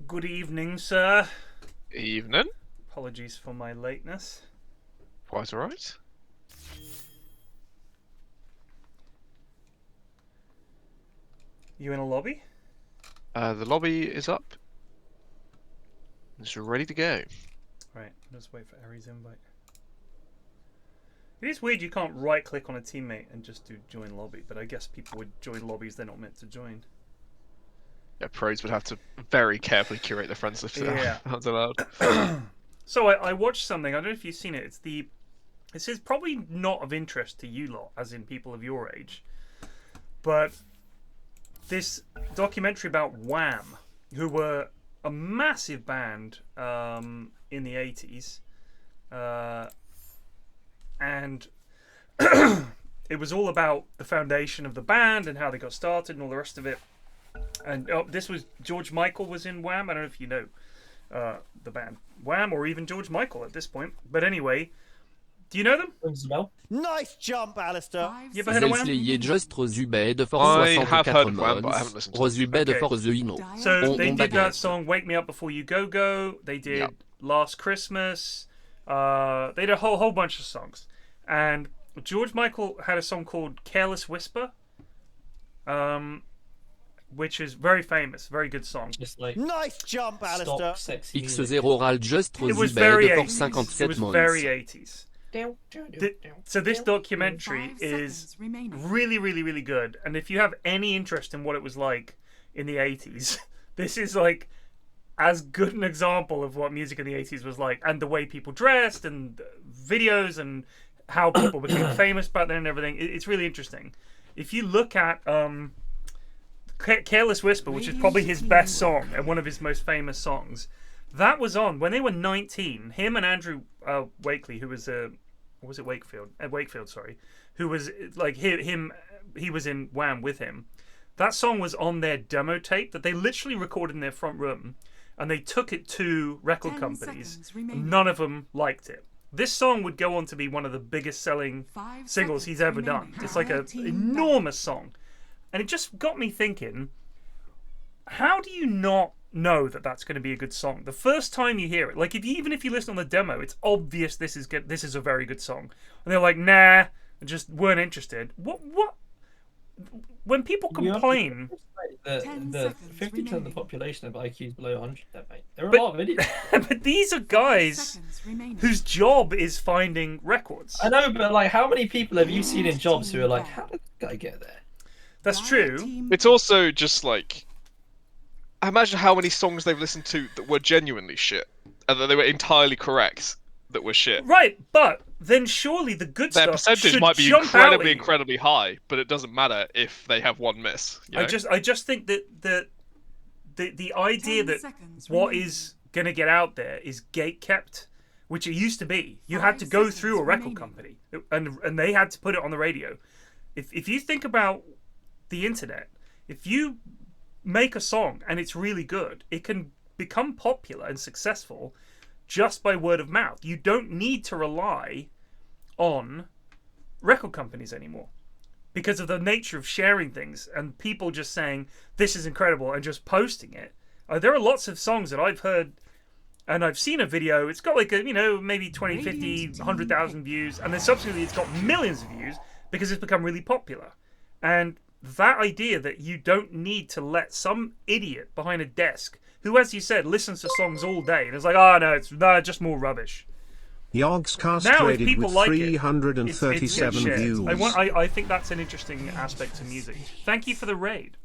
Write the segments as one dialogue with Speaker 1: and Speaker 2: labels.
Speaker 1: Good evening, sir.
Speaker 2: Evening.
Speaker 1: Apologies for my lateness.
Speaker 2: Quite alright.
Speaker 1: You in a lobby?
Speaker 2: The lobby is up. It's ready to go.
Speaker 1: Right, let's wait for Ari's invite. It is weird you can't right-click on a teammate and just do join lobby, but I guess people would join lobbies they're not meant to join.
Speaker 2: Yeah, pros would have to very carefully curate their friends list.
Speaker 1: Yeah.
Speaker 2: That's allowed.
Speaker 1: So I watched something, I don't know if you've seen it, this is probably not of interest to you lot, as in people of your age, but this documentary about Wham, who were a massive band in the 80s, and it was all about the foundation of the band and how they got started and all the rest of it. And this was George Michael was in Wham. I don't know if you know the band Wham or even George Michael at this point. But anyway, do you know them?
Speaker 3: Nice jump, Alistair.
Speaker 1: You ever heard of Wham?
Speaker 2: I have heard of Wham, but I haven't listened to it.
Speaker 1: So they did that song "Wake Me Up Before You Go Go." They did "Last Christmas." They did a whole bunch of songs, and George Michael had a song called "Careless Whisper," which is very famous, very good song.
Speaker 4: Just like
Speaker 3: nice jump, Alistair.
Speaker 5: X0 oral just
Speaker 1: It was very 80s. It was very 80s. So this documentary is really, really, really good. And if you have any interest in what it was like in the 80s, this is like as good an example of what music in the 80s was like, and the way people dressed and videos and how people became famous back then and everything. It's really interesting. If you look at Careless Whisper, which is probably his best song and one of his most famous songs, that was on when they were 19. Him and Andrew Wakely, who was was it Wakefield? Wakefield, sorry. Who was like him? He was in Wham with him. That song was on their demo tape that they literally recorded in their front room, and they took it to record companies. None of them liked it. This song would go on to be one of the biggest selling singles he's ever done. It's like an enormous song, and it just got me thinking: how do you not know that that's going to be a good song the first time you hear it? Like, even if you listen on the demo, it's obvious this is good. This is a very good song, and they're like, nah, just weren't interested. What? When people complain,
Speaker 4: the 50% of the population of IQs below 100, mate. There are a lot of idiots.
Speaker 1: But these are guys whose job is finding records.
Speaker 4: I know, but like, how many people have you seen in jobs who are like, how did that guy get there?
Speaker 1: That's true.
Speaker 2: It's also just like, imagine how many songs they've listened to that were genuinely shit, and that they were entirely correct that were shit.
Speaker 1: Right, but then surely the good
Speaker 2: Their
Speaker 1: stuff
Speaker 2: percentage
Speaker 1: should
Speaker 2: might be
Speaker 1: jump out at you.
Speaker 2: incredibly high, but it doesn't matter if they have one miss. You know?
Speaker 1: I just think that the idea that what is going to get out there is gate kept, which it used to be. You had to go through a record company, and they had to put it on the radio. If you think about the internet, if you make a song and it's really good, it can become popular and successful just by word of mouth. You don't need to rely on record companies anymore because of the nature of sharing things and people just saying this is incredible and just posting it. There are lots of songs that I've heard and I've seen a video. It's got like a, maybe 20, 50, 100,000 views, and then subsequently it's got millions of views because it's become really popular. And that idea that you don't need to let some idiot behind a desk who, as you said, listens to songs all day and is like, oh no, it's just more rubbish.
Speaker 6: Yogs castrated with
Speaker 1: like
Speaker 6: 337 views.
Speaker 1: I think that's an interesting aspect to music. Thank you for the raid.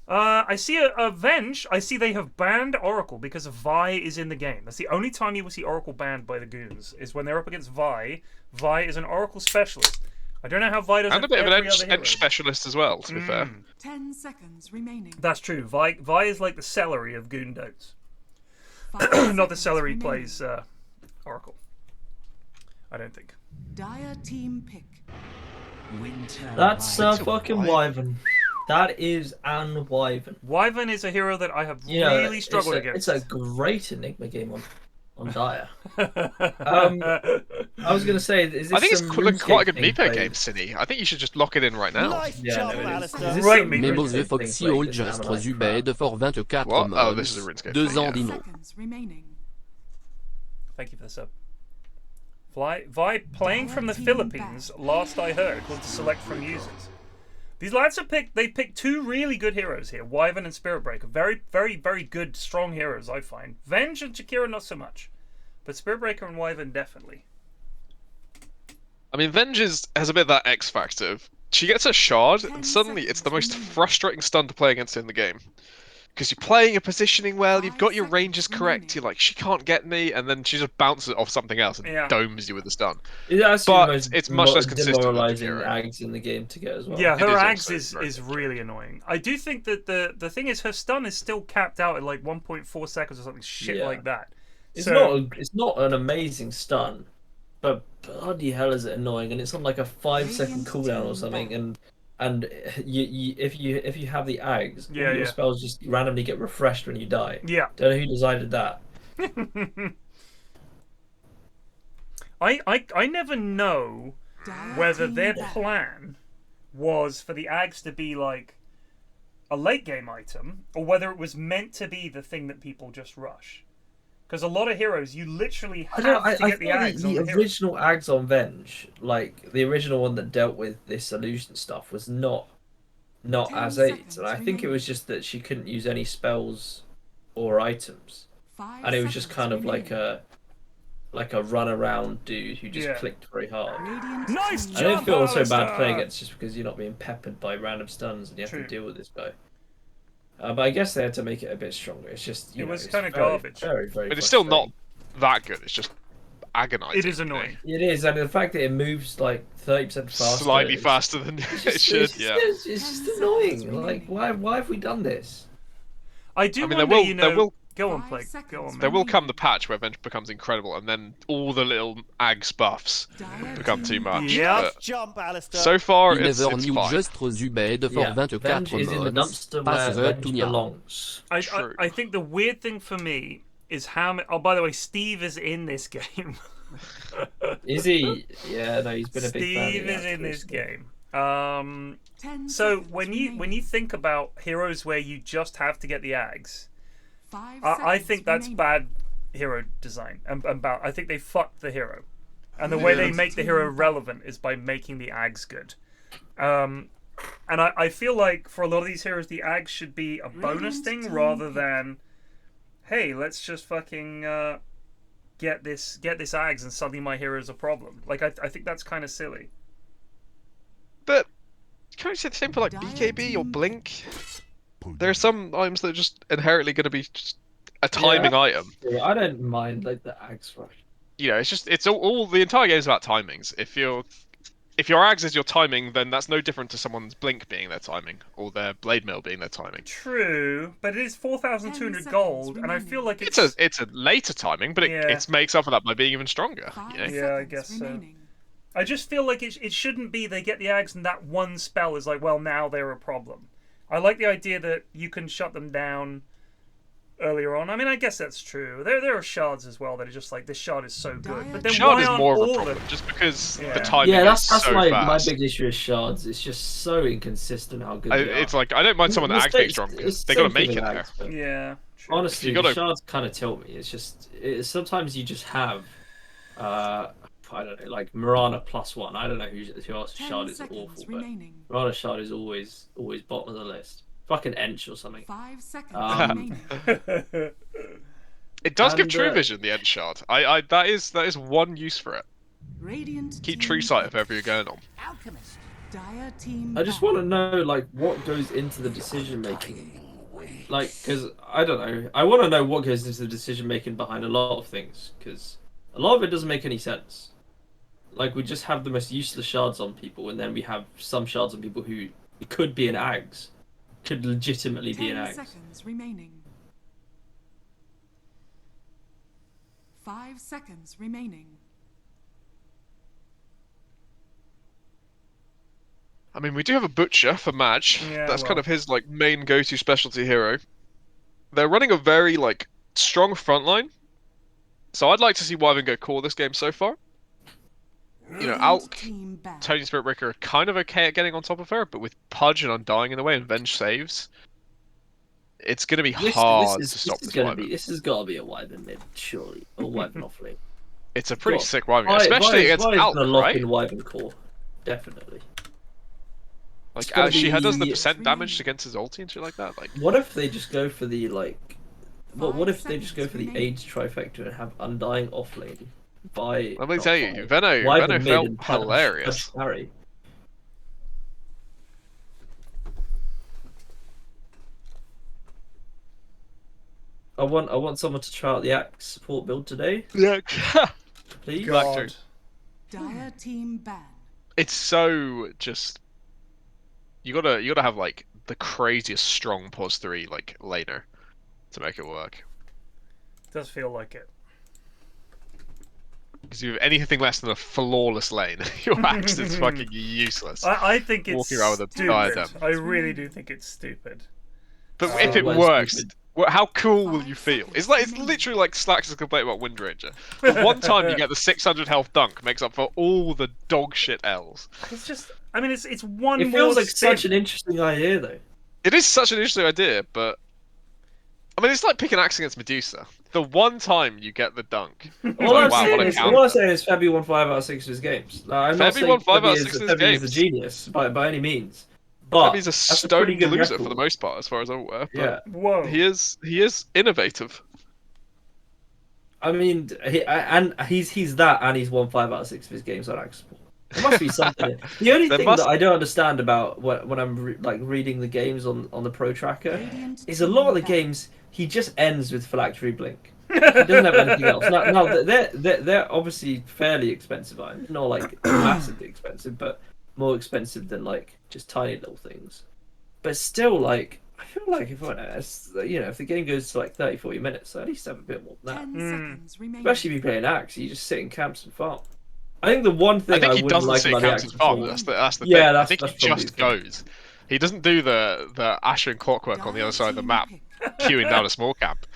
Speaker 1: I see a Venge. I see they have banned Oracle because Vi is in the game. That's the only time you will see Oracle banned by the Goons, is when they're up against Vi. Vi is an Oracle specialist. I don't know how Vi does.
Speaker 2: And a bit of an edge specialist as well, to be fair.
Speaker 7: 10 seconds remaining.
Speaker 1: That's true. Vi is like the celery of Goon Dotes. Not the celery plays Oracle. I don't think.
Speaker 7: Dire team pick.
Speaker 4: That's a fucking Wyvern. That is an Wyvern.
Speaker 1: Wyvern is a hero that I have really struggled against.
Speaker 4: It's a great Enigma game on. on Dire. I was gonna say, is this
Speaker 2: I think it's
Speaker 4: some
Speaker 2: quite a good
Speaker 4: RuneScape
Speaker 2: meepo
Speaker 4: thing
Speaker 2: game, Cinny. I think you should just lock it in right now.
Speaker 3: Nice
Speaker 4: Yeah,
Speaker 3: jump,
Speaker 4: no, it is.
Speaker 3: Alistair.
Speaker 4: Is this
Speaker 1: Right,
Speaker 4: some
Speaker 1: me.
Speaker 5: Memo
Speaker 4: RuneScape
Speaker 5: the
Speaker 4: thing
Speaker 5: Foxy
Speaker 4: playing
Speaker 5: Old
Speaker 4: this
Speaker 5: Just
Speaker 4: Ammonite
Speaker 5: Zubed
Speaker 4: crap?
Speaker 5: for 24
Speaker 2: What? Oh, this is a
Speaker 5: months.
Speaker 2: RuneScape
Speaker 5: 2
Speaker 2: thing,
Speaker 5: ans
Speaker 2: yeah.
Speaker 5: d'Imo.
Speaker 7: Seconds remaining.
Speaker 1: Thank you for the sub. Vi playing from the Philippines, last I heard, according to select from users. These lads have picked two really good heroes here, Wyvern and Spirit Breaker. Very, very, very good, strong heroes, I find. Venge and Shakira not so much. But Spirit Breaker and Wyvern definitely.
Speaker 2: I mean, Venge has a bit of that X factor. She gets a shard, and suddenly it's the most frustrating stun to play against in the game. Because you're playing your positioning well, you've got your ranges correct, you're like, she can't get me, and then she just bounces it off something else and domes you with the stun.
Speaker 4: It's actually
Speaker 2: But
Speaker 4: the most
Speaker 2: it's much less consistent than
Speaker 4: demoralizing
Speaker 2: Shakira.
Speaker 4: ags in the game to get as well.
Speaker 1: Yeah,
Speaker 2: It
Speaker 1: her
Speaker 2: is
Speaker 1: Ags
Speaker 2: also very
Speaker 1: is
Speaker 2: good.
Speaker 1: really annoying. I do think that the thing is her stun is still capped out at like 1.4 seconds or something shit
Speaker 4: Yeah.
Speaker 1: like that.
Speaker 4: It's
Speaker 1: So-
Speaker 4: it's not an amazing stun, but bloody hell is it annoying, and it's on like a 5-second cooldown or something, and if you have the ags, all your spells just randomly get refreshed when you die.
Speaker 1: Yeah.
Speaker 4: Don't know who decided that.
Speaker 1: I never know whether their plan was for the Ags to be like a late game item or whether it was meant to be the thing that people just rush. Because a lot of heroes, you literally have to get the Ags on the hero.
Speaker 4: original Ags on Venge, like the original one that dealt with this illusion stuff, was not
Speaker 7: 10
Speaker 4: as 8,
Speaker 7: seconds
Speaker 4: and I think it was just that she couldn't use any spells or items, and it was just kind of like a run around dude who just clicked very hard.
Speaker 1: Nice
Speaker 4: I don't
Speaker 1: jump,
Speaker 4: feel so bad
Speaker 1: Alistair!
Speaker 4: playing it just because you're not being peppered by random stuns and you have
Speaker 1: True.
Speaker 4: to deal with this guy. But I guess they had to make it a bit stronger. It's just
Speaker 1: It
Speaker 4: know,
Speaker 1: was
Speaker 4: it's
Speaker 1: kinda
Speaker 4: very,
Speaker 1: garbage.
Speaker 4: Very, very.
Speaker 2: But it's still not
Speaker 4: frustrating.
Speaker 2: that good, it's just agonizing.
Speaker 1: It is annoying.
Speaker 4: It is, and the fact that it moves like 30% faster.
Speaker 2: Slightly
Speaker 4: it's
Speaker 2: faster than
Speaker 4: just-
Speaker 2: it should,
Speaker 4: it's
Speaker 2: yeah.
Speaker 4: just annoying. Like, why have we done this?
Speaker 1: I do
Speaker 2: I mean,
Speaker 1: wonder,
Speaker 2: there will
Speaker 1: Go on,
Speaker 7: 5
Speaker 1: Plague.
Speaker 7: seconds
Speaker 1: Go on,
Speaker 2: there
Speaker 1: man.
Speaker 2: will come the patch where Venge becomes incredible, and then all the little Ags buffs become too much.
Speaker 1: Yeah.
Speaker 3: Nice
Speaker 2: But
Speaker 3: jump, Alistair.
Speaker 2: so far,
Speaker 5: Il
Speaker 2: it's
Speaker 5: never knew
Speaker 2: fine.
Speaker 5: Just Zubed for
Speaker 4: Yeah,
Speaker 5: 24
Speaker 4: Venge is in the
Speaker 5: months.
Speaker 4: dumpster
Speaker 5: Pas
Speaker 4: where
Speaker 5: the
Speaker 4: Venge
Speaker 5: Tunia.
Speaker 4: belongs.
Speaker 2: True.
Speaker 1: I think the weird thing for me is how many... Oh, by the way, Steve is in this game.
Speaker 4: Is he? Yeah, no, he's been a big fan.
Speaker 1: Steve
Speaker 4: of the
Speaker 1: is in
Speaker 4: Ags
Speaker 1: this
Speaker 4: recently.
Speaker 1: game.
Speaker 7: 10
Speaker 1: So
Speaker 7: seconds
Speaker 1: when you
Speaker 7: remaining.
Speaker 1: think about heroes where you just have to get the Ags,
Speaker 7: 5
Speaker 1: I
Speaker 7: seconds
Speaker 1: think that's
Speaker 7: remaining.
Speaker 1: bad hero design. And I think they fucked the hero, and the way they make the hero relevant is by making the Ags good. And I feel like for a lot of these heroes, the Ags should be a bonus
Speaker 7: Radiant
Speaker 1: thing
Speaker 7: team
Speaker 1: rather
Speaker 7: pick.
Speaker 1: than, hey, let's just fucking get this Ags and suddenly my hero is a problem. Like I think that's kind of silly.
Speaker 2: But can't you say the same for like BKB or Blink? There are some items that are just inherently going to be just a timing item.
Speaker 4: Yeah, I don't mind like the Ags rush.
Speaker 2: You know, it's all the entire game is about timings. If your Ags is your timing, then that's no different to someone's Blink being their timing or their Blade Mail being their timing.
Speaker 1: True, but it is 4,200 gold, and I feel like
Speaker 2: It's a later timing, but it makes up for that by being even stronger. You know?
Speaker 7: 5
Speaker 1: Yeah, I
Speaker 7: seconds
Speaker 1: guess so.
Speaker 7: remaining.
Speaker 1: I just feel like it shouldn't be they get the Ags and that one spell is like, well, now they're a problem. I like the idea that you can shut them down earlier on. I mean, I guess that's true. There are shards as well that are just like, this shard is so good. But then
Speaker 2: Shard
Speaker 1: why
Speaker 2: is
Speaker 1: aren't
Speaker 2: more of
Speaker 1: all
Speaker 2: a problem,
Speaker 1: of
Speaker 2: just because
Speaker 1: Yeah.
Speaker 2: the timing
Speaker 4: Yeah,
Speaker 2: is
Speaker 4: that's
Speaker 2: so
Speaker 4: my
Speaker 2: fast.
Speaker 4: big issue with shards. It's just so inconsistent how good they are.
Speaker 2: It's like, I don't mind someone that Ags being strong, because they got to make it there.
Speaker 1: Yeah. True.
Speaker 4: Honestly,
Speaker 2: You gotta-
Speaker 4: the shards kind of tilt me. It's just sometimes you just have, I don't know, like Mirana +1. I don't know who else
Speaker 7: 10
Speaker 4: shard is
Speaker 7: seconds
Speaker 4: awful, but
Speaker 7: remaining.
Speaker 4: Mirana shard is always bottom of the list. Fucking Ench or something.
Speaker 7: 5 seconds
Speaker 4: Um,
Speaker 7: remaining.
Speaker 2: It does give
Speaker 4: And,
Speaker 2: True Vision, the End Shard. That is one use for it.
Speaker 7: Radiant
Speaker 2: Keep
Speaker 7: team
Speaker 2: True Sight
Speaker 7: pick.
Speaker 2: if ever you're going on.
Speaker 7: Dire team
Speaker 4: I just
Speaker 7: back.
Speaker 4: want to know like what goes into the decision making. Like, because I don't know. I want to know what goes into the decision making behind a lot of things, because a lot of it doesn't make any sense. Like, we just have the most useless shards on people, and then we have some shards on people who it could be an Ags, could legitimately be
Speaker 7: 10
Speaker 4: an Ags.
Speaker 7: seconds remaining. 5 seconds remaining.
Speaker 2: I mean, we do have a Butcher for Madge.
Speaker 1: Yeah,
Speaker 2: That's
Speaker 1: well.
Speaker 2: kind of his like main go-to specialty hero. They're running a very like strong front line, So I'd like to see Wyvern go core this game so far. You know, Alk, Tony Spiritbreaker are kind of okay at getting on top of her, but with Pudge and Undying in the way and Venge saves, it's going to be hard to stop this Wyvern.
Speaker 4: This has got to be a Wyvern mid, surely. Or Wyvern off lane.
Speaker 2: It's a pretty sick Wyvern, especially against Alk,
Speaker 4: lock
Speaker 2: right?
Speaker 4: in Wyvern core. Definitely.
Speaker 2: Like, she does the percent damage against his ulti and shit like that. Like,
Speaker 4: what if they just go for the, like... What if they just go for the AIDS trifecta and have Undying off lane?
Speaker 2: Let me tell you, Veno felt hilarious.
Speaker 4: Harry. I want someone to try out the Axe support build today.
Speaker 2: Yeah.
Speaker 4: Please.
Speaker 1: God.
Speaker 7: Dire team ban.
Speaker 2: It's so just you gotta have like the craziest strong pos 3 like laner to make it work.
Speaker 1: Does feel like it.
Speaker 2: Because you have anything less than a flawless lane, your Axe is fucking useless.
Speaker 1: I think it's
Speaker 2: walking around with a
Speaker 1: stupid.
Speaker 2: diadem.
Speaker 1: I really do think it's stupid.
Speaker 2: But if it works, how cool will you feel? It's literally like Slacks' complaint about Windranger. The one time you get the 600 health dunk makes up for all the dog shit L's.
Speaker 1: It's just, I mean, it's one.
Speaker 4: It feels like such an interesting idea, though.
Speaker 2: It is such an interesting idea, but I mean, it's like picking Axe against Medusa. The one time you get the dunk.
Speaker 4: All I'm saying is Febby won 5 out of 6 of his games. I'm not saying
Speaker 2: won 5 out of 6 of his games.
Speaker 4: Febby is a genius by any means. But
Speaker 2: Febby's a stone loser for the most part, as far as I'm aware. But
Speaker 4: yeah.
Speaker 1: Whoa.
Speaker 2: He is innovative.
Speaker 4: I mean, he's that, and he's won 5 out of 6 of his games on Axe. There must be something. The only thing that I don't understand about when I'm reading the games on the Pro Tracker is a lot of the games he just ends with Phylactery Blink. He doesn't have anything else. Now they're obviously fairly expensive items, not like massively expensive, but more expensive than like just tiny little things. But still, like I feel like if the game goes to like 30-40 minutes, I at least have a bit more than that. Especially if you play an Axe, you just sit in camps and farm. I think the one thing I wouldn't like about the Axe
Speaker 2: farm. That's the
Speaker 4: thing.
Speaker 2: I think he just goes. He doesn't do the Asher and Clockwork on the other side of the map, queuing down a small camp.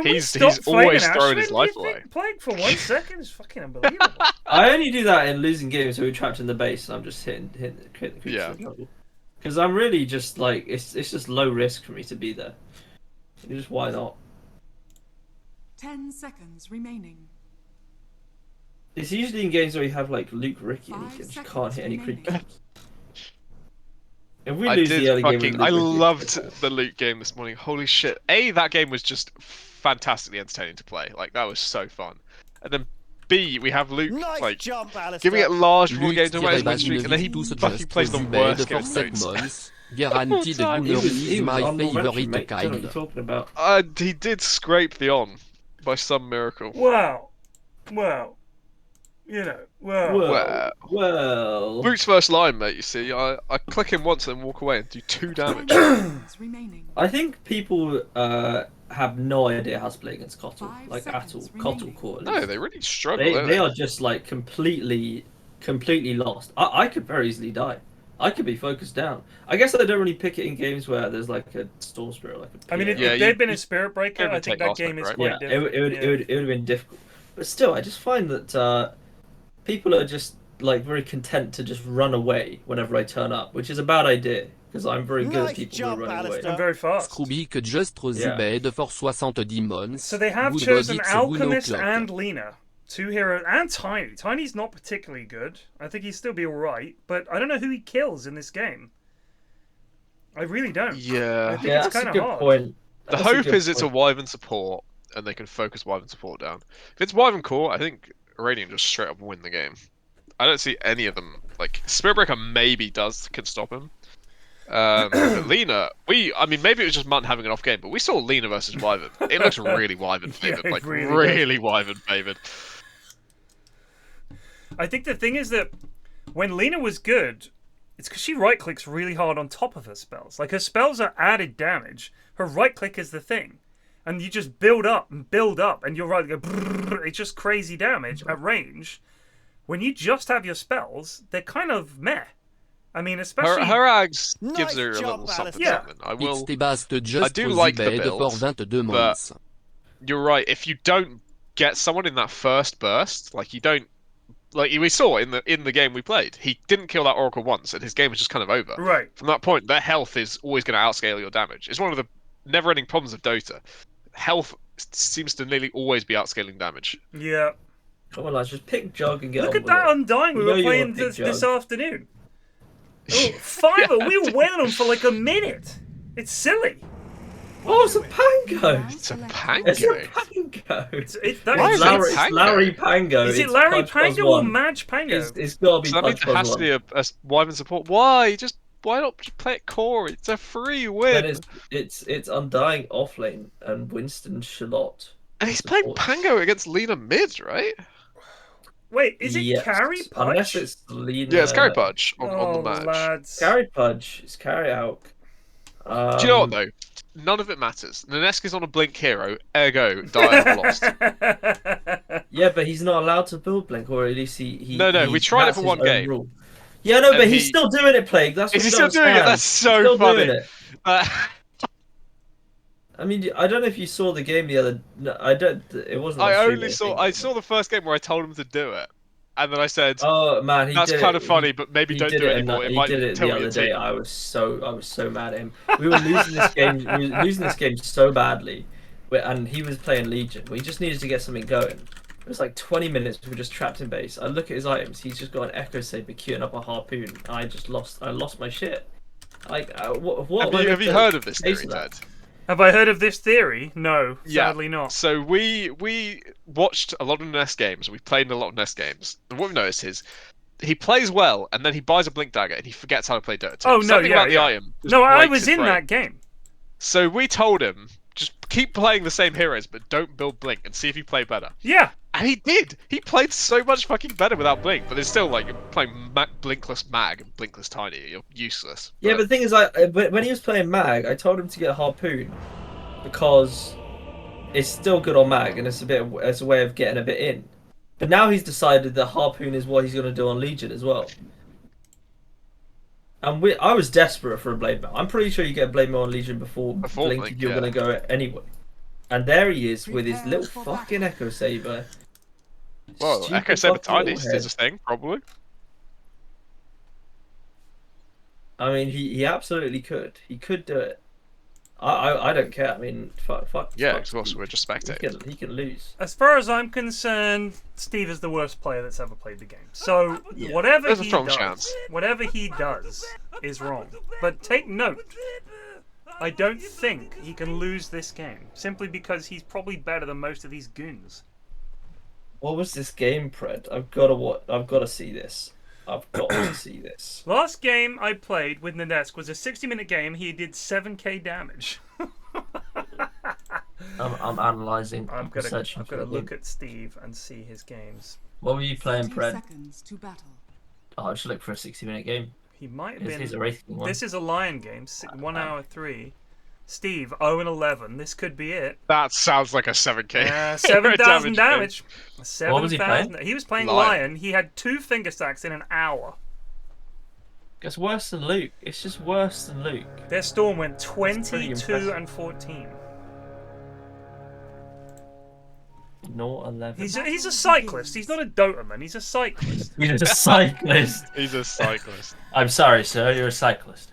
Speaker 1: He's
Speaker 2: always throwing his life away.
Speaker 1: Playing for 1 second is fucking unbelievable.
Speaker 4: I only do that in losing games where we're trapped in the base and I'm just hitting the creeps in the jungle. Because I'm really just like it's just low risk for me to be there. Just why not?
Speaker 7: 10 seconds remaining.
Speaker 4: It's usually in games where you have like Luke, Ricky, and you just can't hit any creep camps. If we lose the early game,
Speaker 2: I loved the Luke game this morning. Holy shit! That game was just fantastically entertaining to play. Like that was so fun. And then B, we have Luke giving it large full games away his win streak, and then he fucking plays the worst game notes.
Speaker 5: Guaranteed GOONY is my favorite kind.
Speaker 4: Talking about?
Speaker 2: He did scrape the on by some miracle.
Speaker 1: Wow. You know,
Speaker 4: well.
Speaker 2: Luke's first line, mate. You see, I click him once and walk away and do 2 damage.
Speaker 4: I think people have no idea how to play against Kotl, like at all. Kotl core.
Speaker 2: No, they really struggle.
Speaker 4: They are just like completely lost. I could very easily die. I could be focused down. I guess I don't really pick it in games where there's like a Storm Spirit, like a.
Speaker 1: I mean, if they'd been a Spirit Breaker, I think that game is quite different.
Speaker 4: It would have been difficult. But still, I just find that people are just like very content to just run away whenever I turn up, which is a bad idea because I'm very good at people who are running away.
Speaker 1: I'm very fast.
Speaker 5: Scroobic just ZB for 70 mons.
Speaker 1: So they have chosen Alchemist and Lena, 2 heroes, and Tiny. Tiny's not particularly good. I think he'd still be alright, but I don't know who he kills in this game. I really don't.
Speaker 2: Yeah.
Speaker 1: I think it's kind of hard.
Speaker 4: Point.
Speaker 2: The hope is it's a Wyvern support, and they can focus Wyvern support down. If it's Wyvern core, I think Iranian just straight up win the game. I don't see any of them. Like Spiritbreaker maybe can stop him. But Lena, I mean maybe it was just Munt having an off game, but we saw Lena versus Wyvern. It looks really Wyvern favored, like really Wyvern favored.
Speaker 1: I think the thing is that when Lena was good, it's because she right clicks really hard on top of her spells. Like her spells are added damage. Her right click is the thing. And you just build up, and you're right, it's just crazy damage at range. When you just have your spells, they're kind of meh. I mean, especially...
Speaker 2: Her Ags gives her a little something. I do like the build, but you're right, if you don't get someone in that first burst, like you don't, like we saw in the game we played, he didn't kill that Oracle once, and his game was just kind of over.
Speaker 1: Right.
Speaker 2: From that point, their health is always going to outscale your damage. It's one of the never-ending problems of Dota. Health seems to nearly always be outscaling damage.
Speaker 1: Yeah.
Speaker 4: Come on, lads, just pick Jug and get
Speaker 1: Look
Speaker 4: on
Speaker 1: at that
Speaker 4: with
Speaker 1: Undying we
Speaker 4: You know
Speaker 1: were
Speaker 4: you
Speaker 1: playing
Speaker 4: wanna pick
Speaker 1: this
Speaker 4: Jug.
Speaker 1: afternoon. Oh, Fiverr, we were wailing on for like a minute. It's silly.
Speaker 4: Oh, it's a Pango!
Speaker 2: It's a
Speaker 4: It's
Speaker 2: Pango.
Speaker 4: a Pango!
Speaker 1: That
Speaker 2: Why
Speaker 1: is
Speaker 2: is it
Speaker 4: Larry,
Speaker 2: Pango?
Speaker 4: Larry Pango.
Speaker 1: Is it
Speaker 4: It's
Speaker 1: Larry
Speaker 4: Pudge plus
Speaker 1: Pango or
Speaker 4: one.
Speaker 1: Madge Pango?
Speaker 4: It's got to be
Speaker 2: So that means
Speaker 4: Pudge
Speaker 2: it
Speaker 4: plus
Speaker 2: has to
Speaker 4: one.
Speaker 2: be a Wyvern support. Why? Why not just play it core? It's a free win.
Speaker 4: Then it's Undying off lane and Winston Charlotte.
Speaker 2: And he's playing
Speaker 4: Support.
Speaker 2: Pango against Lena mid, right?
Speaker 1: Wait, is it
Speaker 4: Yes.
Speaker 1: Carry Pudge?
Speaker 4: Unless it's Lena.
Speaker 2: Yeah, it's Carry Pudge on
Speaker 1: Oh,
Speaker 2: the match.
Speaker 1: lads.
Speaker 4: Carry Pudge. It's Carry Alk.
Speaker 2: Do you know what though? None of it matters. Naneska's on a Blink hero, ergo Dire have lost.
Speaker 4: Yeah, but he's not allowed to build Blink, or at least he
Speaker 2: No, we tried it
Speaker 4: that's
Speaker 2: for
Speaker 4: his
Speaker 2: one
Speaker 4: own
Speaker 2: game.
Speaker 4: rule. Yeah, no, but
Speaker 2: And
Speaker 4: he's
Speaker 2: he-
Speaker 4: still doing it, Plague. That's
Speaker 2: Is
Speaker 4: what
Speaker 2: he
Speaker 4: you
Speaker 2: still doing it?
Speaker 4: understand.
Speaker 2: That's
Speaker 4: He's
Speaker 2: so
Speaker 4: still
Speaker 2: funny.
Speaker 4: doing it. I mean, I don't know if you saw the game the other. No, I don't. It wasn't.
Speaker 2: I
Speaker 4: on stream,
Speaker 2: only
Speaker 4: I
Speaker 2: saw.
Speaker 4: think.
Speaker 2: I saw the first game where I told him to do it, and then I said,
Speaker 4: Oh man, he
Speaker 2: "That's
Speaker 4: did
Speaker 2: kind
Speaker 4: it.
Speaker 2: of funny, but maybe
Speaker 4: He
Speaker 2: don't
Speaker 4: did
Speaker 2: do it
Speaker 4: and
Speaker 2: anymore. It
Speaker 4: he
Speaker 2: might
Speaker 4: did it
Speaker 2: tell
Speaker 4: the
Speaker 2: me
Speaker 4: other
Speaker 2: your
Speaker 4: day.
Speaker 2: team."
Speaker 4: I was so mad at him. We were losing this game. We were losing this game so badly, and he was playing Legion. We just needed to get something going. It was like 20 minutes. We were just trapped in base. I look at his items. He's just got an Echo Saber queuing up a harpoon. I just lost. I lost my shit. Like, what?
Speaker 2: Have you heard of this theory,
Speaker 4: Chase that?
Speaker 2: Ted?
Speaker 1: Have I heard of this theory? No,
Speaker 2: Yeah.
Speaker 1: sadly not.
Speaker 2: So we watched a lot of Nest games. We played in a lot of Nest games. And what we noticed is he plays well, and then he buys a Blink Dagger, and he forgets how to play Dota 2.
Speaker 1: Oh, no,
Speaker 2: Something
Speaker 1: yeah,
Speaker 2: about the
Speaker 1: yeah.
Speaker 2: item. just
Speaker 1: No, I
Speaker 2: breaks
Speaker 1: was
Speaker 2: his
Speaker 1: in
Speaker 2: brain.
Speaker 1: that game.
Speaker 2: So we told him, just keep playing the same heroes, but don't build Blink, and see if you play better.
Speaker 1: Yeah.
Speaker 2: And he did. He played so much fucking better without Blink, but it's still like you're playing Blinkless Mag and Blinkless Tiny. You're useless.
Speaker 4: Yeah, but the thing is, when he was playing Mag, I told him to get a harpoon because it's still good on Mag and it's a way of getting a bit in. But now he's decided that harpoon is what he's going to do on Legion as well. And I was desperate for a blade mail. I'm pretty sure you get a blade mail on Legion before Blink if you're going to go anyway. And there he is with his little fucking Echo Saber.
Speaker 2: Well,
Speaker 4: Stupid
Speaker 2: Echo Saber
Speaker 4: fucking
Speaker 2: Tiny
Speaker 4: little
Speaker 2: is
Speaker 4: head.
Speaker 2: a thing, probably.
Speaker 4: I mean, he absolutely could. He could do it. I don't care. I mean, fuck.
Speaker 2: Yeah,
Speaker 4: fuck
Speaker 2: of course,
Speaker 4: Steve.
Speaker 2: we're just spectators.
Speaker 4: He can lose.
Speaker 1: As far as I'm concerned, Steve is the worst player that's ever played the game. So
Speaker 4: Yeah.
Speaker 1: whatever
Speaker 2: There's a
Speaker 1: he
Speaker 2: strong
Speaker 1: does,
Speaker 2: chance.
Speaker 1: whatever he does is wrong. But take note, I don't think he can lose this game simply because he's probably better than most of these goons.
Speaker 4: What was this game, Pred? I've got to see this. I've got to see this.
Speaker 1: Last game I played with Nadesk was a 60-minute game. He did 7k damage.
Speaker 4: I'm analysing.
Speaker 1: I've got to look at Steve and see his games.
Speaker 4: What were you playing,
Speaker 7: 30
Speaker 4: Pred?
Speaker 7: seconds to battle.
Speaker 4: Oh, I should look for a 60-minute game.
Speaker 1: He might have
Speaker 4: This
Speaker 1: been.
Speaker 4: is a racing one.
Speaker 1: This is a Lion game. 1 hour 3. Steve 0-11. This could be it.
Speaker 2: That sounds like a 7k.
Speaker 1: 7,000
Speaker 2: damage.
Speaker 1: damage.
Speaker 4: What was he playing?
Speaker 1: 7,000. He was playing
Speaker 2: Lion.
Speaker 1: Lion. He had 2 finger stacks in an hour.
Speaker 4: It's worse than Luke. It's just worse than Luke.
Speaker 1: Their storm went
Speaker 4: pretty
Speaker 1: 22
Speaker 4: impressive.
Speaker 1: and 14.
Speaker 4: Not 11.
Speaker 1: He's a cyclist. He's not a Dota man. He's a cyclist.
Speaker 4: He's a cyclist.
Speaker 2: He's a cyclist.
Speaker 4: I'm sorry, sir. You're a cyclist.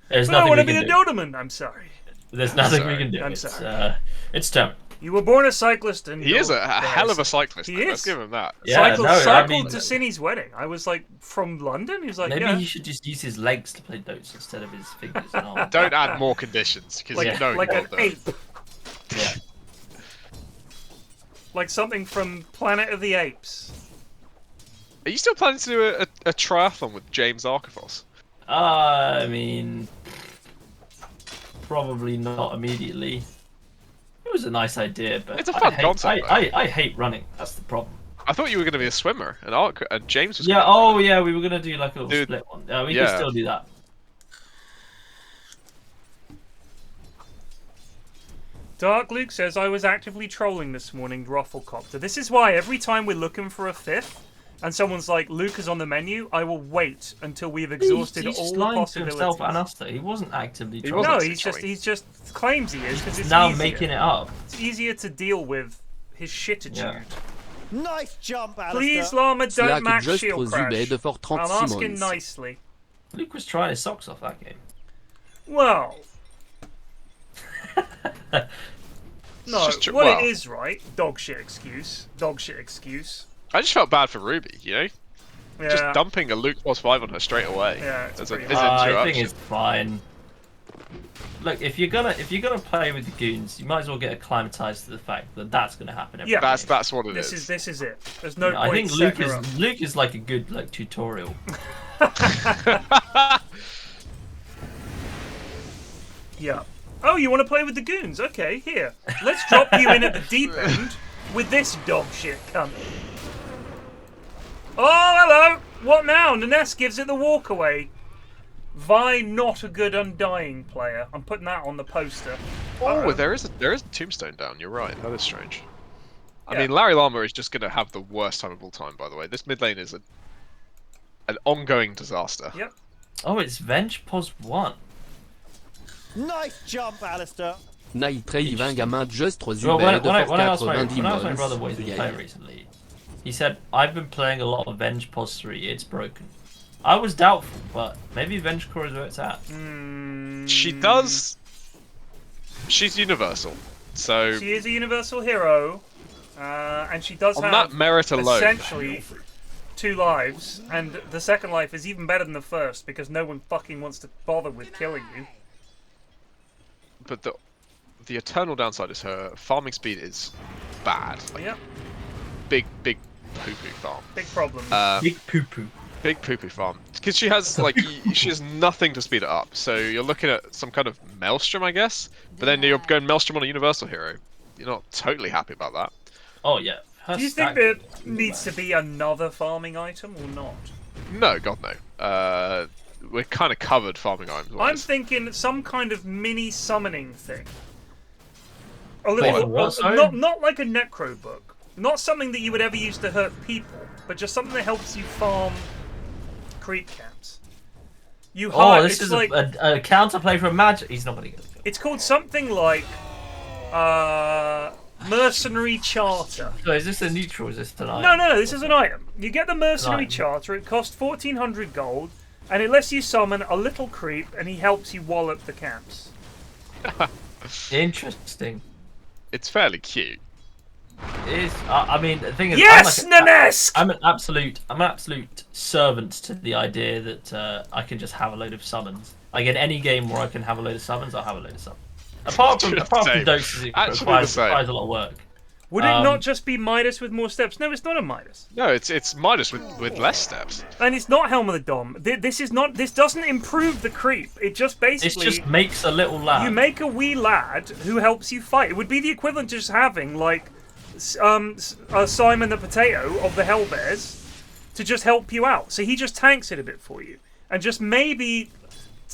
Speaker 4: There's
Speaker 1: But I
Speaker 4: nothing
Speaker 1: want
Speaker 4: we
Speaker 1: to be
Speaker 4: can
Speaker 1: a
Speaker 4: do.
Speaker 1: Dota man. I'm sorry.
Speaker 4: There's nothing we
Speaker 2: sorry.
Speaker 4: can do.
Speaker 1: I'm
Speaker 4: It's,
Speaker 1: sorry.
Speaker 4: it's term.
Speaker 1: You were born a cyclist, and
Speaker 2: He is a
Speaker 1: you're-
Speaker 2: hell of a cyclist.
Speaker 1: He
Speaker 2: though. Let's
Speaker 1: is.
Speaker 2: give him that.
Speaker 4: Yeah,
Speaker 1: cycled
Speaker 4: I mean,
Speaker 1: to Cinny's wedding. I was like, from London? He was like,
Speaker 4: maybe
Speaker 1: yeah.
Speaker 4: he should just use his legs to play Dotes instead of his fingers and arms.
Speaker 2: Don't add more conditions because
Speaker 1: Like,
Speaker 2: you know
Speaker 1: like
Speaker 2: you
Speaker 1: an
Speaker 2: want them.
Speaker 1: ape.
Speaker 4: Yeah.
Speaker 1: Like something from Planet of the Apes.
Speaker 2: Are you still planning to do a triathlon with James Archivos?
Speaker 4: I mean, probably not immediately. It was a nice idea, but
Speaker 2: It's a fun concept,
Speaker 4: I hate running. That's the problem.
Speaker 2: I thought you were going to be a swimmer, and James was.
Speaker 4: Yeah.
Speaker 2: gonna be
Speaker 4: Oh, yeah. We were gonna do like a little
Speaker 2: Dude,
Speaker 4: split one. Yeah, we
Speaker 2: yeah.
Speaker 4: can still do that.
Speaker 1: Dark Luke says, I was actively trolling this morning, Rufflecopter. This is why every time we're looking for a 5th, and someone's like, Luke is on the menu, I will wait until we've exhausted
Speaker 4: He's
Speaker 1: all
Speaker 4: just
Speaker 1: the
Speaker 4: lying to
Speaker 1: possibilities.
Speaker 4: himself and us. Though. He wasn't actively
Speaker 2: wasn't
Speaker 1: No,
Speaker 2: actually
Speaker 1: he's just
Speaker 2: trolling.
Speaker 1: claims he is because it's
Speaker 4: now
Speaker 1: easier.
Speaker 4: making it up.
Speaker 1: It's easier to deal with his shititude.
Speaker 3: Yeah. Nice jump, Alistair.
Speaker 1: Please, Llama, don't
Speaker 5: Slack
Speaker 1: max
Speaker 5: just
Speaker 1: shield crash.
Speaker 5: Zubed for
Speaker 1: I'm
Speaker 5: 36
Speaker 1: asking
Speaker 5: months.
Speaker 1: nicely.
Speaker 3: Luke was trying his socks off that game.
Speaker 1: Well... No,
Speaker 2: Just
Speaker 1: what
Speaker 2: well,
Speaker 1: it is, right? Dog shit excuse. Dog shit excuse.
Speaker 2: I just felt bad for Ruby, you know?
Speaker 1: Yeah.
Speaker 2: Just dumping a Luke plus 5 on her straight away.
Speaker 1: Yeah, it's
Speaker 2: as an
Speaker 1: pretty
Speaker 3: I think it's fine. Look, if you're gonna play with the goons, you might as well get acclimatized to the fact that that's gonna happen every
Speaker 1: Yeah.
Speaker 3: game.
Speaker 2: That's what it
Speaker 1: This
Speaker 2: is.
Speaker 1: is it. There's no
Speaker 3: You know, I
Speaker 1: point
Speaker 3: think Luke
Speaker 1: setting her up.
Speaker 3: Luke is like a good like tutorial.
Speaker 1: Yeah. Oh, you want to play with the goons? Okay, here. Let's drop you in at the deep end with this dog shit coming. Oh, hello! What now? Nines gives it the walk away. Vi, not a good Undying player. I'm putting that on the poster.
Speaker 2: Oh, there is a tombstone down. You're right. That is strange. I
Speaker 1: Yeah.
Speaker 2: mean, Larry Llama is just going to have the worst time of all time. By the way, this mid lane is an ongoing disaster.
Speaker 1: Yep.
Speaker 3: Oh, it's Venge Pos 1. Nice jump, Alistair.
Speaker 5: Nitrate 20 gamin just
Speaker 3: Well,
Speaker 5: Zubed
Speaker 3: when I
Speaker 5: for
Speaker 3: asked my
Speaker 5: 90
Speaker 3: brother what he's been playing
Speaker 5: months.
Speaker 3: recently, he said, I've been playing a lot of Venge Pos 3, it's broken. I was doubtful, but maybe Venge Core is where it's at.
Speaker 2: She does. She's universal, so
Speaker 1: She is a universal hero, and she does
Speaker 2: on
Speaker 1: have
Speaker 2: that merit alone,
Speaker 1: essentially 2 lives, and the second life is even better than the first because no one fucking wants to bother with killing you.
Speaker 2: but the eternal downside is her farming speed is bad.
Speaker 1: But yeah,
Speaker 2: Big poo-poo farm.
Speaker 1: big problem.
Speaker 3: Big poo-poo.
Speaker 2: Big poo-poo farm. Because she has she has nothing to speed it up. So you're looking at some kind of Maelstrom, I guess. But then you're going Maelstrom on a universal hero. You're not totally happy about that.
Speaker 3: Oh, yeah. Her
Speaker 1: Do you think
Speaker 3: stack
Speaker 1: there
Speaker 3: is
Speaker 1: needs to be another farming item or not?
Speaker 2: No, God no. We're kind of covered farming items.
Speaker 1: I'm thinking some kind of mini summoning thing. A
Speaker 3: Wait,
Speaker 1: little,
Speaker 3: what, sorry?
Speaker 1: not like a necro book. Not something that you would ever use to hurt people, but just something that helps you farm creep camps. You hire,
Speaker 3: this
Speaker 1: it's
Speaker 3: is
Speaker 1: like
Speaker 3: a counterplay from Magic. He's not going to get it.
Speaker 1: it's called something like Mercenary Charter.
Speaker 3: So is this a neutral? Is this tonight?
Speaker 1: No, this is an item. You get the Mercenary
Speaker 3: Right.
Speaker 1: Charter, it costs 1400 gold, and it lets you summon a little creep, and he helps you wallop the camps.
Speaker 3: Interesting.
Speaker 2: It's fairly cute.
Speaker 3: It is. I mean, the thing is,
Speaker 1: Yes, Nanesk!
Speaker 3: I'm an absolute servant to the idea that I can just have a load of summons. Like in any game where I can have a load of summons, I'll have a load of summons. Apart from doses, it requires a lot of work.
Speaker 1: Would it not just be Midas with more steps? No, it's not a Midas.
Speaker 2: No, it's Midas with less steps.
Speaker 1: And it's not Helm of the Dom. This is not. This doesn't improve the creep. It just
Speaker 3: It
Speaker 1: basically.
Speaker 3: just makes a little lad.
Speaker 1: You make a wee lad who helps you fight. It would be the equivalent to just having like Simon the Potato of the Hellbears to just help you out. So he just tanks it a bit for you, and just maybe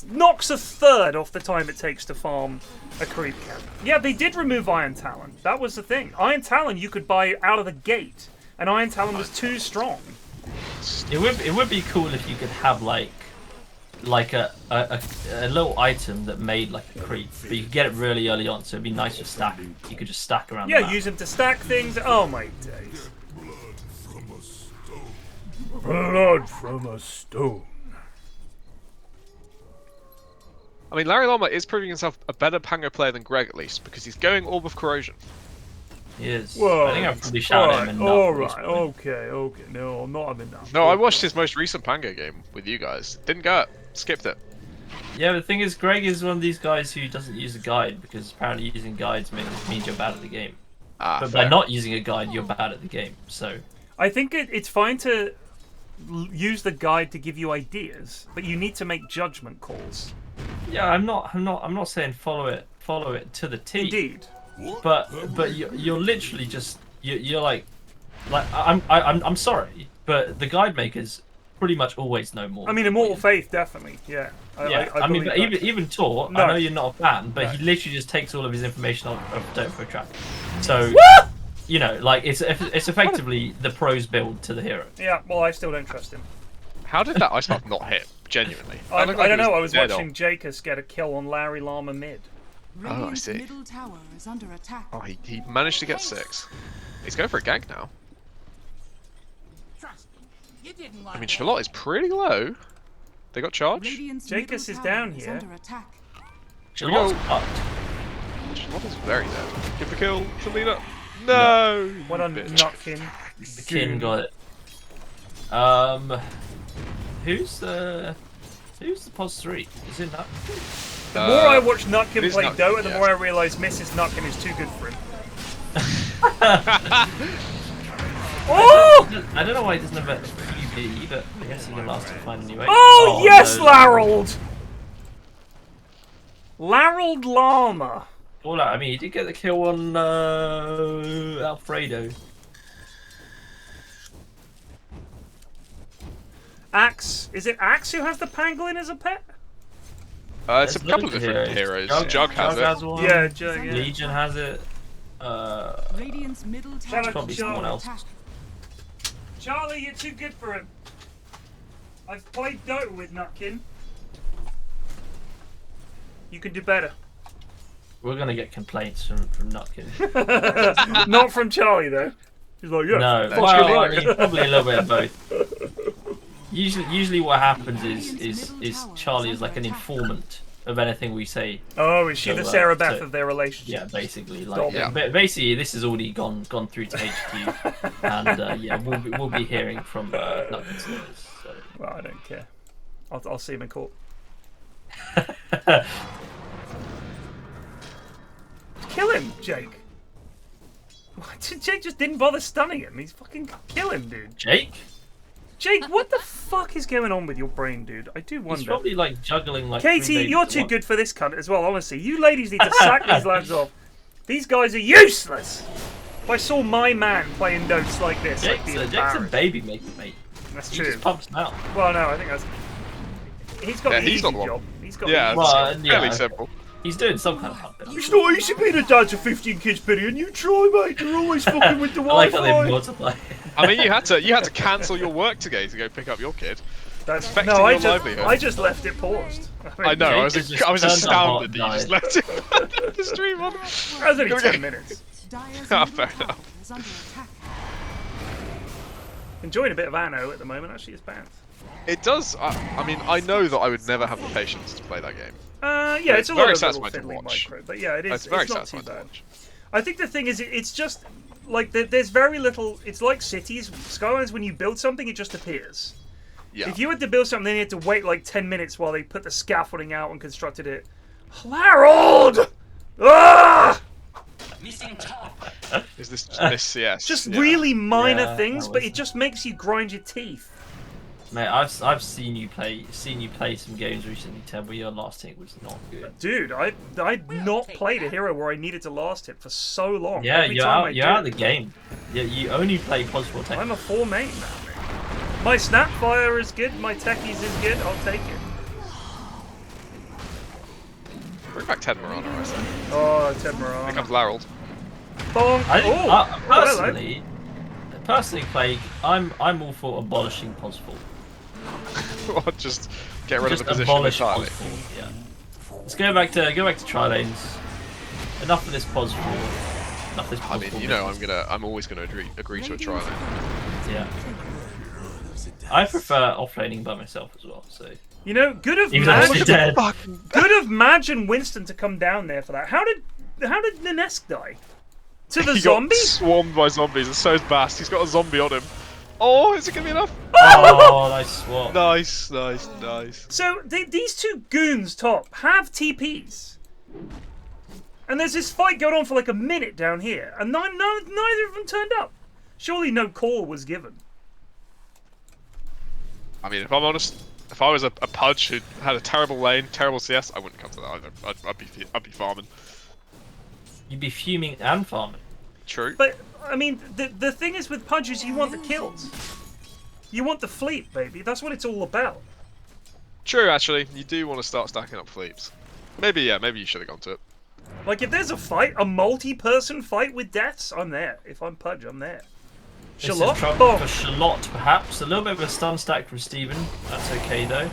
Speaker 1: knocks a third off the time it takes to farm a creep camp. Yeah, they did remove Iron Talon. That was the thing. Iron Talon you could buy out of the gate, and Iron Talon was too strong.
Speaker 3: It would be cool if you could have like a little item that made like a creep, but you could get it really early on, so it'd be nice to stack. You could just stack around.
Speaker 1: Yeah,
Speaker 3: the map.
Speaker 1: use them to stack things. Oh my days. Blood from a stone.
Speaker 2: I mean, Larry Llama is proving himself a better Pango player than Greg, at least, because he's going Orb of Corrosion.
Speaker 3: He is.
Speaker 1: Whoa.
Speaker 3: I think I've probably shouted him enough.
Speaker 1: Alright, okay. No, not having enough.
Speaker 2: No, I watched his most recent Pango game with you guys. Didn't go it. Skipped it.
Speaker 3: Yeah, but the thing is, Greg is one of these guys who doesn't use a guide, because apparently using guides means you're bad at the game. But
Speaker 2: Fair.
Speaker 3: by not using a guide, you're bad at the game. So
Speaker 1: I think it's fine to use the guide to give you ideas, but you need to make judgment calls.
Speaker 3: yeah, I'm not saying follow it to the T.
Speaker 1: Indeed.
Speaker 3: But you're literally just you're like I'm sorry, but the guide makers pretty much always know more.
Speaker 1: I mean, Immortal Faith, definitely. Yeah.
Speaker 3: I mean, but even Tor,
Speaker 1: No.
Speaker 3: I know you're not a fan, but he literally just takes all of his information off of Dota for a track. So you know, like it's effectively the pros build to the hero.
Speaker 1: Yeah. Well, I still don't trust him.
Speaker 2: How did that Ice Path not hit? Genuinely.
Speaker 1: I
Speaker 2: That looked like
Speaker 1: don't
Speaker 2: it
Speaker 1: know. I was
Speaker 2: dead
Speaker 1: watching
Speaker 2: on.
Speaker 1: Jacus get a kill on Larry Llama mid.
Speaker 2: Oh, I see.
Speaker 7: Middle tower is under attack.
Speaker 2: Oh, he managed to get 6. He's going for a gank now. I mean, Charlotte is pretty low. They got charge.
Speaker 1: Jacobs is down here.
Speaker 3: Charlotte's up.
Speaker 2: Charlotte is very dead. Give the kill to Lena. No!
Speaker 1: What on Notkin?
Speaker 3: The king got it. Who's the pos 3? Is it that?
Speaker 1: The more I watch Nutkin play Dota, the
Speaker 2: yeah.
Speaker 1: more I realise Mrs. Nutkin is too good for him. Oh!
Speaker 3: I don't know why he doesn't have a PB, but I guess he can last it fine anyway.
Speaker 1: Oh yes,
Speaker 3: no.
Speaker 1: Larold! Larold Llama.
Speaker 3: All out. I mean, he did get the kill on Alfredo.
Speaker 1: Axe. Is it Axe who has the pangolin as a pet?
Speaker 2: It's a couple of different heroes. Jug has it.
Speaker 3: One.
Speaker 1: Yeah, Jug, yeah.
Speaker 3: Legion has it.
Speaker 7: Radiant's middle tower.
Speaker 3: Probably someone else.
Speaker 1: Charlie, you're too good for him. I've played Dota with Nutkin. You can do better.
Speaker 3: We're gonna get complaints from Nutkin.
Speaker 1: Not from Charlie though. He's like, yeah.
Speaker 3: No, well, I mean, probably a little bit of both. Usually what happens is Charlie is like an informant of anything we say.
Speaker 1: Oh, is she the Sarah Beth
Speaker 3: so,
Speaker 1: of their relationship?
Speaker 3: Yeah, basically. Like, basically, this has already gone through to HQ, and yeah, we'll be hearing from Nutkin. So.
Speaker 1: Well, I don't care. I'll see him in court. Kill him, Jake. Jake just didn't bother stunning him. He's fucking kill him, dude.
Speaker 3: Jake,
Speaker 1: what the fuck is going on with your brain, dude? I do wonder.
Speaker 3: He's probably like juggling like.
Speaker 1: Katie, you're too good for this cunt as well. Honestly, you ladies need to sack these lads off. These guys are useless. If I saw my man playing Dota like this, I'd be embarrassed.
Speaker 3: Jake's a baby maker, mate.
Speaker 1: That's
Speaker 3: He
Speaker 1: true.
Speaker 3: just pumps him out.
Speaker 1: Well, no, I think that's. He's got the easy job. He's got the easy
Speaker 2: fairly simple.
Speaker 3: He's doing some kind of pumping.
Speaker 1: It's not easy being a dad to 15 kids, Billy, and you try, mate. You're always fucking with the
Speaker 3: I like
Speaker 1: Wi-Fi.
Speaker 3: how they multiply.
Speaker 2: I mean, you had to cancel your work today to go pick up your kid.
Speaker 1: That's
Speaker 2: affecting
Speaker 1: no,
Speaker 2: your livelihood.
Speaker 1: I just left it paused.
Speaker 2: I know. I was astounded that you just left it the stream on.
Speaker 1: That was only 10 minutes.
Speaker 2: Oh, fair enough.
Speaker 1: Enjoying a bit of Anno at the moment. Actually, it's bad.
Speaker 2: It does. I mean, I know that I would never have the patience to play that game.
Speaker 1: Yeah, it's a lot
Speaker 2: very
Speaker 1: of little
Speaker 2: satisfying to
Speaker 1: fiddly
Speaker 2: watch.
Speaker 1: micro, but yeah, it's
Speaker 2: very
Speaker 1: not too
Speaker 2: satisfying to
Speaker 1: bad.
Speaker 2: watch.
Speaker 1: I think the thing is, it's just like there's very little. It's like cities. Skylines, when you build something, it just appears.
Speaker 2: Yeah.
Speaker 1: If you had to build something, then you had to wait like 10 minutes while they put the scaffolding out and constructed it. Harold! Ah!
Speaker 2: Is this CS?
Speaker 1: Just really minor things, but it just makes you grind your teeth.
Speaker 3: Mate, I've seen you play some games recently, Ted, where your last hit was not good.
Speaker 1: Dude, I'd not played a hero where I needed to last hit for so long.
Speaker 3: Yeah,
Speaker 1: Every
Speaker 3: you're
Speaker 1: time
Speaker 3: out of the game. Yeah, you only play possible tech.
Speaker 1: I'm a 4 main now, mate. My Snapfire is good, my Techies is good, I'll take it.
Speaker 2: Bring back Ted Morana, I say.
Speaker 1: Oh, Ted Morana.
Speaker 2: Here comes Larold.
Speaker 1: Bonk.
Speaker 3: Personally, Plague, I'm all for abolishing possible.
Speaker 2: What, just get rid of the position entirely.
Speaker 3: Yeah. Let's go back to tri lanes. Enough of this possible.
Speaker 2: I mean, you know, I'm always gonna agree to a tri lane.
Speaker 3: Yeah. I prefer offlaning by myself as well. So.
Speaker 1: You know, good of Madge and Winston to come down there for that. How did Ninesk die? To the zombie?
Speaker 2: Got swarmed by zombies, and so's Bast. He's got a zombie on him. Oh, is it gonna be enough?
Speaker 3: Oh, nice swap.
Speaker 2: Nice.
Speaker 1: So these two goons top have TPs, and there's this fight going on for like a minute down here, and neither of them turned up. Surely no call was given.
Speaker 2: I mean, if I'm honest, if I was a Pudge who had a terrible lane, terrible CS, I wouldn't come to that either. I'd be farming.
Speaker 3: You'd be fuming and farming.
Speaker 2: True.
Speaker 1: But I mean, the thing is with Pudge is you want the kills. You want the fleet, baby. That's what it's all about.
Speaker 2: True, actually, you do want to start stacking up fleets. Maybe you should have gone to it.
Speaker 1: Like if there's a fight, a multi-person fight with deaths, I'm there. If I'm Pudge, I'm there.
Speaker 3: Charlotte, for Charlotte, perhaps. A little bit of a stun stack from Steven. That's okay, though.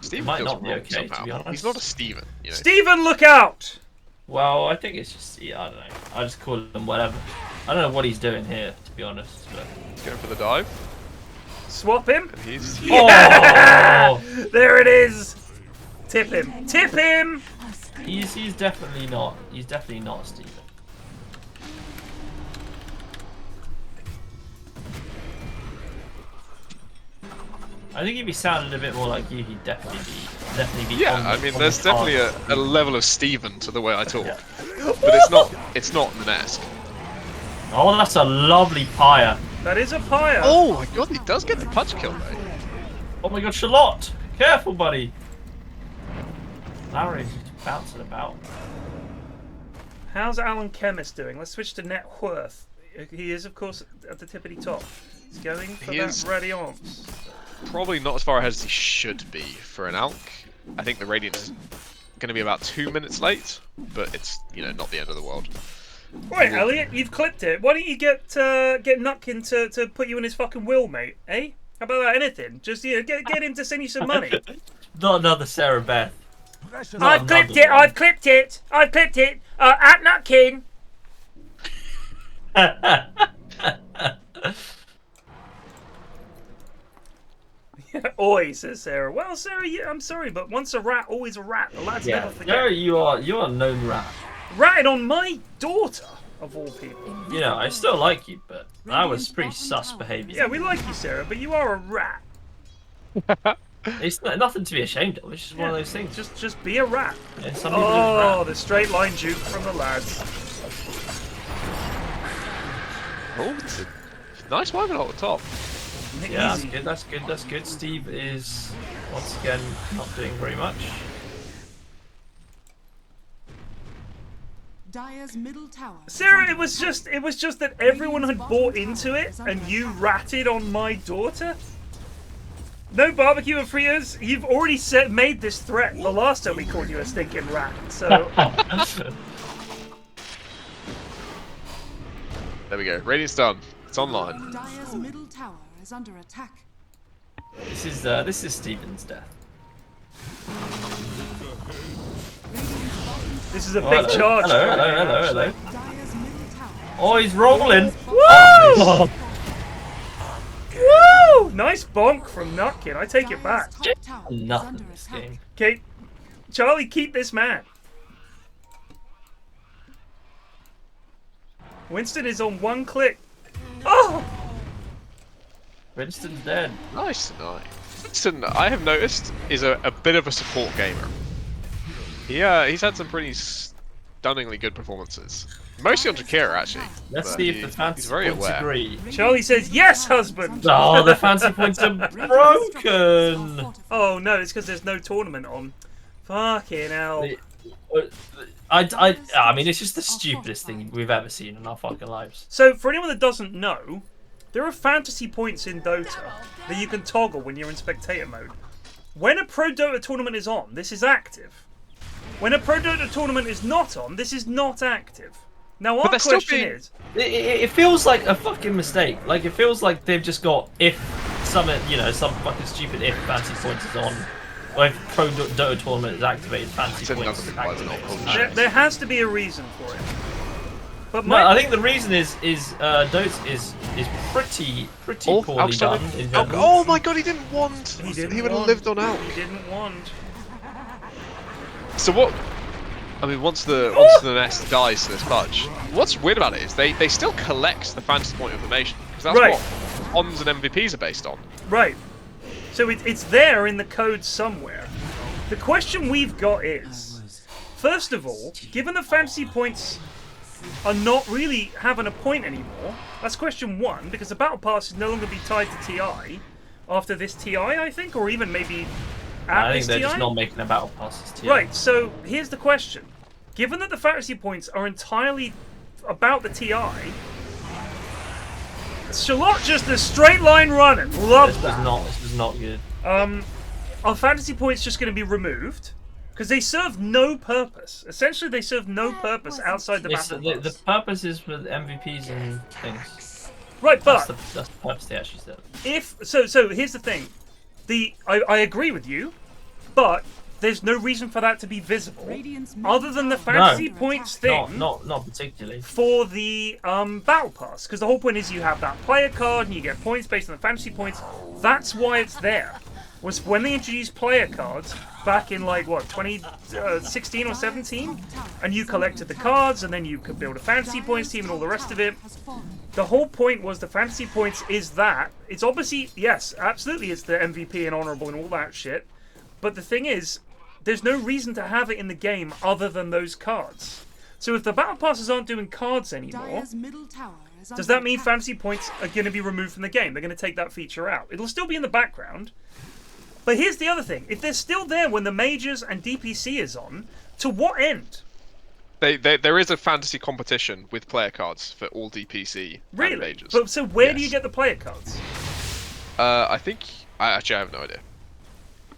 Speaker 2: Steven
Speaker 3: might
Speaker 2: feels
Speaker 3: not be
Speaker 2: wrong
Speaker 3: okay,
Speaker 2: somehow.
Speaker 3: to be honest.
Speaker 2: He's not a Steven, you know.
Speaker 1: Steven, look out!
Speaker 3: Well, I think it's just, yeah, I don't know. I just call him whatever. I don't know what he's doing here, to be honest. But...
Speaker 2: He's going for the dive.
Speaker 1: Swap him.
Speaker 2: And he's...
Speaker 1: Yeah! Oh! There it is. Tip him. Tip him.
Speaker 3: He's definitely not. He's definitely not Steven. I think if he sounded a bit more like you, he'd definitely be.
Speaker 2: Yeah, I mean, there's definitely a level of Steven to the way I talk, but it's not Nesk.
Speaker 3: Oh, that's a lovely pyre.
Speaker 1: That is a pyre.
Speaker 2: Oh my god, he does get the punch kill though.
Speaker 3: Oh my god, Charlotte! Careful, buddy. Larry's just bouncing about.
Speaker 1: How's Alan Chemist doing? Let's switch to net worth. He is, of course, at the tippity top. He's going for that Radiance.
Speaker 2: Probably not as far ahead as he should be for an Alk. I think the Radiance is going to be about 2 minutes late, but it's, you know, not the end of the world.
Speaker 1: Right, Elliot, you've clipped it. Why don't you get Nutkin to put you in his fucking will, mate? Eh? How about that? Anything? Just, you know, get him to send you some money.
Speaker 3: Not another Sarah Beth.
Speaker 1: I've clipped it. I've clipped it. I've clipped it. At Nutkin. Oi, says Sarah. Well, Sarah, I'm sorry, but once a rat, always a rat. The lads never forget.
Speaker 3: Sarah, you are known rat.
Speaker 1: Ratted on my daughter, of all people.
Speaker 3: You know, I still like you, but that was pretty sus behaviour.
Speaker 1: Yeah, we like you, Sarah, but you are a rat.
Speaker 3: It's nothing to be ashamed of. It's just one of those things.
Speaker 1: Just be a rat.
Speaker 3: Yeah,
Speaker 1: oh, the straight line juke from the lads.
Speaker 2: Oh, it's a nice one at the top.
Speaker 3: Yeah, that's good. Steve is once again not doing very much.
Speaker 7: Dire's middle tower.
Speaker 1: Sarah, it was just that everyone had bought into it, and you ratted on my daughter. No barbecue and fritos. You've already made this threat the last time we called you a stinking rat. So.
Speaker 2: There we go. Radiant's done. It's online.
Speaker 7: Dire's middle tower is under attack.
Speaker 3: This is Steven's death.
Speaker 1: This is a big charge.
Speaker 3: Hello. Oh, he's rolling.
Speaker 1: Woo! Oh. Woo! Nice bonk from Nutkin. I take it back.
Speaker 3: Nothing in this game.
Speaker 1: Okay, Charlie, keep this man. Winston is on one click. Oh!
Speaker 3: Winston's dead.
Speaker 2: Nice tonight. Winston, I have noticed, is a bit of a support gamer. He's had some pretty stunningly good performances. Mostly on Jakira, actually.
Speaker 3: Let's see if the fancy points agree.
Speaker 1: Charlie says, yes, husband!
Speaker 3: Oh, the fancy points are broken!
Speaker 1: Oh, no, it's because there's no tournament on. Fucking hell.
Speaker 3: I mean, it's just the stupidest thing we've ever seen in our fucking lives.
Speaker 1: So, for anyone that doesn't know, there are fantasy points in Dota that you can toggle when you're in spectator mode. When a Pro Dota tournament is on, this is active. When a Pro Dota tournament is not on, this is not active. Now, our question is...
Speaker 3: It feels like a fucking mistake. Like, it feels like they've just got some fucking stupid if fantasy points is on. Or if Pro Dota tournament is activated, fantasy points is activated.
Speaker 1: There has to be a reason for it. But
Speaker 3: no, I think the reason is Dota is pretty poorly done.
Speaker 2: Oh my god, he didn't wand. He would have lived on out.
Speaker 1: He didn't wand.
Speaker 2: So what? I mean, once the nest dies to this fudge, what's weird about it is they still collect the fantasy point information because that's what wands and MVPs are based on.
Speaker 1: Right. So it's there in the code somewhere. The question we've got is, first of all, given that fantasy points are not really having a point anymore, that's question one, because the battle pass is no longer be tied to TI after this TI, I think, or even maybe
Speaker 3: I think they're just not making a battle pass as TI.
Speaker 1: Right, so here's the question. Given that the fantasy points are entirely about the TI, Charlotte just a straight line running. Love that.
Speaker 3: This was not good.
Speaker 1: Are fantasy points just going to be removed? Because they serve no purpose. Essentially, they serve no purpose outside the battle pass.
Speaker 3: The purpose is for the MVPs and things.
Speaker 1: Right, but
Speaker 3: that's the purpose they actually serve.
Speaker 1: So here's the thing. I agree with you, but there's no reason for that to be visible other than the fantasy points thing.
Speaker 3: Not particularly.
Speaker 1: For the battle pass, because the whole point is you have that player card and you get points based on the fantasy points. That's why it's there. Was when they introduced player cards back in like what 2016 or 17, and you collected the cards and then you could build a fantasy points team and all the rest of it. The whole point was the fantasy points is that it's obviously yes, absolutely, it's the MVP and honorable and all that shit. But the thing is, there's no reason to have it in the game other than those cards. So if the battle passes aren't doing cards anymore, does that mean fantasy points are going to be removed from the game? They're going to take that feature out. It'll still be in the background. But here's the other thing. If they're still there when the majors and DPC is on, to what end?
Speaker 2: There is a fantasy competition with player cards for all DPC and majors.
Speaker 1: But so where do you get the player cards?
Speaker 2: I have no idea.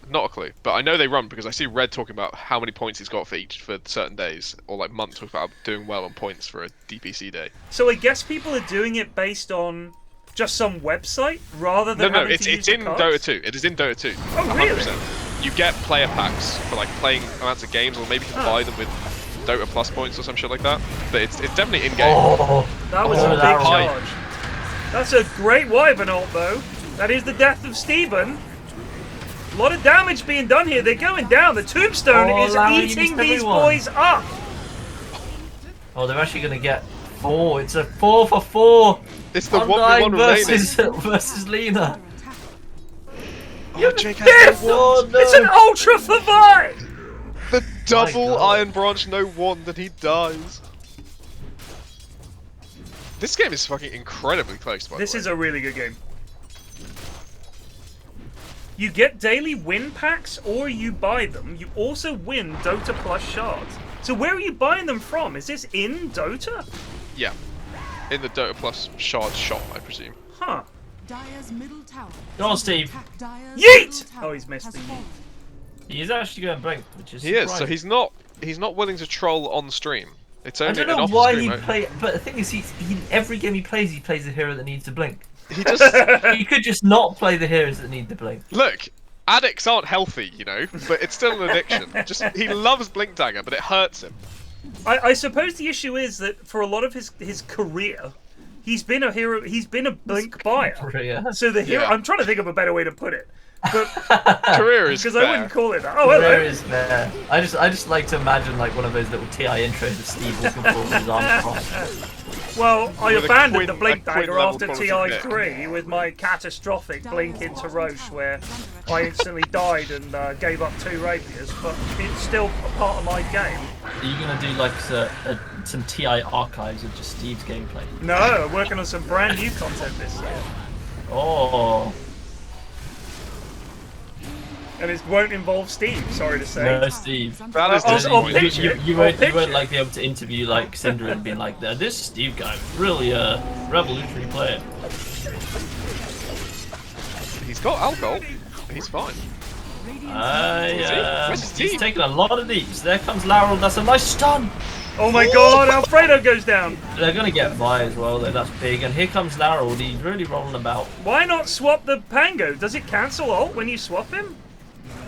Speaker 2: Not a clue, but I know they run because I see Red talking about how many points he's got for certain days, or like Munt talking about doing well on points for a DPC day.
Speaker 1: So I guess people are doing it based on just some website rather than having to use
Speaker 2: it's in
Speaker 1: cards?
Speaker 2: Dota 2. It is in Dota 2.
Speaker 1: Oh, really?
Speaker 2: 100%. You get player packs for like playing amounts of games, or maybe you can buy them with Dota Plus points or some shit like that. But it's definitely in game.
Speaker 1: Oh, that was a big charge. That's a great Wyvern ult though. That is the death of Steven. A lot of damage being done here. They're going down. The tombstone is eating these boys up.
Speaker 3: Oh, they're actually going to get 4. It's a 4 for 4.
Speaker 2: It's the 1v1
Speaker 3: versus Lena.
Speaker 2: Oh, Jake has
Speaker 1: Death! No. It's an ultra for Vi!
Speaker 2: The double Iron Branch no wand and he dies. This game is fucking incredibly close, by the way.
Speaker 1: This is a really good game. You get daily win packs or you buy them. You also win Dota Plus shards. So where are you buying them from? Is this in Dota?
Speaker 2: Yeah. In the Dota Plus shard shop, I presume.
Speaker 1: Huh.
Speaker 3: Go on, Steve.
Speaker 1: Yeet! Oh, he's missed the yeet.
Speaker 3: He is actually going blank, which is
Speaker 2: He is, so he's not willing to troll on stream. It's only
Speaker 3: I don't know why he play, but the thing is, he every game he plays the hero that needs to blink.
Speaker 2: He just
Speaker 3: he could just not play the heroes that need to blink.
Speaker 2: Look, addicts aren't healthy, you know, but it's still an addiction. He loves Blink Dagger, but it hurts him.
Speaker 1: I suppose the issue is that for a lot of his career, he's been a hero. He's been a blink buyer. So the hero. Yeah. I'm trying to think of a better way to put it. But
Speaker 2: career is
Speaker 1: because
Speaker 2: fair.
Speaker 1: I wouldn't call it that. Oh, hello.
Speaker 3: Career is fair. I just like to imagine like one of those little TI intros of Steve walking forward with his arms crossed.
Speaker 1: Well, I abandoned the Blink Dagger after TI3 with my catastrophic Blink into Roche, where I instantly died and gave up 2 rapiers, but it's still a part of my game.
Speaker 3: Are you going to do like some TI archives of just Steve's gameplay?
Speaker 1: No, I'm working on some brand new content this year.
Speaker 3: Oh.
Speaker 1: And it won't involve Steve, sorry to say.
Speaker 3: No, Steve. You won't like be able to interview like Cinder and being like, this Steve guy was really a revolutionary player.
Speaker 2: He's got alcohol. He's fine.
Speaker 3: He's taking a lot of deeps. There comes Laurel. That's a nice stun.
Speaker 1: Oh my god, Alfredo goes down.
Speaker 3: They're going to get Vi as well, though. That's big. And here comes Laurel. He's really rolling about.
Speaker 1: Why not swap the Pango? Does it cancel ult when you swap him?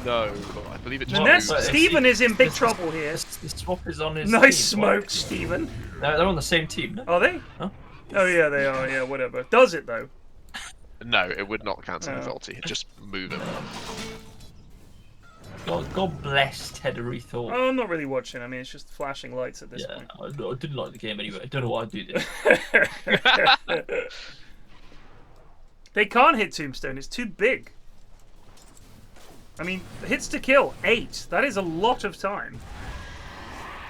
Speaker 2: No, I believe it just
Speaker 1: Steven is in big trouble here.
Speaker 3: The swap is on his
Speaker 1: nice
Speaker 3: team.
Speaker 1: smoke, Steven.
Speaker 3: They're on the same team, no?
Speaker 1: Are they?
Speaker 3: Huh?
Speaker 1: Oh yeah, they are, yeah, whatever. Does it though?
Speaker 2: No, it would not cancel his ulti. Just move him.
Speaker 3: God bless Teddery Thought.
Speaker 1: Oh, I'm not really watching. I mean, it's just flashing lights at this point.
Speaker 3: I didn't like the game anyway. I don't know why I do this.
Speaker 1: They can't hit Tombstone. It's too big. I mean, hits to kill 8. That is a lot of time.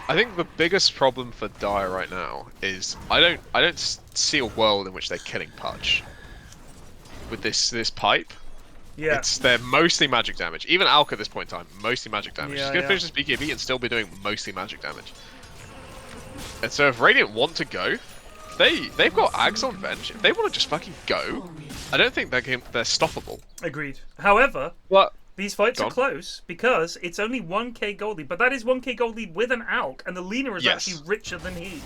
Speaker 2: I think the biggest problem for Dire right now is I don't see a world in which they're killing Pudge with this pipe.
Speaker 1: Yeah.
Speaker 2: They're mostly magic damage. Even Alk at this point in time, mostly magic damage.
Speaker 1: Yeah,
Speaker 2: He's gonna finish this BKB and still be doing mostly magic damage. And so if Radiant want to go, they've got Ags on bench. If they want to just fucking go, I don't think they're stoppable.
Speaker 1: Agreed. However,
Speaker 2: what?
Speaker 1: These fights are close because it's only 1k gold lead, but that is 1k gold lead with an Alk, and the Lina is actually richer than he.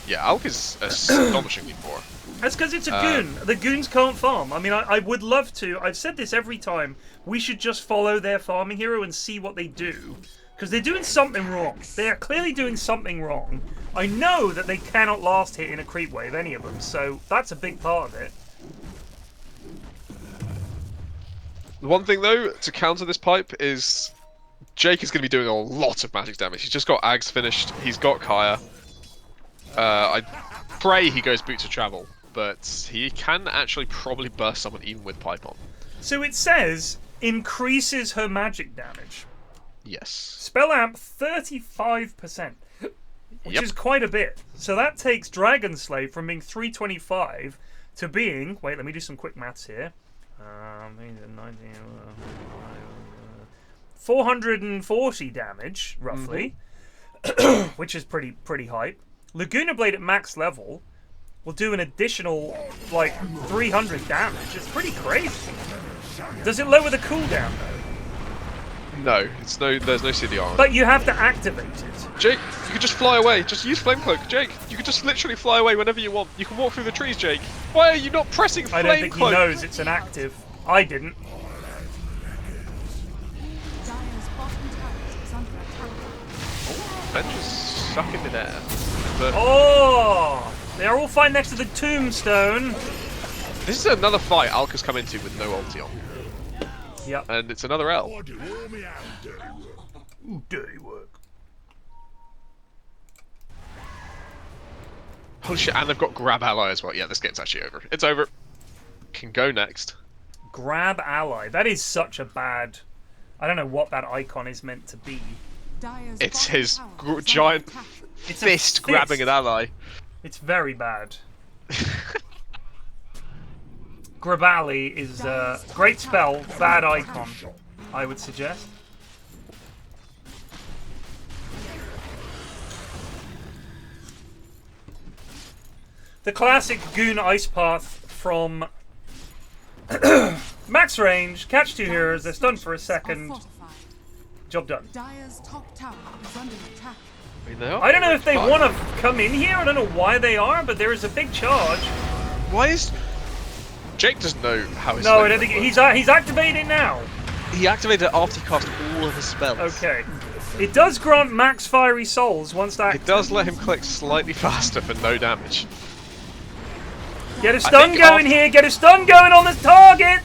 Speaker 2: Yeah, Alk is astonishingly poor.
Speaker 1: That's because it's a goon. The goons can't farm. I mean, I would love to. I've said this every time. We should just follow their farming hero and see what they do. Because they're doing something wrong. They are clearly doing something wrong. I know that they cannot last hit in a creep wave, any of them. So that's a big part of it.
Speaker 2: The one thing, though, to counter this pipe is Jake is going to be doing a lot of magic damage. He's just got Ags finished. He's got Kaya. I pray he goes Boots of Travel, but he can actually probably burst someone even with pipe on.
Speaker 1: So it says increases her magic damage.
Speaker 2: Yes.
Speaker 1: Spell amp 35%, which is quite a bit. So that takes Dragon Slave from being 325 to being... Wait, let me do some quick maths here. 440 damage, roughly, which is pretty hype. Laguna Blade at max level will do an additional, like, 300 damage. It's pretty crazy. Does it lower the cooldown, though?
Speaker 2: No, there's no CDR.
Speaker 1: But you have to activate it.
Speaker 2: Jake, you could just fly away. Just use Flame Cloak. Jake, you could just literally fly away whenever you want. You can walk through the trees, Jake. Why are you not pressing Flame Cloak?
Speaker 1: I don't think he knows it's an active. I didn't.
Speaker 2: Bench is sucking it air. But
Speaker 1: oh! They're all fine next to the tombstone.
Speaker 2: This is another fight Alk has come into with no ulti on.
Speaker 1: Yep.
Speaker 2: And it's another L.
Speaker 1: Dirty work.
Speaker 2: Holy shit, and they've got Grab Ally as well. Yeah, this game's actually over. It's over. Can go next.
Speaker 1: Grab Ally. That is such a bad... I don't know what that icon is meant to be.
Speaker 2: It's his giant fist grabbing an ally.
Speaker 1: It's very bad. Grabali is a great spell, bad icon, I would suggest. The classic Goon Ice Path from max range, catch two heroes, they're stunned for a second. Job done.
Speaker 7: Dire's top tower is under attack.
Speaker 1: I don't know if they want to come in here. I don't know why they are, but there is a big charge.
Speaker 2: Why is... Jake doesn't know how his...
Speaker 1: No, I don't think... He's activated now.
Speaker 2: He activated it after he cast all of his spells.
Speaker 1: Okay. It does grant max fiery souls once that...
Speaker 2: It does let him click slightly faster for no damage.
Speaker 1: Get a stun going here. Get a stun going on the target.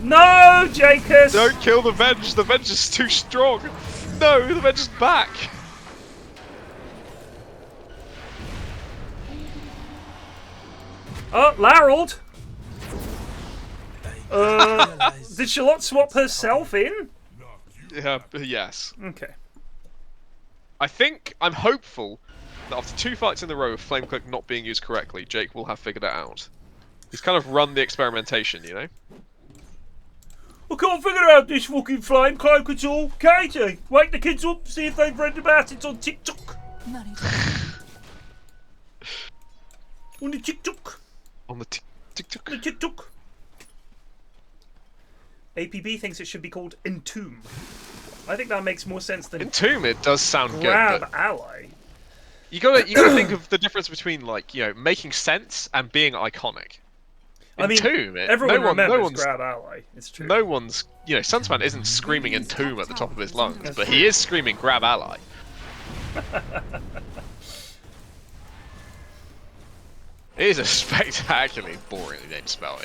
Speaker 1: No, Jacus.
Speaker 2: Don't kill the Venge. The Venge is too strong. No, the Venge is back.
Speaker 1: Oh, Larold. Did Charlotte swap herself in?
Speaker 2: Yes.
Speaker 1: Okay.
Speaker 2: I'm hopeful that after 2 fights in a row of Flame Cloak not being used correctly, Jake will have figured it out. He's kind of run the experimentation, you know?
Speaker 1: I can't figure out this fucking Flame Cloak at all. Katie, wake the kids up, see if they've read about it on TikTok. On the TikTok.
Speaker 2: On the TikTok.
Speaker 1: On the TikTok. APB thinks it should be called Entomb. I think that makes more sense than
Speaker 2: Entomb. It does sound
Speaker 1: Grab
Speaker 2: good. But
Speaker 1: Ally.
Speaker 2: You gotta think of the difference between, like, you know, making sense and being iconic. Entomb,
Speaker 1: everyone remembers Grab Ally. It's true.
Speaker 2: No one's, you know, Sunsman isn't screaming Entomb at the top of his lungs, but he is screaming Grab Ally. It is a spectacularly boringly named spell.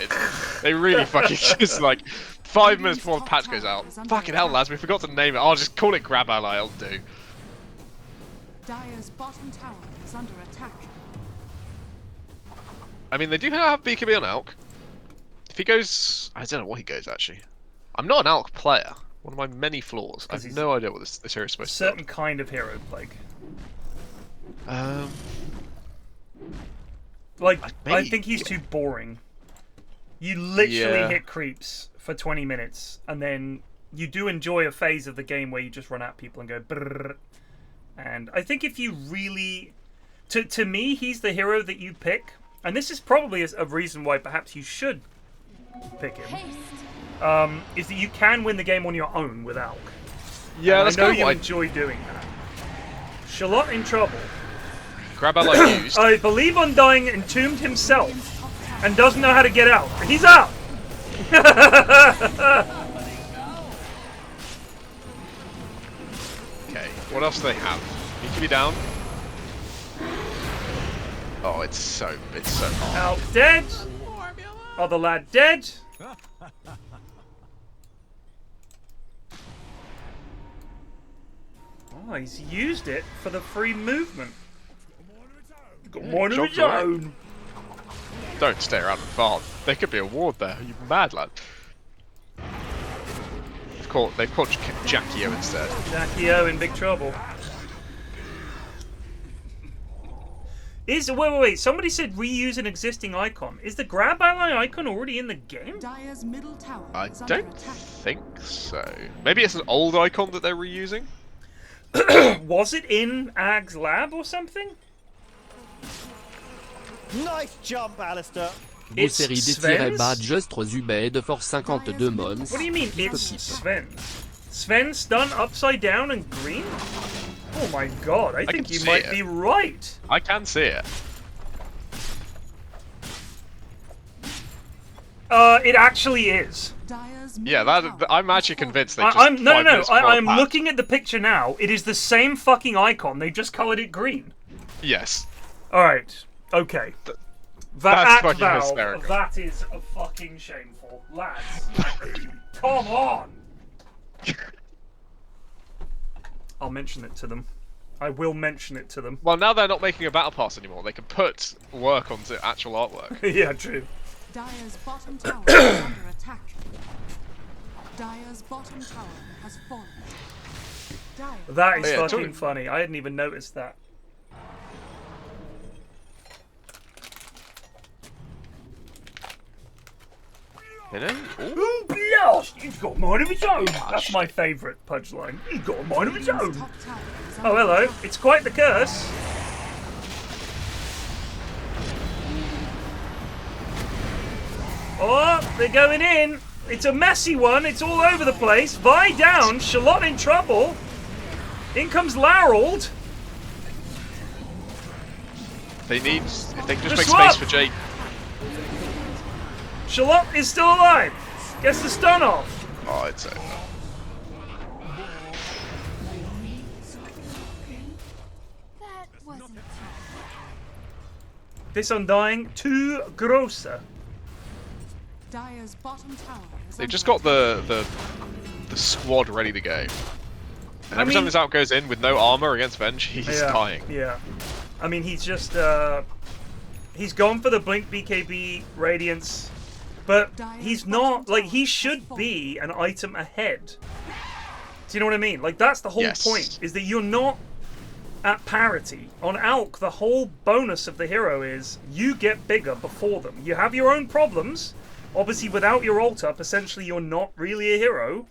Speaker 2: They really fucking just, like, 5 minutes before the patch goes out. Fucking hell, lads, we forgot to name it. I'll just call it Grab Ally, I'll do.
Speaker 7: Dire's bottom tower is under attack.
Speaker 2: I mean, they do have BKB on Alk. If he goes... I don't know what he goes, actually. I'm not an Alk player. One of my many flaws. I have no idea what this hero is supposed to be.
Speaker 1: Certain kind of hero plague. Like, I think he's too boring. You literally hit creeps for 20 minutes, and then you do enjoy a phase of the game where you just run at people and go brrrr. And I think if you really... To me, he's the hero that you pick. And this is probably a reason why perhaps you should pick him. Is that you can win the game on your own with Alk.
Speaker 2: Yeah,
Speaker 1: and I know you enjoy doing that. Charlotte in trouble.
Speaker 2: Grab ally used.
Speaker 1: I believe Undying entombed himself and doesn't know how to get out. He's out!
Speaker 2: Okay, what else do they have? Need to be down. Oh, it's so hard.
Speaker 1: Out dead. Other lad dead. Oh, he's used it for the free movement. Got one of his own.
Speaker 2: Don't stay around and farm. There could be a ward there. Are you mad, lad? They've caught Jackie O instead.
Speaker 1: Jackie O in big trouble. Wait. Somebody said reuse an existing icon. Is the grab ally icon already in the game?
Speaker 7: Dire's middle tower
Speaker 2: I
Speaker 7: is under
Speaker 2: don't
Speaker 7: attack.
Speaker 2: think so. Maybe it's an old icon that they're reusing?
Speaker 1: Was it in Ag's lab or something?
Speaker 8: Nice jump, Alistair.
Speaker 1: It's Sven's?
Speaker 5: Zubed for 52 mons.
Speaker 1: What do you mean it's Sven's? Sven's done upside down and green? Oh my god, I think you might be right.
Speaker 2: I can see it.
Speaker 1: It actually is.
Speaker 2: Yeah, I'm actually convinced they just
Speaker 1: I'm looking at the picture now. It is the same fucking icon. They just colored it green.
Speaker 2: Yes.
Speaker 1: All right. Okay.
Speaker 2: That's fucking hysterical.
Speaker 1: That is a fucking shameful, lads. Come on. I'll mention it to them. I will mention it to them.
Speaker 2: Well, now they're not making a battle pass anymore. They can put work onto actual artwork.
Speaker 1: Yeah, true.
Speaker 7: Dire's bottom tower is under attack. Dire's bottom tower has fallen.
Speaker 1: That is fucking funny. I hadn't even noticed that.
Speaker 2: You know?
Speaker 1: Ooh, blast! He's got a mind of his own. That's my favourite punchline. He's got a mind of his own. Oh, hello. It's quite the curse. Oh, they're going in. It's a messy one. It's all over the place. Vi down. Charlotte in trouble. In comes Larold.
Speaker 2: If they can just make space for Jake.
Speaker 1: Charlotte is still alive. Gets the stun off.
Speaker 2: Oh, it's over.
Speaker 1: This Undying too grosser.
Speaker 7: Dire's bottom tower is
Speaker 2: They've just got the squad ready to go. And every time this out goes in with no armor against Venge, he's dying.
Speaker 1: Yeah. I mean, he's just he's gone for the Blink BKB Radiance, but he's not like he should be an item ahead. Do you know what I mean? Like that's the whole point, is that you're not at parity. On Alk, the whole bonus of the hero is you get bigger before them. You have your own problems. Obviously, without your ult up, essentially you're not really a hero.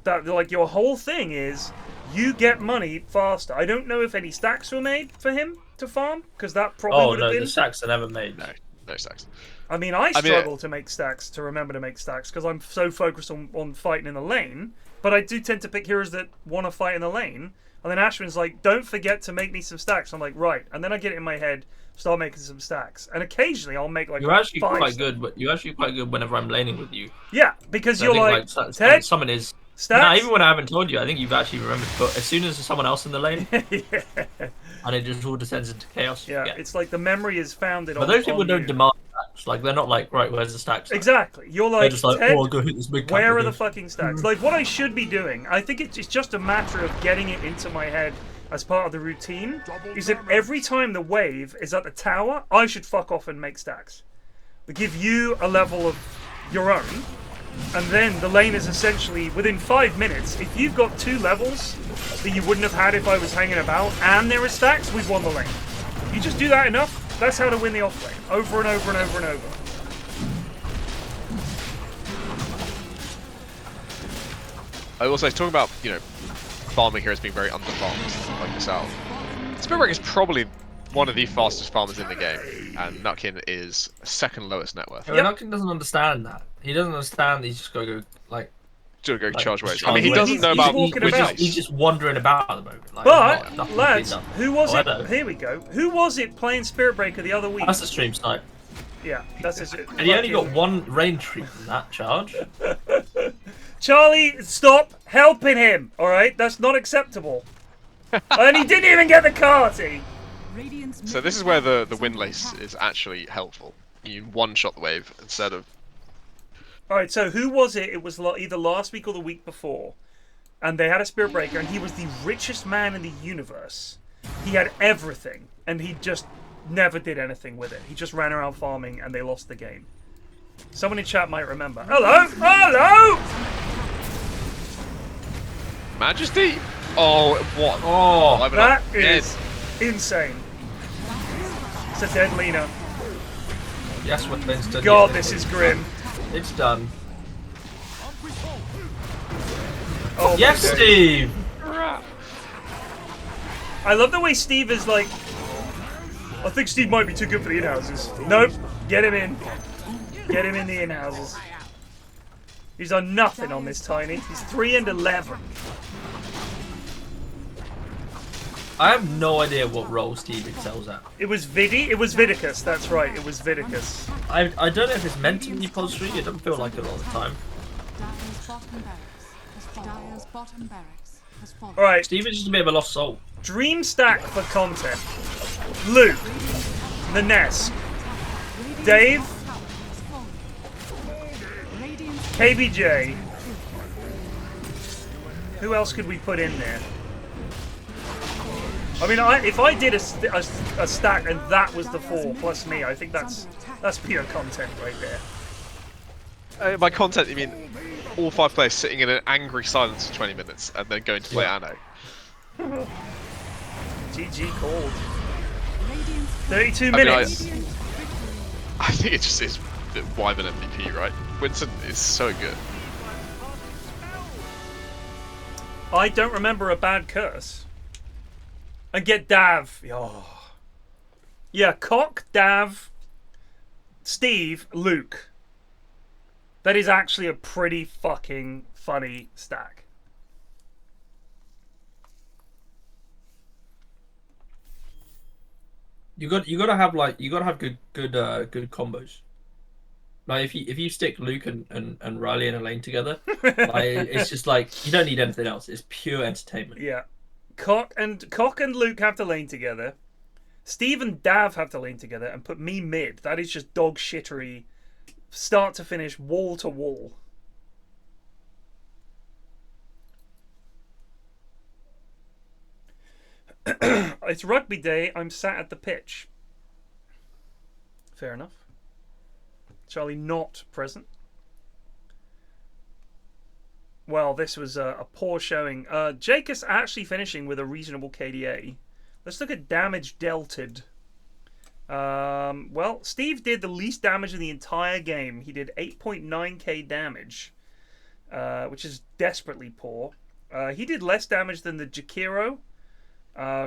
Speaker 1: That like your whole thing is you get money faster. I don't know if any stacks were made for him to farm, because that probably would have been.
Speaker 3: The stacks are never made.
Speaker 2: No stacks.
Speaker 1: I mean, I struggle to make stacks, to remember to make stacks, because I'm so focused on fighting in the lane. But I do tend to pick heroes that want to fight in the lane. And then Ashwin's like, don't forget to make me some stacks. I'm like, right. And then I get it in my head, start making some stacks. And occasionally I'll make like
Speaker 3: You're actually
Speaker 1: five
Speaker 3: quite good, but you're actually quite good whenever I'm laning with you.
Speaker 1: Yeah, because
Speaker 3: so
Speaker 1: you're like Ted,
Speaker 3: someone is
Speaker 1: stacks?
Speaker 3: Nah, even when I haven't told you, I think you've actually remembered. But as soon as there's someone else in the lane,
Speaker 1: yeah.
Speaker 3: And it just all descends into chaos.
Speaker 1: Yeah, it's like the memory is founded on.
Speaker 3: But those people don't demand stacks. Like they're not like, right, where's the stacks?
Speaker 1: Exactly. You're like,
Speaker 3: they're just like,
Speaker 1: Ted,
Speaker 3: oh, I'll go hit this big
Speaker 1: where are the fucking stacks? Like what I should be doing, I think it's just a matter of getting it into my head as part of the routine, is that every time the wave is at the tower, I should fuck off and make stacks. They give you a level of your own, and then the lane is essentially, within 5 minutes, if you've got 2 levels that you wouldn't have had if I was hanging about, and there are stacks, we've won the lane. You just do that enough, that's how to win the off lane, over and over and over and over.
Speaker 2: I also talking about, you know, farming heroes being very underfarmed, like yourself. Spirit is probably one of the fastest farmers in the game, and Nutkin is second lowest net worth.
Speaker 3: Nutkin doesn't understand that. He doesn't understand that he's just got to go, like,
Speaker 2: go charge waves.
Speaker 3: I
Speaker 2: mean, he doesn't know about.
Speaker 3: He's just wandering about at the moment. Like,
Speaker 1: but lads, who was it?
Speaker 3: Hello.
Speaker 1: Here we go. Who was it playing Spirit Breaker the other week?
Speaker 3: That's the stream snipe.
Speaker 1: Yeah, that's it.
Speaker 3: And he only got one range treat from that charge.
Speaker 1: Charlie, stop helping him. All right, that's not acceptable. And he didn't even get the carty.
Speaker 2: So this is where the windlace is actually helpful. You one-shot the wave instead of...
Speaker 1: Alright, so who was it? It was either last week or the week before. And they had a Spirit Breaker, and he was the richest man in the universe. He had everything, and he just never did anything with it. He just ran around farming, and they lost the game. Someone in chat might remember. Hello? Hello?
Speaker 2: Majesty? Oh, what?
Speaker 3: Oh,
Speaker 1: that is insane. It's a dead Lena.
Speaker 3: Yes, what Winston.
Speaker 1: God, this is grim.
Speaker 3: It's done.
Speaker 1: Oh,
Speaker 3: yes, Steve!
Speaker 1: I love the way Steve is like... I think Steve might be too good for the in-houses. Nope. Get him in. Get him in the in-houses. He's done nothing on this Tiny. He's 3 and 11.
Speaker 3: I have no idea what role Steve excels at.
Speaker 1: It was Vidi? It was Vidicus, that's right. It was Vidicus.
Speaker 3: I don't know if it's meant to be pod street. It doesn't feel like it all the time.
Speaker 1: Alright.
Speaker 3: Steve is just a bit of a lost soul.
Speaker 1: Dream stack for content. Luke. Nanesk. Dave. KBJ. Who else could we put in there? I mean, if I did a stack and that was the 4 plus me, I think that's pure content right there.
Speaker 2: By content, you mean all 5 players sitting in an angry silence for 20 minutes and then going to play Anno.
Speaker 1: GG called. 32 minutes.
Speaker 2: I think it just is Wyvern MVP, right? Winston is so good.
Speaker 1: I don't remember a bad curse. And get Dav. Oh. Yeah, Cock, Dav, Steve, Luke. That is actually a pretty fucking funny stack.
Speaker 3: You gotta have good combos. Like if you stick Luke and Riley in a lane together, like, it's just like you don't need anything else. It's pure entertainment.
Speaker 1: Yeah. Cock and Luke have to lane together. Steve and Dav have to lane together and put me mid. That is just dog shittery, start to finish, wall to wall. It's rugby day. I'm sat at the pitch. Fair enough. Charlie not present. Well, this was a poor showing. Jake is actually finishing with a reasonable KDA. Let's look at damage delted. Well, Steve did the least damage in the entire game. He did 8.9k damage, which is desperately poor. He did less damage than the Jakiro.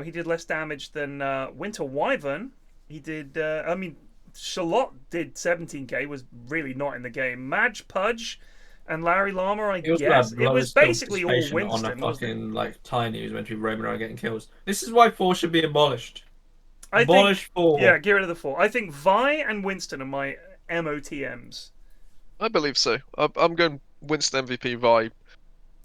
Speaker 1: He did less damage than Winter Wyvern. He did, I mean, Charlotte did 17k, was really not in the game. Madge Pudge and Larry Llama, I guess. It was basically all Winston.
Speaker 3: On a fucking, like, Tiny who's meant to be roaming around getting kills. This is why 4 should be abolished. Abolish 4.
Speaker 1: Yeah, get rid of the 4. I think Vi and Winston are my MOTMs.
Speaker 2: I believe so. I'm going Winston MVP, Vi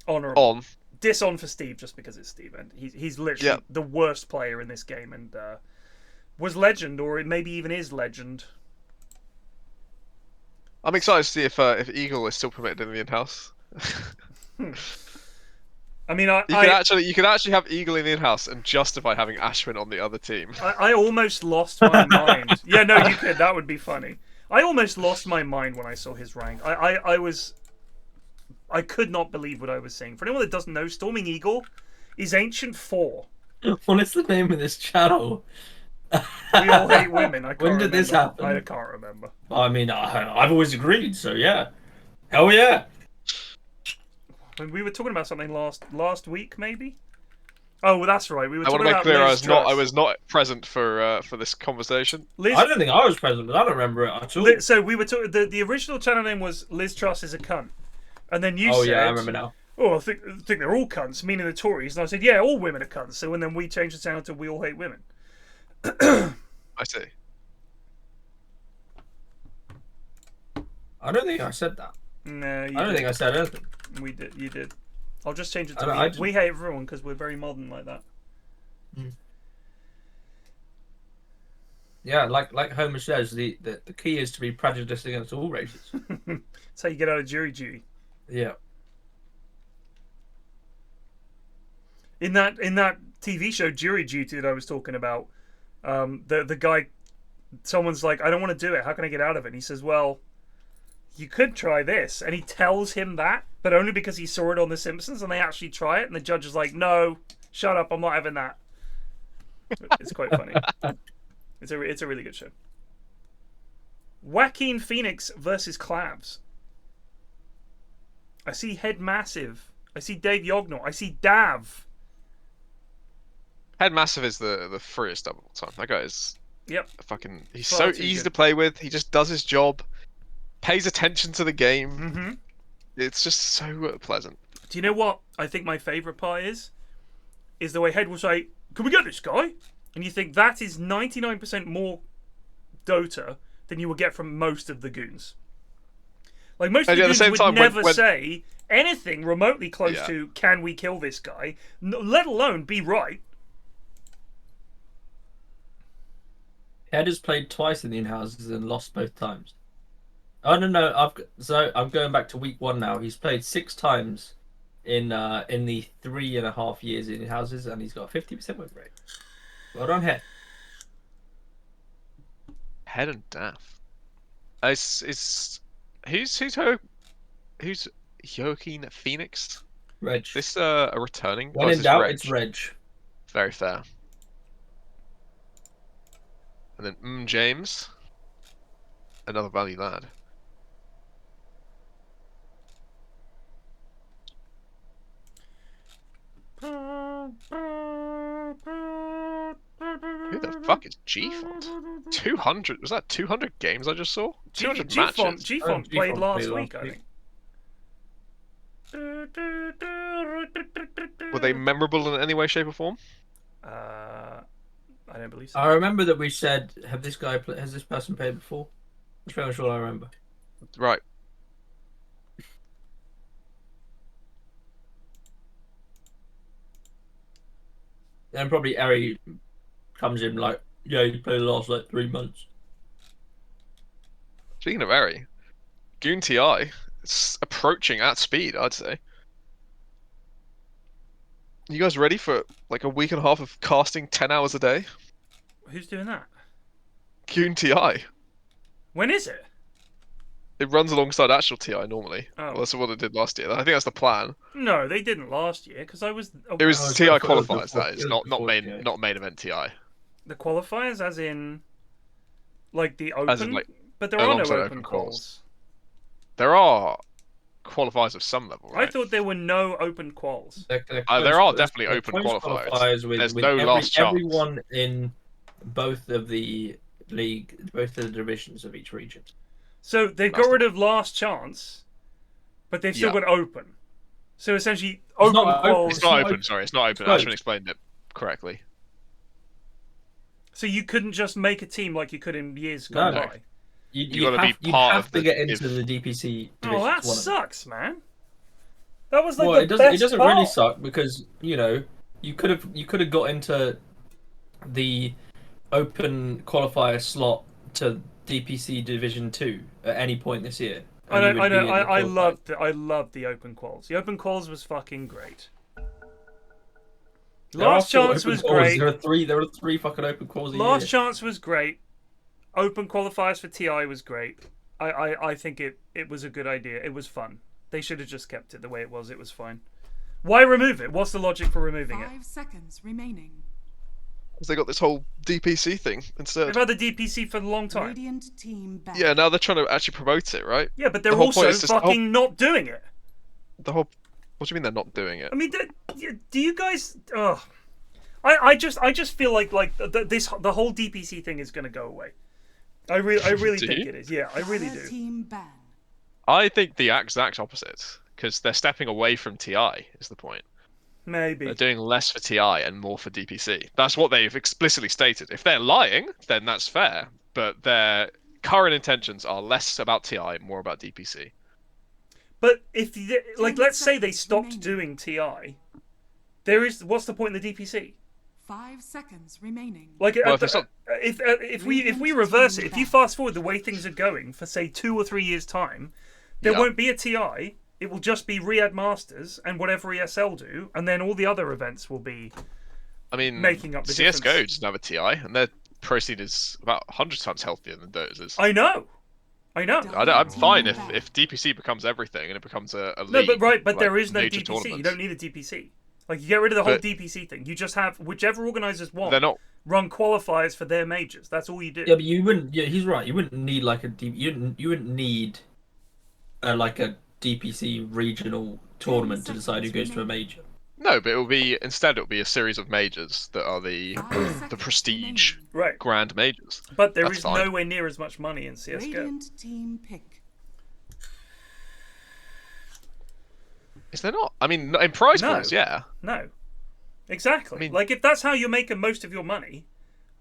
Speaker 1: Honourable.
Speaker 2: on.
Speaker 1: Dis-on for Steve just because it's Steve. And he's literally the worst player in this game and was legend, or maybe even is legend.
Speaker 2: I'm excited to see if Eagle is still permitted in the in-house.
Speaker 1: I mean,
Speaker 2: you could actually have Eagle in the in-house and justify having Ashwin on the other team.
Speaker 1: I almost lost my mind. Yeah, no, you could. That would be funny. I almost lost my mind when I saw his rank. I could not believe what I was seeing. For anyone that doesn't know, Storming Eagle is Ancient 4.
Speaker 3: What is the name of this channel?
Speaker 1: We all hate women. I can't
Speaker 3: When did this happen?
Speaker 1: I can't remember.
Speaker 3: I mean, I've always agreed, so yeah. Hell yeah.
Speaker 1: When we were talking about something last week, maybe? Oh, well, that's right. We were
Speaker 2: I
Speaker 1: talking
Speaker 2: want to make
Speaker 1: about
Speaker 2: clear I was not present for this conversation.
Speaker 3: I don't think I was present, but I don't remember it at all.
Speaker 1: So we were talking. The original channel name was Liz Truss is a cunt. And then you said,
Speaker 4: yeah, I remember now.
Speaker 1: Oh, I think they're all cunts, meaning the Tories. And I said, yeah, all women are cunts. So and then we changed the sound to we all hate women.
Speaker 2: I see.
Speaker 4: I don't think I said that.
Speaker 1: No,
Speaker 4: I don't think I said anything.
Speaker 1: We did. You did. I'll just change it to we hate everyone because we're very modern like that.
Speaker 4: Yeah, like Homer says, the key is to be prejudiced against all races.
Speaker 1: That's how you get out of jury duty.
Speaker 4: Yeah.
Speaker 1: In that TV show Jury Duty that I was talking about, the guy, someone's like, I don't want to do it. How can I get out of it? And he says, well, you could try this. And he tells him that, but only because he saw it on The Simpsons, and they actually try it. And the judge is like, no, shut up. I'm not having that. It's quite funny. It's a really good show. Joaquin Phoenix versus Clavs. I see Head Massive. I see Dave Yognor. I see Dav.
Speaker 2: Head Massive is the freest of all time. That guy is fucking. He's
Speaker 1: Far
Speaker 2: so
Speaker 1: too
Speaker 2: easy
Speaker 1: good.
Speaker 2: to play with. He just does his job, pays attention to the game.
Speaker 1: Mm-hmm.
Speaker 2: It's just so pleasant.
Speaker 1: Do you know what I think my favourite part is? Is the way Head will say, "Can we get this guy?" And you think that is 99% more Dota than you will get from most of the goons. Like most of the goons would never say anything remotely close to "Can we kill this guy?" Let alone be right.
Speaker 4: Head has played twice in the in-houses and lost both times. Oh no! I'm going back to week 1 now. He's played 6 times in the 3.5 years in in-houses, and he's got a 50% win rate. Well done, Head.
Speaker 2: Head and Daff. Who's Joaquin Phoenix?
Speaker 4: Reg.
Speaker 2: This a returning?
Speaker 4: When in doubt, it's Reg.
Speaker 2: Very fair. And then James, another value lad. Who the fuck is G-Font? 200? Was that 200 games I just saw? 200 matches.
Speaker 1: G-Font played last week, I think.
Speaker 2: Were they memorable in any way, shape, or form?
Speaker 1: I don't believe so.
Speaker 4: I remember that we said, has this person played before? That's pretty much all I remember.
Speaker 2: Right.
Speaker 4: Then probably Eri comes in like, yeah, you played the last like 3 months.
Speaker 2: Speaking of Eri, Goon TI, it's approaching at speed, I'd say. You guys ready for like a week and a half of casting 10 hours a day?
Speaker 1: Who's doing that?
Speaker 2: Goon TI.
Speaker 1: When is it?
Speaker 2: It runs alongside actual TI normally.
Speaker 1: Oh.
Speaker 2: Well, that's what it did last year. I think that's the plan.
Speaker 1: No, they didn't last year because I was.
Speaker 2: It was TI qualifiers. That is not main event TI.
Speaker 1: The qualifiers, as in, like the open.
Speaker 2: As in, like,
Speaker 1: but there are no open quals.
Speaker 2: There are qualifiers of some level, right?
Speaker 1: I thought there were no open quals.
Speaker 2: There are definitely open qualifiers. There's no last chance.
Speaker 4: Everyone in both of the divisions of each region.
Speaker 1: So they've got rid of last chance, but they've still got open. So essentially, open quals.
Speaker 2: It's not open. Sorry, it's not open. I should have explained it correctly.
Speaker 1: So you couldn't just make a team like you could in years gone by.
Speaker 2: You got to be part of
Speaker 4: to get into the DPC.
Speaker 1: Oh, that sucks, man. That was like
Speaker 4: it doesn't really suck because you could have got into the open qualifier slot to DPC Division 2 at any point this year.
Speaker 1: I loved the open quals. The open quals was fucking great. Last chance was great.
Speaker 4: There are three fucking open quals.
Speaker 1: Last chance was great. Open qualifiers for TI was great. I think it was a good idea. It was fun. They should have just kept it the way it was. It was fine. Why remove it? What's the logic for removing it?
Speaker 7: 5 seconds remaining.
Speaker 2: Because they got this whole DPC thing instead.
Speaker 1: They've had the DPC for a long time.
Speaker 7: Radiant team back.
Speaker 2: Yeah, now they're trying to actually promote it, right?
Speaker 1: Yeah, but they're also fucking not doing it.
Speaker 2: What do you mean they're not doing it?
Speaker 1: I mean, do you guys? Oh, I just feel like the whole DPC thing is going to go away. I really think it is. Yeah, I really do.
Speaker 7: Team ban.
Speaker 2: I think the exact opposite. because they're stepping away from TI. Is the point?
Speaker 1: Maybe
Speaker 2: they're doing less for TI and more for DPC. That's what they've explicitly stated. If they're lying, then that's fair. But their current intentions are less about TI, more about DPC.
Speaker 1: But if let's say they stopped doing TI, what's the point in the DPC?
Speaker 7: 5 seconds remaining.
Speaker 1: Like, well, if we reverse it, if you fast forward the way things are going for say 2 or 3 years time, there won't be a TI. It will just be Riyadh Masters and whatever ESL do, and then all the other events will be. Making up the
Speaker 2: CS:GO
Speaker 1: difference.
Speaker 2: doesn't have a TI, and their pro scene is about 100 times healthier than Dota's is.
Speaker 1: I know.
Speaker 2: I'm fine if DPC becomes everything and it becomes a league.
Speaker 1: No, but
Speaker 2: like,
Speaker 1: there is no DPC.
Speaker 2: Tournaments.
Speaker 1: You don't need a DPC. Like, you get rid of the whole DPC thing. You just have whichever organisers want.
Speaker 2: They're not
Speaker 1: run qualifiers for their majors. That's all you do.
Speaker 3: Yeah, but you wouldn't. Yeah, he's right. You wouldn't need like you wouldn't need like a DPC regional tournament to decide who goes to a major.
Speaker 2: No, but it'll be a series of majors that are the prestige grand majors.
Speaker 1: But there is nowhere near as much money in CS:GO.
Speaker 7: Team pick.
Speaker 2: Is there not? I mean, in prize pools, yeah.
Speaker 1: No. Exactly. Like, if that's how you're making most of your money,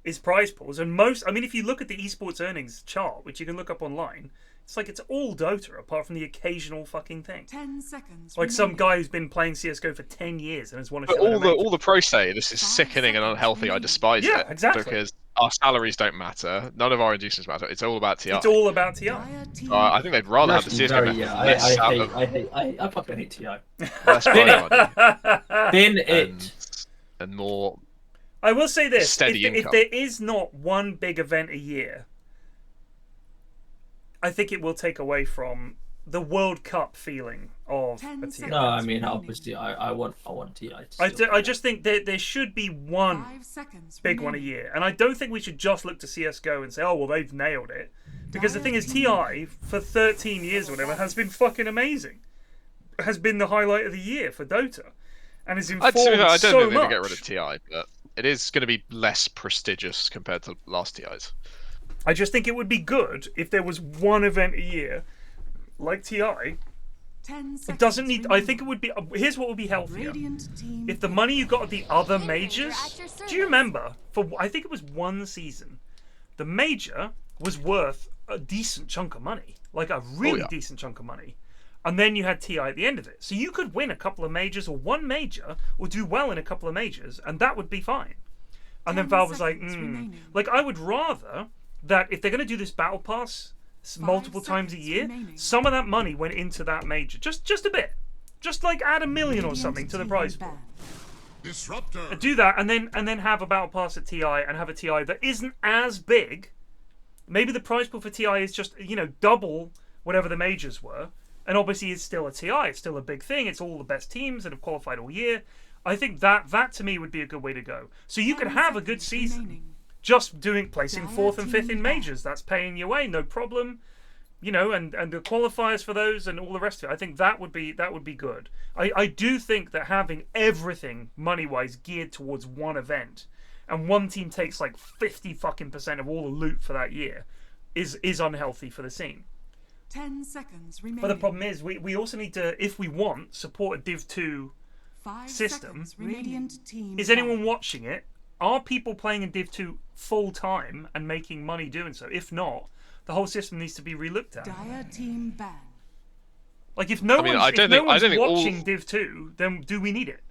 Speaker 1: is prize pools. And if you look at the esports earnings chart, which you can look up online, it's all Dota, apart from the occasional fucking thing.
Speaker 7: 10 seconds.
Speaker 1: Like some guy who's been playing CS:GO for 10 years and has won a
Speaker 2: But all the pros say this is sickening and unhealthy. I despise it.
Speaker 1: Yeah, exactly.
Speaker 2: Because our salaries don't matter. None of our inducements matter. It's all about TI.
Speaker 1: It's all about TI.
Speaker 2: I think they'd rather have the CS:GO.
Speaker 3: I fucking hate TI.
Speaker 2: Less
Speaker 3: Bin it.
Speaker 2: And more.
Speaker 1: I will say this:
Speaker 2: steady income.
Speaker 1: If there is not one big event a year, I think it will take away from the World Cup feeling of a TI.
Speaker 3: No, I mean, obviously, I want TI.
Speaker 1: I just think that there should be one big one a year, and I don't think we should just look to CS:GO and say, "Oh, well, they've nailed it," because the thing is, TI for 13 years or whatever has been fucking amazing. Has been the highlight of the year for Dota, and has informed so much.
Speaker 2: I don't think they're going to get rid of TI, but it is going to be less prestigious compared to last TIs.
Speaker 1: I just think it would be good if there was one event a year, like TI. It doesn't need. I think it would be. Here's what would be healthier: if the money you got at the other majors. Do you remember? I think it was one season, the major was worth a decent chunk of money, like a really decent chunk of money, and then you had TI at the end of it. So you could win a couple of majors or one major, or do well in a couple of majors, and that would be fine. And then Valve was like, like I would rather that if they're going to do this battle pass multiple times a year, some of that money went into that major, just a bit, just like add $1 million or something to the prize pool. Disruptor. Do that, and then have a battle pass at TI and have a TI that isn't as big. Maybe the prize pool for TI is just double whatever the majors were, and obviously it's still a TI, it's still a big thing. It's all the best teams that have qualified all year. I think that to me would be a good way to go. So you could have a good season. Just placing 4th and 5th in majors, that's paying your way, no problem. And the qualifiers for those and all the rest of it. I think that would be good. I do think that having everything money-wise geared towards one event, and one team takes like 50% of all the loot for that year, is unhealthy for the scene.
Speaker 7: 10 seconds remaining.
Speaker 1: But the problem is, we also need to, if we want, support a Div 2 system. Is anyone watching it? Are people playing in Div 2 full time and making money doing so? If not, the whole system needs to be relooked at.
Speaker 7: Dire team ban.
Speaker 1: Like if no one's watching Div 2, then do we need it?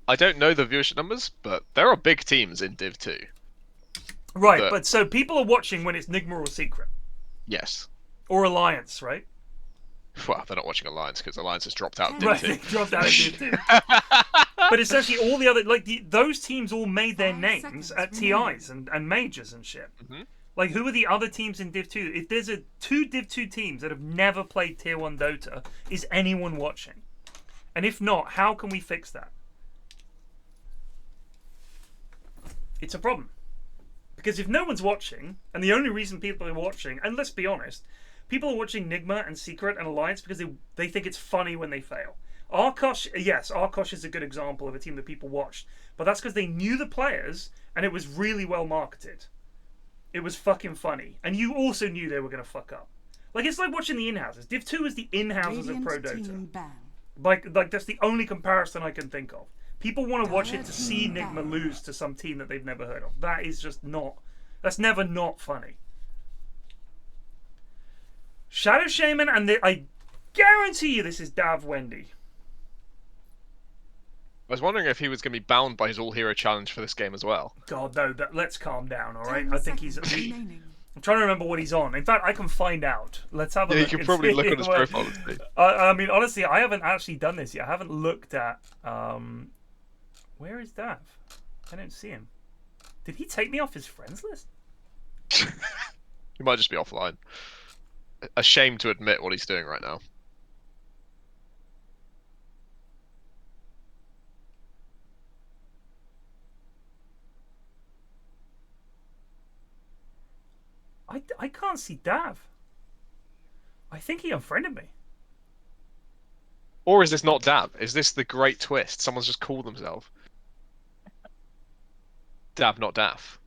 Speaker 2: I don't know the viewership numbers, but there are big teams in Div 2.
Speaker 1: Right, but so people are watching when it's Nigma or Secret.
Speaker 2: Yes.
Speaker 1: Or Alliance, right?
Speaker 2: Well, they're not watching Alliance because Alliance has dropped out of Div 2.
Speaker 1: Right, they dropped out of Div 2. But essentially all the other, those teams all made their names at TIs and majors and shit.
Speaker 2: Mm-hmm.
Speaker 1: Like, who are the other teams in Div 2? If there's two Div 2 teams that have never played Tier 1 Dota, is anyone watching? And if not, how can we fix that? It's a problem. Because if no one's watching, and the only reason people are watching, and let's be honest, people are watching Nigma and Secret and Alliance because they think it's funny when they fail. Arkosh is a good example of a team that people watched, but that's because they knew the players and it was really well marketed. It was fucking funny, and you also knew they were going to fuck up. Like, it's like watching the in-houses. Div 2 is the in-houses of Pro Dota.
Speaker 7: Team ban.
Speaker 1: Like that's the only comparison I can think of. People want to watch it to see Nigma lose to some team that they've never heard of. That is just not... That's never not funny. Shadow Shaman, and I guarantee you this is Dav Wendy.
Speaker 2: I was wondering if he was going to be bound by his all-hero challenge for this game as well.
Speaker 1: God, no. Let's calm down, all right? I think he's... I'm trying to remember what he's on. In fact, I can find out. Let's have a look.
Speaker 2: You can probably look at his profile and see.
Speaker 1: I mean, honestly, I haven't actually done this yet. I haven't looked at... Where is Dav? I don't see him. Did he take me off his friends list?
Speaker 2: He might just be offline. Ashamed to admit what he's doing right now.
Speaker 1: I can't see Dav. I think he unfriended me.
Speaker 2: Or is this not Dav? Is this the great twist? Someone's just called themselves Dav, not Daff.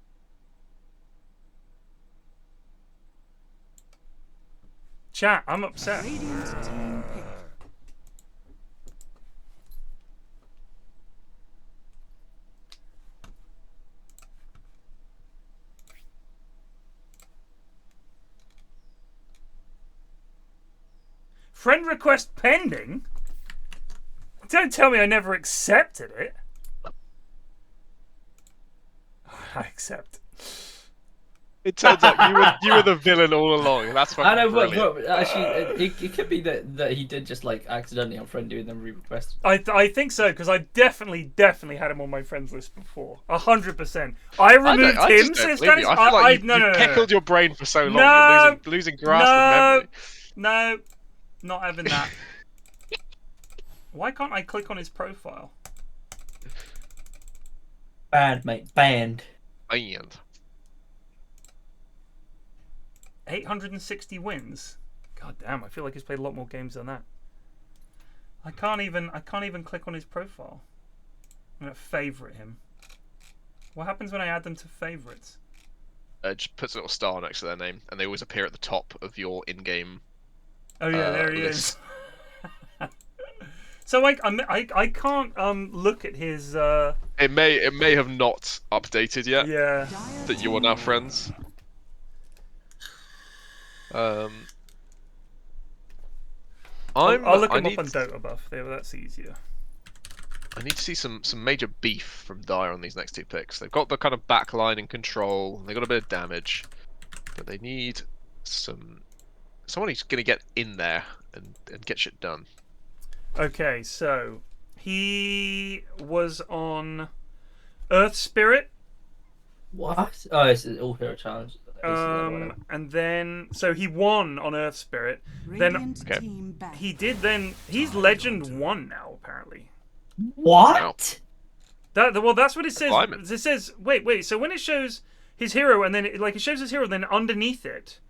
Speaker 1: Chat, I'm upset. Friend request pending? Don't tell me I never accepted it. I accept.
Speaker 2: It turns out you were the villain all along. That's fucking
Speaker 4: I know,
Speaker 2: brilliant.
Speaker 4: but actually, it could be that he did just like accidentally unfriend you and then re-request.
Speaker 1: I think so, because I definitely had him on my friends list before. 100%. I removed him since then.
Speaker 2: I feel like you pickled your brain for so long. You're losing grasp of memory.
Speaker 1: No, not having that. Why can't I click on his profile?
Speaker 4: Banned, mate. Banned.
Speaker 2: Banned.
Speaker 1: 860 wins. God damn, I feel like he's played a lot more games than that. I can't even click on his profile. I'm gonna favorite him. What happens when I add them to favorites?
Speaker 2: Just puts a little star next to their name, and they always appear at the top of your in-game.
Speaker 1: Oh yeah, there he is. So I can't look at his.
Speaker 2: It may have not updated yet.
Speaker 1: Yeah.
Speaker 2: That you are now friends.
Speaker 1: I'll look him up on Dota buff. There, that's easier.
Speaker 2: I need to see some major beef from Dire on these next two picks. They've got the kind of backline and control. They've got a bit of damage, but they need someone who's gonna get in there and get shit done.
Speaker 1: Okay, so he was on Earth Spirit.
Speaker 4: What? Oh, it's an all-hero challenge.
Speaker 1: And then so he won on Earth Spirit. Then he's Legend 1 now apparently.
Speaker 4: What?
Speaker 1: Well, that's what it says. It says wait. So when it shows his hero and then it shows his hero, then underneath it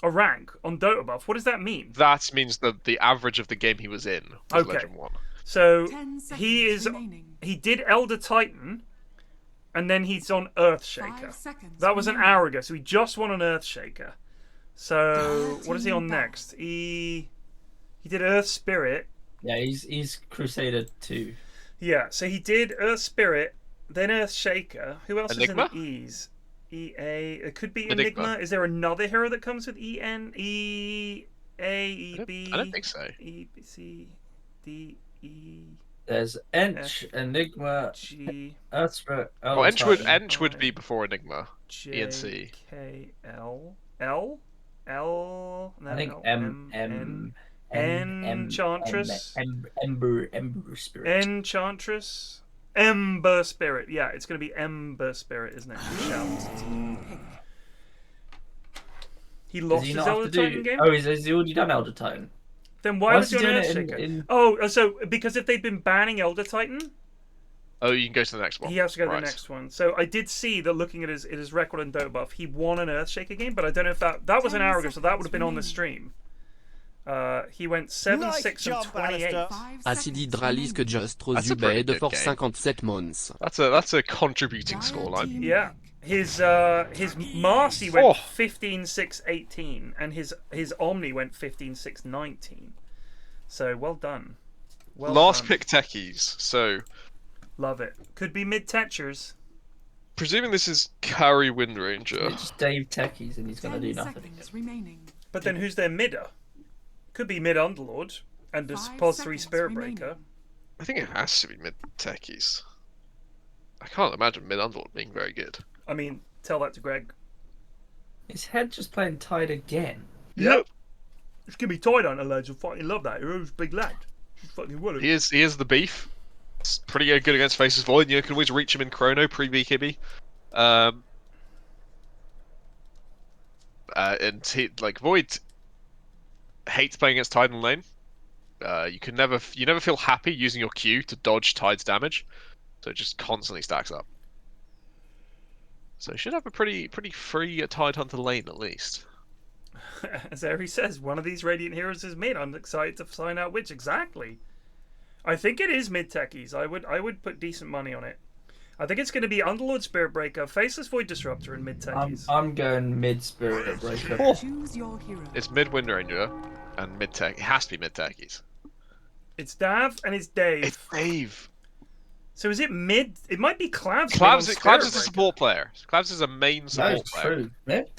Speaker 1: a rank on Dota buff. What does that mean?
Speaker 2: That means the average of the game he was in was Legend 1.
Speaker 1: So he did Elder Titan. And then he's on Earthshaker. That was an hour ago, so he just won on Earthshaker. So what is he on next? He did Earth Spirit.
Speaker 4: Yeah, he's Crusader 2.
Speaker 1: Yeah, so he did Earth Spirit, then Earthshaker. Who else
Speaker 2: Enigma?
Speaker 1: is in the E's? EA. It could be Enigma. Is there another hero that comes with EN, E, A, E, B?
Speaker 2: I don't think so.
Speaker 1: E, B, C, D, E.
Speaker 4: There's Ench, Enigma,
Speaker 1: G.
Speaker 4: Earthspirit.
Speaker 2: Oh, Ench would be before Enigma.
Speaker 1: J,
Speaker 2: E and C.
Speaker 1: K, L. L? L? No,
Speaker 4: I think
Speaker 1: M. Enchantress.
Speaker 4: Ember Spirit.
Speaker 1: Enchantress. Ember Spirit. Yeah, it's going to be Ember Spirit, isn't it? Shout. He lost his Elder Titan game?
Speaker 4: Oh, has he already done Elder Titan?
Speaker 1: Then why was he on Earthshaker? Oh, so because if they've been banning Elder Titan...
Speaker 2: Oh, you can go to the next one.
Speaker 1: He has to go to the next one. So I did see that looking at his record on Dota buff, he won an Earthshaker game, but I don't know if that was an hour ago, so that would have been on the stream. He went 7-6 and 28.
Speaker 5: Acid hydralisque just trop Zubé de force 57 months.
Speaker 2: That's a contributing scoreline.
Speaker 1: Yeah. His Marcy went 15-6-18, and his Omni went 15-6-19. So well done.
Speaker 2: Last pick techies. So
Speaker 1: love it. Could be mid tetchers.
Speaker 2: Presuming this is carry Wind Ranger.
Speaker 3: It's just Dave techies, and he's gonna do nothing.
Speaker 1: But then who's their midder? Could be mid Underlord and a pos 3 Spirit Breaker.
Speaker 2: I think it has to be mid techies. I can't imagine mid Underlord being very good.
Speaker 1: I mean, tell that to Greg.
Speaker 3: His head just playing tied again.
Speaker 1: Yep. It's gonna be tied on the lads. I fucking love that. He's a big lad. He's fucking well.
Speaker 2: He is the beef. It's pretty good against Faceless Void. You can always reach him in Chrono pre-BKB. And Void hates playing against Tide in lane. You never feel happy using your Q to dodge Tide's damage, so it just constantly stacks up. So it should have a pretty free Tide Hunter lane at least.
Speaker 1: As Ari says, one of these Radiant Heroes is mid. I'm excited to find out which exactly. I think it is mid techies. I would put decent money on it. I think it's going to be Underlord Spirit Breaker, Faceless Void Disruptor, and mid techies.
Speaker 3: I'm going mid Spirit Breaker.
Speaker 7: Choose your hero.
Speaker 2: It's mid Wind Ranger and mid tech. It has to be mid techies.
Speaker 1: It's Dav and it's Dave.
Speaker 2: It's Dave.
Speaker 1: So is it mid? It might be Clavs.
Speaker 2: Clavs is a support player. Clavs is a main support player.
Speaker 3: True.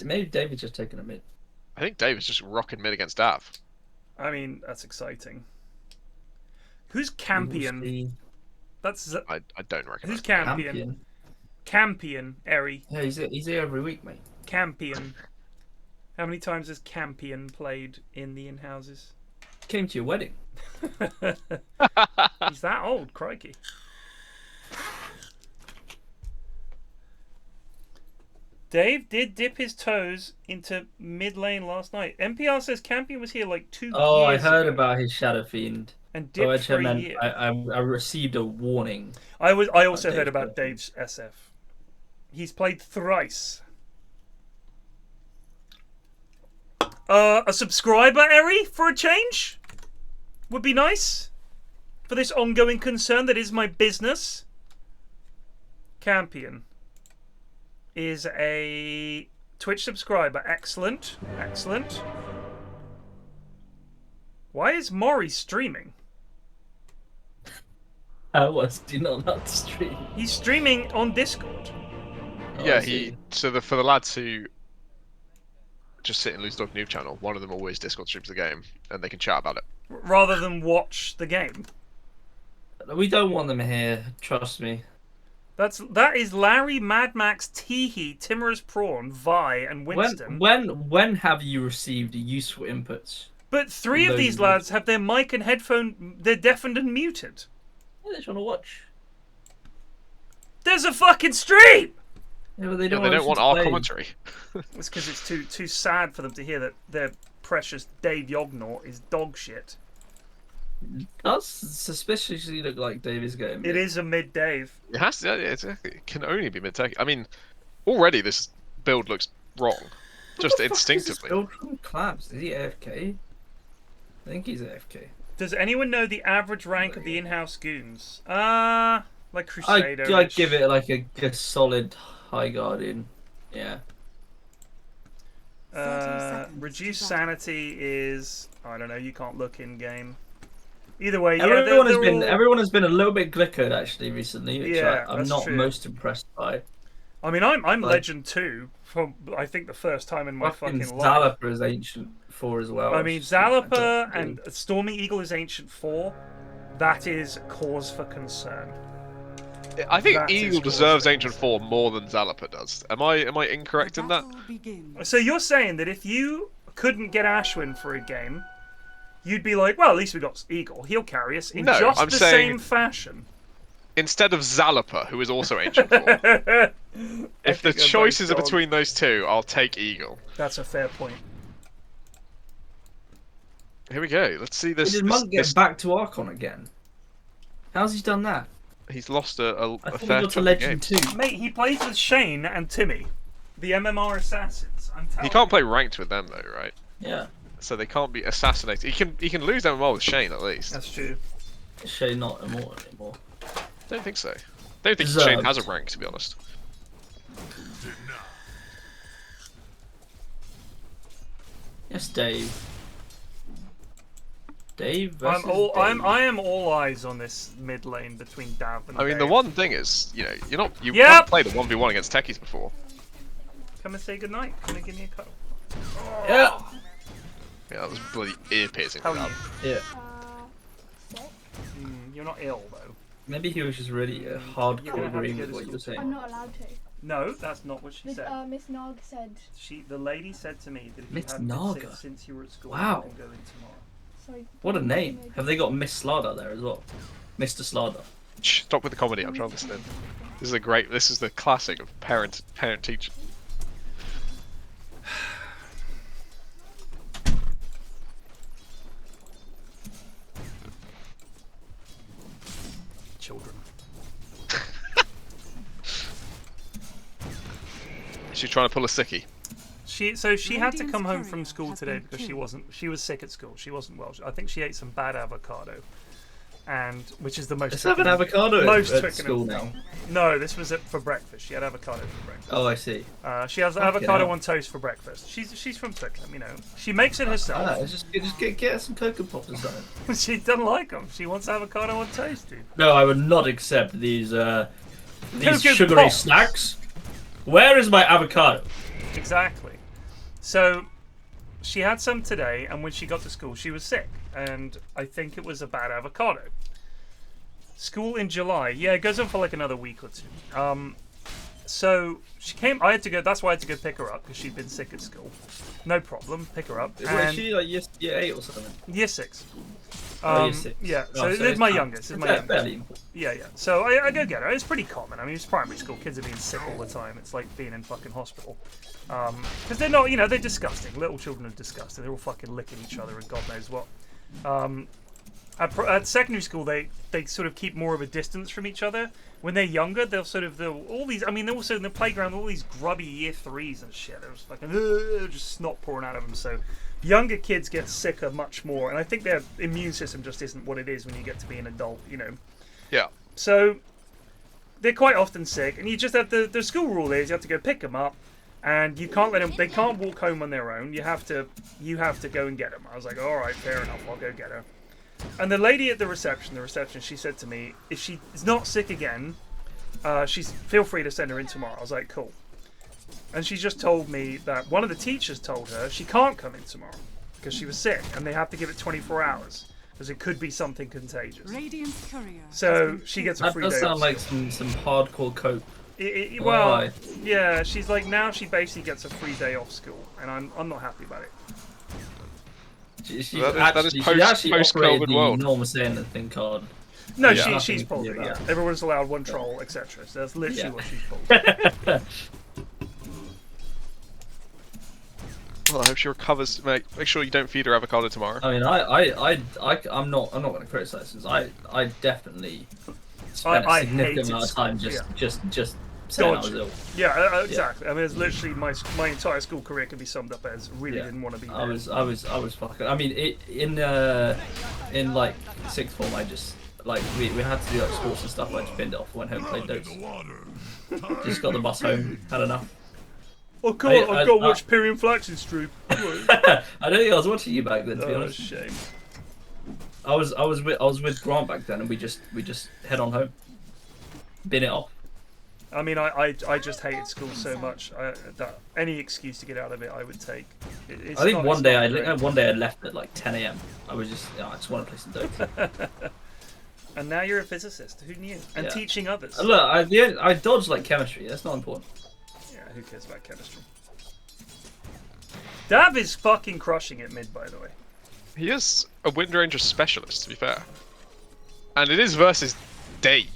Speaker 3: Maybe David's just taking a mid.
Speaker 2: I think David's just rocking mid against Dav.
Speaker 1: I mean, that's exciting. Who's Campion? That's
Speaker 2: I don't reckon.
Speaker 1: Who's Campion? Campion, Eri.
Speaker 3: Yeah, he's here every week, mate.
Speaker 1: Campion. How many times has Campion played in the in-houses?
Speaker 3: Came to your wedding.
Speaker 1: He's that old, crikey. Dave did dip his toes into mid lane last night. NPR says Campion was here like 2 years ago.
Speaker 3: Oh, I heard about his Shadow Fiend.
Speaker 1: And dipped for a year.
Speaker 3: I received a warning.
Speaker 1: I also heard about Dave's SF. He's played thrice. A subscriber, Eri, for a change? Would be nice. For this ongoing concern that is my business. Campion is a Twitch subscriber. Excellent. Excellent. Why is Maury streaming?
Speaker 3: How was he not allowed to stream?
Speaker 1: He's streaming on Discord.
Speaker 2: Yeah, for the lads who just sit in Loose Dog Noob channel, one of them always Discord streams the game, and they can chat about it.
Speaker 1: Rather than watch the game.
Speaker 3: We don't want them here, trust me.
Speaker 1: That is Larry, Mad Max, Teehee, Timorous Prawn, Vi, and Winston.
Speaker 3: When have you received useful inputs?
Speaker 1: But 3 of these lads have their mic and headphone, they're deafened and muted.
Speaker 3: Yeah, they just want to watch.
Speaker 1: There's a fucking stream!
Speaker 3: Yeah, but they don't
Speaker 2: want our commentary.
Speaker 1: It's because it's too sad for them to hear that their precious Dave Yognaut is dog shit.
Speaker 3: It does suspiciously look like Dave is getting mid.
Speaker 1: It is a mid Dave.
Speaker 2: It has to. It can only be mid tech. I mean, already this build looks wrong, just instinctively.
Speaker 3: Build from Clabs. Is he AFK? I think he's AFK.
Speaker 1: Does anyone know the average rank of the in-house goons? Like Crusader.
Speaker 3: I'd give it like a solid High Guardian. Yeah.
Speaker 1: Reduced sanity is, I don't know. You can't look in game. Either way,
Speaker 3: everyone has been a little bit glickered actually recently, which I'm not most impressed by.
Speaker 1: I mean, I'm Legend 2 for I think the first time in my fucking life.
Speaker 3: Zalapa is Ancient 4 as well.
Speaker 1: I mean, Zalapa and Storming Eagle is Ancient 4. That is cause for concern.
Speaker 2: I think Eagle deserves Ancient 4 more than Zalapa does. Am I incorrect in that?
Speaker 1: So you're saying that if you couldn't get Ashwin for a game, you'd be like, well, at least we got Eagle. He'll carry us in the same fashion.
Speaker 2: Instead of Zalapa, who is also Ancient 4. If the choices are between those two, I'll take Eagle.
Speaker 1: That's a fair point.
Speaker 2: Here we go. Let's see this.
Speaker 3: Did Monk get back to Archon again? How's he done that?
Speaker 2: He's lost a
Speaker 3: he
Speaker 2: fair
Speaker 3: got to Legend 2.
Speaker 1: Mate, he plays with Shane and Timmy, the MMR assassins.
Speaker 2: He can't play ranked with them though, right?
Speaker 3: Yeah.
Speaker 2: So they can't be assassinated. He can lose MMR with Shane at least.
Speaker 1: That's true.
Speaker 3: Is Shane not immortal anymore?
Speaker 2: Don't think so. Don't think Shane has a rank, to be honest.
Speaker 3: Yes, Dave. Dave versus
Speaker 1: I am all eyes on this mid lane between Dav and
Speaker 2: I mean,
Speaker 1: Dave.
Speaker 2: the one thing is, you haven't played a 1v1 against techies before.
Speaker 1: Come and say goodnight. Come and give me a cuddle.
Speaker 3: Yeah.
Speaker 2: Yeah, that was bloody ear piercing.
Speaker 1: How are you?
Speaker 3: Yeah.
Speaker 1: You're not ill though.
Speaker 3: Maybe he was just really hardcore agreeing with what you were saying.
Speaker 9: I'm not allowed to.
Speaker 1: No, that's not what she said.
Speaker 9: Miss Nog said.
Speaker 1: The lady said to me that if
Speaker 3: Miss
Speaker 1: you hadn't
Speaker 3: Naga?
Speaker 1: been sick since you were at school,
Speaker 3: Wow.
Speaker 1: you can go in tomorrow.
Speaker 9: Sorry.
Speaker 3: What a name. Have they got Miss Slarda there as well? Mr. Slarda.
Speaker 2: Stop with the comedy. I'm trying to listen. This is the classic of parent teacher.
Speaker 1: Children.
Speaker 2: She's trying to pull a sickie.
Speaker 1: She had to come home from school today because she was sick at school. She wasn't well. I think she ate some bad avocado, and which is the most.
Speaker 3: Let's have an avocado at school now.
Speaker 1: No, this was for breakfast. She had avocado for breakfast.
Speaker 3: Oh, I see.
Speaker 1: She has avocado on toast for breakfast. She's from Twickenham, you know. She makes it herself.
Speaker 3: Just get some Cocoa Pops or something.
Speaker 1: She doesn't like them. She wants avocado on toast, dude.
Speaker 3: No, I would not accept these
Speaker 1: Cocoa
Speaker 3: sugary
Speaker 1: Pops.
Speaker 3: snacks. Where is my avocado?
Speaker 1: Exactly. So she had some today, and when she got to school, she was sick, and I think it was a bad avocado. School in July, yeah, it goes on for like another week or two. So she came. I had to go. That's why I had to go pick her up because she'd been sick at school. No problem, pick her up.
Speaker 4: Was she like year 8 or something?
Speaker 1: Year 6.
Speaker 3: Year 6.
Speaker 1: Yeah, so
Speaker 3: it's
Speaker 1: it's my youngest. It's my
Speaker 3: fairly
Speaker 1: youngest. Yeah. So I go get her. It's pretty common. I mean, it's primary school. Kids are being sick all the time. It's like being in fucking hospital. Because they're not, they're disgusting. Little children are disgusting. They're all fucking licking each other and God knows what. At secondary school, they sort of keep more of a distance from each other. When they're younger, they're all these. I mean, they're also in the playground, all these grubby year 3s and shit. There's fucking just snot pouring out of them. So younger kids get sicker much more, and I think their immune system just isn't what it is when you get to be an adult.
Speaker 2: Yeah.
Speaker 1: So they're quite often sick, and you just have the school rule is you have to go pick them up, and you can't let them. They can't walk home on their own. You have to go and get them. I was like, all right, fair enough. I'll go get her. And the lady at the reception, she said to me, if she is not sick again, feel free to send her in tomorrow. I was like, cool. And she just told me that one of the teachers told her she can't come in tomorrow because she was sick, and they have to give it 24 hours because it could be something contagious. So she gets a free day.
Speaker 3: That does sound like some hardcore cope.
Speaker 1: Well, yeah, she's like, now she basically gets a free day off school, and I'm not happy about it.
Speaker 3: She's actually operated the enormous thing card.
Speaker 1: No, yeah. She's pulled it, yeah. Everyone's allowed one troll, etc. So that's literally what she's pulled.
Speaker 2: Well, I hope she recovers. Make sure you don't feed her avocado tomorrow.
Speaker 3: I mean, I'm not going to criticize this. I definitely spent a significant amount of time just saying I was ill.
Speaker 1: Yeah, exactly. I mean, it's literally my entire school career can be summed up as really didn't want to be there.
Speaker 3: I was fucking. I mean, in like sixth form, I just we had to do like sports and stuff. I just binned it off, went home, played Dota. Just got the bus home, had enough.
Speaker 1: I've got to watch PFlax's stream.
Speaker 3: I don't think I was watching you back then, to be honest.
Speaker 1: Shame.
Speaker 3: I was with Grant back then, and we just head on home, bin it off.
Speaker 1: I mean, I just hated school so much that any excuse to get out of it, I would take.
Speaker 3: I think one day I left at like 10 AM. I was just I just want to play some Dota.
Speaker 1: And now you're a physicist. Who knew? And teaching others.
Speaker 3: Look, I dodged like chemistry. That's not important.
Speaker 1: Yeah, who cares about chemistry? Dav is fucking crushing it mid, by the way.
Speaker 2: He is a Wind Ranger specialist, to be fair. And it is versus Dave.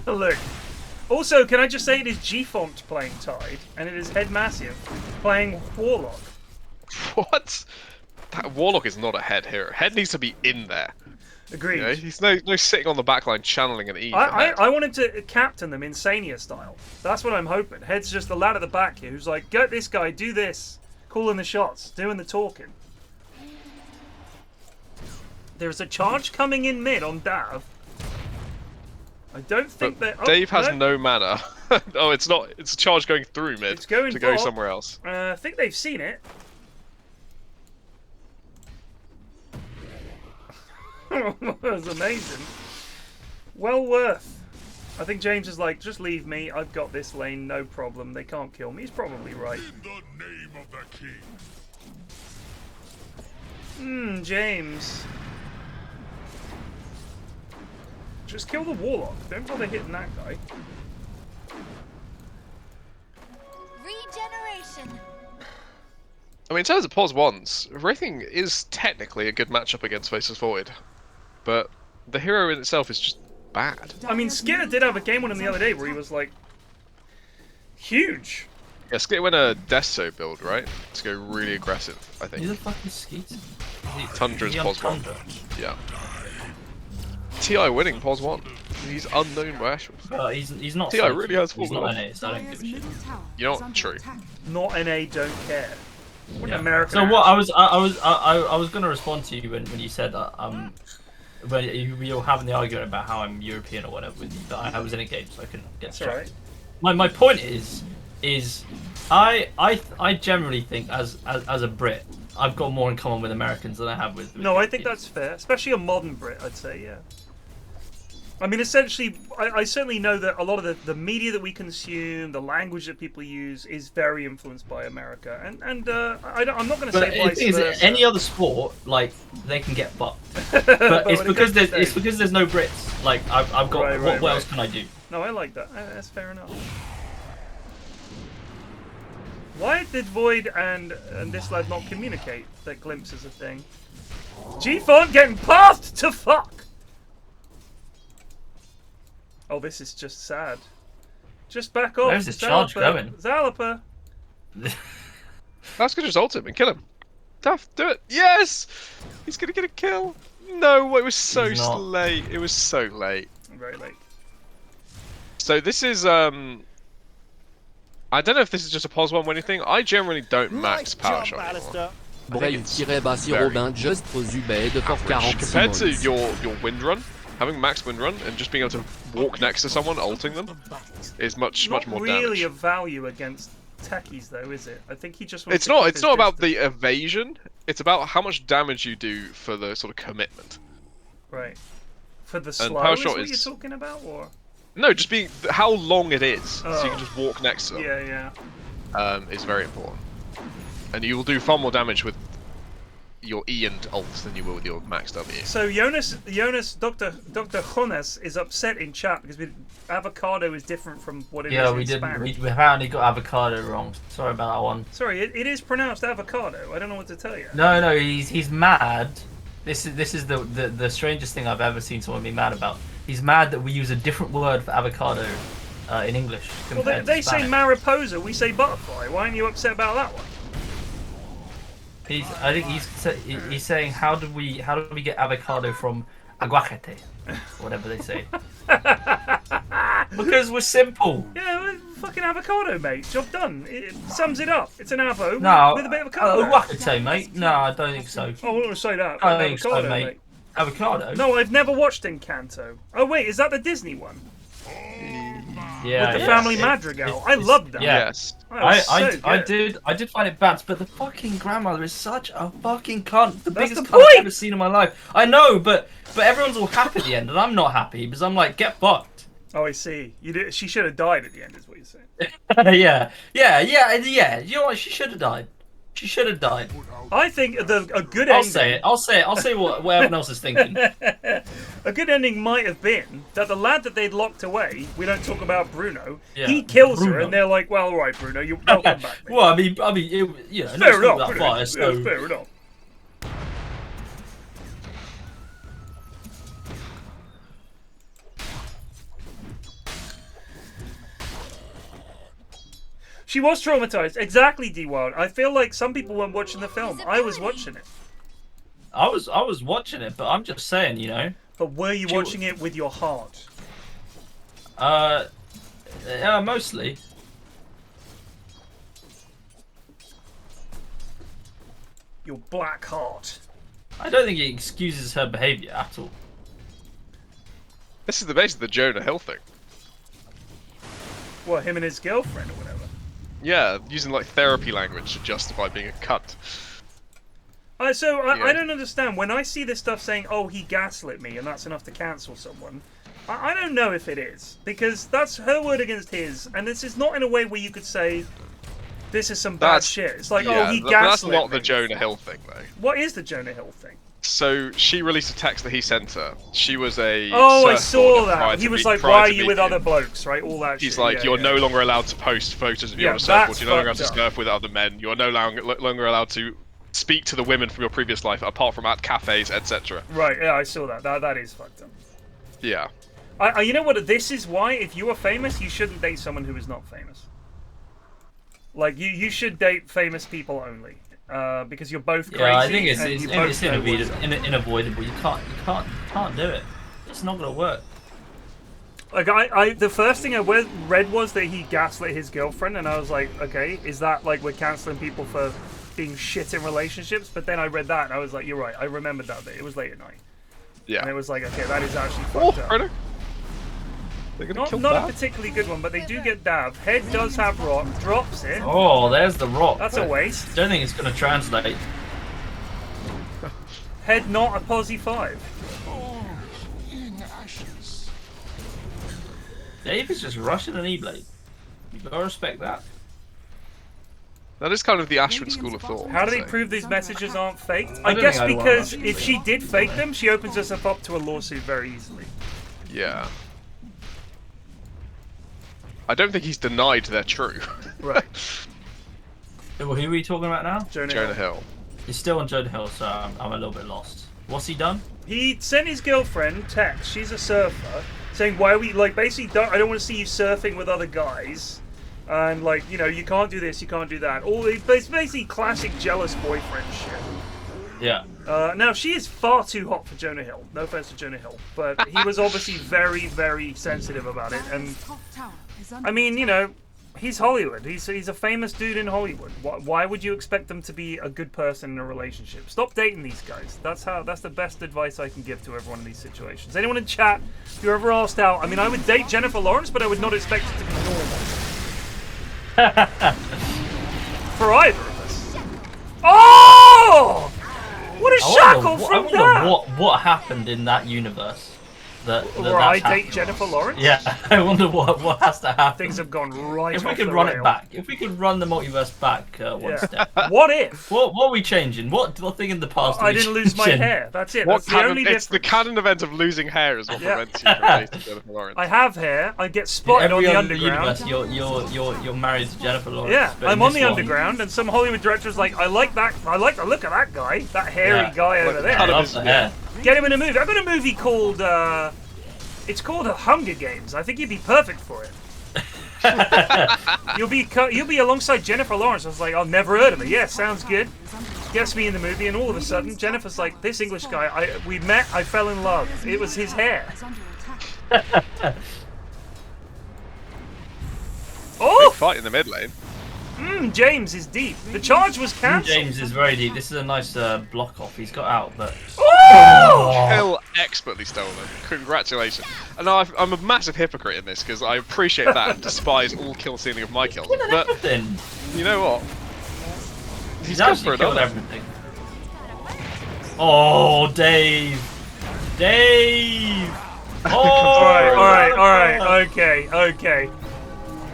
Speaker 1: Look. Also, can I just say it is G-Font playing Tide, and it is Head Massive playing Warlock.
Speaker 2: What? That Warlock is not a head hero. Head needs to be in there.
Speaker 1: Agreed.
Speaker 2: He's no sitting on the backline channeling an E.
Speaker 1: I want him to captain them Insania style. That's what I'm hoping. Head's just the lad at the back here who's like, get this guy, do this. Calling the shots, doing the talking. There's a charge coming in mid on Dav. I don't think that... Oh,
Speaker 2: Dave has no mana. Oh, it's not. It's a charge going through mid.
Speaker 1: It's going
Speaker 2: to go somewhere else.
Speaker 1: I think they've seen it. That was amazing. Well worth. I think James is like, just leave me. I've got this lane, no problem. They can't kill me. He's probably right.
Speaker 9: In the name of the king.
Speaker 1: James. Just kill the warlock. Don't bother hitting that guy.
Speaker 10: Regeneration.
Speaker 2: I mean, in terms of pause ones, Wraithing is technically a good matchup against Faceless Void, but the hero in itself is just bad.
Speaker 1: I mean, Skitter did have a game on him the other day where he was like huge.
Speaker 2: Yeah, Skitter went a Desto build, right? To go really aggressive, I think.
Speaker 3: He's a fucking Skeet.
Speaker 2: Tundra's pause 1. Yeah. TI winning pause 1. He's unknown by Ashworth.
Speaker 3: He's not.
Speaker 2: TI really has full
Speaker 3: He's not NA, so I don't give a shit.
Speaker 2: You're not true.
Speaker 1: Not NA, don't care. What
Speaker 3: Yeah.
Speaker 1: an American.
Speaker 3: So what I was gonna respond to you when you said that when you were having the argument about how I'm European or whatever with you, but I was in a game so I couldn't get distracted.
Speaker 1: Right.
Speaker 3: My point is I generally think as a Brit I've got more in common with Americans than I have with
Speaker 1: No, I think that's fair, especially a modern Brit, I'd say, yeah. I mean, essentially, I certainly know that a lot of the media that we consume, the language that people use, is very influenced by America, and I'm not going to say vice versa.
Speaker 3: Any other sport, like they can get fucked, but it's because there's no Brits. Like I've got what else can I do?
Speaker 1: No, I like that. That's fair enough. Why did Void and this lad not communicate that Glimpse is a thing? G-Font getting passed to fuck! Oh, this is just sad. Just back off.
Speaker 3: Where's this charge going?
Speaker 1: Zalapa!
Speaker 2: That's gonna just ult him and kill him. Daf, do it! Yes! He's gonna get a kill! No, it was so late. It was so late.
Speaker 1: Very late.
Speaker 2: So this is I don't know if this is just a pause one or anything. I generally don't max power shot anymore.
Speaker 5: Robin just de for 40
Speaker 2: compared to your wind run, having max wind run and just being able to walk next to someone, ulting them, is much more damage.
Speaker 1: Not really a value against techies though, is it? I think he just wants
Speaker 2: It's not. It's not about the evasion. It's about how much damage you do for the sort of commitment.
Speaker 1: Right. For the slow,
Speaker 2: power
Speaker 1: is
Speaker 2: shot
Speaker 1: what you're talking about, or?
Speaker 2: No, just being how long it is, so you can just walk next to them.
Speaker 1: Yeah.
Speaker 2: Is very important, and you will do far more damage with your E and ults than you will with your max W.
Speaker 1: So Jonas, Dr. Jonas is upset in chat because avocado is different from what it is in Spanish.
Speaker 3: We apparently got avocado wrong. Sorry about that one.
Speaker 1: Sorry, it is pronounced avocado. I don't know what to tell you.
Speaker 3: No, he's mad. This is the strangest thing I've ever seen someone be mad about. He's mad that we use a different word for avocado in English.
Speaker 1: Well, they say mariposa, we say butterfly. Why aren't you upset about that one?
Speaker 3: I think he's saying how do we get avocado from aguacate, whatever they say. Because we're simple.
Speaker 1: Yeah, we're fucking avocado, mate. Job done. It sums it up. It's an avo with a bit of a colour.
Speaker 3: Aguacate, mate. No, I don't think so.
Speaker 1: Oh, I want to say that.
Speaker 3: I don't think so, mate. Avocado?
Speaker 1: No, I've never watched Encanto. Oh wait, is that the Disney one?
Speaker 3: Yeah.
Speaker 1: With the family madrigal. I loved that.
Speaker 2: Yes.
Speaker 3: I did find it bad, but the fucking grandmother is such a fucking cunt. The biggest cunt I've ever seen in my life. I know, but everyone's all happy at the end, and I'm not happy because I'm like, get fucked.
Speaker 1: Oh, I see. She should have died at the end, is what you're saying.
Speaker 3: Yeah. You know what? She should have died. She should have died.
Speaker 1: I think a good ending...
Speaker 3: I'll say it. I'll say what everyone else is thinking.
Speaker 1: A good ending might have been that the lad that they'd locked away, we don't talk about Bruno,
Speaker 3: yeah.
Speaker 1: he kills her and they're like, well, all right, Bruno, you're welcome back. Mate.
Speaker 3: Well, I mean,
Speaker 1: fair enough. Fair enough. She was traumatized. Exactly, D-Wild. I feel like some people weren't watching the film. I was watching it.
Speaker 3: I was watching it, but I'm just saying, you know.
Speaker 1: But were you watching it with your heart?
Speaker 3: Yeah, mostly.
Speaker 1: Your black heart.
Speaker 3: I don't think it excuses her behaviour at all.
Speaker 2: This is the base of the Jonah Hill thing.
Speaker 1: What, him and his girlfriend or whatever?
Speaker 2: Yeah, using like therapy language to justify being a cunt.
Speaker 1: I don't understand. When I see this stuff saying, oh, he gaslit me, and that's enough to cancel someone, I don't know if it is. Because that's her word against his, and this is not in a way where you could say, this is some bad shit. It's like, oh, he gaslit me.
Speaker 2: That's not the Jonah Hill thing, though.
Speaker 1: What is the Jonah Hill thing?
Speaker 2: So, she released a text that he sent her. She was a
Speaker 1: Oh, I saw that. He was like, why are you with other blokes, right? All that shit.
Speaker 2: He's like, you're no longer allowed to post photos of you on a surfboard. You're no longer allowed to surf with other men. You're no longer allowed to speak to the women from your previous life, apart from at cafes, etc.
Speaker 1: Right, yeah, I saw that. That is fucked up.
Speaker 2: Yeah.
Speaker 1: You know what? This is why, if you are famous, you shouldn't date someone who is not famous. Like, you should date famous people only. Because you're both crazy.
Speaker 3: Yeah, I think it's unavoidable. You can't do it. It's not gonna work.
Speaker 1: Like the first thing I read was that he gaslit his girlfriend, and I was like, okay, is that like we're canceling people for being shit in relationships? But then I read that, and I was like, you're right. I remembered that bit. It was late at night.
Speaker 2: Yeah.
Speaker 1: And it was like, okay, that is actually fucked up. Not a particularly good one, but they do get dab. Head does have rock, drops it.
Speaker 3: Oh, there's the rock.
Speaker 1: That's a waste.
Speaker 3: Don't think it's going to translate.
Speaker 1: Head not a posi 5.
Speaker 3: Dave is just rushing an E-Blade. You gotta respect that.
Speaker 2: That is kind of the Ashford school of thought.
Speaker 1: How do they prove these messages aren't faked? I guess because if she did fake them, she opens herself up to a lawsuit very easily.
Speaker 2: Yeah. I don't think he's denied they're true.
Speaker 1: Right.
Speaker 3: Well, who are we talking about now?
Speaker 2: Jonah Hill.
Speaker 3: He's still on Jonah Hill, so I'm a little bit lost. What's he done?
Speaker 1: He sent his girlfriend text. She's a surfer, saying, "Why are we like basically? I don't want to see you surfing with other guys, and like you know you can't do this, you can't do that. It's basically classic jealous boyfriend shit."
Speaker 3: Yeah.
Speaker 1: Now she is far too hot for Jonah Hill. No offense to Jonah Hill, but he was obviously very, very sensitive about it. And I mean, you know, he's Hollywood. He's a famous dude in Hollywood. Why would you expect them to be a good person in a relationship? Stop dating these guys. That's the best advice I can give to everyone in these situations. Anyone in chat, if you're ever asked out, I mean, I would date Jennifer Lawrence, but I would not expect it to be normal. For either of us. Oh! What a shackle from that!
Speaker 3: I wonder what happened in that universe.
Speaker 1: Where I date Jennifer Lawrence?
Speaker 3: Yeah, I wonder what has to happen.
Speaker 1: Things have gone right
Speaker 3: If we
Speaker 1: off
Speaker 3: could
Speaker 1: the
Speaker 3: run
Speaker 1: rail.
Speaker 3: it back, if we could run the multiverse back one step.
Speaker 1: What if?
Speaker 3: What are we changing? What thing in the past
Speaker 1: I didn't lose my hair. That's it. That's the only difference.
Speaker 2: It's the canon event of losing hair is what prevents you from dating Jennifer Lawrence.
Speaker 1: I have hair. I get spotted on the underground.
Speaker 3: Universe, you're married to Jennifer Lawrence.
Speaker 1: Yeah, I'm on the underground, and some Hollywood director's like, I like the look of that guy, that hairy guy over there.
Speaker 3: I love the hair.
Speaker 1: Get him in a movie. I've got a movie called. It's called Hunger Games. I think you'd be perfect for it. You'll be alongside Jennifer Lawrence. I was like, I've never heard of her. Yeah, sounds good. Gets me in the movie, and all of a sudden, Jennifer's like, this English guy. We met. I fell in love. It was his hair.
Speaker 2: Oh! Big fight in the mid lane.
Speaker 1: James is deep. The charge was cancelled.
Speaker 3: James is very deep. This is a nice block off he's got out, but...
Speaker 1: Oh!
Speaker 2: Hill expertly stolen. Congratulations. And I'm a massive hypocrite in this, because I appreciate that and despise all kill stealing of my kills. But
Speaker 3: everything.
Speaker 2: You know what?
Speaker 3: He's actually killed everything. Oh, Dave! Dave! Oh!
Speaker 1: Alright, okay.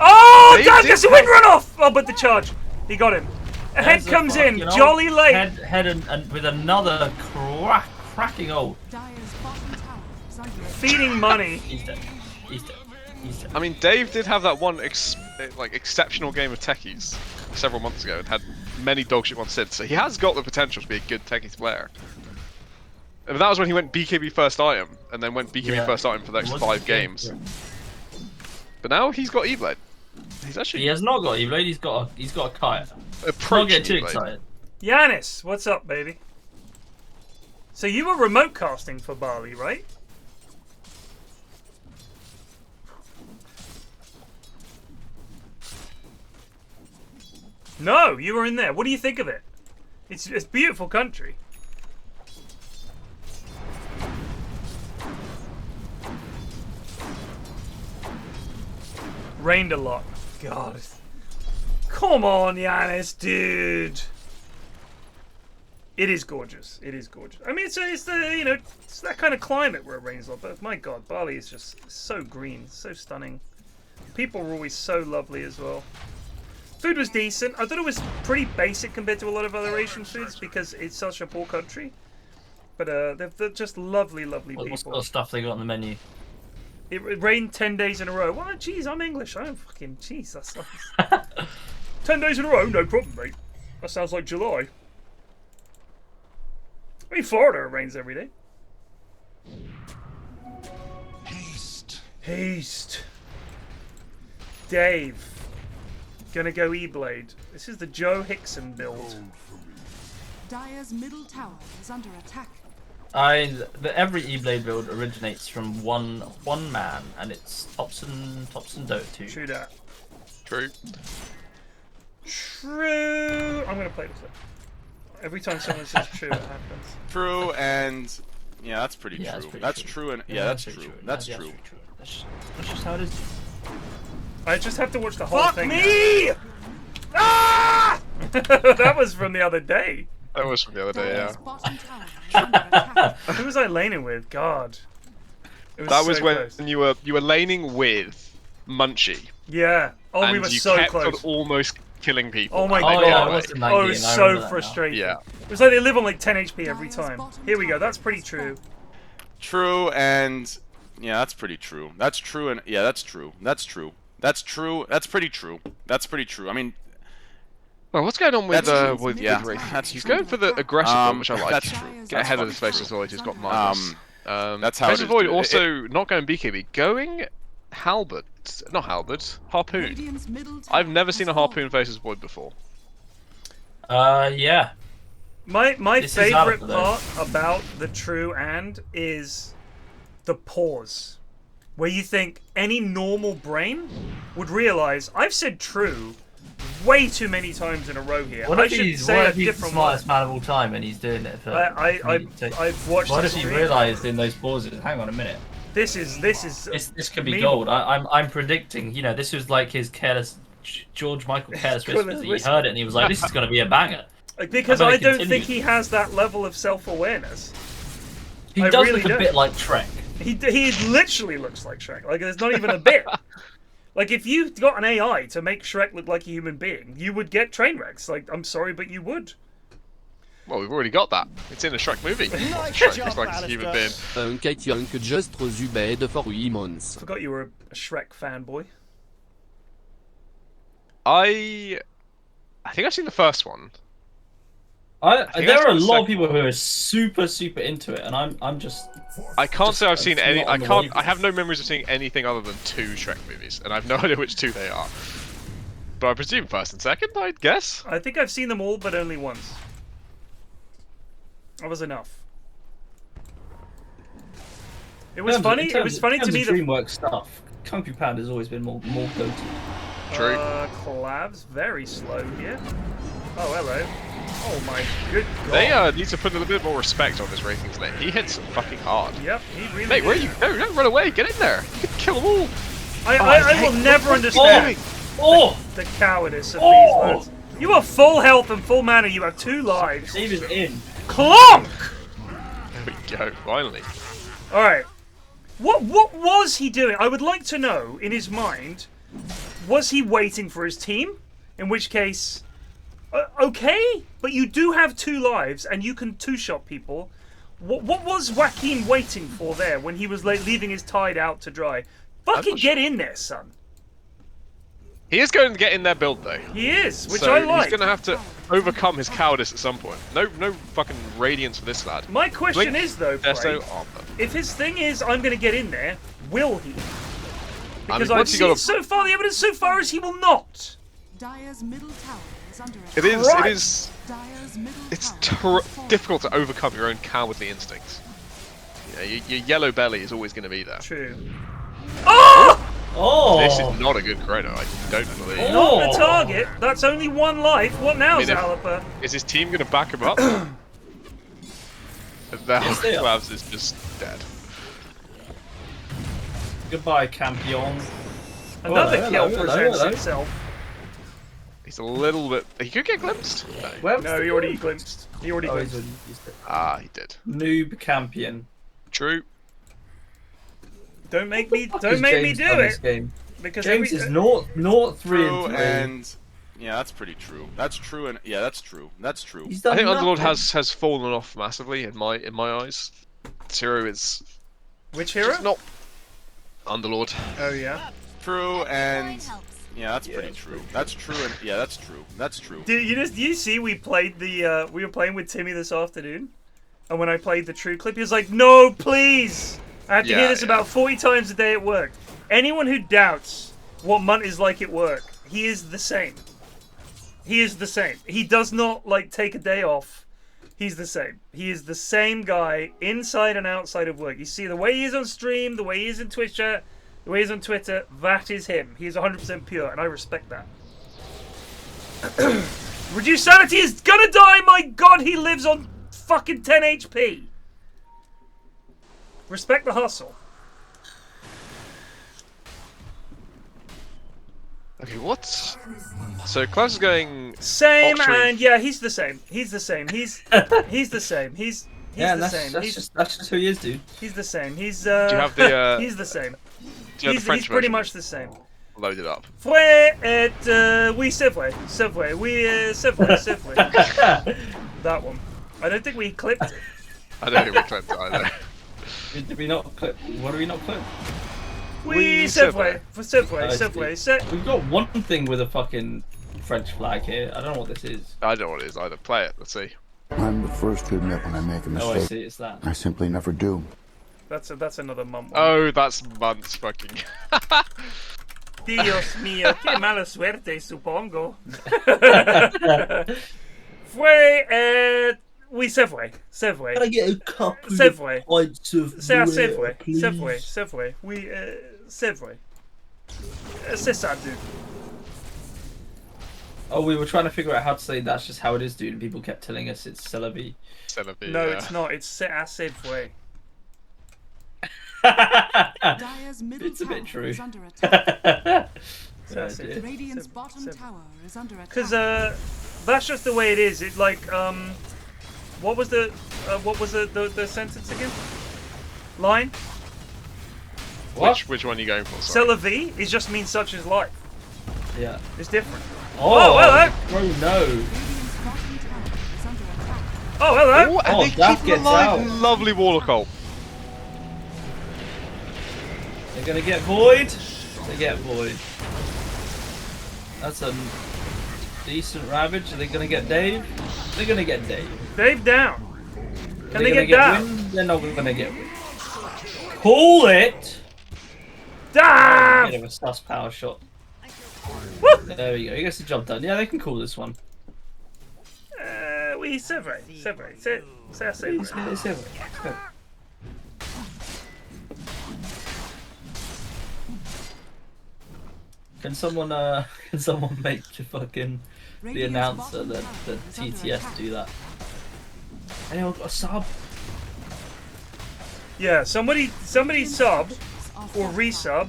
Speaker 1: Oh, damn, there's a wind runoff! Oh, but the charge. He got him. Head comes in, jolly late.
Speaker 3: Head and with another cracking old.
Speaker 1: Feeding money.
Speaker 3: He's dead.
Speaker 2: I mean, Dave did have that one exceptional game of techies several months ago and had many dogshit ones since, so he has got the potential to be a good techies player. And that was when he went BKB first item, and then went BKB first item for the next 5 games. Yeah. But now he's got E-Blade.
Speaker 3: He has not got E-Blade, he's got a kite. Don't get too excited.
Speaker 1: Yanis, what's up, baby? So you were remote casting for Bali, right? No, you were in there. What do you think of it? It's a beautiful country. Rained a lot. God. Come on, Yanis, dude. It is gorgeous. It is gorgeous. I mean, it's the it's that kind of climate we're at Rainslow, but my God, Bali is just so green, so stunning. People were always so lovely as well. Food was decent. I thought it was pretty basic compared to a lot of other Asian foods because it's such a poor country. But they're just lovely, lovely people.
Speaker 3: What sort of stuff they got on the menu?
Speaker 1: It rained 10 days in a row. Well, jeez, I'm English. I don't fucking... Jeez, that's nice. 10 days in a row? No problem, mate. That sounds like July. I mean, Florida, it rains every day.
Speaker 9: Haste.
Speaker 1: Haste. Dave. Gonna go E-Blade. This is the Joe Hickson build.
Speaker 7: Dire's middle tower is under attack.
Speaker 3: Every E-Blade build originates from one man, and it's Topson Dota 2.
Speaker 1: True that.
Speaker 2: True.
Speaker 1: True. I'm gonna play this up. Every time someone says true, it happens.
Speaker 10: True, and yeah, that's pretty true. That's true, and yeah, that's true. That's true.
Speaker 3: That's just how it is.
Speaker 1: I just have to watch the whole thing. Fuck me! Ah! That was from the other day.
Speaker 2: That was from the other day, yeah.
Speaker 1: Who was I laning with? God.
Speaker 2: That was when you were laning with Munchie.
Speaker 1: Yeah. Oh, we were so close.
Speaker 2: And you kept on almost killing people.
Speaker 1: Oh my God. Oh, it was so frustrating. Yeah. It was like they live on like 10 HP every time. Here we go. That's pretty true.
Speaker 10: True, and yeah, that's pretty true. That's true, and yeah, that's true. That's true. That's true. That's pretty true. That's pretty true. I mean,
Speaker 2: well, what's going on with
Speaker 10: yeah?
Speaker 2: He's going for the aggressive one, which I like.
Speaker 10: That's true.
Speaker 2: Get ahead of the Spaceless Void. He's got minus.
Speaker 10: That's how
Speaker 2: Spaceless Void also not going BKB, going halberd, not halberd, harpoon. I've never seen a harpoon versus Void before.
Speaker 3: Yeah.
Speaker 1: My favorite part about the true and is the pause. Where you think any normal brain would realize I've said true way too many times in a row here.
Speaker 3: What if he's the smartest man of all time and he's doing it for...
Speaker 1: I've watched.
Speaker 3: What if he realised in those pauses? Hang on a minute.
Speaker 1: This
Speaker 3: could be gold. I'm predicting. You know, this was like his careless George Michael careless whisper. He heard it and he was like, "This is going to be a banger."
Speaker 1: Because I don't think he has that level of self-awareness.
Speaker 3: He does look a bit like Shrek.
Speaker 1: He literally looks like Shrek. Like, there's not even a bit. Like, if you got an AI to make Shrek look like a human being, you would get train wrecks. Like, I'm sorry, but you would.
Speaker 2: Well, we've already got that. It's in a Shrek movie. Shrek looks like a human being.
Speaker 1: Forgot you were a Shrek fanboy.
Speaker 2: I think I've seen the first one.
Speaker 3: There are a lot of people who are super into it, and I'm just.
Speaker 2: I can't say I've seen any. I have no memories of seeing anything other than 2 Shrek movies, and I have no idea which 2 they are. But I presume first and second, I'd guess.
Speaker 1: I think I've seen them all, but only once. That was enough. It was funny. It was funny to me.
Speaker 3: DreamWorks stuff. Kung Fu Panda's always been more go-to.
Speaker 2: True.
Speaker 1: Collabs very slow here. Oh, hello. Oh my good God.
Speaker 2: They need to put a little bit more respect on his ratings, mate. He hits fucking hard.
Speaker 1: Yep, he really
Speaker 2: Mate, where are you? No, don't run away. Get in there. You can kill them all.
Speaker 1: I will never understand the cowardice of these lads. You are full health and full mana. You have 2 lives.
Speaker 3: Steve is in.
Speaker 1: Clonk!
Speaker 2: There we go, finally.
Speaker 1: Alright. What was he doing? I would like to know, in his mind, was he waiting for his team? In which case... okay, but you do have 2 lives, and you can 2-shot people. What was Joaquin waiting for there when he was leaving his tide out to dry? Fucking get in there, son.
Speaker 2: He is going to get in their build, though.
Speaker 1: He is, which I like.
Speaker 2: He's going to have to overcome his cowardice at some point. No fucking radiance for this lad.
Speaker 1: My question is, though, if his thing is, I'm going to get in there, will he? Because I've seen so far, the evidence so far is he will not.
Speaker 7: Dire's middle tower.
Speaker 2: It's difficult to overcome your own cowardly instincts. You know, your yellow belly is always going to be there.
Speaker 1: True. Oh!
Speaker 2: This is not a good chrono, I don't believe.
Speaker 1: Not the target. That's only 1 life. What now, Zalaper?
Speaker 2: Is his team going to back him up? The Clavs is just dead.
Speaker 3: Goodbye, Campion.
Speaker 1: Another kill presents itself.
Speaker 2: He's a little bit. He could get glimpsed.
Speaker 1: No, he already glimpsed. He already glimpsed.
Speaker 2: Ah, he did.
Speaker 4: Noob champion.
Speaker 2: True.
Speaker 1: Don't make me do it.
Speaker 4: Game?
Speaker 1: Because
Speaker 4: James is 0-3
Speaker 10: and yeah, that's pretty true. That's true, and yeah, that's true. That's true.
Speaker 4: He's done
Speaker 2: I think
Speaker 4: nothing.
Speaker 2: Underlord has fallen off massively in my eyes. This hero is.
Speaker 1: Which hero?
Speaker 2: Not Underlord.
Speaker 1: Oh yeah.
Speaker 10: True, and yeah, that's pretty true. That's true, and yeah, that's true. That's true.
Speaker 1: Did you see we played the we were playing with Timmy this afternoon, and when I played the true clip, he was like, "No, please." I had to hear this about 40 times a day at work. Anyone who doubts what Munt is like at work, he is the same. He is the same. He does not like take a day off. He's the same. He is the same guy inside and outside of work. You see the way he is on stream, the way he is in Twitch chat, the way he is on Twitter, that is him. He is 100% pure, and I respect that. Reduced sanity is gonna die, my god, he lives on fucking 10 HP. Respect the hustle.
Speaker 2: Okay, what? So Klaus is going
Speaker 1: same,
Speaker 2: Oxford.
Speaker 1: And yeah, he's the same. He's the same. He's the same. He's the same.
Speaker 4: That's just who he is, dude.
Speaker 1: He's the same. He's
Speaker 2: Do you have the?
Speaker 1: He's the same.
Speaker 2: Do you have the French
Speaker 1: he's pretty
Speaker 2: version?
Speaker 1: much the same.
Speaker 2: Load it up.
Speaker 1: Fouet et oui, c'est vrai, c'est vrai, oui, c'est vrai, c'est vrai. That one. I don't think we clipped it.
Speaker 2: I don't think we clipped it either.
Speaker 4: Did we not clip? What do we not clip?
Speaker 1: Oui, c'est vrai, c'est vrai, c'est vrai.
Speaker 4: We've got one thing with a fucking French flag here. I don't know what this is.
Speaker 2: I don't know what it is either. Play it. Let's see.
Speaker 11: I'm the first to admit when I make a mistake.
Speaker 4: Oh, I see. It's that.
Speaker 11: I simply never do.
Speaker 1: That's another mum one.
Speaker 2: Oh, that's Munt's fucking.
Speaker 1: Dios mío, qué mala suerte, supongo. Fue oui, c'est vrai, c'est vrai.
Speaker 4: Can I get a couple
Speaker 1: c'est vrai.
Speaker 4: pints of
Speaker 1: C'est
Speaker 4: beer,
Speaker 1: vrai,
Speaker 4: please?
Speaker 1: c'est vrai, c'est vrai. Oui, c'est vrai. C'est ça, dude.
Speaker 4: Oh, we were trying to figure out how to say that's just how it is, dude, and people kept telling us it's Celebi.
Speaker 2: Celebi,
Speaker 1: no,
Speaker 2: yeah.
Speaker 1: It's not. It's c'est assez vrai.
Speaker 4: It's a bit true.
Speaker 7: Radiant's bottom tower is under attack.
Speaker 1: Because that's just the way it is. It like what was the sentence again? Line.
Speaker 2: What? Which one are you going for?
Speaker 1: C'est la vie. It just means such is life.
Speaker 4: Yeah.
Speaker 1: It's different.
Speaker 4: Oh,
Speaker 1: hello.
Speaker 4: Oh no.
Speaker 1: Oh hello.
Speaker 2: Oh, and they
Speaker 4: Daf
Speaker 2: keep
Speaker 4: gets
Speaker 2: alive.
Speaker 4: out.
Speaker 2: Lovely Warlock ult.
Speaker 4: They're gonna get void. They get void. That's a decent ravage. Are they gonna get Dave? They're gonna get Dave.
Speaker 1: Dave down. Can they
Speaker 4: get
Speaker 1: down?
Speaker 4: Win? They're not gonna get win. Call it.
Speaker 1: Damn!
Speaker 4: Bit of a sus power shot.
Speaker 1: Woo!
Speaker 4: There we go. He gets the job done. Yeah, they can call this one.
Speaker 1: Oui, c'est vrai. C'est vrai. C'est assez vrai.
Speaker 4: C'est vrai. Can someone make the fucking the announcer that TTS do that? Anyone got a sub?
Speaker 1: Yeah, somebody sub or resub,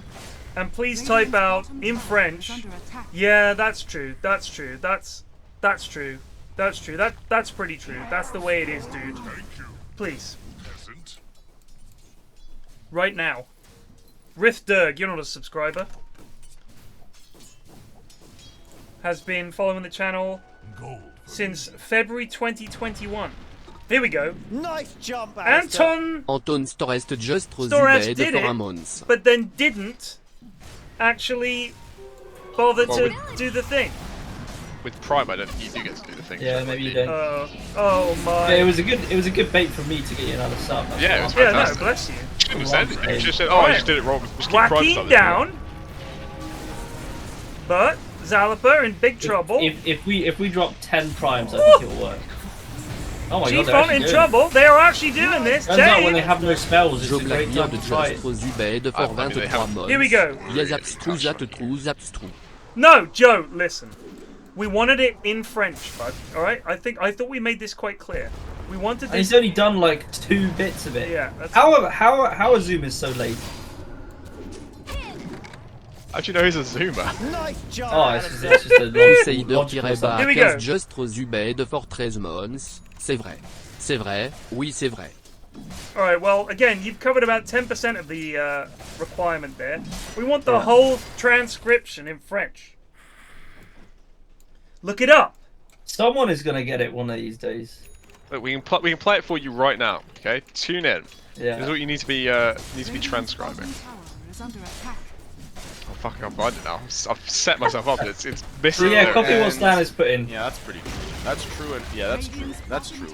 Speaker 1: and please type out in French. Yeah, that's true. That's true. That's true. That's true. That's pretty true. That's the way it is, dude. Please. Right now. Rith Durg, you're not a subscriber. Has been following the channel since February 2021. Here we go.
Speaker 8: Nice jump, Alistair.
Speaker 5: Anton Storest just
Speaker 1: Storest did it, but then didn't actually bother to do the thing.
Speaker 2: With Prime, I don't think you do get to do the thing.
Speaker 4: Yeah, maybe you don't.
Speaker 1: Oh my!
Speaker 4: Yeah, it was a good bait for me to get you another sub.
Speaker 2: Yeah, it was fantastic.
Speaker 1: No, bless you.
Speaker 2: You shouldn't have said anything. You just said, "Oh, I just did it wrong." Just keep Prime
Speaker 1: Joaquin down, but Zalaper in big trouble.
Speaker 4: If we drop 10 primes, I think it'll work. Oh my god, they're actually
Speaker 1: in trouble. They are actually doing this.
Speaker 4: Turns out when they have no spells, it's a great time to try it.
Speaker 1: Here we go. No, Joe, listen. We wanted it in French, bud. All right. I thought we made this quite clear. We wanted this.
Speaker 4: And he's only done like 2 bits of it.
Speaker 1: Yeah.
Speaker 4: How Azum is so late.
Speaker 2: How'd you know he's a zoomer?
Speaker 8: Nice job,
Speaker 4: Oh,
Speaker 8: Alistair.
Speaker 4: it's just a
Speaker 5: Crusader-bas
Speaker 1: Here we
Speaker 5: 15
Speaker 1: go.
Speaker 5: Justre Zubed for 13 months. C'est vrai. C'est vrai. Oui, c'est vrai.
Speaker 1: Alright, well, again, you've covered about 10% of the requirement there. We want the whole transcription in French. Look it up.
Speaker 4: Someone is gonna get it one of these days.
Speaker 2: Look, we can play it for you right now. Okay, tune in.
Speaker 4: Yeah.
Speaker 2: This is what you need to be transcribing. Oh fuck! I'll find it now. I've set myself up. It's missing.
Speaker 4: So yeah,
Speaker 2: there.
Speaker 4: copy what Stan has put in.
Speaker 10: Yeah, that's pretty true. That's true, and yeah, that's true. That's true.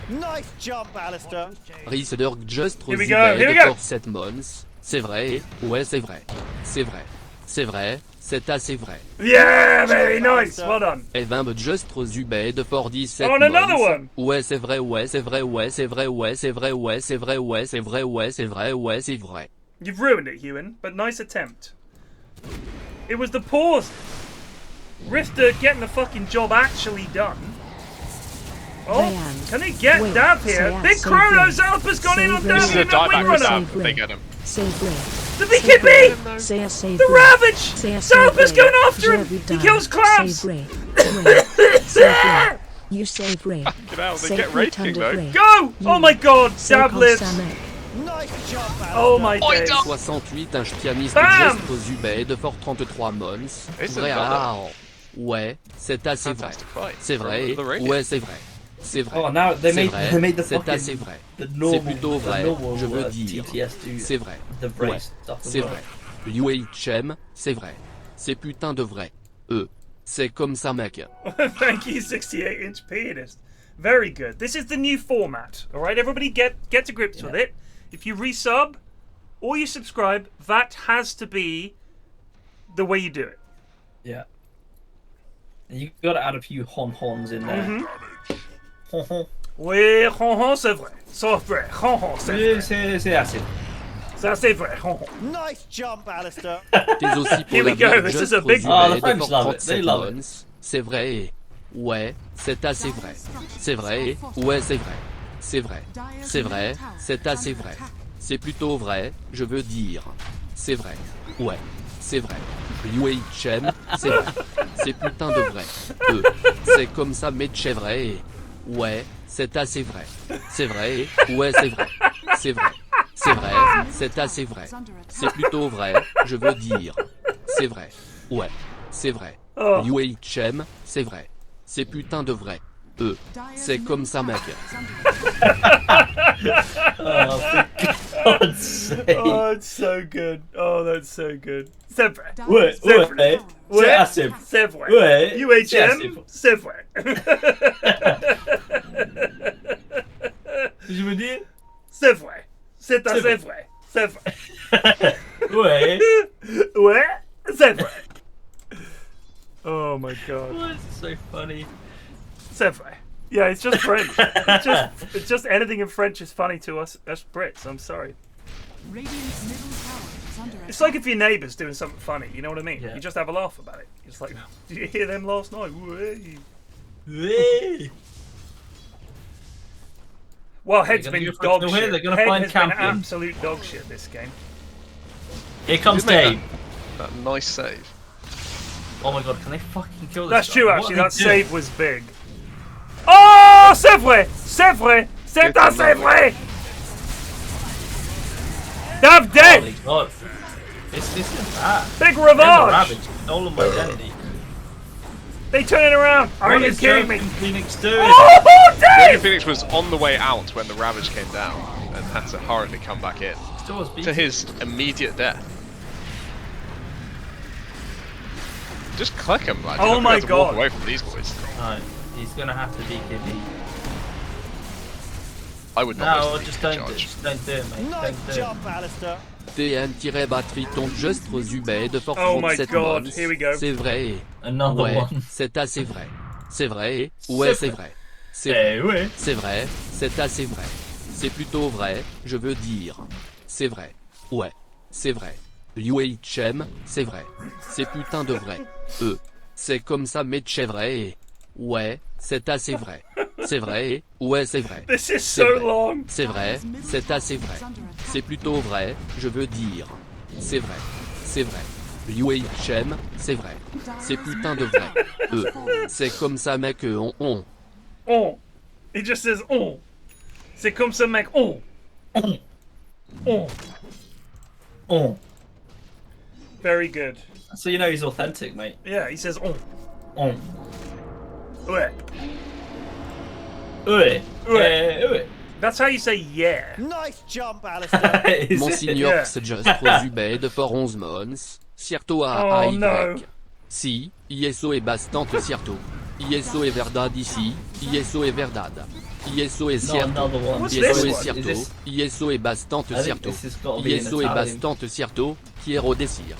Speaker 8: Nice jump, Alistair.
Speaker 5: Crusader Justre
Speaker 1: Here we go.
Speaker 5: for 7 months. C'est vrai. Ouais, c'est vrai. C'est vrai. C'est vrai. C'est assez vrai.
Speaker 1: Yeah, very nice. Well done.
Speaker 5: Et 20 Justre Zubed for 17
Speaker 1: Oh, and another
Speaker 5: months.
Speaker 1: one.
Speaker 5: Ouais, c'est vrai. Ouais, c'est vrai. Ouais, c'est vrai. Ouais, c'est vrai. Ouais, c'est vrai. Ouais, c'est vrai. Ouais, c'est vrai. Ouais, c'est vrai.
Speaker 1: You've ruined it, Ewan, but nice attempt. It was the pause. Rifter getting the fucking job actually done. Oh, can they get Dab here? Big Chronos Alpha's gone in on Dab.
Speaker 2: This is a dieback with Dab. They get him.
Speaker 1: The BKB! The Ravage! Zalpa's going after him! He kills Clams!
Speaker 12: You say brave.
Speaker 2: Get out, they get rating though.
Speaker 1: Go! Oh my god, Dab lives!
Speaker 8: Nice job, Alistair.
Speaker 1: Oh my days.
Speaker 5: 68 un pianiste
Speaker 1: Bam!
Speaker 5: Justre Zubed for 33 months.
Speaker 2: It's
Speaker 5: Vrai.
Speaker 2: another.
Speaker 5: Ah, ouais, c'est assez vrai.
Speaker 2: Fantastic fight.
Speaker 5: C'est vrai.
Speaker 2: The radio.
Speaker 5: Ouais, c'est vrai. C'est vrai.
Speaker 4: Oh, now they
Speaker 5: C'est
Speaker 4: made
Speaker 5: vrai.
Speaker 4: they made the
Speaker 5: C'est
Speaker 4: fucking
Speaker 5: assez vrai.
Speaker 4: the
Speaker 5: C'est
Speaker 4: normal,
Speaker 5: plutôt vrai.
Speaker 4: the normal,
Speaker 5: Je veux dire.
Speaker 4: TTS do
Speaker 5: C'est vrai.
Speaker 4: the
Speaker 5: Ouais.
Speaker 4: brace stuff as
Speaker 5: C'est
Speaker 4: well.
Speaker 5: vrai. UHM, c'est vrai. C'est putain de vrai. C'est comme ça, mec.
Speaker 1: Thank you, 68-inch pianist. Very good. This is the new format. Alright, everybody get to grips with it. If you resub or you subscribe, that has to be the way you do it.
Speaker 4: Yeah. And you got to add a few hon-hons in there. Hon-hon.
Speaker 1: Oui, c'est vrai. C'est vrai. C'est vrai.
Speaker 4: C'est assez.
Speaker 1: Ça, c'est vrai.
Speaker 8: Nice jump, Alistair.
Speaker 5: T'es aussi pour
Speaker 1: Here we go. This is a big
Speaker 4: one.
Speaker 5: Zubed
Speaker 4: The French
Speaker 5: for
Speaker 4: love it.
Speaker 5: 37
Speaker 4: They love it.
Speaker 5: months. C'est vrai. Ouais, c'est assez vrai. C'est vrai. Ouais, c'est vrai. C'est vrai. C'est vrai. C'est assez vrai. C'est plutôt vrai, je veux dire. C'est vrai. Ouais, c'est vrai. UHM, c'est vrai. C'est putain de vrai. C'est comme ça, mais c'est vrai. Ouais, c'est assez vrai. C'est vrai. Ouais, c'est vrai. C'est vrai. C'est vrai. C'est assez vrai. C'est plutôt vrai, je veux dire. C'est vrai. Ouais, c'est vrai. UHM, c'est vrai. C'est putain de vrai. C'est comme ça, mec.
Speaker 4: Oh, for God's sake.
Speaker 1: Oh, it's so good. Oh, that's so good. C'est vrai.
Speaker 4: Ouais,
Speaker 1: C'est
Speaker 4: ouais,
Speaker 1: vrai.
Speaker 4: c'est assez.
Speaker 1: C'est vrai.
Speaker 4: Ouais,
Speaker 1: UHM, c'est vrai.
Speaker 4: Je veux dire?
Speaker 1: C'est vrai. C'est assez vrai. C'est vrai.
Speaker 4: Ouais.
Speaker 1: Ouais, c'est vrai. Oh my god.
Speaker 4: Oh, it's so funny.
Speaker 1: C'est vrai. Yeah, it's just French. It's just anything in French is funny to us Brits. I'm sorry. It's like if your neighbour's doing something funny, you know what I mean?
Speaker 4: Yeah.
Speaker 1: You just have a laugh about it. It's like, did you hear them last night? Way. Well, Head's been dog shit.
Speaker 4: They're gonna
Speaker 1: Head
Speaker 4: find
Speaker 1: has been
Speaker 4: Campion.
Speaker 1: absolute dog shit this game.
Speaker 3: Here comes
Speaker 2: Did make
Speaker 3: Dave.
Speaker 2: That nice save.
Speaker 3: Oh my god, can they fucking kill this
Speaker 1: That's
Speaker 3: guy?
Speaker 1: true,
Speaker 3: What
Speaker 1: actually.
Speaker 3: are they
Speaker 1: That
Speaker 3: doing?
Speaker 1: save was big. Oh, c'est vrai! C'est vrai! C'est assez vrai! Dab dead!
Speaker 3: Holy god. This is bad.
Speaker 1: Big
Speaker 3: There's a
Speaker 1: revenge!
Speaker 3: Ravage. Stolen my identity.
Speaker 1: They turn it around! Are
Speaker 3: What
Speaker 1: you
Speaker 3: is
Speaker 1: kidding me?
Speaker 3: Phoenix doing?
Speaker 1: Oh, Dave!
Speaker 2: Phoenix was on the way out when the Ravage came down and had to hurriedly come back in.
Speaker 3: Still was
Speaker 2: To
Speaker 3: beaten.
Speaker 2: his immediate death. Just click him, lad.
Speaker 1: Oh
Speaker 2: You're not
Speaker 1: my
Speaker 2: gonna have to walk
Speaker 1: God.
Speaker 2: away from these boys.
Speaker 3: No, he's gonna have to BKB.
Speaker 2: I would not
Speaker 3: No,
Speaker 2: waste
Speaker 3: just
Speaker 2: the
Speaker 3: don't do it.
Speaker 2: charge.
Speaker 3: Just don't do it, mate.
Speaker 8: Nice
Speaker 3: Don't do it.
Speaker 8: jump, Alistair.
Speaker 5: TN-batterie Justre Zubed for
Speaker 1: Oh my
Speaker 5: 37
Speaker 1: God,
Speaker 5: months.
Speaker 1: here we go.
Speaker 5: C'est vrai.
Speaker 3: Another
Speaker 5: Ouais,
Speaker 3: one.
Speaker 5: c'est assez vrai. C'est vrai. Ouais, c'est vrai. C'est
Speaker 3: Eh
Speaker 5: vrai.
Speaker 3: ouais.
Speaker 5: C'est vrai. C'est assez vrai. C'est plutôt vrai, je veux dire. C'est vrai. Ouais, c'est vrai. UHM, c'est vrai. C'est putain de vrai. C'est comme ça, mais c'est vrai. Ouais, c'est assez vrai. C'est vrai. Ouais, c'est vrai.
Speaker 1: This is
Speaker 5: C'est
Speaker 1: so
Speaker 5: vrai.
Speaker 1: long.
Speaker 5: C'est vrai. C'est assez vrai. C'est plutôt vrai, je veux dire. C'est vrai. c'est vrai. Liu Chem, c'est vrai. C'est putain de vrai. C'est comme ça mec on.
Speaker 1: It just says on. C'est comme ça mec on. Very good.
Speaker 3: So you know he's authentic, mate.
Speaker 1: Yeah, he says on.
Speaker 3: Ouais. That's
Speaker 1: how you say yeah.
Speaker 8: Nice jump, Alistair.
Speaker 5: Monsignor just Zubed for 11 months. Cierto a AY.
Speaker 1: No.
Speaker 5: Si, ISO est bastante cierto. ISO est verdad ici. ISO est verdad. ISO est cierto. ISO est cierto. ISO est bastante cierto. ISO est bastante cierto. Quiero decir.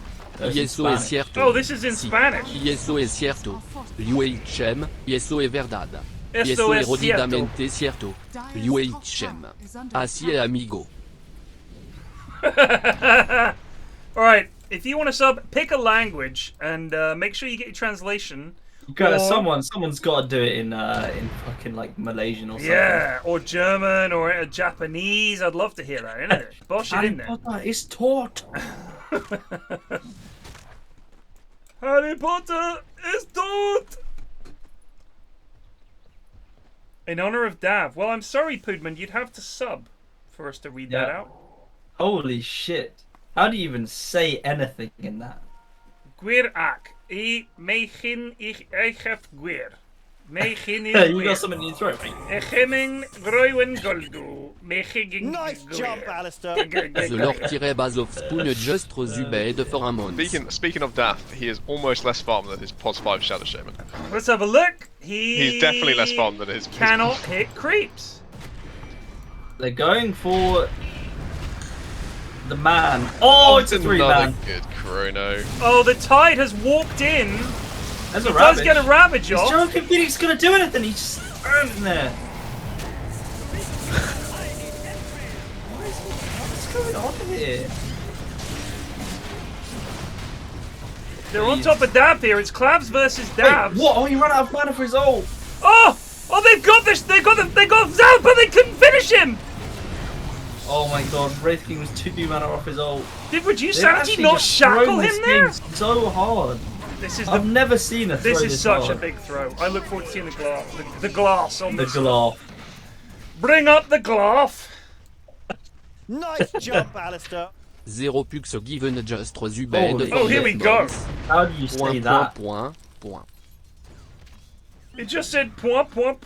Speaker 5: ISO es cierto.
Speaker 1: Oh, this is in Spanish.
Speaker 5: ISO es cierto. Liu Chem. ISO es verdad.
Speaker 1: Eso
Speaker 5: ISO
Speaker 1: es
Speaker 5: es rodidamente cierto. Liu Chem. Así es amigo.
Speaker 1: Alright, if you want to sub, pick a language and make sure you get your translation.
Speaker 3: Someone's got to do it in fucking like Malaysian or something.
Speaker 1: Yeah, or German or Japanese. I'd love to hear that, isn't it? Bosh it in there.
Speaker 3: Harry Potter is taught.
Speaker 1: Harry Potter is taught. In honor of Dav. Well, I'm sorry, Poodman. You'd have to sub for us to read that out.
Speaker 3: Holy shit. How do you even say anything in that?
Speaker 1: Gwir ak. I meegin ich heb gwir. Meegin
Speaker 3: You got something in your throat, mate.
Speaker 1: Echemin groewen goldu. Meegin.
Speaker 8: Nice jump, Alistair.
Speaker 5: The Lord Bazov Spoon just Zubed for a month.
Speaker 2: Speaking of Daf, he is almost less farm than his Pos 5 Shadow Shaman.
Speaker 1: Let's have a look.
Speaker 2: He's definitely less farm than his.
Speaker 1: Cannot hit creeps.
Speaker 3: They're going for the man. Oh, it's a 3-man.
Speaker 2: Good chrono.
Speaker 1: Oh, the Tide has walked in.
Speaker 3: There's
Speaker 1: he
Speaker 3: a
Speaker 1: does
Speaker 3: Ravage.
Speaker 1: get a Ravage off.
Speaker 3: He's joking, Phoenix gonna do anything. He's just standing there. What's going on here?
Speaker 1: They're on top of Dab here. It's Clavs versus Dabs.
Speaker 3: Wait, what? Oh, he ran out of mana for his ult.
Speaker 1: Oh, they've got this. They got Zal, but they couldn't finish him.
Speaker 3: Oh my god, Wraith King was 2 mana off his ult.
Speaker 1: Did Sanity not shackle him there?
Speaker 3: So hard. I've never seen a throw
Speaker 1: this is such
Speaker 3: hard.
Speaker 1: a big throw. I look forward to seeing the glass. The glass on this.
Speaker 3: The glass.
Speaker 1: Bring up the glass.
Speaker 8: Nice jump, Alistair.
Speaker 5: Zero pux given just Zubed.
Speaker 1: Oh, here we go.
Speaker 3: How do you say that?
Speaker 5: Point.
Speaker 1: It just said point.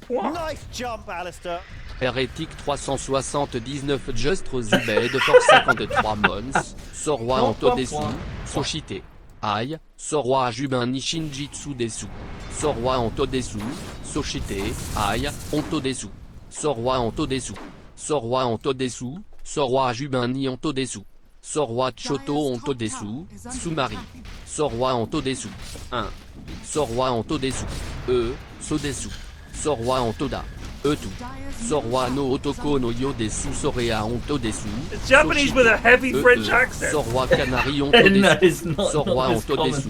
Speaker 8: Nice jump, Alistair.
Speaker 5: Hérétique 379 just Zubed for 53 months. Soroi Antodesu. Soshite. Aïe. Soroi Jubin Nishinjitsu Desu. Soroi Antodesu. Soshite. Aïe. Ontodesu. Soroi Antodesu. Soroi Antodesu. Soroi Jubin Ni Ontodesu. Soroi Choto Ontodesu. Sumari. Soroi Ontodesu. 1. Soroi Ontodesu. Sodesu. Soroi Ontoda. Tout. Soroi no Otoko no Yodesu Sorea Ontodesu.
Speaker 1: It's Japanese with a heavy French accent.
Speaker 5: Soroi Canari Ontodesu.
Speaker 3: No,
Speaker 5: Soroi Ontodesu.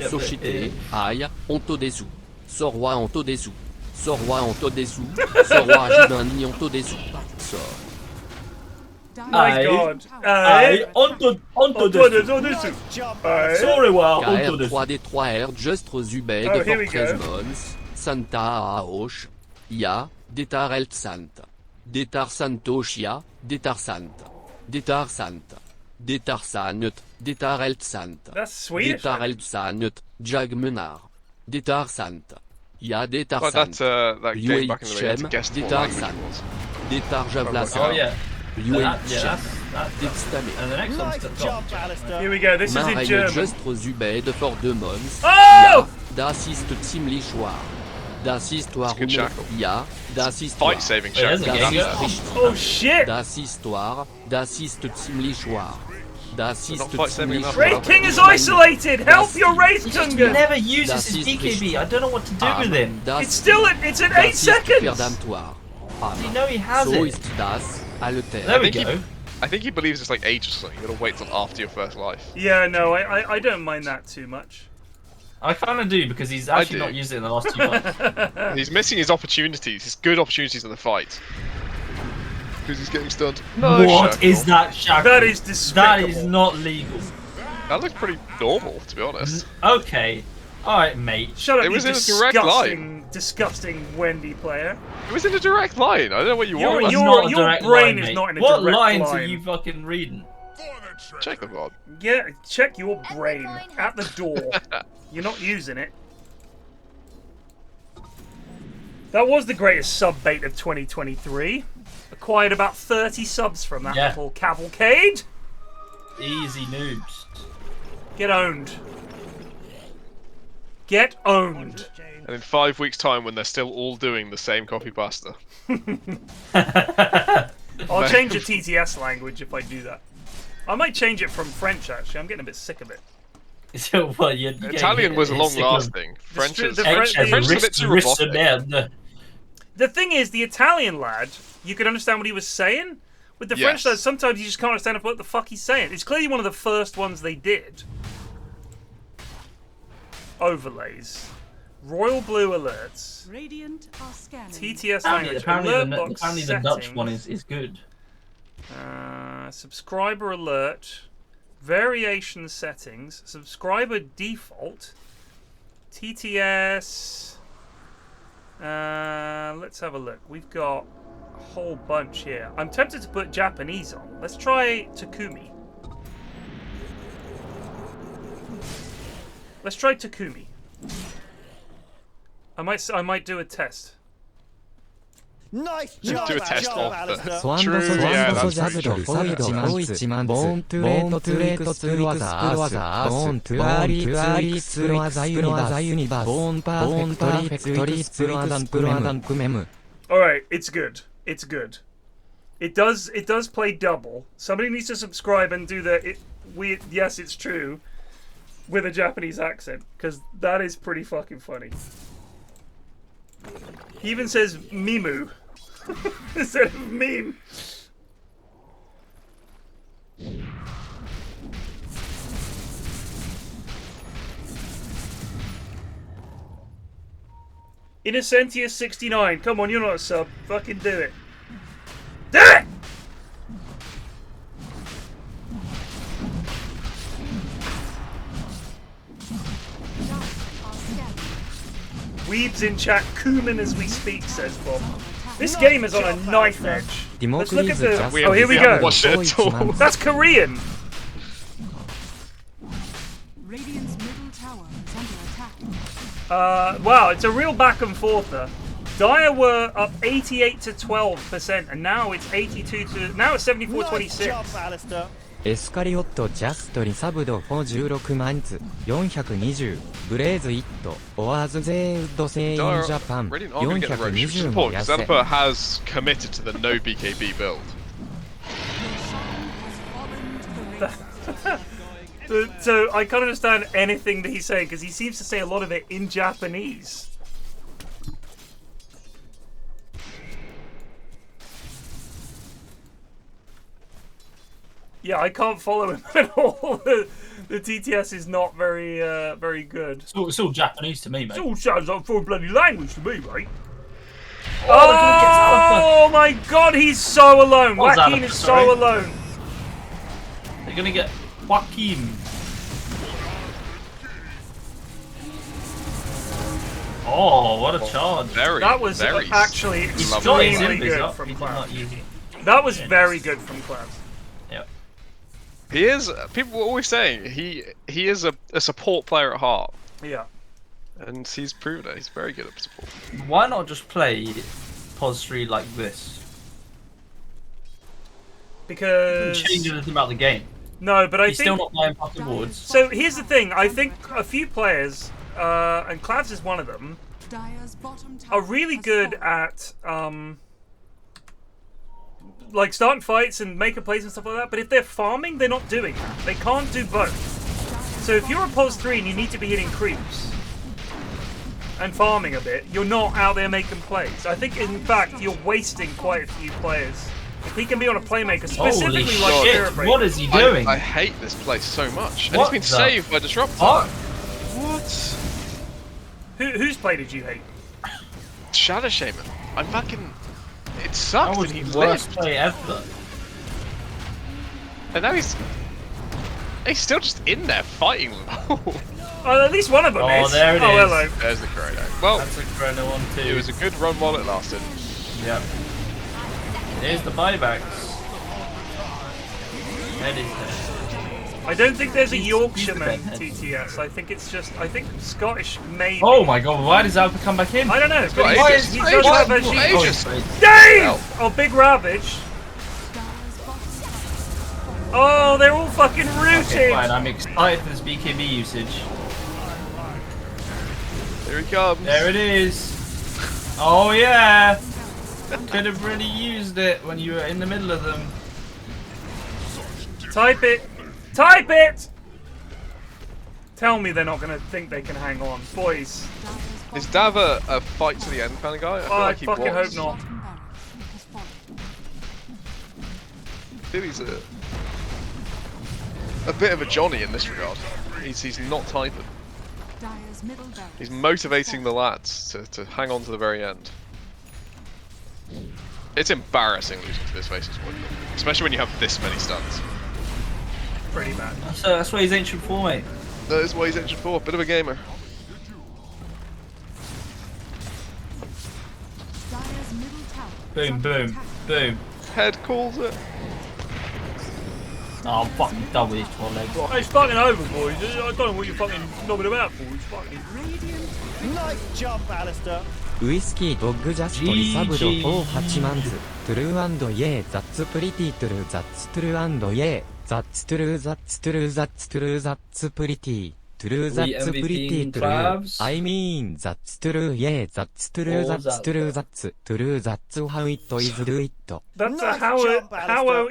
Speaker 5: Soshite. Aïe. Ontodesu. Soroi Ontodesu. Soroi Ontodesu. Soroi Jubin Ni Ontodesu. Sor.
Speaker 1: My god.
Speaker 8: Ontodesu.
Speaker 3: Sorry, wow.
Speaker 5: KR 3D3R just Zubed for 13 months. Santa Aosh. Ya. Detar El Sant. Detar Santoshia. Detar Sant. Detar Sant. Detar Sanut. Detar El Sant.
Speaker 1: That's Swedish.
Speaker 5: Detar El Sant. Jag Munar. Detar Sant. Ya Detar Sant.
Speaker 2: That game back in the day,
Speaker 5: Chem.
Speaker 2: to guess what
Speaker 5: Detar
Speaker 2: language it
Speaker 5: Sant.
Speaker 2: was.
Speaker 5: Detar Javlasa.
Speaker 3: Oh yeah.
Speaker 5: Chem.
Speaker 3: And the next one's
Speaker 8: Nice jump, Alistair.
Speaker 1: Here we go. This is in German.
Speaker 5: Just Zubed for 2 months.
Speaker 1: Oh!
Speaker 5: Das ist ziemlich schwer. Das ist warum ja, das ist
Speaker 2: Fight saving check.
Speaker 1: Oh shit!
Speaker 5: Das ist ziemlich schwer. Das ist ziemlich schwer.
Speaker 1: Wraith King is isolated! Help your Wraith King!
Speaker 3: He never uses his DKB. I don't know what to do with him.
Speaker 1: It's at 8 seconds!
Speaker 3: Do you know he has
Speaker 5: So
Speaker 3: it?
Speaker 5: ist das, Alter.
Speaker 3: There we go.
Speaker 2: I think he believes it's like age or something. You gotta wait till after your first life.
Speaker 1: Yeah, no, I don't mind that too much.
Speaker 3: I kind of do because he's actually not used it in the last 2 months.
Speaker 2: He's missing his opportunities, his good opportunities in the fight. Because he's getting stunned. No,
Speaker 3: What is that shackle?
Speaker 1: That is despicable.
Speaker 3: That is not legal.
Speaker 2: That looked pretty normal, to be honest.
Speaker 3: Okay. Alright, mate.
Speaker 1: Shut up,
Speaker 2: It was in a direct line.
Speaker 1: Disgusting Wendy player.
Speaker 2: It was in a direct line. I don't know what you want.
Speaker 1: Your brain is not in a direct line.
Speaker 3: What lines are you fucking reading?
Speaker 2: Check the VOD.
Speaker 1: Yeah, check your brain at the door. You're not using it. That was the greatest sub bait of 2023. Acquired about 30 subs from that little cavalcade.
Speaker 3: Easy noobs.
Speaker 1: Get owned. Get owned.
Speaker 2: And in 5 weeks' time, when they're still all doing the same copy pasta.
Speaker 1: I'll change the TTS language if I do that. I might change it from French, actually. I'm getting a bit sick of it.
Speaker 3: So, well,
Speaker 2: Italian was long-lasting. French is a bit too robotic.
Speaker 1: The thing is, the Italian lad, you could understand what he was saying. With the French lad, sometimes you just can't understand what the fuck he's saying. It's clearly one of the first ones they did. Overlays. Royal blue alerts.
Speaker 7: Radiant are scanning.
Speaker 1: TTS language.
Speaker 3: Apparently the Dutch one is good.
Speaker 1: Subscriber alert. Variation settings. Subscriber default. TTS. Let's have a look. We've got a whole bunch here. I'm tempted to put Japanese on. Let's try Takumi. Let's try Takumi. I might do a test.
Speaker 8: Nice job,
Speaker 2: do a test of
Speaker 8: Alistair.
Speaker 1: Alright, it's good. It's good. It does play double. Somebody needs to subscribe and do the yes, it's true with a Japanese accent, because that is pretty fucking funny. He even says Mimu instead of meme. Innocentius 69. Come on, you're not a sub. Fucking do it. Do it! Weebs in chat, Kuman as we speak, says Bob. This game is on a knife edge. Let's look at the... Oh, here we go. That's Korean.
Speaker 7: Radiant's middle tower is under attack.
Speaker 1: Wow, it's a real back and forther. Dire were up 88 to 12%, and now it's 82 to... Now it's 74-26.
Speaker 12: エスカリオットジャストリサブド16マンツ420ブレイズイットオアーズゼウッドセインジャパン420も痩せ
Speaker 2: Xanaper has committed to the no BKB build.
Speaker 1: So I can't understand anything that he's saying because he seems to say a lot of it in Japanese. Yeah, I can't follow him at all. The TTS is not very very good.
Speaker 3: It's all Japanese to me, mate.
Speaker 1: It all sounds like foreign bloody language to me, mate. Oh my god, he's so alone. Joaquin is so alone.
Speaker 3: They're gonna get Joaquin. Oh, what a charge.
Speaker 1: That was actually extremely good from Cloud. That was very good from Cloud.
Speaker 3: Yep.
Speaker 2: He is. People were always saying he is a support player at heart.
Speaker 1: Yeah.
Speaker 2: And he's proven it. He's very good at support.
Speaker 3: Why not just play Pos 3 like this?
Speaker 1: Because
Speaker 3: it doesn't change anything about the game.
Speaker 1: No, but
Speaker 3: He's still not playing fucking wards.
Speaker 1: So here's the thing. I think a few players, and Clavs is one of them, are really good at like starting fights and making plays and stuff like that, but if they're farming, they're not doing that. They can't do both. So if you're a Pos 3 and you need to be hitting creeps and farming a bit, you're not out there making plays. I think, in fact, you're wasting quite a few players. If he can be on a playmaker, specifically like Spirit Breaker.
Speaker 3: What is he doing?
Speaker 2: I hate this place so much. And he's been saved by Disruptor.
Speaker 1: What? Whose play did you hate?
Speaker 2: Shadow Shaman. I'm fucking... It sucks.
Speaker 3: That was the worst play ever.
Speaker 2: And now he's... He's still just in there fighting them.
Speaker 1: Oh, at least one of them is.
Speaker 3: Oh, there it is.
Speaker 1: Hello.
Speaker 2: There's the Chrono. Well,
Speaker 3: that's a Chrono one too.
Speaker 2: It was a good run while it lasted.
Speaker 3: Yep. Here's the buybacks. Head is there.
Speaker 1: I don't think there's a Yorkshireman TTS. I think it's just. I think Scottish maybe.
Speaker 3: Oh my god, why does Alpha come back in?
Speaker 1: I don't know.
Speaker 2: He does have a
Speaker 1: Dave! Oh, big Ravage. Oh, they're all fucking rooted.
Speaker 3: Okay, fine, I'm excited for this BKB usage.
Speaker 2: Here he comes.
Speaker 3: There it is. Oh yeah. Could have really used it when you were in the middle of them.
Speaker 1: Type it. Type it! Tell me they're not going to think they can hang on. Boys.
Speaker 2: Is Dav a fight to the end kind of guy? I feel like he
Speaker 1: fucking
Speaker 2: was.
Speaker 1: hope not.
Speaker 2: I feel he's a bit of a Johnny in this regard. He's not typing. He's motivating the lads to hang on to the very end. It's embarrassing losing to this Faceless Void, especially when you have this many stuns.
Speaker 1: Pretty bad.
Speaker 3: That's what he's ancient for, mate.
Speaker 2: That is what he's ancient for. Bit of a gamer.
Speaker 3: Boom, boom, boom.
Speaker 2: Head calls it.
Speaker 3: Oh, I'm fucking done with this one leg.
Speaker 1: Hey, it's fucking over, boys. I don't know what you're fucking knobbing about for. It's fucking...
Speaker 8: Nice jump, Alistair.
Speaker 12: ウイスキードッグジャストリサブド48万ズトゥルー&イエーザッツプリティトゥルーザッツトゥルー&イエーザッツトゥルーザッツトゥルーザッツトゥルーザッツプリティトゥルーザッツプリティトゥルー I mean ザッツトゥルーイエーザッツトゥルーザッツトゥルーザッツトゥルーザッツ how it is do it
Speaker 1: That's how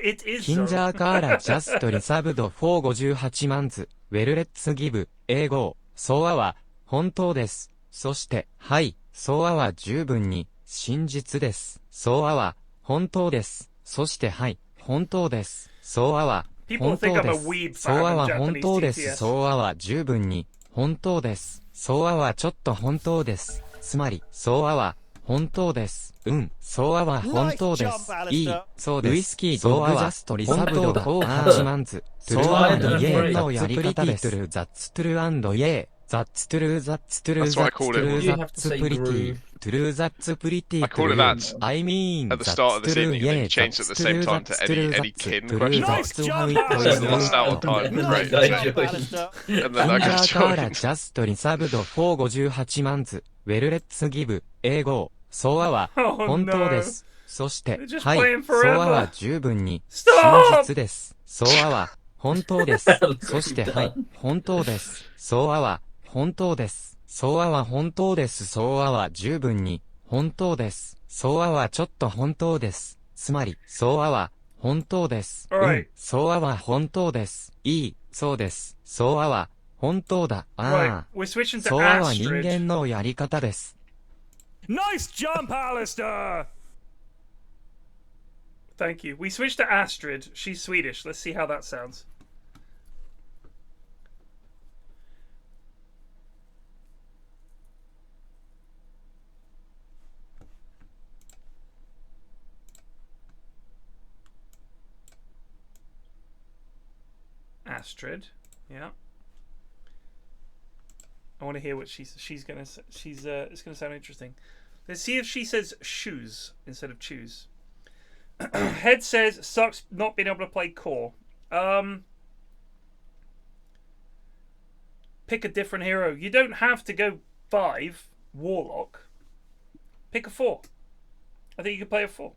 Speaker 1: it is.
Speaker 12: キンジャーカーラジャストリサブド458万ズウェルレッツギブ英語ソアは本当ですそしてはいソアは十分に真実です。ソアは本当です。そしてはい、本当です。ソアは本当です。ソアは本当です。ソアは十分に本当です。ソアはちょっと本当です。つまり、ソアは本当です。ソアは本当です。いい、そうです。ウイスキーソアはジャストリサブド8万ズ。ソアのイエーのやり方です。ザッツトゥルー&イエー。ザッツトゥルーザッツトゥルーザッツトゥルーザッツプリティトゥルーザッツプリティ
Speaker 2: I call it that
Speaker 12: I mean
Speaker 2: at the start of this evening, and then you changed it at the same time to any kin question mark. Lost out on time. Great. And then I got joined.
Speaker 12: ジャストリサブド458万ズウェルレッツギブ英語ソアは本当ですそしてはいソアは十分に真実ですソアは本当ですそしてはい本当ですソアは本当です。ソアは本当です。ソアは十分に本当です。ソアはちょっと本当です。つまり、ソアは本当です。ソアは本当です。いい、そうです。ソアは本当だ。ああ。ソアは人間のやり方です。
Speaker 1: Nice jump, Alistair! Thank you. We switched to Astrid. She's Swedish. Let's see how that sounds. Astrid, yeah. I want to hear what she's gonna say. It's gonna sound interesting. Let's see if she says shoes instead of choose. Head says sucks not being able to play core. Pick a different hero. You don't have to go 5 Warlock. Pick a 4. I think you can play a 4.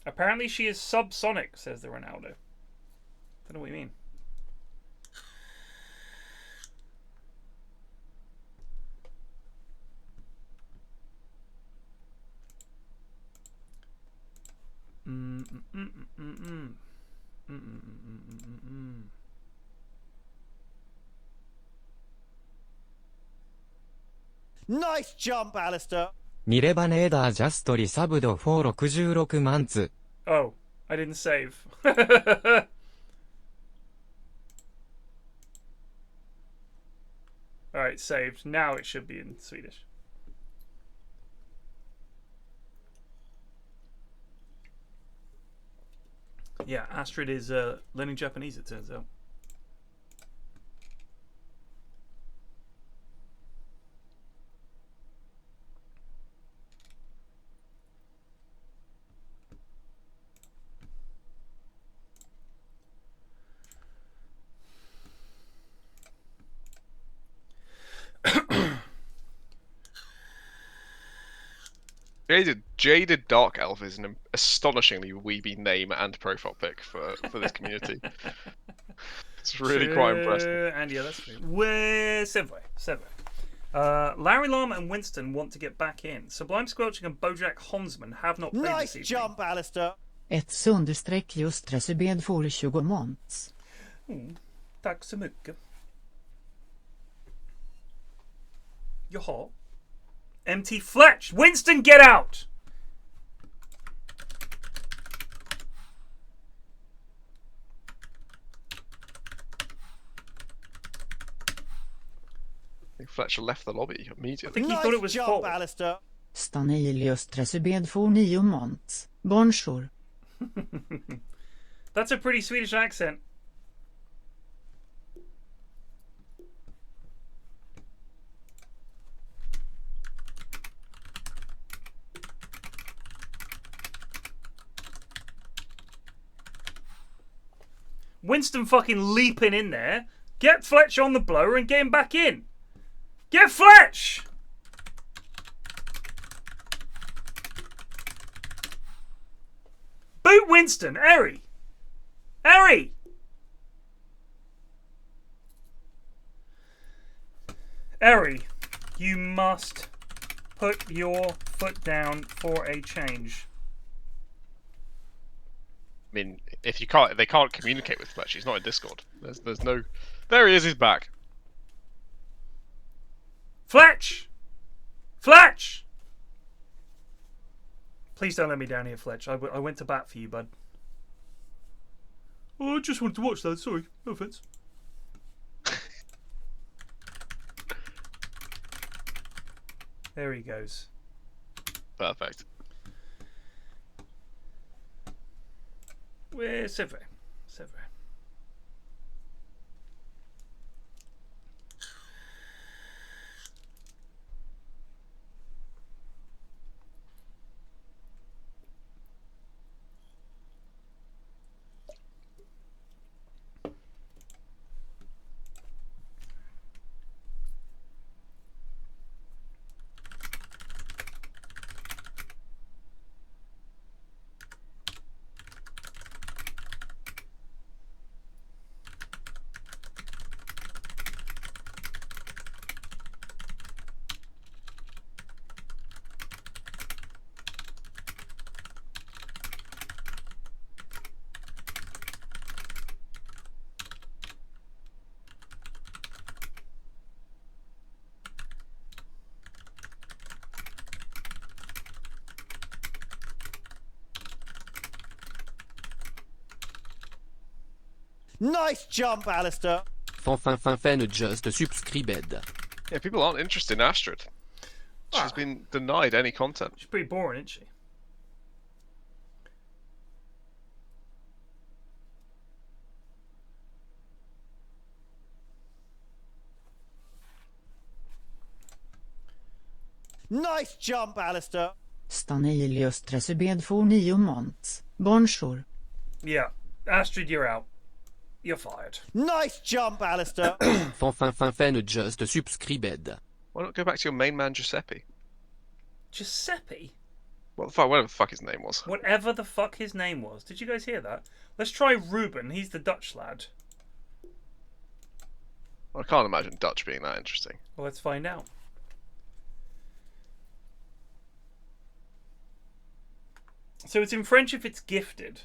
Speaker 1: Apparently she is subsonic, says the Ronaldo. Don't know what you mean.
Speaker 8: Nice jump, Alistair.
Speaker 12: ミレバネーダージャストリサブド466万ツ
Speaker 1: Oh, I didn't save. Alright, saved. Now it should be in Swedish. Yeah, Astrid is learning Japanese, it turns out.
Speaker 2: Jaded Dark Elf is an astonishingly weeby name and profile pic for this community. It's really quite impressive.
Speaker 1: And yeah, that's true. We're Segue. Larry Llama and Winston want to get back in. Sublime Squelching and Bojack Honsman have not played
Speaker 8: nice
Speaker 1: this
Speaker 8: jump, Alistair.
Speaker 13: _just Reserved får 20 months.
Speaker 1: Tack så mycket. Jaha. MT Fletch! Winston, get out!
Speaker 2: I think Fletcher left the lobby immediately.
Speaker 1: I think he thought it was full.
Speaker 13: Stanilios Reserved får 9 months. Bonjour.
Speaker 1: That's a pretty Swedish accent. Winston fucking leaping in there. Get Fletch on the blower and get him back in. Get Fletch! Boot Winston. Eri. Eri! Eri, you must put your foot down for a change.
Speaker 2: I mean, if you can't, they can't communicate with Fletch. He's not in Discord. There's no. There he is. He's back.
Speaker 1: Fletch! Fletch! Please don't let me down here, Fletch. I went to bat for you, bud. Oh, I just wanted to watch that. Sorry. No offense. There he goes.
Speaker 2: Perfect.
Speaker 1: C'est vrai.
Speaker 8: Nice jump, Alistair.
Speaker 5: Fin just subscribed.
Speaker 2: Yeah, people aren't interested in Astrid. She's been denied any content.
Speaker 1: She's pretty boring, isn't she?
Speaker 8: Nice jump, Alistair.
Speaker 13: Stanilios Reserved får 9 months. Bonjour.
Speaker 1: Yeah, Astrid, you're out. You're fired.
Speaker 8: Nice jump, Alistair.
Speaker 5: Fin just subscribed.
Speaker 2: Why not go back to your main man, Giuseppe?
Speaker 1: Giuseppe?
Speaker 2: Whatever the fuck his name was.
Speaker 1: Whatever the fuck his name was. Did you guys hear that? Let's try Ruben. He's the Dutch lad.
Speaker 2: I can't imagine Dutch being that interesting.
Speaker 1: Well, let's find out. So it's in French if it's gifted.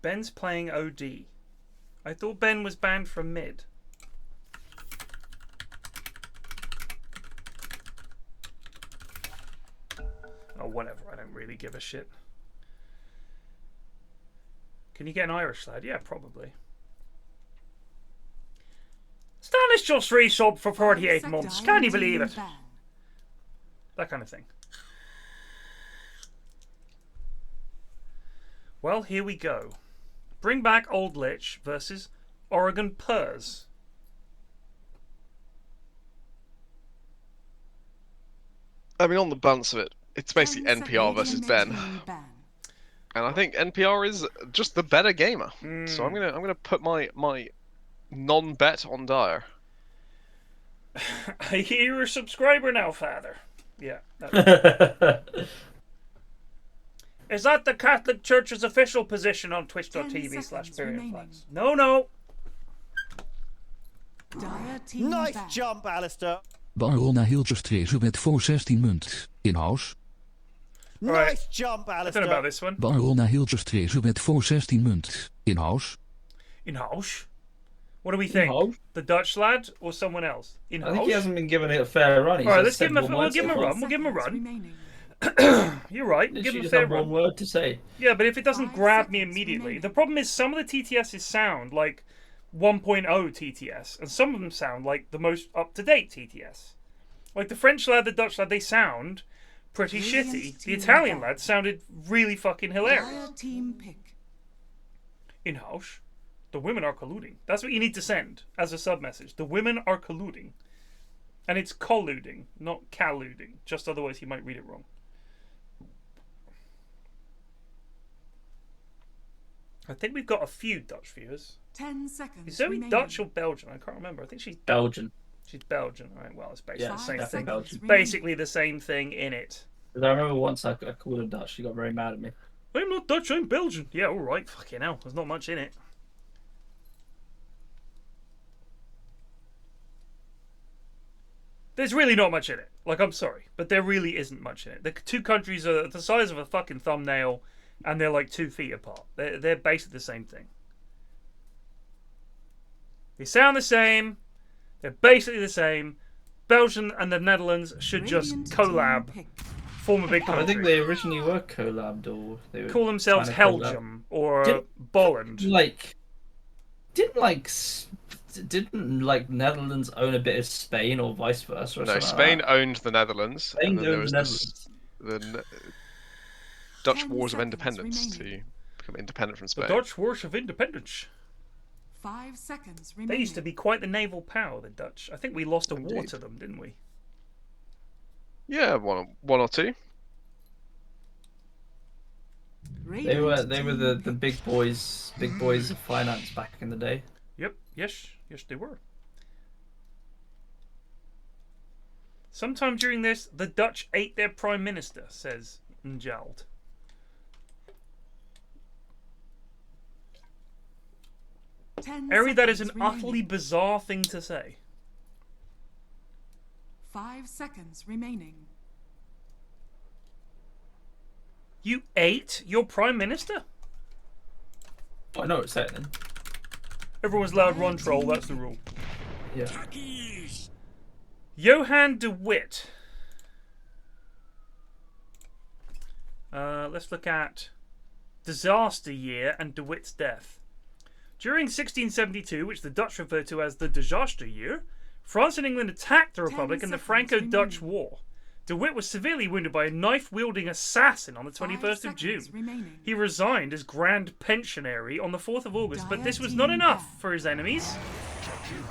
Speaker 1: Ben's playing OD. I thought Ben was banned from mid. Oh, whatever. I don't really give a shit. Can you get an Irish lad? Yeah, probably. Stannis just resub for 48 months. Can you believe it? That kind of thing. Well, here we go. Bring back Old Lich versus Oregon Purs.
Speaker 2: I mean, on the balance of it, it's basically NPR versus Ben. And I think NPR is just the better gamer. So I'm gonna put my non-bet on Dire.
Speaker 1: I hear you're a subscriber now, Father. Yeah. Is that the Catholic Church's official position on twitch.tv/PFlax? No.
Speaker 8: Nice jump, Alistair.
Speaker 11: Barona Hilgerstrezen met voor 16 munt. Inhouse.
Speaker 8: Nice jump,
Speaker 1: I
Speaker 8: Alistair.
Speaker 1: don't know about this one.
Speaker 11: Barona Hilgerstrezen met voor 16 munt. Inhouse.
Speaker 1: Inhouse? What do we think?
Speaker 4: Inhouse?
Speaker 1: The Dutch lad or someone else? Inhouse?
Speaker 4: I think he hasn't been given it a fair run.
Speaker 1: Alright, let's give him a run. We'll give him a run. You're right. Give him a fair run.
Speaker 4: One word to say.
Speaker 1: Yeah, but if it doesn't grab me immediately, the problem is some of the TTSs sound like 1.0 TTS, and some of them sound like the most up-to-date TTS. Like the French lad, the Dutch lad, they sound pretty shitty. The Italian lad sounded really fucking hilarious. Inhouse, the women are colluding. That's what you need to send as a sub-message. The women are colluding. And it's colluding, not colluding. Just otherwise he might read it wrong. I think we've got a few Dutch viewers.
Speaker 7: 10 seconds.
Speaker 1: Is Zoe Dutch or Belgian? I can't remember. I think she's
Speaker 4: Belgian.
Speaker 1: She's Belgian. All right. Well, it's basically the same thing.
Speaker 4: Belgian.
Speaker 1: Basically the same thing in it.
Speaker 4: Because I remember once I called her Dutch. She got very mad at me.
Speaker 1: I'm not Dutch. I'm Belgian. Yeah. All right. Fucking hell. There's not much in it. There's really not much in it. Like, I'm sorry, but there really isn't much in it. The two countries are the size of a fucking thumbnail, and they're like 2 feet apart. They're basically the same thing. They sound the same. They're basically the same. Belgium and the Netherlands should just collab, form a big country.
Speaker 4: I think they originally were collabed, or they were
Speaker 1: call themselves Helgium or Bolland.
Speaker 4: Didn't Netherlands own a bit of Spain or vice versa? Or
Speaker 2: no, Spain owned the Netherlands.
Speaker 4: Spain
Speaker 2: and then
Speaker 4: owned
Speaker 2: there was
Speaker 4: the Netherlands.
Speaker 2: the Dutch Wars of Independence to become independent from Spain.
Speaker 1: The Dutch Wars of Independence.
Speaker 7: 5 seconds remaining.
Speaker 1: They used to be quite the naval power, the Dutch. I think we lost a war to them, didn't we?
Speaker 2: Yeah, one or two.
Speaker 4: They were the big boys of finance back in the day.
Speaker 1: Yep. Yes, they were. Sometime during this, the Dutch ate their prime minister, says Njald. Eri, that is an utterly bizarre thing to say.
Speaker 7: 5 seconds remaining.
Speaker 1: You ate your prime minister?
Speaker 4: I know it's that then.
Speaker 1: Everyone's loud run troll, that's the rule.
Speaker 4: Yeah.
Speaker 1: Johan de Witt. Let's look at Disaster Year and de Witt's death. During 1672, which the Dutch refer to as the Disaster Year, France and England attacked the Republic in the Franco-Dutch War. De Witt was severely wounded by a knife-wielding assassin on the 21st of June. He resigned as Grand Pensionary on the 4th of August, but this was not enough for his enemies.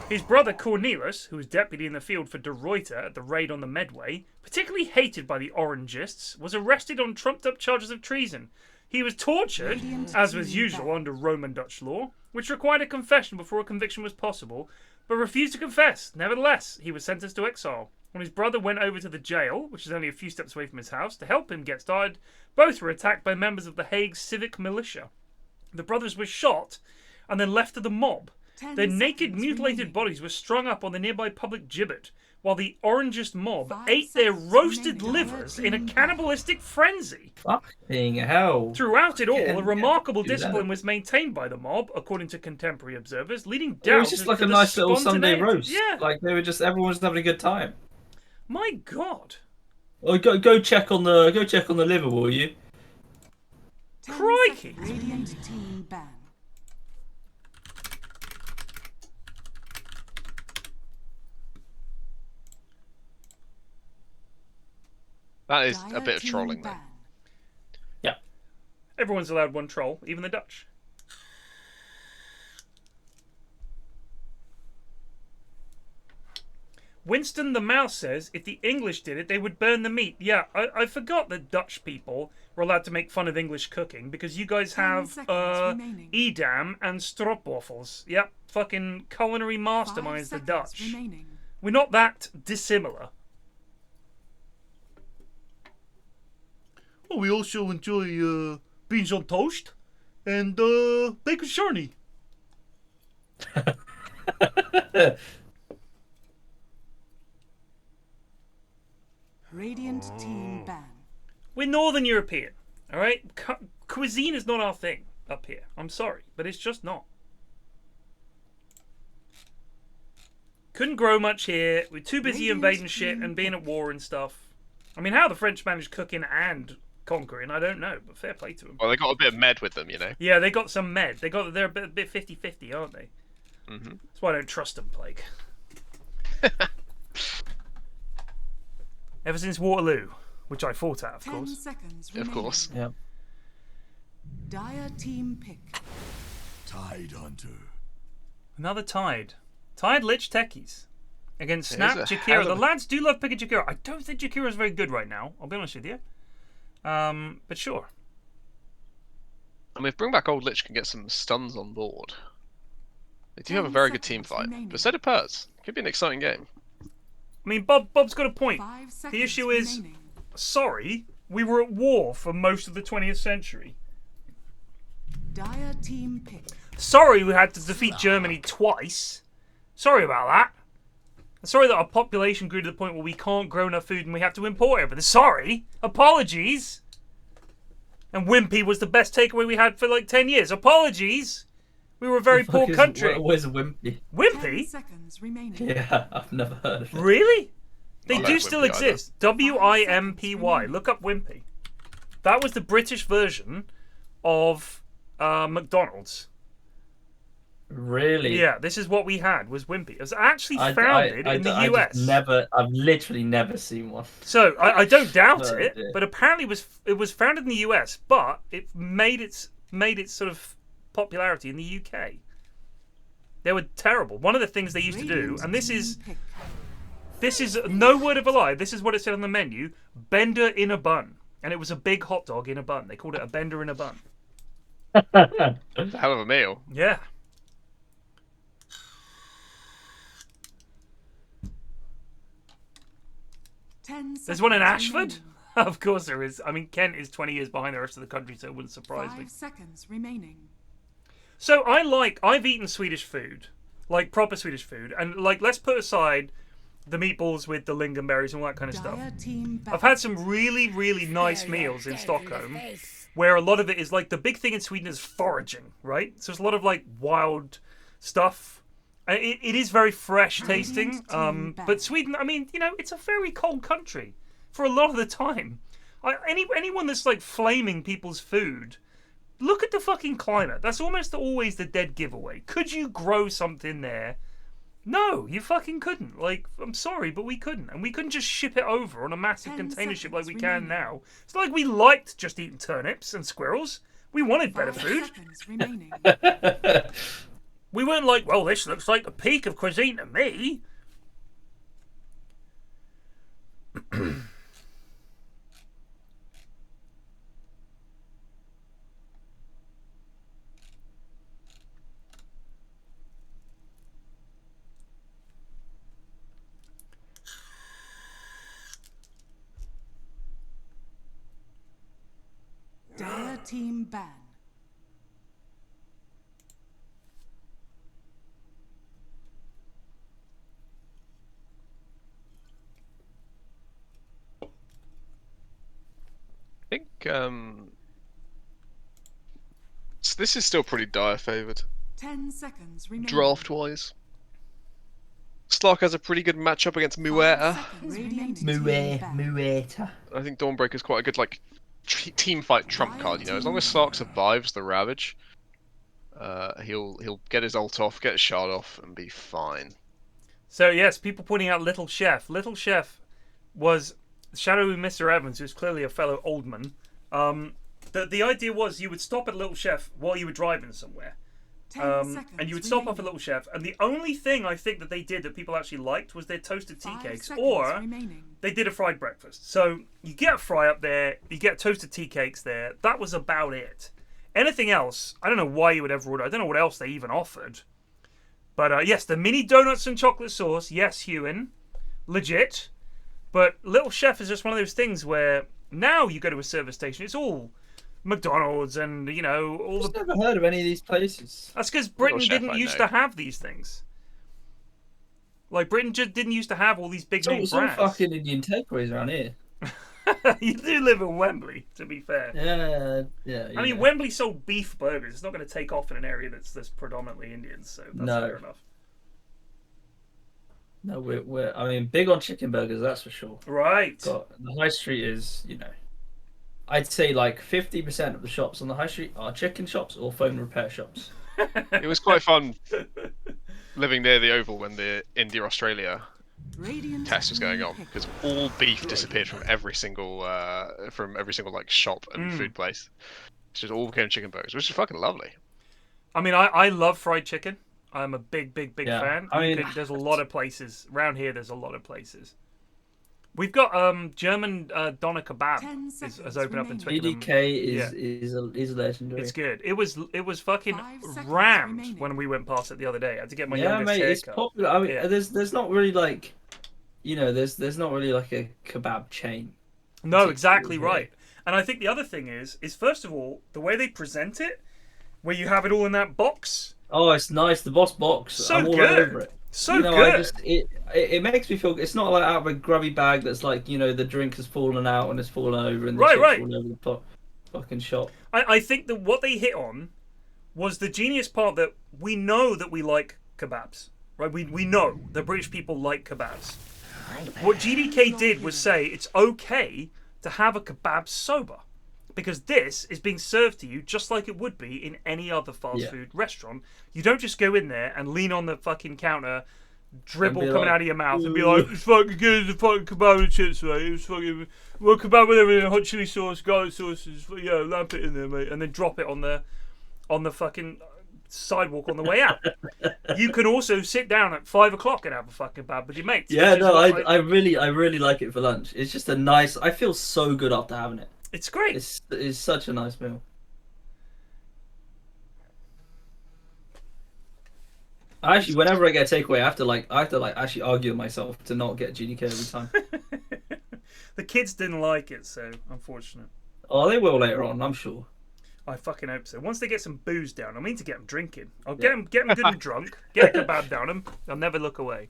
Speaker 1: His brother Cornelis, who was deputy in the field for De Ruyter at the raid on the Medway, particularly hated by the Orangists, was arrested on trumped-up charges of treason. He was tortured, as was usual under Roman Dutch law, which required a confession before a conviction was possible, but refused to confess. Nevertheless, he was sentenced to exile. When his brother went over to the jail, which is only a few steps away from his house, to help him get started, both were attacked by members of the Hague civic militia. The brothers were shot and then left to the mob. Their naked, mutilated bodies were strung up on the nearby public gibbet, while the Orangist mob ate their roasted livers in a cannibalistic frenzy.
Speaker 4: Fucking hell.
Speaker 1: Throughout it all, a remarkable discipline was maintained by the mob, according to contemporary observers, leading down to
Speaker 4: it was just like a nice little Sunday roast.
Speaker 1: Yeah.
Speaker 4: Like everyone was having a good time.
Speaker 1: My God.
Speaker 4: Oh, go check on the liver, will you?
Speaker 1: Crikey.
Speaker 7: Radiant team ban.
Speaker 2: That is a bit of trolling, though.
Speaker 4: Yeah.
Speaker 1: Everyone's allowed one troll, even the Dutch. Winston the Mouse says, if the English did it, they would burn the meat. Yeah, I forgot that Dutch people were allowed to make fun of English cooking because you guys have Edam and stroopwafels. Yep, fucking culinary masterminds, the Dutch. We're not that dissimilar. Oh, we also enjoy beans on toast and bacon charney.
Speaker 7: Radiant team ban.
Speaker 1: We're Northern European, all right? Cuisine is not our thing up here. I'm sorry, but it's just not. Couldn't grow much here. We're too busy invading shit and being at war and stuff. I mean, how the French managed cooking and conquering, I don't know, but fair play to them.
Speaker 2: Well, they got a bit of med with them, you know.
Speaker 1: Yeah, they got some med. They're a bit 50-50, aren't they?
Speaker 2: Mm-hmm.
Speaker 1: That's why I don't trust them, Plague. Ever since Waterloo, which I fought at, of course.
Speaker 7: 10 seconds
Speaker 2: of course.
Speaker 3: Yep.
Speaker 7: Dire team pick.
Speaker 9: Tide Hunter.
Speaker 1: Another Tide. Tide Lich Techies. Against Snap, Jakira. The lads do love picking Jakira. I don't think Jakira's very good right now, I'll be honest with you. But sure.
Speaker 2: I mean, if Bring Back Old Lich can get some stuns on board. They do have a very good team fight. But so do Purrs. Could be an exciting game.
Speaker 1: I mean, Bob's got a point. The issue is, sorry, we were at war for most of the 20th century.
Speaker 7: Dire team pick.
Speaker 1: Sorry we had to defeat Germany twice. Sorry about that. Sorry that our population grew to the point where we can't grow enough food and we have to import everything. Sorry. Apologies. And Wimpy was the best takeaway we had for like 10 years. Apologies. We were a very poor country.
Speaker 4: Where's Wimpy?
Speaker 1: Wimpy?
Speaker 7: 10 seconds remaining.
Speaker 4: Yeah, I've never heard of it.
Speaker 1: Really? They do
Speaker 2: like
Speaker 1: still
Speaker 2: Wimpy
Speaker 1: exist. Wimpy. Look up Wimpy. That was the British version of McDonald's.
Speaker 3: Really?
Speaker 1: Yeah, this is what we had, was Wimpy. It was actually founded in the US.
Speaker 3: I've literally never seen one.
Speaker 1: So, I don't doubt
Speaker 3: Oh,
Speaker 1: it,
Speaker 3: dear.
Speaker 1: but apparently it was founded in the US, but it made its sort of popularity in the UK. They were terrible. One of the things they used to do, and this is no word of a lie, this is what it said on the menu, bender in a bun. And it was a big hot dog in a bun. They called it a bender in a bun.
Speaker 2: It's a hell of a meal.
Speaker 1: Yeah. There's one in Ashford? Of course there is. I mean, Kent is 20 years behind the rest of the country, so it wouldn't surprise me.
Speaker 7: 5 seconds remaining.
Speaker 1: So I've eaten Swedish food, like proper Swedish food, and like let's put aside the meatballs with the lingonberries and all that kind of stuff. I've had some really, really nice meals in Stockholm, where a lot of it is like the big thing in Sweden is foraging, right? So there's a lot of like wild stuff. It is very fresh tasting, but Sweden, I mean, you know, it's a very cold country for a lot of the time. Anyone that's like flaming people's food, look at the fucking climate. That's almost always the dead giveaway. Could you grow something there? No, you fucking couldn't. Like, I'm sorry, but we couldn't. And we couldn't just ship it over on a massive container ship like we can now. It's not like we liked just eating turnips and squirrels. We wanted better food. We weren't like, well, this looks like the peak of cuisine to me.
Speaker 7: Dire team ban.
Speaker 2: I think this is still pretty dire favoured.
Speaker 7: 10 seconds remaining.
Speaker 2: Draft wise. Slark has a pretty good matchup against Muerta.
Speaker 3: Muerta.
Speaker 2: I think Dawnbreaker's quite a good like team fight trump card, you know. As long as Slark survives the Ravage, he'll get his ult off, get his shard off, and be fine.
Speaker 1: So yes, people pointing out Little Chef. Little Chef was Shadowy Mr. Evans, who's clearly a fellow Oldman. The idea was you would stop at Little Chef while you were driving somewhere. And you would stop off at Little Chef, and the only thing I think that they did that people actually liked was their toasted tea cakes, or they did a fried breakfast. So you get a fry up there, you get toasted tea cakes there. That was about it. Anything else, I don't know why you would ever order. I don't know what else they even offered. But yes, the mini donuts and chocolate sauce, yes, Ewan, legit. But Little Chef is just one of those things where now you go to a service station, it's all McDonald's and, you know, all the...
Speaker 4: I've never heard of any of these places.
Speaker 1: That's because Britain didn't used to have these things. Like, Britain just didn't used to have all these big name brands.
Speaker 4: Some fucking Indian takeaways around here.
Speaker 1: You do live in Wembley, to be fair.
Speaker 4: Yeah.
Speaker 1: I mean, Wembley sold beef burgers. It's not going to take off in an area that's predominantly Indian, so that's fair enough.
Speaker 4: No, we're I mean, big on chicken burgers, that's for sure.
Speaker 1: Right.
Speaker 4: But the high street is, you know, I'd say like 50% of the shops on the high street are chicken shops or phone repair shops.
Speaker 2: It was quite fun living near the Oval when the India-Australia test was going on, because all beef disappeared from every single like shop and food place. It just all became chicken burgers, which is fucking lovely.
Speaker 1: I mean, I love fried chicken. I'm a big fan.
Speaker 4: I mean,
Speaker 1: there's a lot of places around here. There's a lot of places. We've got German doner kebab has opened up in Twickenham.
Speaker 4: EDK is legendary.
Speaker 1: It's good. It was fucking rammed when we went past it the other day. I had to get my youngest haircut.
Speaker 4: It's popular. I mean, there's not really like, you know, there's not really like a kebab chain.
Speaker 1: No, exactly right. And I think the other thing is first of all the way they present it, where you have it all in that box.
Speaker 4: Oh, it's nice. The boss box.
Speaker 1: So
Speaker 4: I'm all
Speaker 1: good.
Speaker 4: over it.
Speaker 1: So good.
Speaker 4: It makes me feel. It's not like out of a grubby bag that's like, you know, the drink has fallen out and it's fallen over and the chips fallen over the fucking shop.
Speaker 1: I think that what they hit on was the genius part that we know that we like kebabs, right? We know that British people like kebabs. What GDK did was say it's okay to have a kebab sober, because this is being served to you just like it would be in any other fast food restaurant. You don't just go in there and lean on the fucking counter, dribble coming out of your mouth, and be like, it's fucking good, it's fucking kebab and chips, mate. It's fucking, well, kebab with everything, hot chili sauce, garlic sauces, yeah, lamp it in there, mate. And then drop it on the fucking sidewalk on the way out. You can also sit down at 5 o'clock and have a fucking kebab with your mates.
Speaker 4: Yeah, no, I really like it for lunch. It's just a nice, I feel so good after having it.
Speaker 1: It's great.
Speaker 4: It's such a nice meal. Actually, whenever I get a takeaway, I have to actually argue with myself to not get GDK every time.
Speaker 1: The kids didn't like it, so unfortunate.
Speaker 4: Oh, they will later on, I'm sure.
Speaker 1: I fucking hope so. Once they get some booze down, I mean to get them drinking. I'll get them good and drunk. Get a kebab down them. They'll never look away.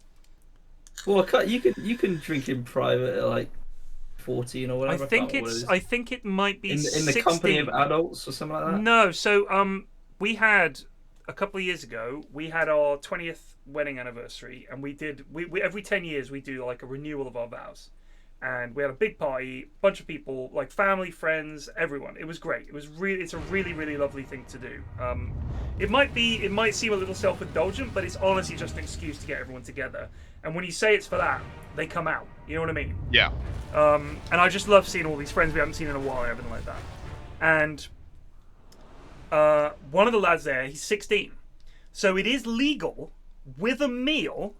Speaker 4: Well, you can drink in private at like 14 or whatever.
Speaker 1: I think it might be
Speaker 4: in
Speaker 1: 16.
Speaker 4: the company of adults or something like that.
Speaker 1: No, so we had a couple of years ago. We had our 20th wedding anniversary, and we every 10 years we do like a renewal of our vows, and we had a big party, bunch of people, like family, friends, everyone. It was great. It's a really lovely thing to do. It might seem a little self-indulgent, but it's honestly just an excuse to get everyone together. And when you say it's for that, they come out. You know what I mean?
Speaker 2: Yeah.
Speaker 1: And I just love seeing all these friends we haven't seen in a while, everything like that. And one of the lads there, he's 16. So it is legal with a meal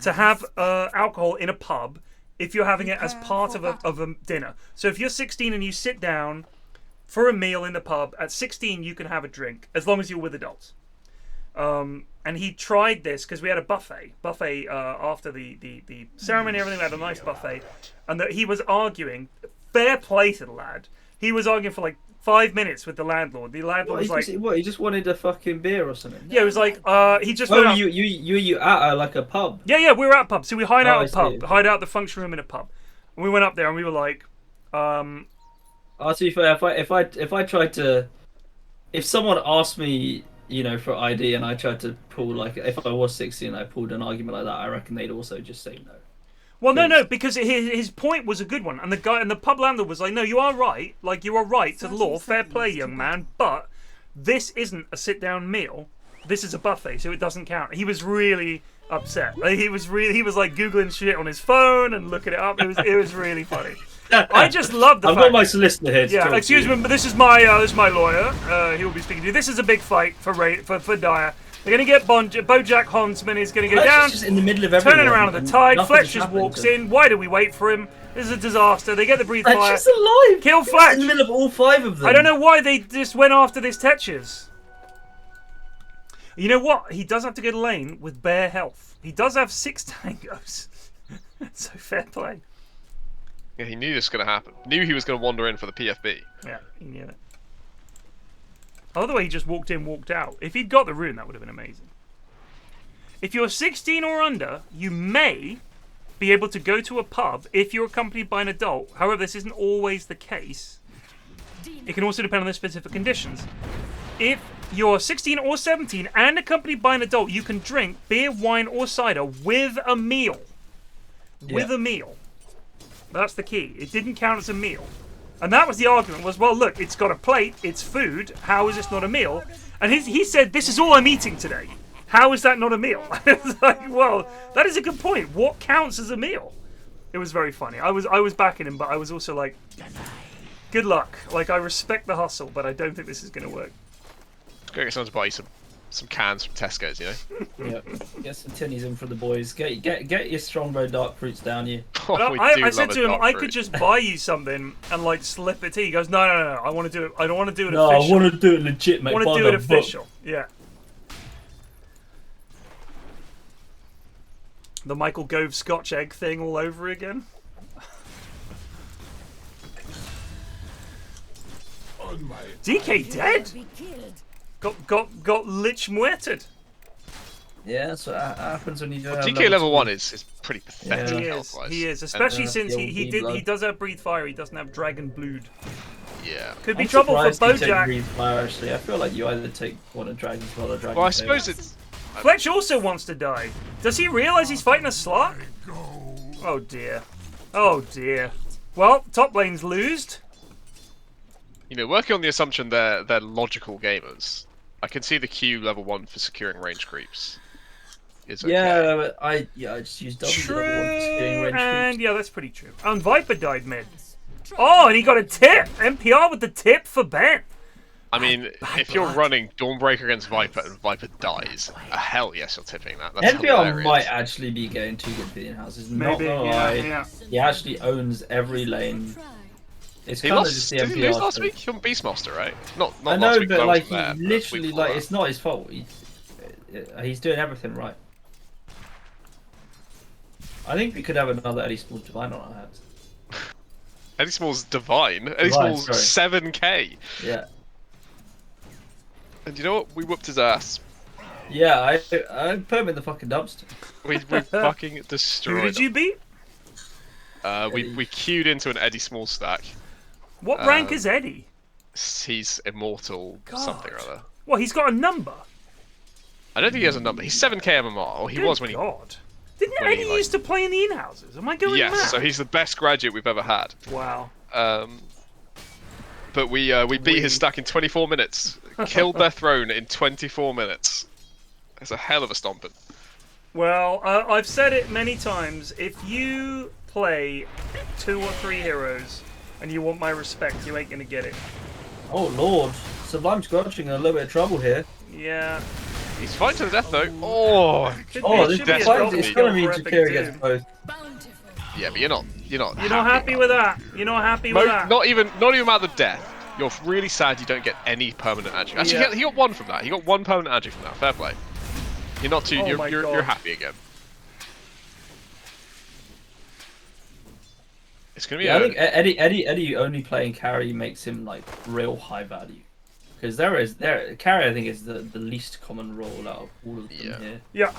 Speaker 1: to have alcohol in a pub if you're having it as part of a dinner. So if you're 16 and you sit down for a meal in the pub, at 16 you can have a drink as long as you're with adults. And he tried this because we had a buffet after the ceremony and everything. We had a nice buffet, and that he was arguing. Fair play to the lad. He was arguing for like 5 minutes with the landlord. The landlord was like,
Speaker 4: "What? He just wanted a fucking beer or something?"
Speaker 1: Yeah, it was like he just.
Speaker 4: Oh, you at like a pub?
Speaker 1: Yeah, we were at a pub. So we hide out the function room in a pub. And we went up there and we were like,
Speaker 4: to be fair, if someone asked me, you know, for ID, and I tried to pull like, if I was 16 and I pulled an argument like that, I reckon they'd also just say no.
Speaker 1: Well, no, because his point was a good one, and the pub landlord was like, "No, you are right. Like, you are right to the law. Fair play, young man. But this isn't a sit-down meal. This is a buffet, so it doesn't count." He was really upset. Like, he was like googling shit on his phone and looking it up. It was really funny. I just love the
Speaker 4: I've
Speaker 1: fact...
Speaker 4: got my solicitor here to
Speaker 1: Yeah,
Speaker 4: talk
Speaker 1: excuse
Speaker 4: to you.
Speaker 1: me, but this is my lawyer. He will be speaking to you. This is a big fight for Dyer. They're going to get Bojack Huntsman is going to go down.
Speaker 4: Just in the middle of everyone,
Speaker 1: turning around on the
Speaker 4: and
Speaker 1: tide.
Speaker 4: nothing
Speaker 1: Fletch
Speaker 4: has
Speaker 1: just
Speaker 4: happened
Speaker 1: walks
Speaker 4: to
Speaker 1: in. Why do we wait for him? This is a disaster. They get the breathe fire.
Speaker 4: Fletch is alive.
Speaker 1: Kill
Speaker 4: He's
Speaker 1: Fletch.
Speaker 4: in the middle of all 5 of them.
Speaker 1: I don't know why they just went after this Tetches. You know what? He does have to go to lane with bare health. He does have 6 tangos. So fair play.
Speaker 2: Yeah, he knew this was going to happen. Knew he was going to wander in for the PFB.
Speaker 1: Yeah, he knew it. I love the way he just walked in, walked out. If he'd got the rune, that would have been amazing. If you're 16 or under, you may be able to go to a pub if you're accompanied by an adult. However, this isn't always the case. It can also depend on the specific conditions. If you're 16 or 17 and accompanied by an adult, you can drink beer, wine, or cider with a meal. With a meal. That's the key. It didn't count as a meal. And that was the argument, was, well, look, it's got a plate, it's food, how is this not a meal? And he said, this is all I'm eating today. How is that not a meal? It's like, well, that is a good point. What counts as a meal? It was very funny. I was backing him, but I was also like, good luck. Like, I respect the hustle, but I don't think this is going to work.
Speaker 2: Go get someone to buy you some cans from Tesco's, you know?
Speaker 4: Yeah, get some tinnies in for the boys. Get your strongbow dark fruits down you.
Speaker 1: I said to him, I could just buy you something and like slip it to you. He goes, no, I want to do it. I don't want to do it official.
Speaker 4: No, I want to do it legit, mate.
Speaker 1: I want to do it official. Yeah. The Michael Gove Scotch egg thing all over again. DK dead. Got Lich muerted.
Speaker 4: Yeah, that's what happens when you do.
Speaker 2: DK level 1 is pretty pathetic.
Speaker 1: Yeah. He is, especially since he does have breathe fire. He doesn't have dragon blood.
Speaker 2: Yeah.
Speaker 1: Could be trouble for Bojack.
Speaker 4: Breathe fire, actually, I feel like you either take one of Dragon's or the Dragon.
Speaker 2: Well, I suppose it's.
Speaker 1: Fletch also wants to die. Does he realise he's fighting a Slark? Oh dear. Oh dear. Well, top lane's loosed.
Speaker 2: You know, working on the assumption they're logical gamers, I can see the Q level 1 for securing range creeps. Is okay.
Speaker 4: Yeah, but I just used W level 1 for securing range creeps.
Speaker 1: Yeah, that's pretty true. And Viper died mid. Oh, and he got a tip. NPR with the tip for Ben.
Speaker 2: I mean, if you're running Dawnbreaker against Viper and Viper dies, hell yes, you're tipping that. That's
Speaker 4: NPR
Speaker 2: hilarious.
Speaker 4: might actually be getting too good for the in-houses.
Speaker 1: Maybe,
Speaker 4: not gonna lie.
Speaker 1: yeah.
Speaker 4: He actually owns every lane. It's
Speaker 2: He
Speaker 4: kind of
Speaker 2: lost.
Speaker 4: just the
Speaker 2: Did he
Speaker 4: NPR
Speaker 2: lose last
Speaker 4: thing.
Speaker 2: week? He on Beastmaster, right? Not
Speaker 4: I
Speaker 2: last
Speaker 4: know,
Speaker 2: week,
Speaker 4: but
Speaker 2: I
Speaker 4: like
Speaker 2: wasn't there,
Speaker 4: he
Speaker 2: but
Speaker 4: literally,
Speaker 2: week
Speaker 4: like,
Speaker 2: before
Speaker 4: it's not his fault. He's doing everything right. I think we could have another Eddie Small Divine on our hands.
Speaker 2: Eddie Small's divine. Eddie Small's 7k.
Speaker 4: Yeah.
Speaker 2: And you know what? We whooped his ass.
Speaker 4: Yeah, I put him in the fucking dumpster.
Speaker 2: We fucking destroyed
Speaker 1: Who did you beat?
Speaker 2: We queued into an Eddie Small stack.
Speaker 1: What rank is Eddie?
Speaker 2: He's immortal something or other.
Speaker 1: Well, he's got a number.
Speaker 2: I don't think he has a number. He's 7k MMR, or he was when he...
Speaker 1: God. Didn't Eddie used to play in the in-houses? Am I going mad?
Speaker 2: Yes, so he's the best graduate we've ever had.
Speaker 1: Wow.
Speaker 2: But we beat his stack in 24 minutes. Killed their throne in 24 minutes. It's a hell of a stomping.
Speaker 1: Well, I've said it many times. If you play 2 or 3 heroes and you want my respect, you ain't gonna get it.
Speaker 4: Oh lord, Sublime Scorching in a little bit of trouble here.
Speaker 1: Yeah.
Speaker 2: He's fighting to the death though. Oh,
Speaker 4: this fight is gonna mean Jakira gets both.
Speaker 2: Yeah, but you're not
Speaker 1: happy with that. You're not happy with that.
Speaker 2: Not even about the death. You're really sad you don't get any permanent adjective. Actually, he got 1 from that. He got 1 permanent adjective from that. Fair play. You're not too. You're happy again. It's gonna be.
Speaker 4: Yeah, I think Eddie only playing carry makes him like real high value, because carry I think is the least common role out of all of them here.
Speaker 1: Yeah.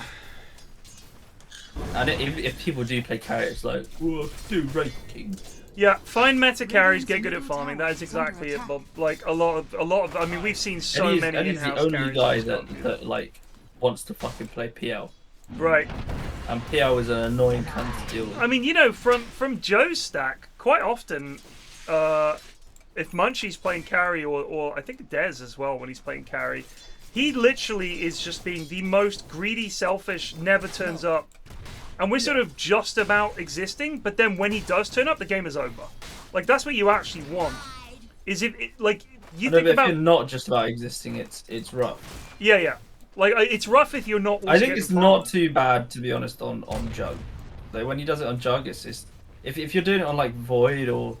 Speaker 4: And if people do play carry, it's like, whoa, do ranking.
Speaker 1: Yeah, find meta carries, get good at farming. That is exactly it, Bob. Like a lot of. I mean, we've seen so many
Speaker 4: Eddie's
Speaker 1: in-house
Speaker 4: the only
Speaker 1: carries.
Speaker 4: guy that like wants to fucking play PL.
Speaker 1: Right.
Speaker 4: And PL is an annoying cunt to deal with.
Speaker 1: I mean, you know, from Joe's stack, quite often, if Munchie's playing carry, or I think Dez as well when he's playing carry, he literally is just being the most greedy, selfish, never turns up. And we're sort of just about existing, but then when he does turn up, the game is over. Like that's what you actually want. Is if
Speaker 4: if you're not just about existing, it's rough.
Speaker 1: Yeah. Like it's rough if you're not.
Speaker 4: I think it's not too bad, to be honest, on Jug. Like when he does it on Jug, it's just if you're doing it on like Void or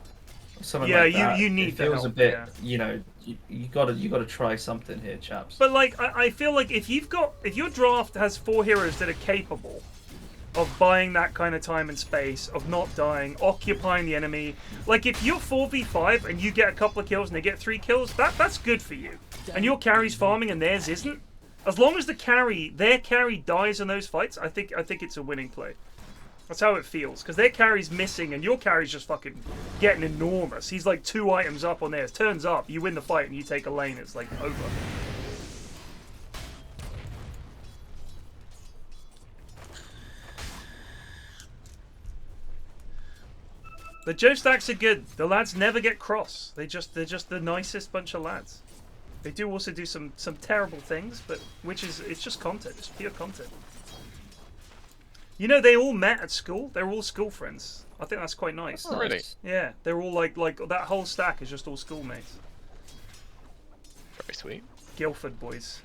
Speaker 4: something like that.
Speaker 1: you need
Speaker 4: it feels
Speaker 1: help,
Speaker 4: a bit. You know, you gotta try something here, chaps.
Speaker 1: But like I feel like if your draft has 4 heroes that are capable of buying that kind of time and space, of not dying, occupying the enemy. Like if you're 4v5 and you get a couple of kills and they get 3 kills, that's good for you. And your carry's farming and theirs isn't. As long as their carry dies in those fights, I think it's a winning play. That's how it feels. Because their carry's missing and your carry's just fucking getting enormous. He's like 2 items up on theirs. Turns up, you win the fight and you take a lane, it's like over. The Joe stacks are good. The lads never get cross. They're just the nicest bunch of lads. They do also do some terrible things, but it's just content. It's pure content. You know, they all met at school. They're all school friends. I think that's quite nice.
Speaker 2: Oh, really?
Speaker 1: Yeah, they're all like that whole stack is just all schoolmates.
Speaker 2: Very sweet.
Speaker 1: Guildford boys.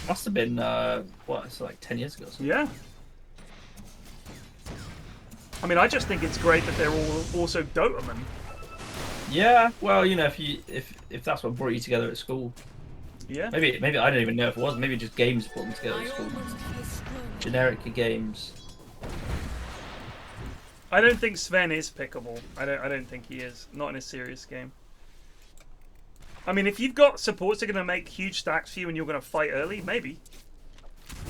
Speaker 4: Must have been it's like 10 years ago.
Speaker 1: Yeah. I mean, I just think it's great that they're all also Dota men.
Speaker 4: Yeah, well, you know, if that's what brought you together at school.
Speaker 1: Yeah.
Speaker 4: Maybe I don't even know if it was. Maybe just games brought them together at school. Generic games.
Speaker 1: I don't think Sven is pickable. I don't think he is. Not in a serious game. I mean, if you've got supports that are going to make huge stacks for you and you're going to fight early, maybe.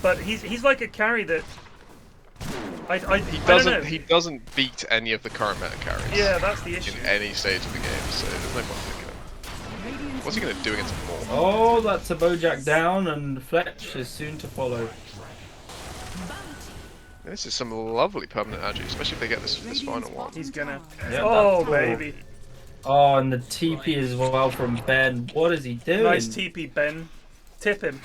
Speaker 1: But he's like a carry that.
Speaker 2: He doesn't beat any of the current meta carries.
Speaker 1: Yeah, that's the issue.
Speaker 2: In any stage of the game, so there's no point picking him. What's he going to do against Maul?
Speaker 4: Oh, that's a Bojack down, and Fletch is soon to follow.
Speaker 2: This is some lovely permanent agi, especially if they get this final one.
Speaker 1: He's gonna.
Speaker 4: Yeah,
Speaker 1: oh, baby.
Speaker 4: Oh, and the TP as well from Ben. What is he doing?
Speaker 1: Nice TP, Ben. Tip him.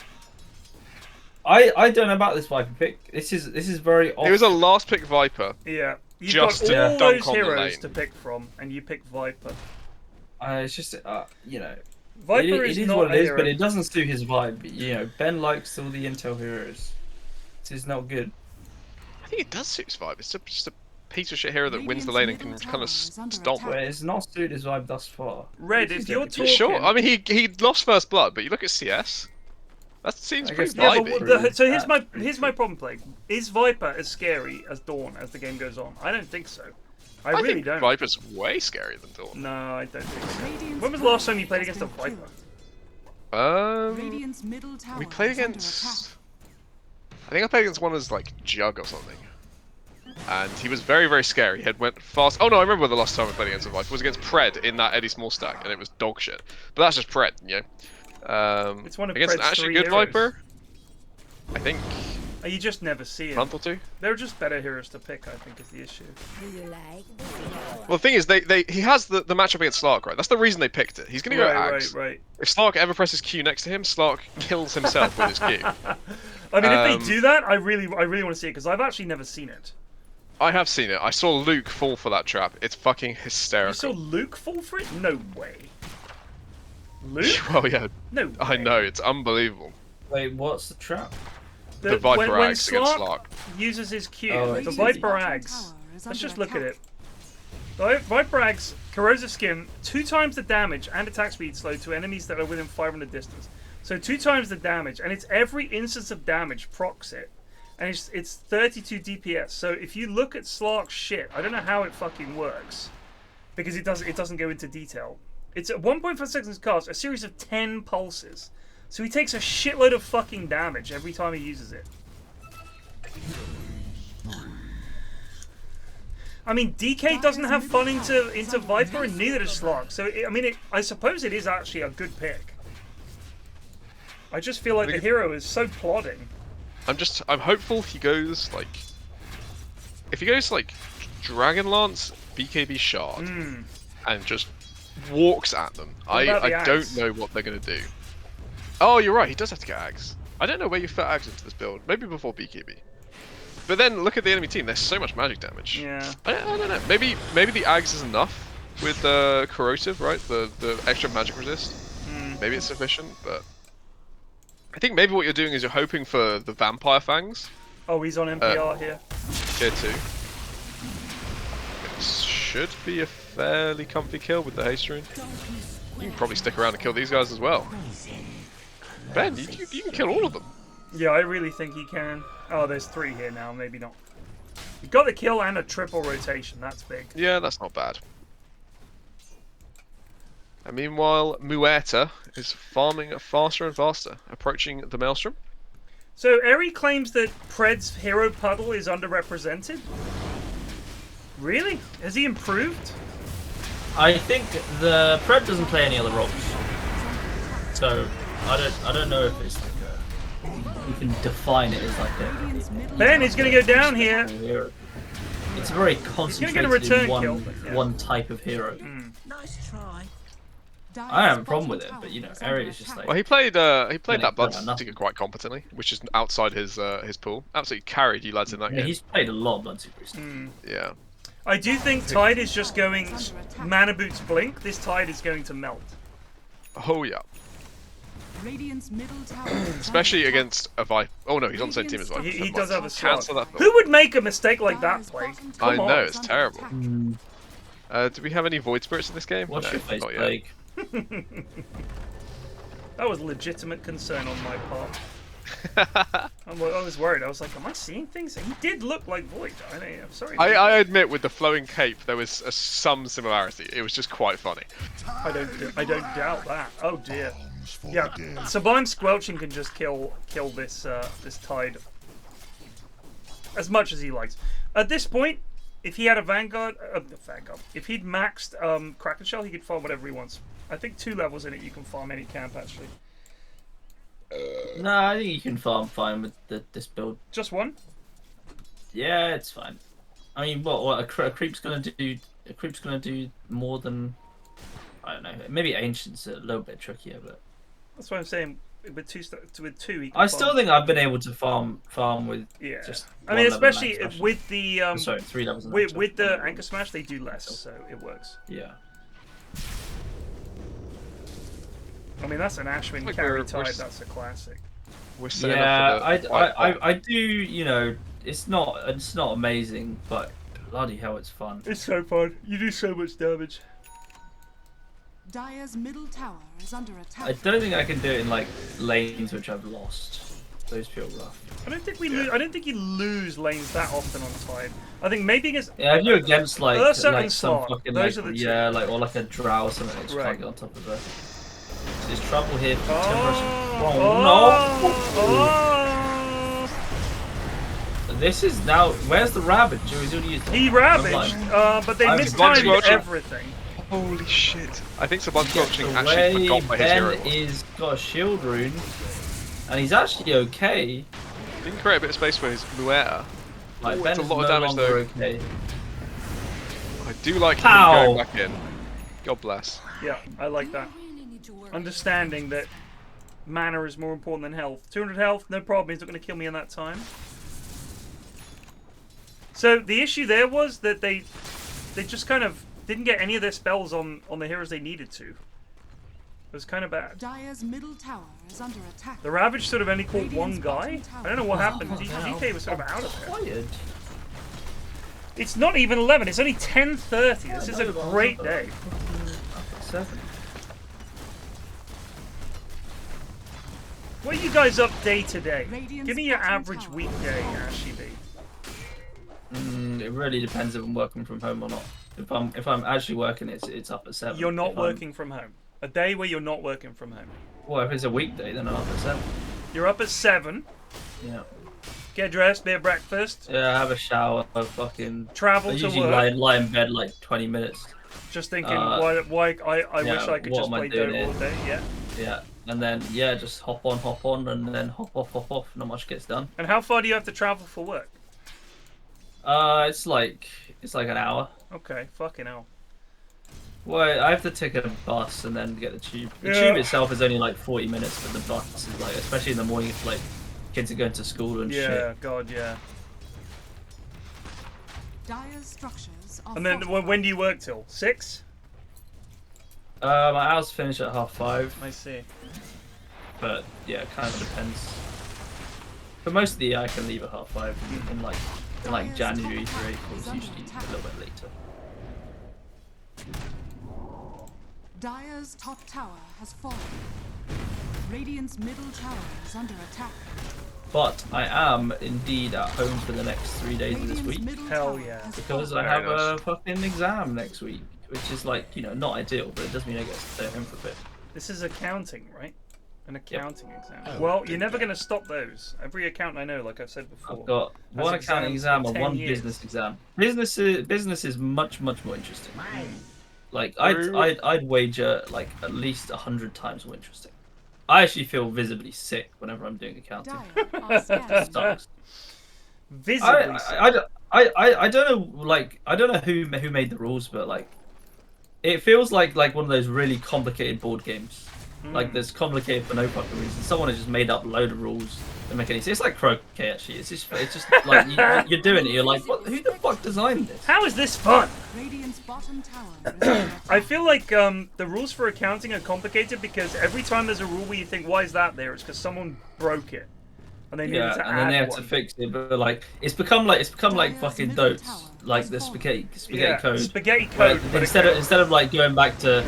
Speaker 4: I don't know about this Viper pick. This is very off.
Speaker 2: It was a last pick Viper.
Speaker 1: Yeah. You've
Speaker 2: just
Speaker 1: got all those
Speaker 2: on
Speaker 1: heroes to pick from, and you pick Viper.
Speaker 4: It's just, you know,
Speaker 1: Viper
Speaker 4: it is
Speaker 1: not
Speaker 4: what it is,
Speaker 1: hero.
Speaker 4: but it doesn't suit his vibe. You know, Ben likes all the intel heroes. This is not good.
Speaker 2: I think it does suit his vibe. It's just a piece of shit hero that wins the lane and can kind of stomp.
Speaker 4: Well, it's not suited his vibe thus far.
Speaker 1: Red, if you're talking...
Speaker 2: Sure, I mean, he lost first blood, but you look at CS. That seems pretty vibey.
Speaker 1: So here's my problem, Plague. Is Viper as scary as Dawn as the game goes on? I don't think so. I really
Speaker 2: think
Speaker 1: don't.
Speaker 2: Viper's way scarier than Dawn.
Speaker 1: No, I don't think so. When was the last time you played against a Viper?
Speaker 2: We played against... I think I played against one as like Jug or something. And he was very, very scary. He had went fast. Oh no, I remember the last time I played against a Viper. It was against Pred in that Eddie Small stack, and it was dog shit. But that's just Pred, you know.
Speaker 1: It's one of
Speaker 2: against
Speaker 1: Pred's
Speaker 2: an actually
Speaker 1: 3
Speaker 2: good
Speaker 1: heroes.
Speaker 2: Viper, I think.
Speaker 1: You just never see it.
Speaker 2: Month or two.
Speaker 1: They're just better heroes to pick, I think, is the issue.
Speaker 2: Well, the thing is, he has the matchup against Slark, right? That's the reason they picked it. He's gonna go Ags.
Speaker 1: Right.
Speaker 2: If Slark ever presses Q next to him, Slark kills himself with his Q.
Speaker 1: I mean, if they do that, I really want to see it because I've actually never seen it.
Speaker 2: I have seen it. I saw Luke fall for that trap. It's fucking hysterical.
Speaker 1: You saw Luke fall for it? No way. Luke?
Speaker 2: Well, yeah.
Speaker 1: No way.
Speaker 2: I know, it's unbelievable.
Speaker 4: Wait, what's the trap?
Speaker 2: The Viper
Speaker 1: when
Speaker 2: Ags against
Speaker 1: Slark
Speaker 2: Slark
Speaker 1: uses his Q,
Speaker 4: Oh,
Speaker 1: the Viper Ags. Let's just look at it. The Viper Ags, corrosive skin, 2 times the damage and attack speed slow to enemies that are within 500 distance. So 2 times the damage, and it's every instance of damage procs it. And it's 32 DPS. So if you look at Slark's shit, I don't know how it fucking works. Because it doesn't go into detail. It's at 1.5 seconds cast, a series of 10 pulses. So he takes a shitload of fucking damage every time he uses it. I mean, DK doesn't have fun into Viper, and neither does Slark. So, I suppose it is actually a good pick. I just feel like the hero is so plodding.
Speaker 2: I'm hopeful he goes, like... If he goes, like, Dragonlance, BKB Shard, and just walks at them, I don't know what they're going to do. Oh, you're right, he does have to get Ags. I don't know where you fit Ags into this build. Maybe before BKB. But then look at the enemy team. There's so much magic damage.
Speaker 1: Yeah.
Speaker 2: I don't know. Maybe the Ags is enough with the corrosive, right? The extra magic resist. Maybe it's sufficient, but I think maybe what you're doing is you're hoping for the vampire fangs.
Speaker 1: Oh, he's on NPR here.
Speaker 2: Tier 2. It should be a fairly comfy kill with the haste rune. You can probably stick around and kill these guys as well. Ben, you can kill all of them.
Speaker 1: Yeah, I really think he can. Oh, there's 3 here now. Maybe not. You got the kill and a triple rotation. That's big.
Speaker 2: Yeah, that's not bad. And meanwhile, Muerta is farming faster and faster, approaching the Maelstrom.
Speaker 1: So Eri claims that Pred's hero puddle is underrepresented. Really? Has he improved?
Speaker 3: I think the Pred doesn't play any other roles, so I don't know if it's like you can define it as like a.
Speaker 1: Ben is going to go down here.
Speaker 3: It's very concentrated in one type of hero.
Speaker 7: Nice try.
Speaker 3: I don't have a problem with it, but you know, Eri is just like.
Speaker 2: Well, he played that Bloodseeker quite competently, which is outside his pool. Absolutely carried you lads in that game.
Speaker 3: He's played a lot of Bloodseeker.
Speaker 2: Yeah.
Speaker 1: I do think Tide is just going mana boots blink. This Tide is going to melt.
Speaker 2: Oh yeah. Especially against a Viper. Oh no, he's on the same team as Viper.
Speaker 1: He does have a slot.
Speaker 2: That
Speaker 1: Who would make a mistake like that, Plague?
Speaker 2: I know, it's terrible. Do we have any Void Spirits in this game?
Speaker 3: What's your face,
Speaker 2: not
Speaker 3: Plague?
Speaker 1: That was legitimate concern on my part. I was worried. I was like, am I seeing things? He did look like Void. I'm sorry.
Speaker 2: I admit, with the flowing cape, there was some similarity. It was just quite funny.
Speaker 1: I don't doubt that. Oh dear. Yeah, Sublime Squelching can just kill this this Tide as much as he likes. At this point, if he had a Vanguard, if he'd maxed Kraken Shell, he could farm whatever he wants. I think 2 levels in it, you can farm any camp actually.
Speaker 3: No, I think you can farm fine with this build.
Speaker 1: Just 1?
Speaker 3: Yeah, it's fine. I mean, what a creep's gonna do? A creep's gonna do more than, I don't know. Maybe Ancient's a little bit trickier, but
Speaker 1: that's what I'm saying. With 2, he can
Speaker 3: I still think I've been able to farm with just.
Speaker 1: I mean, especially with the
Speaker 3: sorry, 3 levels.
Speaker 1: With the Anchor Smash, they do less, so it works.
Speaker 3: Yeah.
Speaker 1: I mean, that's an Ashwin carry Tide. That's a classic.
Speaker 3: Yeah, I do. You know, it's not amazing, but bloody hell, it's fun.
Speaker 1: It's so fun. You do so much damage.
Speaker 7: Dire's middle tower is under attack.
Speaker 3: I don't think I can do it in like lanes which I've lost. Those feel rough.
Speaker 1: I don't think we lose. I don't think you lose lanes that often on Tide. I think maybe against.
Speaker 3: Yeah, if you're against like
Speaker 1: Ursa
Speaker 3: like
Speaker 1: and
Speaker 3: some
Speaker 1: Slot,
Speaker 3: fucking
Speaker 1: those
Speaker 3: like
Speaker 1: are the two.
Speaker 3: or like a drow or something that's trying to get on top of her. There's trouble here for no! This is now. Where's the Ravage?
Speaker 1: He ravaged, but they mistimed everything.
Speaker 2: Holy shit! I think Sublime Squelching actually forgot where his hero was.
Speaker 3: Is got a shield rune, and he's actually okay.
Speaker 2: He can create a bit of space for his Muerta.
Speaker 3: Like,
Speaker 2: It's a lot of damage though.
Speaker 3: Okay.
Speaker 2: I do like him going back in. God bless.
Speaker 1: Yeah, I like that. Understanding that mana is more important than health. 200 health, no problem. He's not going to kill me in that time. So the issue there was that they just kind of didn't get any of their spells on the heroes they needed to. It was kind of bad.
Speaker 7: Dire's middle tower is under attack.
Speaker 1: The Ravage sort of only caught one guy. I don't know what happened. DK was sort of out of there. It's not even 11. It's only 10:30. This is a great day.
Speaker 3: 7.
Speaker 1: What are you guys up day to day? Give me your average weekday, Ashy B.
Speaker 3: It really depends if I'm working from home or not. If I'm actually working, it's up at 7.
Speaker 1: You're not working from home. A day where you're not working from home.
Speaker 3: Well, if it's a weekday, then I'm up at 7.
Speaker 1: You're up at 7.
Speaker 3: Yeah.
Speaker 1: Get dressed, be at breakfast.
Speaker 3: Yeah, have a shower, fucking
Speaker 1: travel to work.
Speaker 3: Lie in bed like 20 minutes.
Speaker 1: Just thinking, why I wish I could just play Dota all day. Yeah.
Speaker 3: Yeah, and then just hop on, and then hop off. Not much gets done.
Speaker 1: And how far do you have to travel for work?
Speaker 3: It's like an hour.
Speaker 1: Okay, fucking hell.
Speaker 3: Well, I have to take a bus and then get the tube. The tube itself is only like 40 minutes, but the bus is like, especially in the morning, if like kids are going to school and shit.
Speaker 1: Yeah, God, yeah.
Speaker 7: Dire's structures are
Speaker 1: And then when do you work till? 6?
Speaker 4: My hours finish at 5:30.
Speaker 1: I see.
Speaker 4: But yeah, it kind of depends. For most of the year, I can leave at 5:30. In like January through April, it's usually a little bit later.
Speaker 7: Dire's top tower has fallen. Radiant's middle tower is under attack.
Speaker 4: But I am indeed at home for the next 3 days of this week.
Speaker 1: Hell yeah.
Speaker 4: Because I have a fucking exam next week, which is like, you know, not ideal, but it does mean I get to stay home for a bit.
Speaker 1: This is accounting, right? An accounting exam.
Speaker 4: Oh,
Speaker 1: well, you're never going to stop those. Every accountant I know, like I've said before,
Speaker 4: I've got one accounting exam and one business exam. Business is much more interesting. Like I'd wager like at least 100 times more interesting. I actually feel visibly sick whenever I'm doing accounting. It sucks.
Speaker 1: Visibly sick.
Speaker 4: I don't know, like I don't know who made the rules, but like it feels like one of those really complicated board games. Like there's complicated for no fucking reason. Someone has just made up a load of rules that make any sense. It's like croquet actually. It's just like you're doing it. You're like, what? Who the fuck designed this?
Speaker 1: How is this fun?
Speaker 7: Radiant's bottom tower.
Speaker 1: I feel like the rules for accounting are complicated because every time there's a rule where you think, why is that there? It's because someone broke it, and they needed to add
Speaker 4: and then they have
Speaker 1: one.
Speaker 4: to fix it. But like it's become like fucking Dota, like the spaghetti code.
Speaker 1: Spaghetti code.
Speaker 4: Instead of like going back to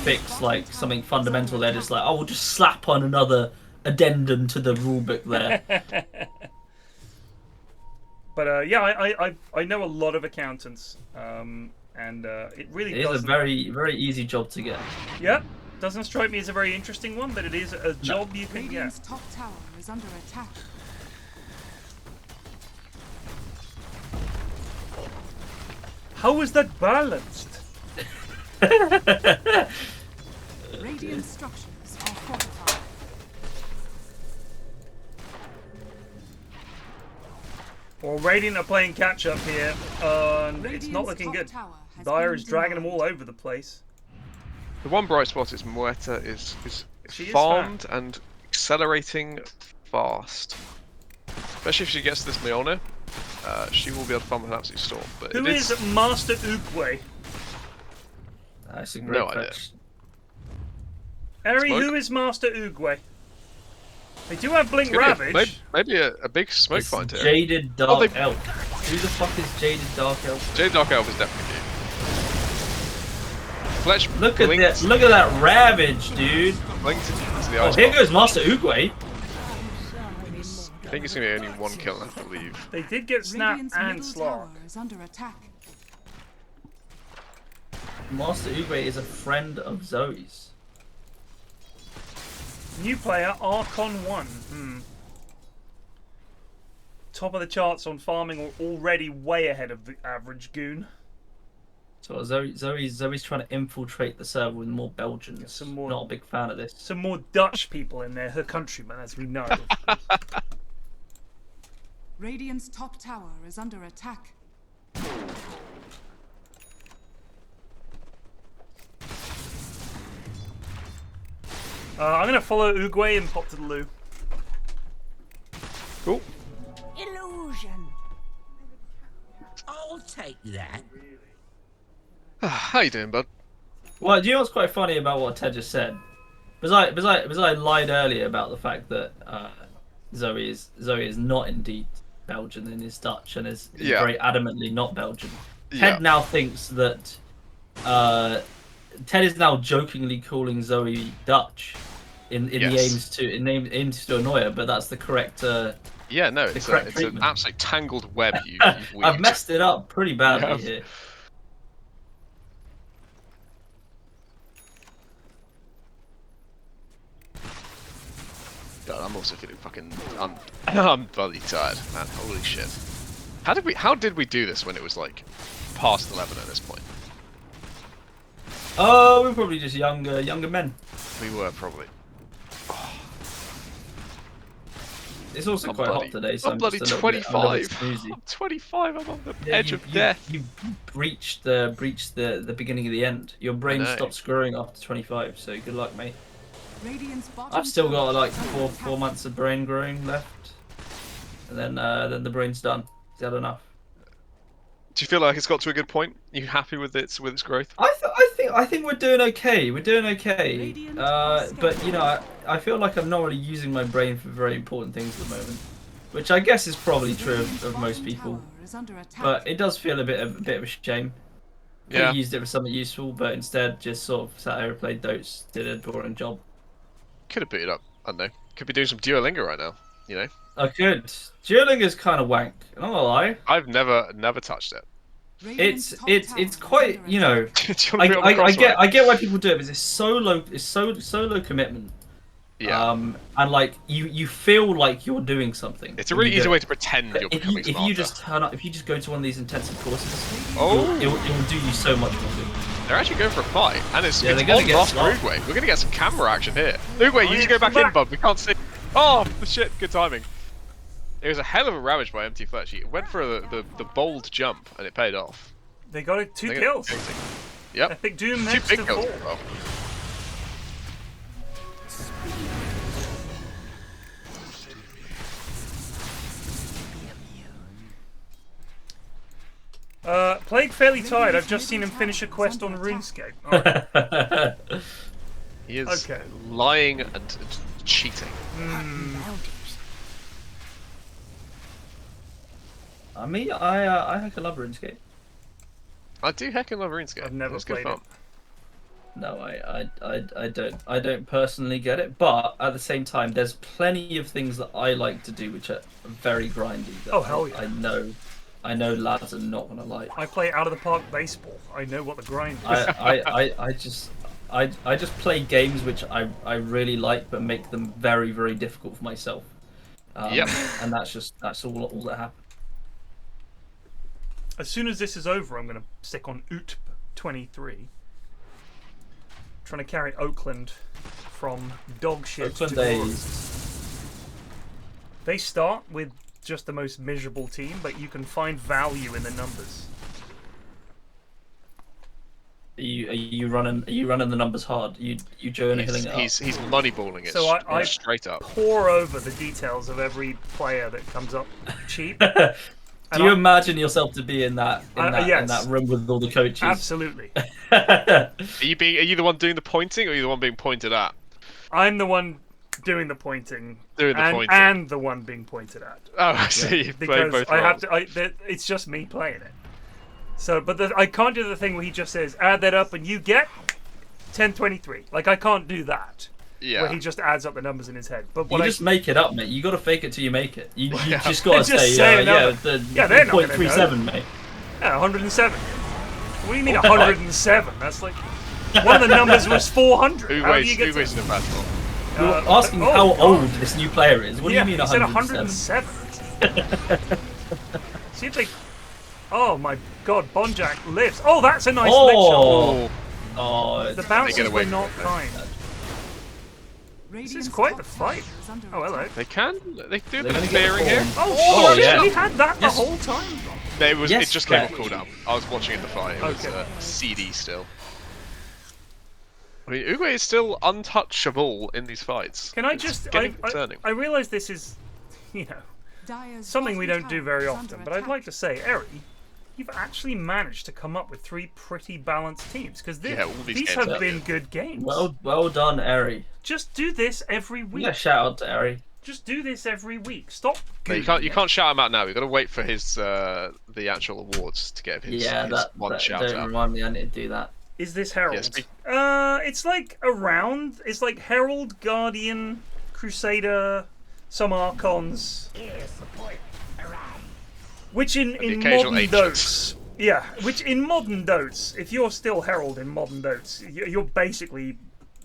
Speaker 4: fix like something fundamental, they're just like, oh, we'll just slap on another addendum to the rulebook there.
Speaker 1: But yeah, I know a lot of accountants, and it really
Speaker 4: is a very easy job to get.
Speaker 1: Yeah, doesn't strike me as a very interesting one, but it is a job you can
Speaker 7: Radiant's
Speaker 1: get.
Speaker 7: top tower is under attack.
Speaker 1: How is that balanced?
Speaker 7: Radiant structures are fortified.
Speaker 1: Well, Radiant are playing catch up here, and it's not looking good. Dire is dragging them all over the place.
Speaker 2: The one bright spot is Muerta is farmed and accelerating fast. Especially if she gets this Mjolnir, she will be able to farm with an absolute storm. But
Speaker 1: Who is Master Oogway?
Speaker 4: That's a great question.
Speaker 1: Eri, who is Master Oogway? They do have Blink Ravage.
Speaker 2: Maybe a big smoke find here.
Speaker 4: Jaded Dark Elf. Who the fuck is Jaded Dark Elf?
Speaker 2: Jaded Dark Elf is definitely you. Fletch
Speaker 4: look at that Ravage, dude.
Speaker 2: Blinked into the
Speaker 4: ice. Here goes Master Oogway.
Speaker 2: I think it's gonna be only one kill and I have to leave.
Speaker 1: They did get Snap and Slark.
Speaker 4: Master Oogway is a friend of Zoe's.
Speaker 1: New player, Archon 1. Top of the charts on farming, already way ahead of the average goon.
Speaker 4: So Zoe's trying to infiltrate the server with more Belgians. Not a big fan of this.
Speaker 1: Some more Dutch people in there, her countrymen, as we know.
Speaker 7: Radiant's top tower is under attack.
Speaker 1: I'm gonna follow Oogway and pop to the loo.
Speaker 2: Cool.
Speaker 14: Illusion. I'll take that.
Speaker 2: How you doing, bud?
Speaker 4: Well, do you know what's quite funny about what Ted just said? Was I lied earlier about the fact that Zoe is not indeed Belgian and is Dutch and is very adamantly not Belgian. Ted now thinks that Ted is now jokingly calling Zoe Dutch in the aims to annoy her, but that's the correct.
Speaker 2: Yeah, no, it's an absolute tangled web. You've
Speaker 4: I've messed it up pretty badly here.
Speaker 2: God, I'm also feeling fucking. I'm bloody tired, man. Holy shit! How did we do this when it was like past 11 at this point?
Speaker 4: Oh, we're probably just younger men.
Speaker 2: We were probably.
Speaker 4: It's also quite hot today, so
Speaker 2: I'm bloody 25. I'm 25. I'm on the edge of death.
Speaker 4: You breached the beginning of the end. Your brain stopped screwing after 25. So good luck, mate. I've still got like four months of brain growing left, and then the brain's done. Is that enough?
Speaker 2: Do you feel like it's got to a good point? Are you happy with its growth?
Speaker 4: I think we're doing okay. We're doing okay. But you know, I feel like I'm not really using my brain for very important things at the moment, which I guess is probably true of most people. But it does feel a bit of a shame. Could have used it for something useful, but instead just sort of sat here and played Dotes, did a boring job.
Speaker 2: Could have beat it up. I don't know. Could be doing some Duolingo right now. You know.
Speaker 4: I could. Duolingo's kind of wank. I'm not gonna lie.
Speaker 2: I've never touched it.
Speaker 4: It's quite, you know. I get why people do it, but it's so low commitment.
Speaker 2: Yeah.
Speaker 4: And like you feel like you're doing something.
Speaker 2: It's a really easy way to pretend you're becoming smarter.
Speaker 4: If you just turn up, if you just go to one of these intensive courses,
Speaker 2: it
Speaker 4: will do you so much more good.
Speaker 2: They're actually going for a fight, and it's
Speaker 4: they're
Speaker 2: on lost for Uguay. We're gonna get some camera action here. Uguay, you need to go back in, bud. We can't see. Oh shit! Good timing. It was a hell of a ravage by MT Fletch. He went for the bold jump, and it paid off.
Speaker 1: They got 2 kills.
Speaker 2: Yep.
Speaker 1: I think Doom
Speaker 2: 2
Speaker 1: next
Speaker 2: big
Speaker 1: to
Speaker 2: kills.
Speaker 1: 4. Plague fairly tired. I've just seen him finish a quest on RuneScape. Right.
Speaker 2: He is lying and cheating.
Speaker 4: I mean, I heckin' love RuneScape.
Speaker 2: I do heckin' love RuneScape.
Speaker 1: I've never played it.
Speaker 4: No, I don't personally get it, but at the same time, there's plenty of things that I like to do which are very grindy.
Speaker 1: Oh hell yeah!
Speaker 4: I know lads are not gonna like.
Speaker 1: I play out of the park baseball. I know what the grind is.
Speaker 4: I just play games which I really like, but make them very difficult for myself. And that's all that happens.
Speaker 1: As soon as this is over, I'm gonna stick on UTP 23. Trying to carry Oakland from dog shit to glory. They start with just the most miserable team, but you can find value in the numbers.
Speaker 4: Are you running the numbers hard? You journaling it up?
Speaker 2: He's moneyballing it.
Speaker 1: So I
Speaker 2: straight up.
Speaker 1: Pour over the details of every player that comes up cheap.
Speaker 4: Do you imagine yourself to be in that room with all the coaches?
Speaker 1: Absolutely.
Speaker 2: Are you the one doing the pointing, or are you the one being pointed at?
Speaker 1: I'm the one doing the pointing. And the one being pointed at.
Speaker 2: Oh, I see.
Speaker 1: Yeah, because I have to. It's just me playing it. So, but I can't do the thing where he just says, "Add that up and you get 1023." Like I can't do that.
Speaker 2: Yeah.
Speaker 1: Where he just adds up the numbers in his head. But
Speaker 4: you just make it up, mate. You got to fake it till you make it. You just
Speaker 1: they're
Speaker 4: got to say,
Speaker 1: not
Speaker 4: 0.37, mate.
Speaker 1: Yeah, 107. What do you mean 107? That's like one of the numbers was 400.
Speaker 2: Uguay's in a bad spot.
Speaker 4: You're asking how old this new player is. What do you mean
Speaker 1: 107? See if they. Oh my God, Bonjack lives. Oh, that's a nice Lich shot.
Speaker 4: Oh,
Speaker 1: the bounces were not kind. This is quite the fight. Oh, hello.
Speaker 2: They do a bit of clearing here.
Speaker 1: Oh, shit, we had that the whole time.
Speaker 2: It just came off cooldown. I was watching the fight. It was CD still. I mean, Uguay is still untouchable in these fights.
Speaker 1: Can I just... I realise this is, you know, something we don't do very often, but I'd like to say, Eri, you've actually managed to come up with 3 pretty balanced teams, because these have been good games.
Speaker 4: Well done, Eri.
Speaker 1: Just do this every week.
Speaker 4: Yeah, shout out to Eri.
Speaker 1: Just do this every week. Stop.
Speaker 2: No, you can't shout him out now. We've got to wait for his the actual awards to get his one shout out.
Speaker 4: Don't remind me, I need to do that.
Speaker 1: Is this Herald? It's like it's like Herald, Guardian, Crusader, some Archons. Which in modern Dotes, which in modern Dotes, if you're still Herald in modern Dotes, you're basically,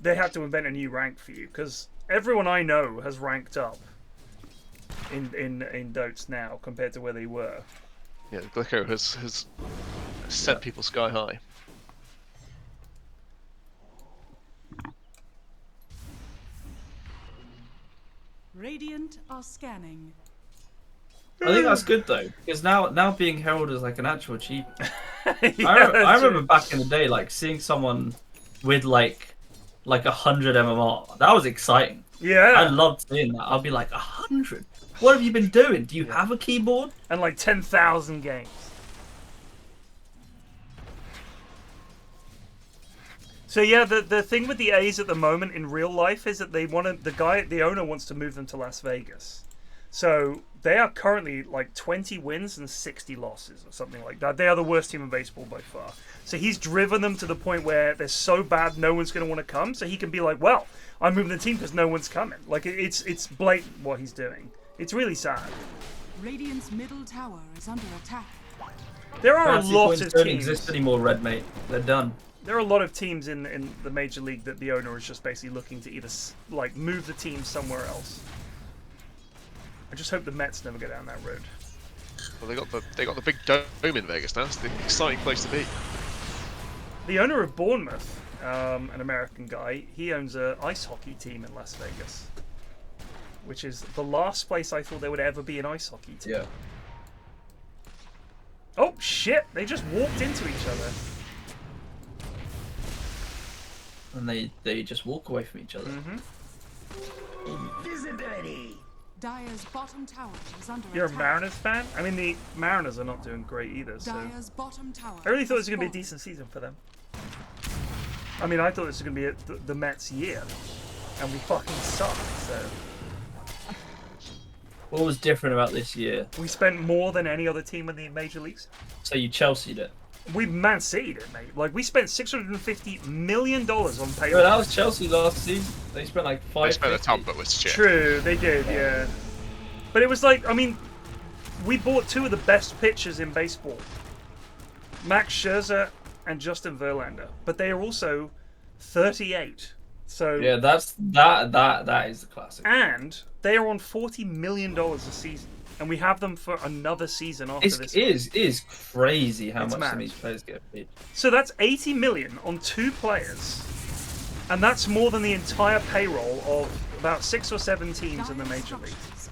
Speaker 1: they have to invent a new rank for you, because everyone I know has ranked up in Dotes now compared to where they were.
Speaker 2: Yeah, Glicko has sent people sky high.
Speaker 7: Radiant are scanning.
Speaker 4: I think that's good though, because now being Herald is like an actual achievement. I remember back in the day, like seeing someone with like 100 MMR. That was exciting.
Speaker 1: Yeah,
Speaker 4: I loved seeing that. I'll be like 100. What have you been doing? Do you have a keyboard?
Speaker 1: And like 10,000 games. So yeah, the thing with the A's at the moment in real life is that they want to, the owner wants to move them to Las Vegas. So they are currently like 20 wins and 60 losses or something like that. They are the worst team in baseball by far. So he's driven them to the point where they're so bad no one's going to want to come. So he can be like, well, I'm moving the team because no one's coming. Like it's blatant what he's doing. It's really sad.
Speaker 7: Radiant's middle tower is under attack.
Speaker 1: There are a lot of teams.
Speaker 4: Don't exist anymore, Red Mate. They're done.
Speaker 1: There are a lot of teams in the Major League that the owner is just basically looking to either like move the team somewhere else. I just hope the Mets never go down that road.
Speaker 2: Well, they got the big dome in Vegas now. It's the exciting place to be.
Speaker 1: The owner of Bournemouth, an American guy, he owns an ice hockey team in Las Vegas, which is the last place I thought there would ever be an ice hockey team.
Speaker 4: Yeah.
Speaker 1: Oh shit! They just walked into each other.
Speaker 4: And they just walk away from each other.
Speaker 14: Invisibility.
Speaker 7: Dire's bottom tower is under
Speaker 1: You're
Speaker 7: attack.
Speaker 1: a Mariners fan? I mean, the Mariners are not doing great either, so...
Speaker 7: Dire's bottom tower
Speaker 1: I really thought it was going to be a decent season for them. I mean, I thought this was going to be the Mets' year, and we fucking sucked, so...
Speaker 4: What was different about this year?
Speaker 1: We spent more than any other team in the major leagues.
Speaker 4: So you Chelsea'd it?
Speaker 1: We Man City'd it, mate. Like, we spent $650 million on payroll.
Speaker 4: Well, that was Chelsea last season. They spent like $550.
Speaker 2: They spent a ton, but was shit.
Speaker 1: True, they did, yeah. But it was like, I mean, we bought two of the best pitchers in baseball. Max Scherzer and Justin Verlander. But they are also 38. So
Speaker 4: yeah, that is the classic.
Speaker 1: And they are on $40 million a season. And we have them for another season after this.
Speaker 4: It is crazy how
Speaker 1: It's
Speaker 4: much
Speaker 1: mad.
Speaker 4: some of these players get paid.
Speaker 1: So that's $80 million on 2 players. And that's more than the entire payroll of about 6 or 7 teams in the major leagues.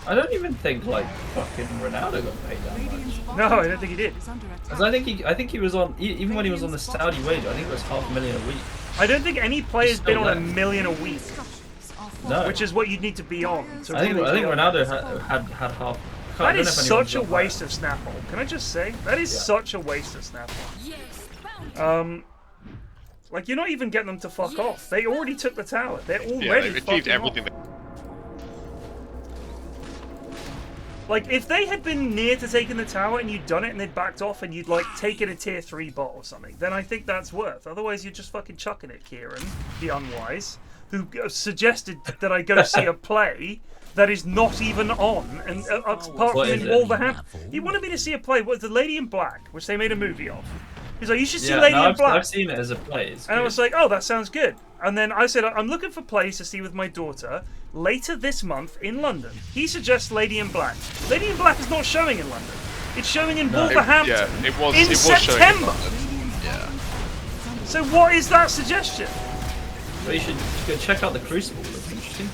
Speaker 4: I don't even think like fucking Ronaldo got paid that much.
Speaker 1: No, I don't think he did.
Speaker 4: Because I think he was on, even when he was on the Saudi wage, I think it was $500,000 a week.
Speaker 1: I don't think any player's been on $1 million a week.
Speaker 4: No.
Speaker 1: Which is what you'd need to be on. To
Speaker 4: I think
Speaker 1: really
Speaker 4: Ronaldo had half.
Speaker 1: That is such a waste of Snapple. Can I just say? That is such a waste of Snapple. Like, you're not even getting them to fuck off. They already took the tower. They're already
Speaker 2: they've
Speaker 1: fucking
Speaker 2: achieved everything.
Speaker 1: Like, if they had been near to taking the tower and you'd done it and they'd backed off and you'd, like, taken a tier 3 bot or something, then I think that's worth. Otherwise, you're just fucking chucking it, Kieran, the unwise, who suggested that I go see a play that is not even on, and apart from in Wolverhampton. He wanted me to see a play, what was The Lady in Black, which they made a movie of. He's like, you should see Lady in Black.
Speaker 4: I've seen it as a play.
Speaker 1: And I was like, oh, that sounds good. And then I said, I'm looking for plays to see with my daughter later this month in London. He suggests Lady in Black. Lady in Black is not showing in London. It's showing in Wolverhampton
Speaker 2: it was
Speaker 1: September.
Speaker 2: Yeah.
Speaker 1: So what is that suggestion?
Speaker 4: Well, you should go check out the Crucible. That's interesting.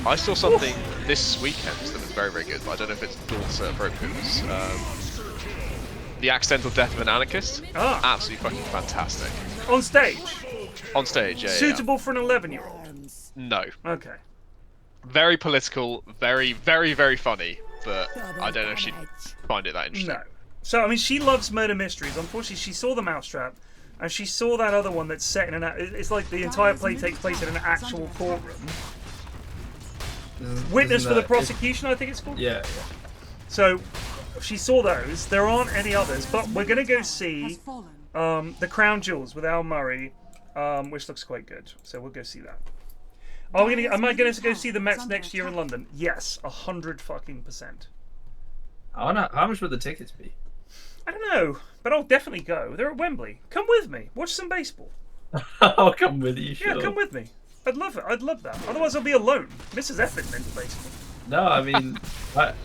Speaker 2: I saw something this weekend that was very, very good, but I don't know if it's Dota appropriate. It was the accidental death of an anarchist. Absolutely fucking fantastic.
Speaker 1: On stage?
Speaker 2: On stage, yeah.
Speaker 1: Suitable for an 11-year-old?
Speaker 2: No.
Speaker 1: Okay.
Speaker 2: Very political, very, very, very funny, but I don't know if she'd find it that interesting.
Speaker 1: No. So, I mean, she loves murder mysteries. Unfortunately, she saw The Mousetrap, and she saw that other one that's set in an... It's like the entire play takes place in an actual courtroom. Witness for the prosecution, I think it's called?
Speaker 4: Yeah.
Speaker 1: So, she saw those. There aren't any others, but we're going to go see The Crown Jewels with Al Murray, which looks quite good. So we'll go see that. Am I going to go see the Mets next year in London? Yes, 100%.
Speaker 4: How much would the tickets be?
Speaker 1: I don't know, but I'll definitely go. They're at Wembley. Come with me. Watch some baseball.
Speaker 4: I'll come with you. Sure.
Speaker 1: Yeah, come with me. I'd love it. I'd love that. Otherwise, I'll be alone. Mrs. Effin into baseball.
Speaker 4: No, I mean,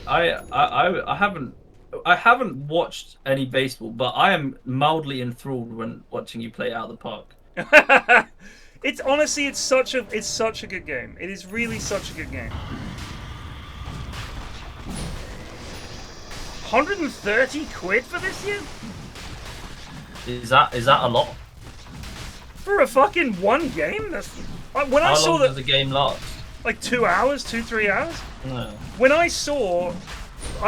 Speaker 4: I haven't watched any baseball, but I am mildly enthralled when watching you play out of the park.
Speaker 1: It's honestly, it's such a good game. It is really such a good game. 130 quid for this year?
Speaker 3: Is that a lot?
Speaker 1: For a fucking one game? That's when
Speaker 3: How
Speaker 1: I saw
Speaker 3: long
Speaker 1: that.
Speaker 3: does the game last?
Speaker 1: Like 2 hours, 3 hours.
Speaker 3: No.
Speaker 1: When I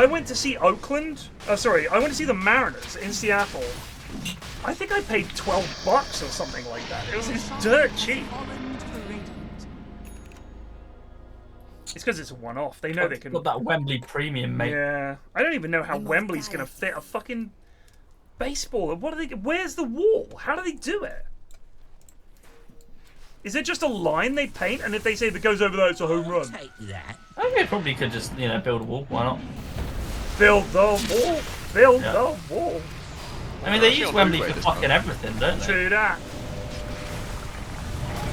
Speaker 1: went to see Oakland. I went to see the Mariners in Seattle I think I paid $12 or something like that. It was dirt cheap. It's because it's a one-off. They know they can.
Speaker 3: Got that Wembley premium, mate.
Speaker 1: Yeah, I don't even know how Wembley's gonna fit a fucking baseball. What are they? Where's the wall? How do they do it? Is it just a line they paint, and if they say if it goes over there, it's a home run?
Speaker 3: I think they probably could just, you know, build a wall. Why not?
Speaker 1: Build the wall. Build the wall.
Speaker 3: I mean, they use Wembley for fucking everything, don't they?
Speaker 1: True that.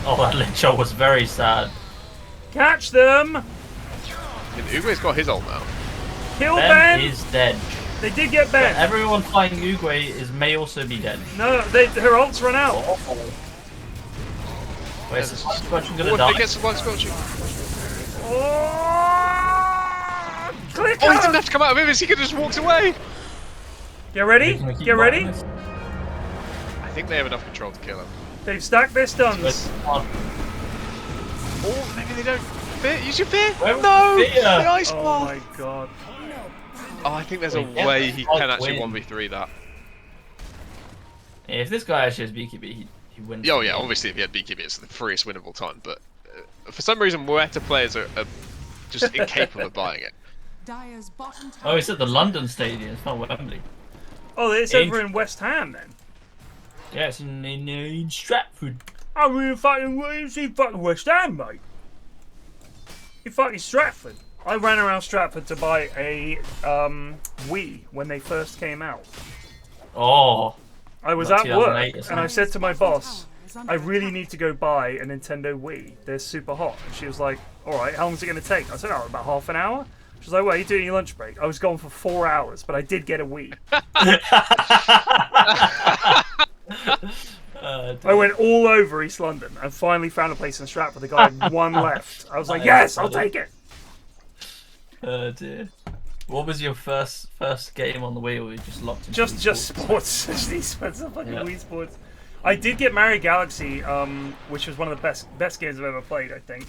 Speaker 3: Oh, that Lich was very sad.
Speaker 1: Catch them!
Speaker 2: And Uguay's got his ult now.
Speaker 1: Kill Ben!
Speaker 3: is dead.
Speaker 1: They did get Ben.
Speaker 3: But everyone fighting Uguay may also be dead.
Speaker 1: No, her ult's run out.
Speaker 3: Wait, is the squelching gonna die?
Speaker 2: Gets the one squelching.
Speaker 1: Oh, click
Speaker 2: he didn't have to come out of him, he could have just walked away.
Speaker 1: Get ready? Get ready?
Speaker 2: I think they have enough control to kill him.
Speaker 1: They've stacked their stuns.
Speaker 2: Oh, maybe they don't. Fear? Use your fear?
Speaker 3: No!
Speaker 2: The ice
Speaker 1: Oh
Speaker 2: ball!
Speaker 1: my god.
Speaker 2: Oh, I think there's a way he can actually 1v3 that.
Speaker 3: Yeah, if this guy actually has BKB, he wins.
Speaker 2: Oh yeah, obviously if he had BKB, it's the freest win of all time, but for some reason Muerta players are just incapable of buying it.
Speaker 3: Oh, it's at the London Stadium, it's not Wembley.
Speaker 1: Oh, it's over in West Ham then?
Speaker 3: Yeah, it's in Stratford.
Speaker 1: I'm in fucking West Ham, mate. In fucking Stratford. I ran around Stratford to buy a Wii when they first came out.
Speaker 3: Oh.
Speaker 1: I was at work and I said to my boss, I really need to go buy a Nintendo Wii. They're super hot. And she was like, alright, how long is it going to take? I said, oh, about half an hour. She was like, what are you doing your lunch break? I was gone for 4 hours, but I did get a Wii. I went all over East London and finally found a place in Stratford. The guy had one left. I was like, yes, I'll take it.
Speaker 3: Oh dear. What was your first game on the Wii, or you just locked in?
Speaker 1: Just sports. Just fucking Wii Sports. I did get Mario Galaxy, which was one of the best games I've ever played, I think.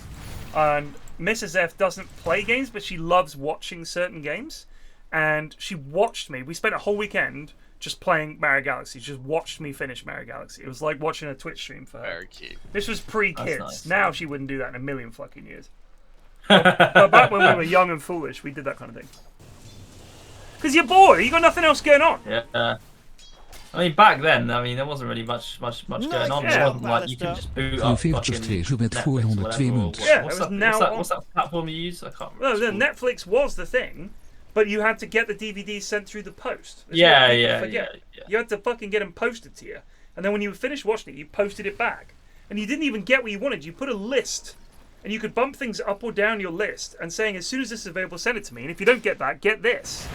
Speaker 1: And Mrs. F doesn't play games, but she loves watching certain games. And she watched me. We spent a whole weekend just playing Mario Galaxy. She just watched me finish Mario Galaxy. It was like watching a Twitch stream for her.
Speaker 2: Very cute.
Speaker 1: This was pre-kids.
Speaker 3: Nice.
Speaker 1: Now she wouldn't do that in a million fucking years. But back when we were young and foolish, we did that kind of thing. Because you're bored. You got nothing else going on.
Speaker 3: Yeah. I mean, back then, I mean, there wasn't really much going on.
Speaker 1: Yeah.
Speaker 3: It wasn't like you could just boot up fucking Netflix or whatever.
Speaker 1: Yeah, it was now.
Speaker 3: What's that platform you use? I can't
Speaker 1: Well,
Speaker 3: remember.
Speaker 1: Netflix was the thing, but you had to get the DVDs sent through the post. That's
Speaker 3: Yeah,
Speaker 1: what people
Speaker 3: yeah.
Speaker 1: forget. You had to fucking get them posted to you, and then when you finished watching it, you posted it back, and you didn't even get what you wanted. You put a list, and you could bump things up or down your list, and saying as soon as this is available, send it to me. And if you don't get that, get this.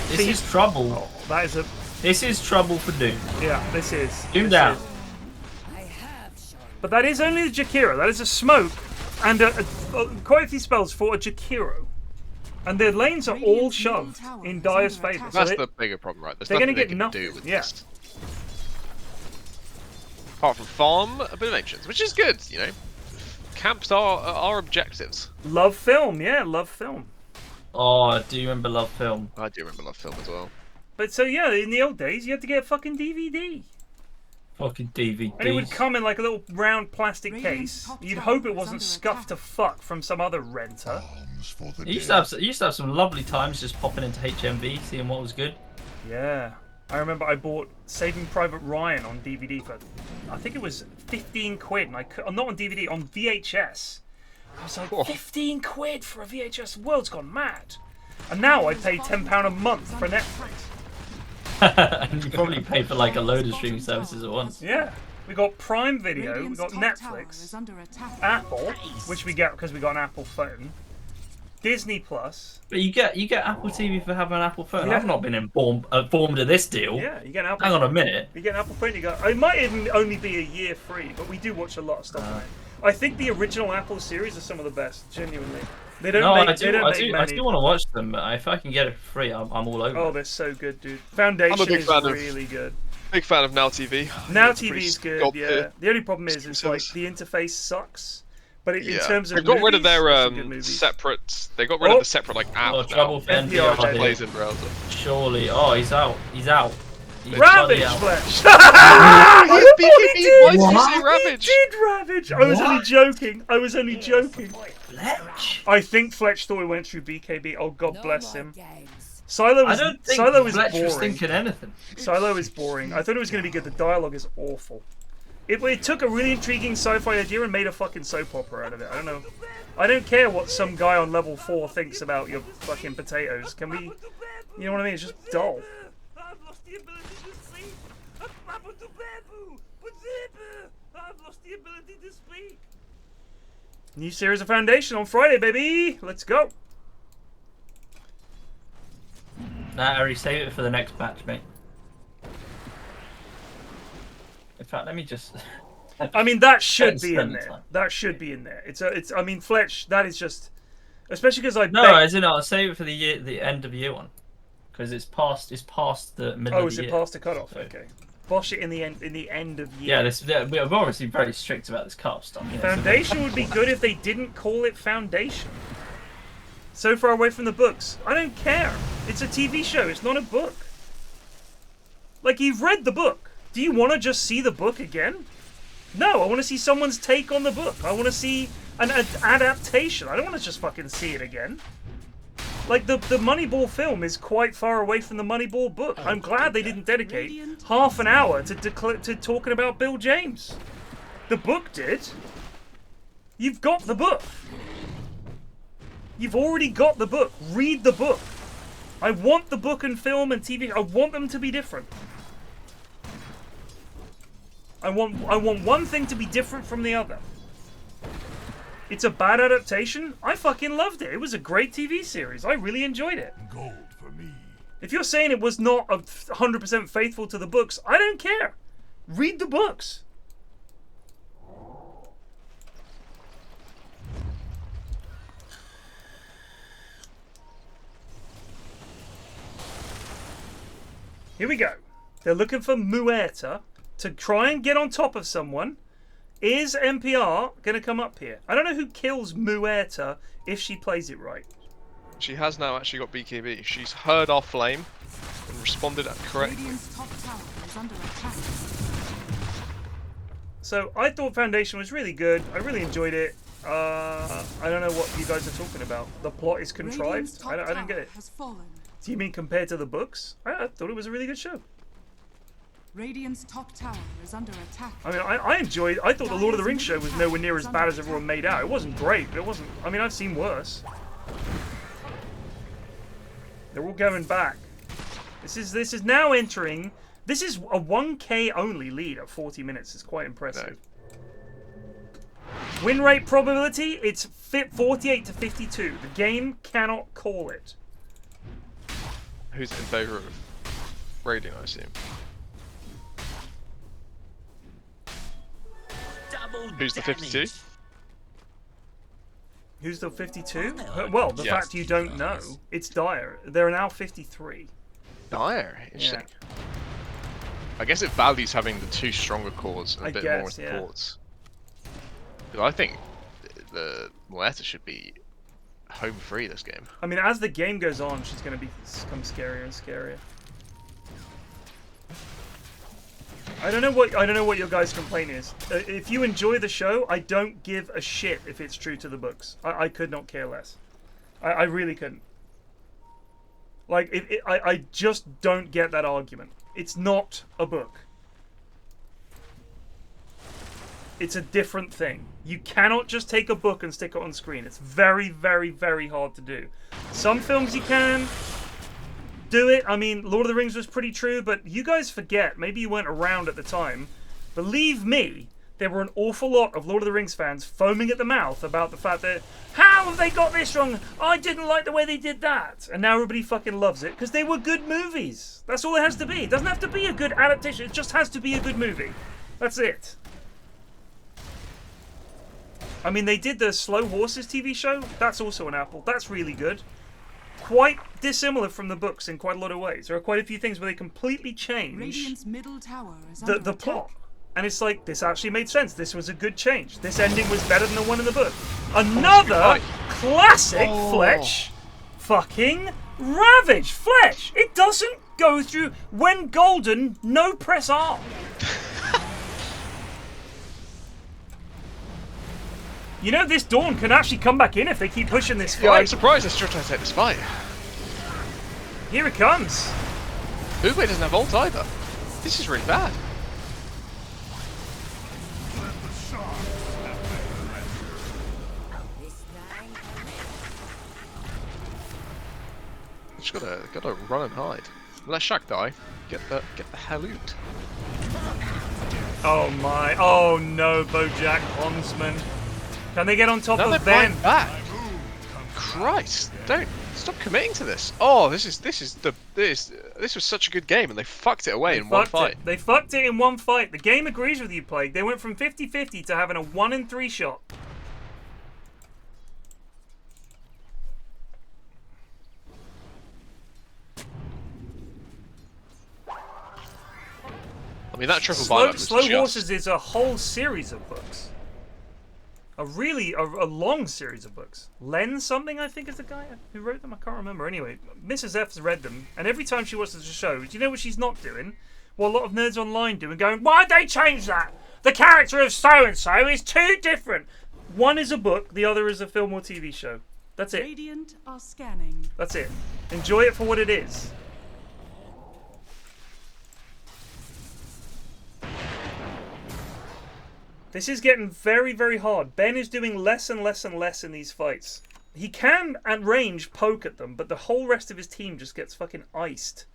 Speaker 3: This is trouble.
Speaker 1: Oh, that is a.
Speaker 3: This is trouble for Doom.
Speaker 1: Yeah, this is.
Speaker 3: Doom down.
Speaker 1: But that is only a Jakiro. That is a smoke, and quite a few spells for a Jakiro. And their lanes are all shoved in Dire's favour.
Speaker 2: That's the bigger problem, right? There's
Speaker 1: they're
Speaker 2: nothing
Speaker 1: going to
Speaker 2: they
Speaker 1: get
Speaker 2: can
Speaker 1: nothing.
Speaker 2: do with this. Apart from farm a bit of ancients, which is good, you know. Camps are our objectives.
Speaker 1: Love film, yeah, love film.
Speaker 3: Oh, do you remember Love Film?
Speaker 2: I do remember Love Film as well.
Speaker 1: But so yeah, in the old days, you had to get a fucking DVD.
Speaker 3: Fucking DVD.
Speaker 1: And it would come in like a little round plastic case. You'd hope it wasn't scuffed to fuck from some other renter.
Speaker 3: You used to have some lovely times just popping into HMV, seeing what was good.
Speaker 1: Yeah. I remember I bought Saving Private Ryan on DVD for, I think it was 15 quid. And not on DVD, on VHS. I was like, 15 quid for a VHS? The world's gone mad. And now I pay £10 a month for Netflix.
Speaker 3: And you probably pay for like a load of streaming services at once.
Speaker 1: Yeah. We got Prime Video, we got Netflix, Apple, which we get because we got an Apple phone, Disney Plus.
Speaker 3: But you get Apple TV for having an Apple phone.
Speaker 1: Yeah.
Speaker 3: I've not been informed of this deal.
Speaker 1: Yeah, you get an Apple
Speaker 3: Hang on a
Speaker 1: phone.
Speaker 3: minute.
Speaker 1: You get an Apple phone, you go. It might even only be a year free, but we do watch a lot of stuff on it. I think the original Apple series are some of the best, genuinely. They don't make many.
Speaker 3: I do want to watch them, but if I can get it for free, I'm all over.
Speaker 1: Oh, they're so good, dude. Foundation is really good.
Speaker 2: Big fan of Now TV.
Speaker 1: Now TV is good, yeah. The only problem is like the interface sucks, But in terms of
Speaker 2: they got rid of their
Speaker 1: separate.
Speaker 2: They got rid of the separate like app now.
Speaker 3: Trouble for NPR
Speaker 2: plays in browser.
Speaker 3: Surely. Oh, he's out. He's out.
Speaker 1: Ravage Fletch!
Speaker 2: Why did you say Ravage?
Speaker 1: He did Ravage! I was only joking. I was only joking.
Speaker 3: Fletch?
Speaker 1: I think Fletch thought he went through BKB. Oh, God bless him. Silo is,
Speaker 3: I don't think
Speaker 1: Silo is
Speaker 3: Fletch
Speaker 1: boring.
Speaker 3: was thinking anything.
Speaker 1: Silo is boring. I thought it was going to be good. The dialogue is awful. It took a really intriguing sci-fi idea and made a fucking soap opera out of it. I don't know. I don't care what some guy on level 4 thinks about your fucking potatoes. Can we... You know what I mean? It's just dull. New series of Foundation on Friday, baby! Let's go!
Speaker 3: Nah, Ari, save it for the next batch, mate. In fact, let me just...
Speaker 1: I mean, that should be in there. That should be in there. It's. I mean, Fletch, that is just... Especially because I...
Speaker 3: No, as in, I'll save it for the end of year one. Because it's past the middle of the year.
Speaker 1: Oh, is it past the cutoff? So. Okay. Bosh it in the end of year.
Speaker 3: Yeah, we're obviously very strict about this cutoff stuff. You know,
Speaker 1: Foundation would be good if they didn't call it Foundation. So far away from the books. I don't care. It's a TV show. It's not a book. Like, you've read the book. Do you want to just see the book again? No, I want to see someone's take on the book. I want to see an adaptation. I don't want to just fucking see it again. Like, the Moneyball film is quite far away from the Moneyball book. I'm glad they didn't dedicate half an hour to talking about Bill James. The book did. You've got the book. You've already got the book. Read the book. I want the book and film and TV. I want them to be different. I want one thing to be different from the other. It's a bad adaptation. I fucking loved it. It was a great TV series. I really enjoyed it.
Speaker 9: Gold for me.
Speaker 1: If you're saying it was not 100% faithful to the books, I don't care. Read the books. Here we go. They're looking for Muerta to try and get on top of someone. Is NPR going to come up here? I don't know who kills Muerta if she plays it right.
Speaker 2: She has now actually got BKB. She's heard our flame and responded correctly.
Speaker 1: So I thought Foundation was really good. I really enjoyed it. I don't know what you guys are talking about. The plot is contrived. I don't get it. Do you mean compared to the books? I thought it was a really good show.
Speaker 7: Radiant's top tower is under attack.
Speaker 1: I mean, I enjoyed. I thought the Lord of the Rings show was nowhere near as bad as everyone made out. It wasn't great, but it wasn't. I mean, I've seen worse. They're all going back. This is now entering. This is a 1K only lead at 40 minutes. It's quite impressive. No. Win rate probability. It's 48 to 52. The game cannot call it.
Speaker 2: Who's in favour of Radiant, I assume? Who's the 52?
Speaker 1: Who's the 52? Well, the fact you don't know. It's Dire. They're now 53.
Speaker 2: Dire? Interesting. Yeah. I guess it values having the two stronger cores and a bit more with the ports. Because I think the Muerta should be home free this game.
Speaker 1: I mean, as the game goes on, she's going to become scarier and scarier. I don't know what your guys' complaint is. If you enjoy the show, I don't give a shit if it's true to the books. I could not care less. I really couldn't. Like, I just don't get that argument. It's not a book. It's a different thing. You cannot just take a book and stick it on screen. It's very, very, very hard to do. Some films you can do it. I mean, Lord of the Rings was pretty true, but you guys forget. Maybe you weren't around at the time. Believe me, there were an awful lot of Lord of the Rings fans foaming at the mouth about the fact that, how have they got this wrong? I didn't like the way they did that. And now everybody fucking loves it because they were good movies. That's all it has to be. It doesn't have to be a good adaptation. It just has to be a good movie. That's it. I mean, they did the Slow Horses TV show. That's also an apple. That's really good. Quite dissimilar from the books in quite a lot of ways. There are quite a few things where they completely change
Speaker 7: Radiant's middle tower is
Speaker 1: the plot. and it's like, this actually made sense. This was a good change. This ending was better than the one in the book. Another classic Fletch fucking Ravage. Fletch! It doesn't go through. When golden, no press R. You know, this Dawn can actually come back in if they keep pushing this fight.
Speaker 2: Yeah, I'm surprised they're still trying to take this fight.
Speaker 1: Here it comes.
Speaker 2: Uwe doesn't have ult either. This is really bad. Just gotta run and hide. Let Shaq die. Get the hell out.
Speaker 1: Oh my! Oh no, BoJack Horseman. Can they get on top of Ben?
Speaker 2: Back. Christ! Don't stop committing to this. Oh, this was such a good game, and they fucked it away in one fight.
Speaker 1: They fucked it in one fight. The game agrees with you, Plague. They went from 50-50 to having a 1 in 3 shot.
Speaker 2: I mean, that triple
Speaker 1: Slow
Speaker 2: buyback
Speaker 1: Slow Horses is a whole series of books. A long series of books. Len something, I think, is the guy who wrote them. I can't remember. Anyway, Mrs. F's read them, and every time she watches the show, do you know what she's not doing? What a lot of nerds online do, and going, why'd they change that? The character of so-and-so is too different. One is a book, the other is a film or TV show. That's it.
Speaker 7: Radiant are scanning.
Speaker 1: That's it. Enjoy it for what it is. This is getting very, very hard. Ben is doing less and less and less in these fights. He can, at range, poke at them, but the whole rest of his team just gets fucking iced.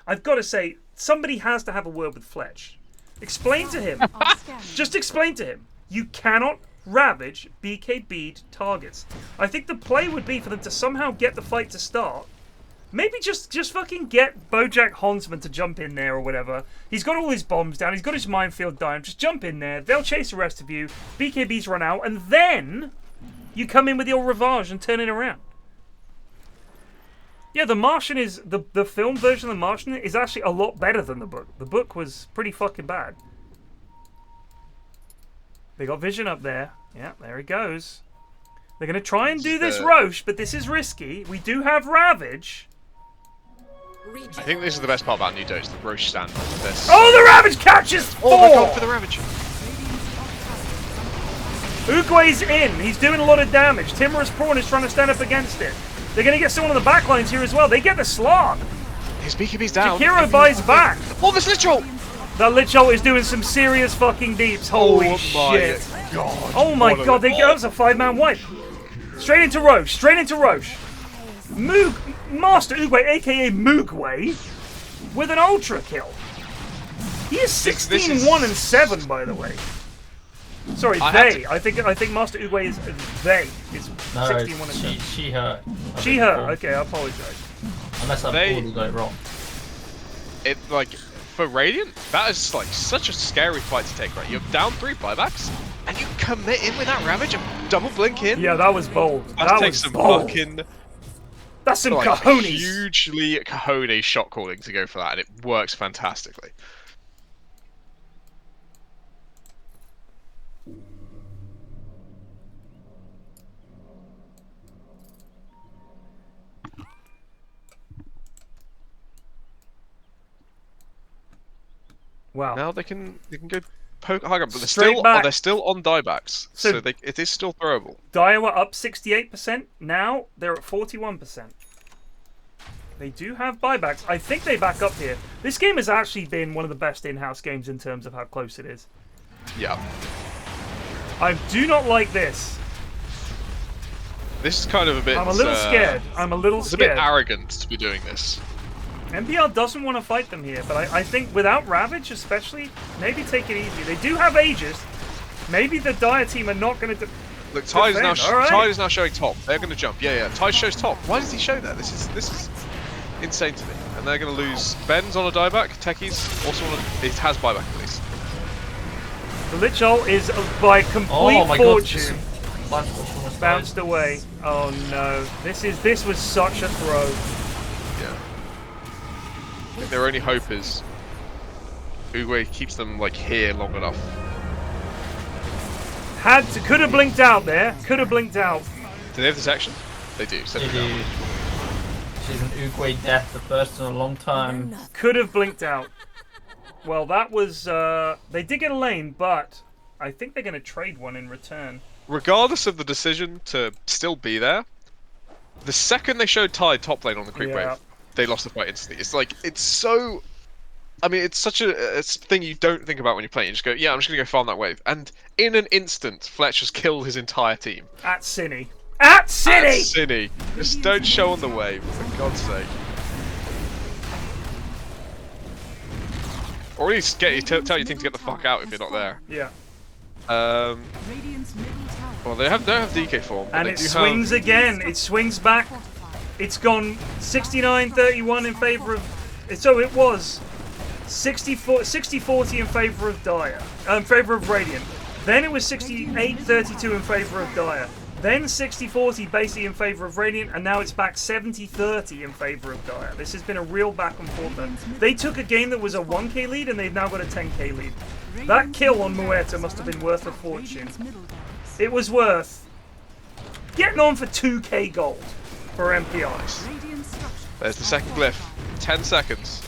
Speaker 1: I've got to say, somebody has to have a word with Fletch. Explain to him. Just explain to him. You cannot ravage BKB'd targets. I think the play would be for them to somehow get the fight to start. Maybe just fucking get BoJack Horseman to jump in there or whatever. He's got all his bombs down. He's got his minefield down. Just jump in there. They'll chase the rest of you. BKBs run out. And then you come in with your Ravage and turn it around. Yeah, The Martian is... The film version of The Martian is actually a lot better than the book. The book was pretty fucking bad. They got Vision up there. Yeah, there he goes. They're going to try and do this Roche, but this is risky. We do have Ravage.
Speaker 2: I think this is the best part about New Dota, the Roche stand on this.
Speaker 1: Oh, the Ravage catches 4!
Speaker 2: Oh my god, for the Ravage.
Speaker 1: Uguay's in. He's doing a lot of damage. Timorous Prawn is trying to stand up against it. They're going to get someone on the backlines here as well. They get the slog.
Speaker 2: His BKB's down.
Speaker 1: Jakiro buys back.
Speaker 2: Oh, this Lich ult!
Speaker 1: That Lich ult is doing some serious fucking deeps. Holy shit.
Speaker 2: God.
Speaker 1: Oh my god, that was a 5-man wipe. Straight into Roche. Straight into Roche. Master Uguay, aka Moogway, with an ultra kill. He is 16-1-7, by the way. Sorry, they. I think Master Uguay is they. Is 16-1-7.
Speaker 3: She her.
Speaker 1: She her. Okay, I apologize.
Speaker 3: Unless I've totally got it wrong.
Speaker 2: It like for Radiant, that is like such a scary fight to take. Right, you're down 3 buybacks, and you commit in with that Ravage and double blink in.
Speaker 1: Yeah, that was bold.
Speaker 2: That takes some fucking.
Speaker 1: That's some
Speaker 2: like,
Speaker 1: cojones.
Speaker 2: Hugely cojones shot calling to go for that, and it works fantastically.
Speaker 1: Wow.
Speaker 2: Now they can go poke hug up, but they're still on diebacks, so it is still throwable.
Speaker 1: Daiwa up 68%. Now they're at 41%. They do have buybacks. I think they back up here. This game has actually been one of the best in-house games in terms of how close it is.
Speaker 2: Yeah.
Speaker 1: I do not like this.
Speaker 2: This is kind of a bit...
Speaker 1: I'm a little scared. I'm a little scared.
Speaker 2: It's a bit arrogant to be doing this.
Speaker 1: MPL doesn't want to fight them here, but I think without Ravage especially, maybe take it easy. They do have Aegis. Maybe the Dire team are not going to...
Speaker 2: Look, Tide is now showing top. They're going to jump. Yeah. Tide shows top. Why does he show that? This is insane to me. And they're going to lose. Ben's on a dieback. Techies also on a... It has buyback at least.
Speaker 1: The Lich ult is by complete fortune. Bounced away. Oh no. This was such a throw.
Speaker 2: Yeah. I think their only hope is Uguay keeps them like here long enough.
Speaker 1: Could have blinked out there. Could have blinked out.
Speaker 2: Do they have detection? They do.
Speaker 3: They do. She's an Uguay death, the first in a long time.
Speaker 1: Could have blinked out. Well, that was... they did get a lane, but I think they're going to trade one in return.
Speaker 2: Regardless of the decision to still be there, the second they showed Tide top lane on the creep wave, they lost the fight instantly. It's like, it's so... I mean, it's such a thing you don't think about when you're playing. You just go, yeah, I'm just going to go farm that wave. And in an instant, Fletch has killed his entire team.
Speaker 1: At Cine. At Cine!
Speaker 2: At Cine. Just don't show on the wave, for God's sake. Or at least tell your team to get the fuck out if you're not there.
Speaker 1: Yeah.
Speaker 2: Well, they don't have DK form.
Speaker 1: And it swings again. It swings back. It's gone 69-31 in favour of... So it was 60-40 in favour of Dire. In favour of Radiant. Then it was 68-32 in favour of Dire. Then 60-40 basically in favour of Radiant, and now it's back 70-30 in favour of Dire. This has been a real back and forth then. They took a game that was a 1k lead, and they've now got a 10k lead. That kill on Muerta must have been worth a fortune. It was worth getting on for 2k gold for MPIs.
Speaker 2: There's the second glyph. 10 seconds.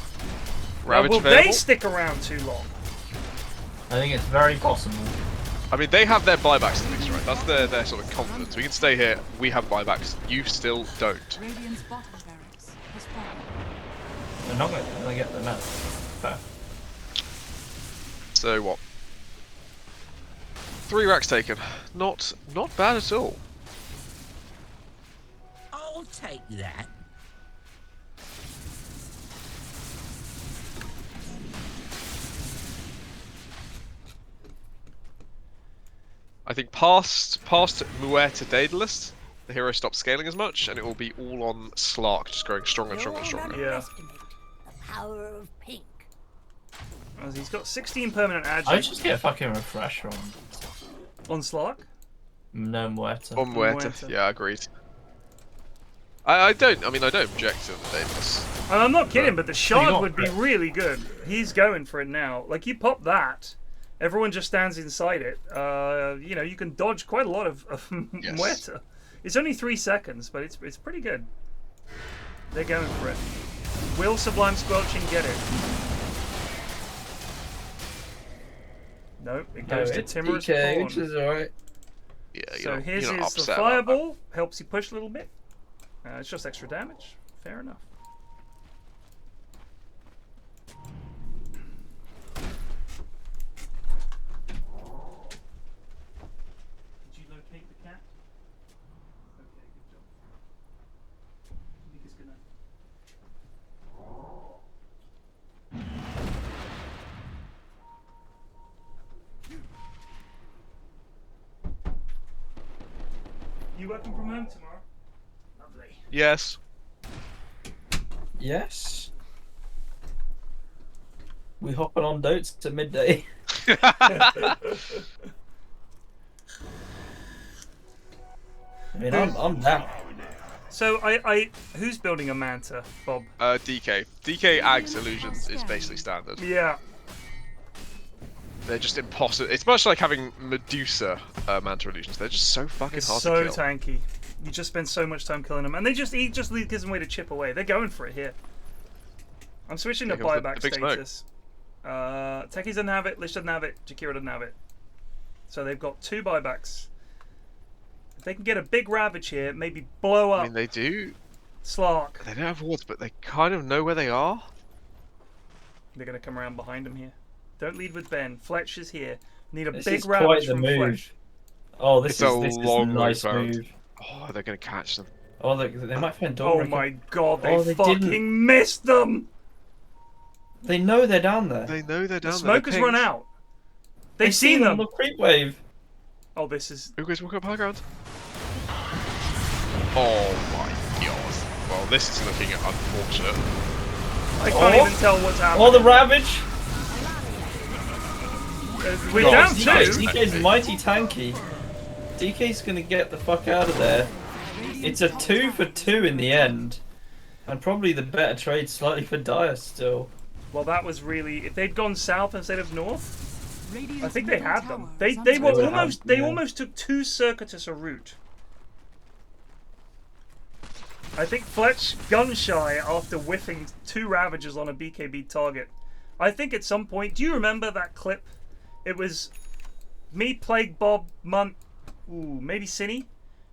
Speaker 2: Ravage
Speaker 1: will
Speaker 2: available.
Speaker 1: They stick around too long?
Speaker 3: I think it's very possible.
Speaker 2: I mean, they have their buybacks at least, right? That's their sort of confidence. We can stay here. We have buybacks. You still don't.
Speaker 3: They're not going to get them out. Fair.
Speaker 2: So what? 3 racks taken. Not bad at all.
Speaker 14: I'll take that.
Speaker 2: I think past Muerta Daedalus, the hero stops scaling as much, and it will be all on Slark, just growing stronger and stronger and stronger.
Speaker 1: Yeah.
Speaker 14: The power of pink.
Speaker 1: As he's got 16 permanent agi.
Speaker 3: I just get a fucking refresh
Speaker 1: on Slark?
Speaker 3: No, Muerta.
Speaker 2: On Muerta, yeah, agreed. I don't object to the Daedalus.
Speaker 1: And I'm not kidding, but the shard would be really good. He's going for it now. Like, you pop that, everyone just stands inside it. You know, you can dodge quite a lot of
Speaker 2: yes.
Speaker 1: Muerta. It's only 3 seconds, but it's pretty good. They're going for it. Will Sublime Squelching get it? No, it goes to Timorous Pawn.
Speaker 4: Which is alright.
Speaker 2: Yeah,
Speaker 1: so his is the Fireball, helps you push a little bit. It's just extra damage. Fair enough. Did you locate the cat? Okay, good job. Nika's gonna... You working from home tomorrow? Lovely.
Speaker 2: Yes.
Speaker 4: Yes. We hopping on Dotes to midday. I mean, I'm down.
Speaker 1: So who's building a Manta, Bob?
Speaker 2: DK. DK Ags Illusions is basically standard.
Speaker 1: Yeah.
Speaker 2: They're just impossible. It's much like having Medusa Manta Illusions. They're just so fucking hard to kill.
Speaker 1: So tanky. You just spend so much time killing them, and he just gives them way to chip away. They're going for it here. I'm switching to buyback status. Techies doesn't have it, Lich doesn't have it, Jakira doesn't have it. So they've got 2 buybacks. If they can get a big Ravage here, maybe blow up.
Speaker 2: I mean, they do.
Speaker 1: Slark.
Speaker 2: They don't have wards, but they kind of know where they are.
Speaker 1: They're going to come around behind him here. Don't lead with Ben. Fletch is here. Need a
Speaker 4: this
Speaker 1: big
Speaker 4: is
Speaker 1: Ravage
Speaker 4: quite the
Speaker 1: from
Speaker 4: move.
Speaker 1: Fletch.
Speaker 4: Oh, this
Speaker 2: is
Speaker 4: a nice move.
Speaker 2: Oh, they're going to catch them.
Speaker 4: Oh, they might find Dawnbreaker.
Speaker 1: Oh my god, they fucking missed them!
Speaker 4: They know they're down there.
Speaker 2: They know they're down
Speaker 1: the
Speaker 2: there.
Speaker 1: Smokers run out. They've seen them.
Speaker 4: On the creep wave.
Speaker 1: Oh, this is...
Speaker 2: Uguay's walking up high ground. Oh my god. Well, this is looking unfortunate.
Speaker 1: I can't even tell what's happening.
Speaker 4: Oh, the Ravage!
Speaker 1: We're down 2!
Speaker 4: DK's mighty tanky. DK's gonna get the fuck out of there. It's a 2 for 2 in the end. And probably the better trade slightly for Dire still.
Speaker 1: Well, that was really... If they'd gone south instead of north, I think they had them. They almost took too circuitous a route. I think Fletch gun shy after whiffing 2 Ravagers on a BKB target. I think at some point... Do you remember that clip? It was me, Plague, Bob, Munt, maybe Cinny,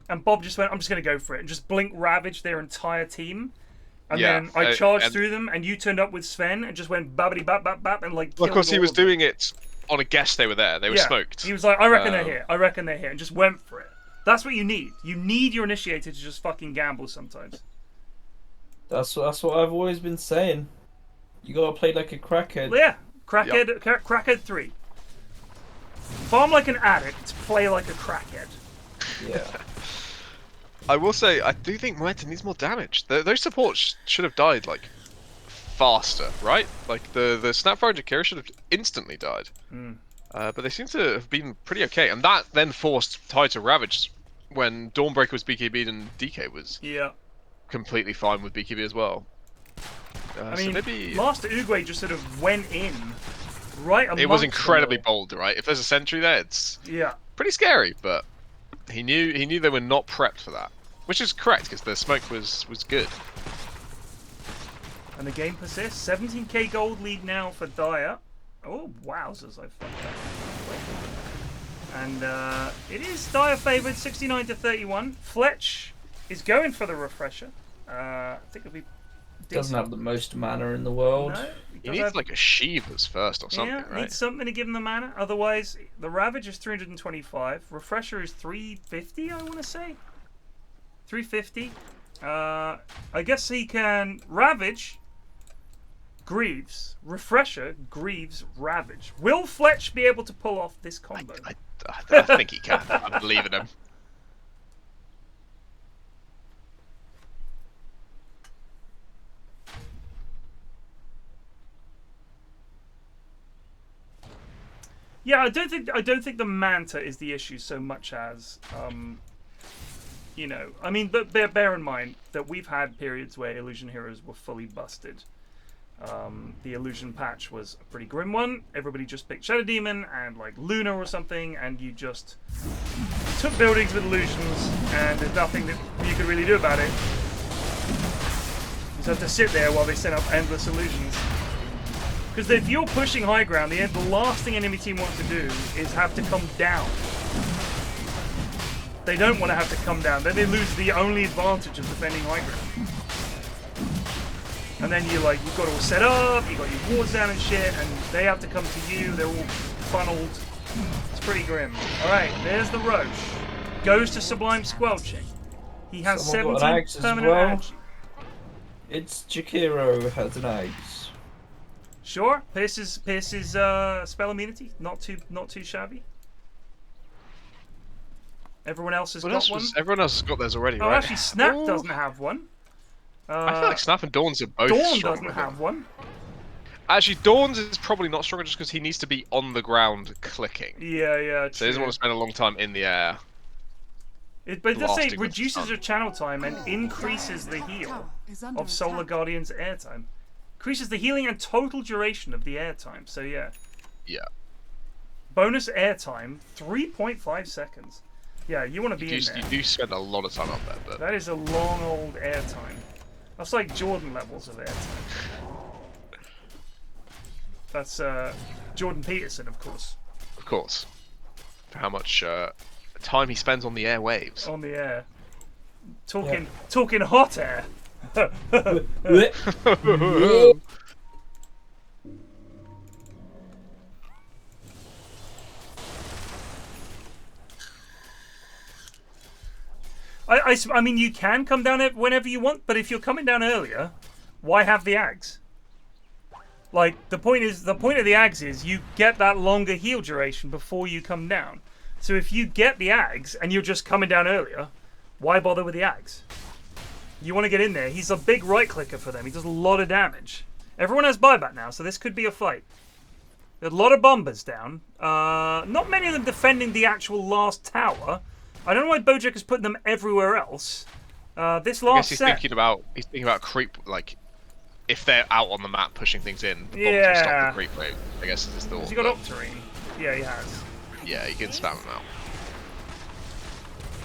Speaker 1: and Bob just went, I'm just going to go for it, and just blink ravaged their entire team. And then I charged through them, and you turned up with Sven and just went babbity bap bap bap and like.
Speaker 2: Well, of course, he was doing it on a guess they were there. They were smoked.
Speaker 1: He was like, I reckon they're here. I reckon they're here, and just went for it. That's what you need. You need your initiator to just fucking gamble sometimes.
Speaker 4: That's what I've always been saying. You gotta play like a crackhead.
Speaker 1: Yeah, crackhead, crackhead 3. Farm like an addict, play like a crackhead.
Speaker 4: Yeah.
Speaker 2: I will say, I do think Momentum needs more damage. Those supports should have died, like, faster, right? Like, the Snapfire and Jakira should have instantly died. But they seem to have been pretty okay. And that then forced Ty to Ravage when Dawnbreaker was BKB'd and DK was completely fine with BKB as well.
Speaker 1: I mean,
Speaker 2: so maybe...
Speaker 1: Master Uguay just sort of went in right amongst
Speaker 2: It was incredibly bold, right? If there's a sentry there, it's pretty scary, but he knew they were not prepped for that. Which is correct, because the smoke was good.
Speaker 1: And the game persists. 17k gold lead now for Dyer. Oh, wowzers, I fucked that. And it is Dyer favoured, 69 to 31. Fletch is going for the refresher. I think it'll be decent.
Speaker 4: Doesn't have the most mana in the world.
Speaker 1: No,
Speaker 2: he needs like a Sheevers first or something, right?
Speaker 1: Needs something to give him the mana. Otherwise, the Ravage is 325. Refresher is 350, I want to say. 350. I guess he can Ravage, Greaves, Refresher, Greaves, Ravage. Will Fletch be able to pull off this combo?
Speaker 2: I think he can. I believe in him.
Speaker 1: Yeah, I don't think the Manta is the issue so much as you know, I mean, but bear in mind that we've had periods where Illusion Heroes were fully busted. The Illusion patch was a pretty grim one. Everybody just picked Shadow Demon and like Luna or something, and you just took buildings with illusions, and there's nothing that you could really do about it. You just have to sit there while they set up endless illusions. Because if you're pushing high ground, the last thing an enemy team wants to do is have to come down. They don't want to have to come down. Then they lose the only advantage of defending high ground. And then you've got it all set up, you've got your wards down and shit, and they have to come to you, they're all funneled. It's pretty grim. Alright, there's the Roche. Goes to Sublime Squelching. He has 17 permanent action.
Speaker 4: It's Jakiro has an axe.
Speaker 1: Sure, Pierce's spell immunity, not too shabby. Everyone else has got one.
Speaker 2: Everyone else has got theirs already,
Speaker 1: right?
Speaker 2: Oh,
Speaker 1: actually, Snap doesn't have one.
Speaker 2: I feel like Snap and Dawn's are both
Speaker 1: Dawn
Speaker 2: strong.
Speaker 1: doesn't have one.
Speaker 2: Actually, Dawn's is probably not stronger just because he needs to be on the ground clicking.
Speaker 1: Yeah.
Speaker 2: So he doesn't want to spend a long time in the air.
Speaker 1: But it does say it reduces your channel time and increases the heal of Solar Guardian's airtime. Increases the healing and total duration of the airtime. So yeah.
Speaker 2: Yeah.
Speaker 1: Bonus airtime, 3.5 seconds. Yeah, you want to be in there.
Speaker 2: You do spend a lot of time up there, but
Speaker 1: that is a long old airtime. That's like Jordan levels of airtime. That's Jordan Peterson, of course.
Speaker 2: Of course. For how much time he spends on the airwaves.
Speaker 1: On the air. Talking hot air. I mean, you can come down whenever you want, but if you're coming down earlier, why have the Ags? Like, the point of the Ags is you get that longer heal duration before you come down. So if you get the Ags and you're just coming down earlier, why bother with the Ags? You want to get in there. He's a big right clicker for them. He does a lot of damage. Everyone has buyback now, so this could be a fight. There's a lot of bombers down. Not many of them defending the actual last tower. I don't know why Bojack is putting them everywhere else. This last
Speaker 2: I guess he's thinking about creep, like if they're out on the map pushing things in, bombs will stop the creep wave. I guess is his thought.
Speaker 1: Has he got Octarine? Yeah, he has.
Speaker 2: Yeah, you can spam him out.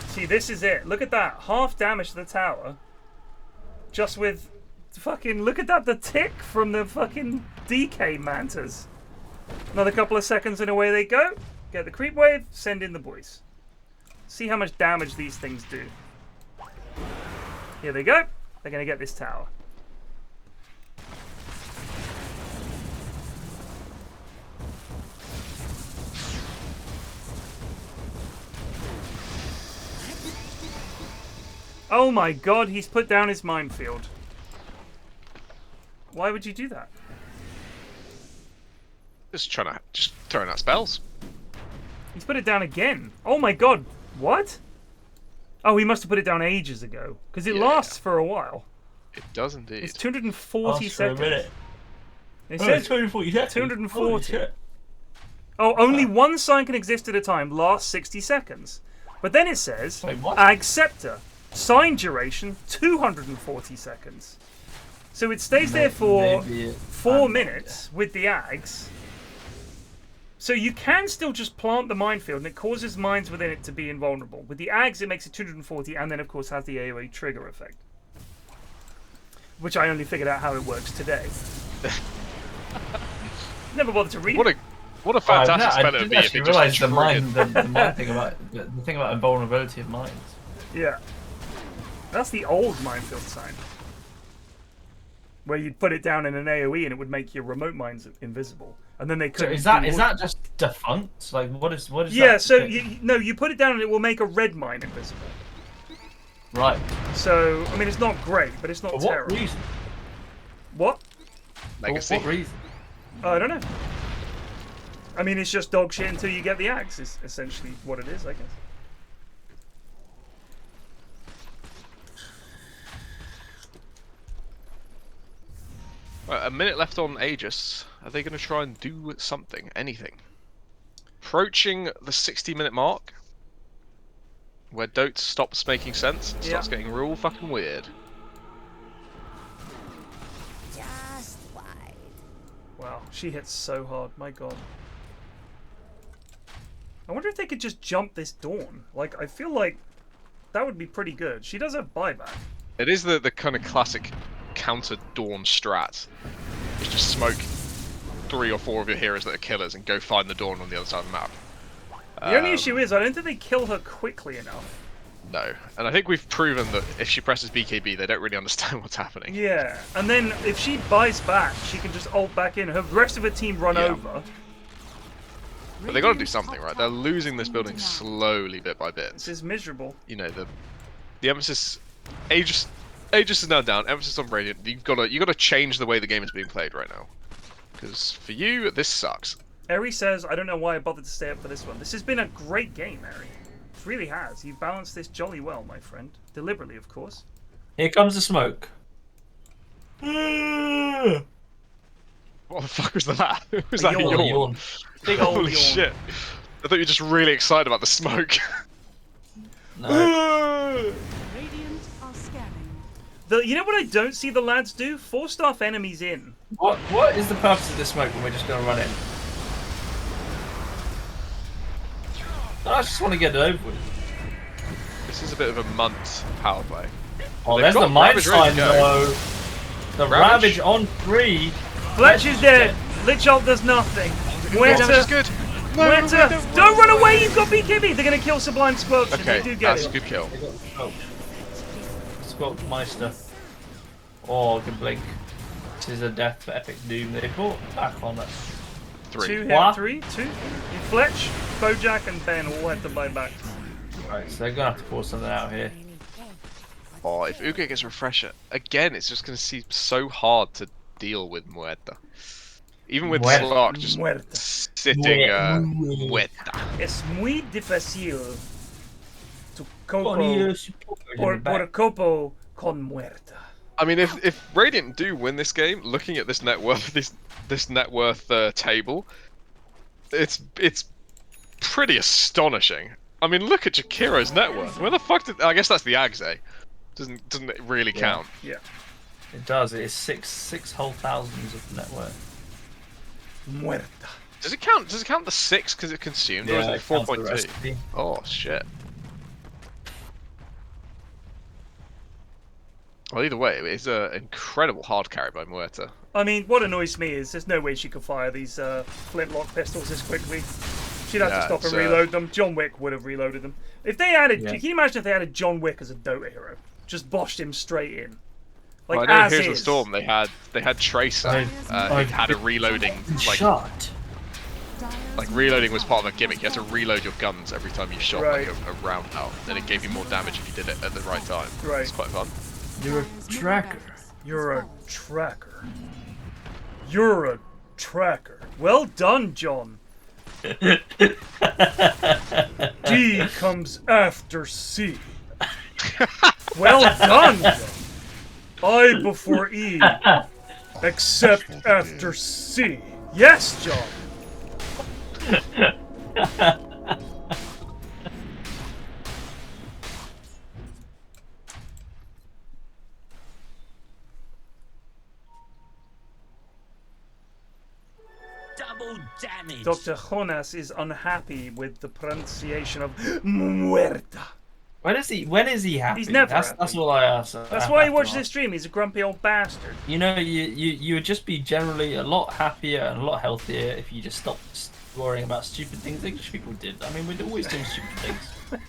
Speaker 1: See, this is it. Look at that. Half damage to the tower. Just with fucking... Look at that, the tick from the fucking DK mantas. Another couple of seconds and away they go. Get the creep wave, send in the boys. See how much damage these things do. Here they go. They're going to get this tower. Oh my god, he's put down his minefield. Why would you do that?
Speaker 2: Just throwing out spells.
Speaker 1: He's put it down again. Oh my god, what? Oh, he must have put it down ages ago. Because it lasts for a while.
Speaker 2: It does indeed.
Speaker 1: It's 240 seconds.
Speaker 3: For a minute.
Speaker 1: It says
Speaker 3: 240 seconds.
Speaker 1: 240. Oh, only one sign can exist at a time. Lasts 60 seconds. But then it says, Ag Scepter. Sign duration, 240 seconds. So it stays there for 4 minutes with the Ags. So you can still just plant the minefield and it causes mines within it to be invulnerable. With the Ags it makes it 240 and then of course has the AoE trigger effect. Which I only figured out how it works today. Never bothered to read it.
Speaker 2: What a fantastic spell it would be if it just
Speaker 3: the mine thing about the thing about invulnerability of mines.
Speaker 1: Yeah. That's the old minefield sign. Where you'd put it down in an AoE and it would make your remote mines invisible. And then they couldn't.
Speaker 3: So is that just defunct? Like what is
Speaker 1: yeah,
Speaker 3: that?
Speaker 1: So you put it down and it will make a red mine invisible.
Speaker 3: Right.
Speaker 1: So I mean it's not great, but it's not terrible.
Speaker 3: What reason?
Speaker 1: What?
Speaker 2: Legacy.
Speaker 3: What reason?
Speaker 1: I don't know. I mean it's just dog shit until you get the axe is essentially what it is, I guess.
Speaker 2: Right, a minute left on Aegis. Are they going to try and do something? Anything? Approaching the 60-minute mark, where Dota stops making sense and starts getting real fucking weird.
Speaker 14: Just wide.
Speaker 1: Wow, she hits so hard, my god. I wonder if they could just jump this Dawn. Like, I feel like that would be pretty good. She does have buyback.
Speaker 2: It is the kind of classic counter Dawn strat. Is just smoke 3 or 4 of your heroes that are killers and go find the Dawn on the other side of the map.
Speaker 1: The only issue is I don't think they kill her quickly enough.
Speaker 2: No, and I think we've proven that if she presses BKB, they don't really understand what's happening.
Speaker 1: Yeah, and then if she buys back, she can just ult back in. Her rest of her team run over.
Speaker 2: But they got to do something, right? They're losing this building slowly, bit by bit.
Speaker 1: This is miserable.
Speaker 2: You know, the emphasis, Aegis is now down. Emphasis on Radiant. You gotta change the way the game is being played right now. Because for you, this sucks.
Speaker 1: Eri says, I don't know why I bothered to stay up for this one. This has been a great game, Eri. It really has. You've balanced this jolly well, my friend. Deliberately, of course.
Speaker 3: Here comes the smoke.
Speaker 2: What the fuck was that? Was
Speaker 1: A
Speaker 2: that
Speaker 1: yawn.
Speaker 2: a yawn?
Speaker 1: Big old
Speaker 2: Holy
Speaker 1: yawn.
Speaker 2: shit. I thought you were just really excited about the smoke.
Speaker 3: No.
Speaker 7: Radiant are scanning.
Speaker 1: You know what I don't see the lads do? 4-staff enemies in.
Speaker 3: What is the purpose of this smoke when we're just going to run in? I just want to get it over with.
Speaker 2: This is a bit of a Munt power play.
Speaker 3: Oh,
Speaker 2: They've
Speaker 3: there's
Speaker 2: got
Speaker 3: the mine
Speaker 2: Ravage ready
Speaker 3: sign
Speaker 2: to go.
Speaker 3: though. The Ravage on 3.
Speaker 1: Fletch is dead. Lich ult does nothing.
Speaker 2: Damage is good. No,
Speaker 1: Muerta. Don't run away, you've got BKB. They're going to kill Sublime Squelch and
Speaker 2: Okay,
Speaker 1: they do get
Speaker 2: that's
Speaker 1: it.
Speaker 2: a good kill.
Speaker 3: Squelch Meister. Oh, good blink. This is a death for Epic Doom. They brought back on it.
Speaker 2: 3.
Speaker 1: 2
Speaker 3: What?
Speaker 1: hit, 3, 2. Fletch, Bojack and Ben all have to buy back.
Speaker 3: Right, so they're going to have to pull something out here.
Speaker 2: Oh, if Uga gets Refresher, again, it's just going to seem so hard to deal with Muerta. Even with Slark just sitting Muerta.
Speaker 1: Es muy difícil to copo por copo con Muerta.
Speaker 2: I mean, if Radiant do win this game, looking at this net worth, this net worth table, it's pretty astonishing. I mean, look at Jakiro's net worth. Where the fuck did? I guess that's the Ags, eh? Doesn't it really count?
Speaker 1: Yeah.
Speaker 3: It does. It is six whole thousands of net worth.
Speaker 1: Muerta.
Speaker 2: Does it count? Does it count the 6 because it consumed, or is it 4.2? Oh shit. Well, either way, it's an incredible hard carry by Muerta.
Speaker 1: I mean, what annoys me is there's no way she could fire these flintlock pistols this quickly. She'd have to stop and reload them. John Wick would have reloaded them. If they added, can you imagine if they added John Wick as a Dota hero? Just boshed him straight in. Like,
Speaker 2: well, I know Here's the Storm. They had Tracer. Who had a reloading like reloading was part of a gimmick. You had to reload your guns every time you shot like a round out, and it gave you more damage if you did it at the right time.
Speaker 1: Right.
Speaker 2: It's quite fun.
Speaker 3: You're a tracker.
Speaker 1: You're a tracker. You're a tracker. Well done, John. D comes after C. Well done, John. I before E, except after C. Yes, John.
Speaker 15: Double damage.
Speaker 1: Dr. Jonas is unhappy with the pronunciation of muerta.
Speaker 3: When is he happy?
Speaker 1: He's never happy.
Speaker 3: That's all I ask.
Speaker 1: That's why he watches this stream. He's a grumpy old bastard.
Speaker 3: You know, you would just be generally a lot happier and a lot healthier if you just stopped worrying about stupid things English people did. I mean, we're always doing stupid things.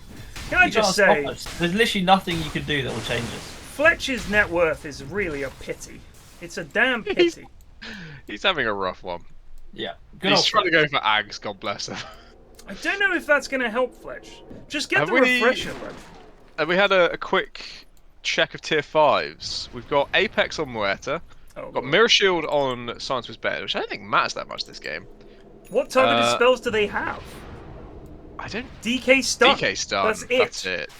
Speaker 1: Can I just say,
Speaker 3: there's literally nothing you can do that will change us.
Speaker 1: Fletcher's net worth is really a pity. It's a damn pity.
Speaker 2: He's having a rough one.
Speaker 3: Yeah.
Speaker 2: He's trying to go for Ags, God bless him.
Speaker 1: I don't know if that's going to help Fletch. Just get the refresher, man.
Speaker 2: Have we had a quick check of tier 5s? We've got Apex on Muerta. We've got Mirror Shield on ScienceWhizBen, which I don't think matters that much this game.
Speaker 1: What targeted spells do they have?
Speaker 2: I don't.
Speaker 1: DK stun.
Speaker 2: DK stun.
Speaker 1: That's it.
Speaker 2: That's it.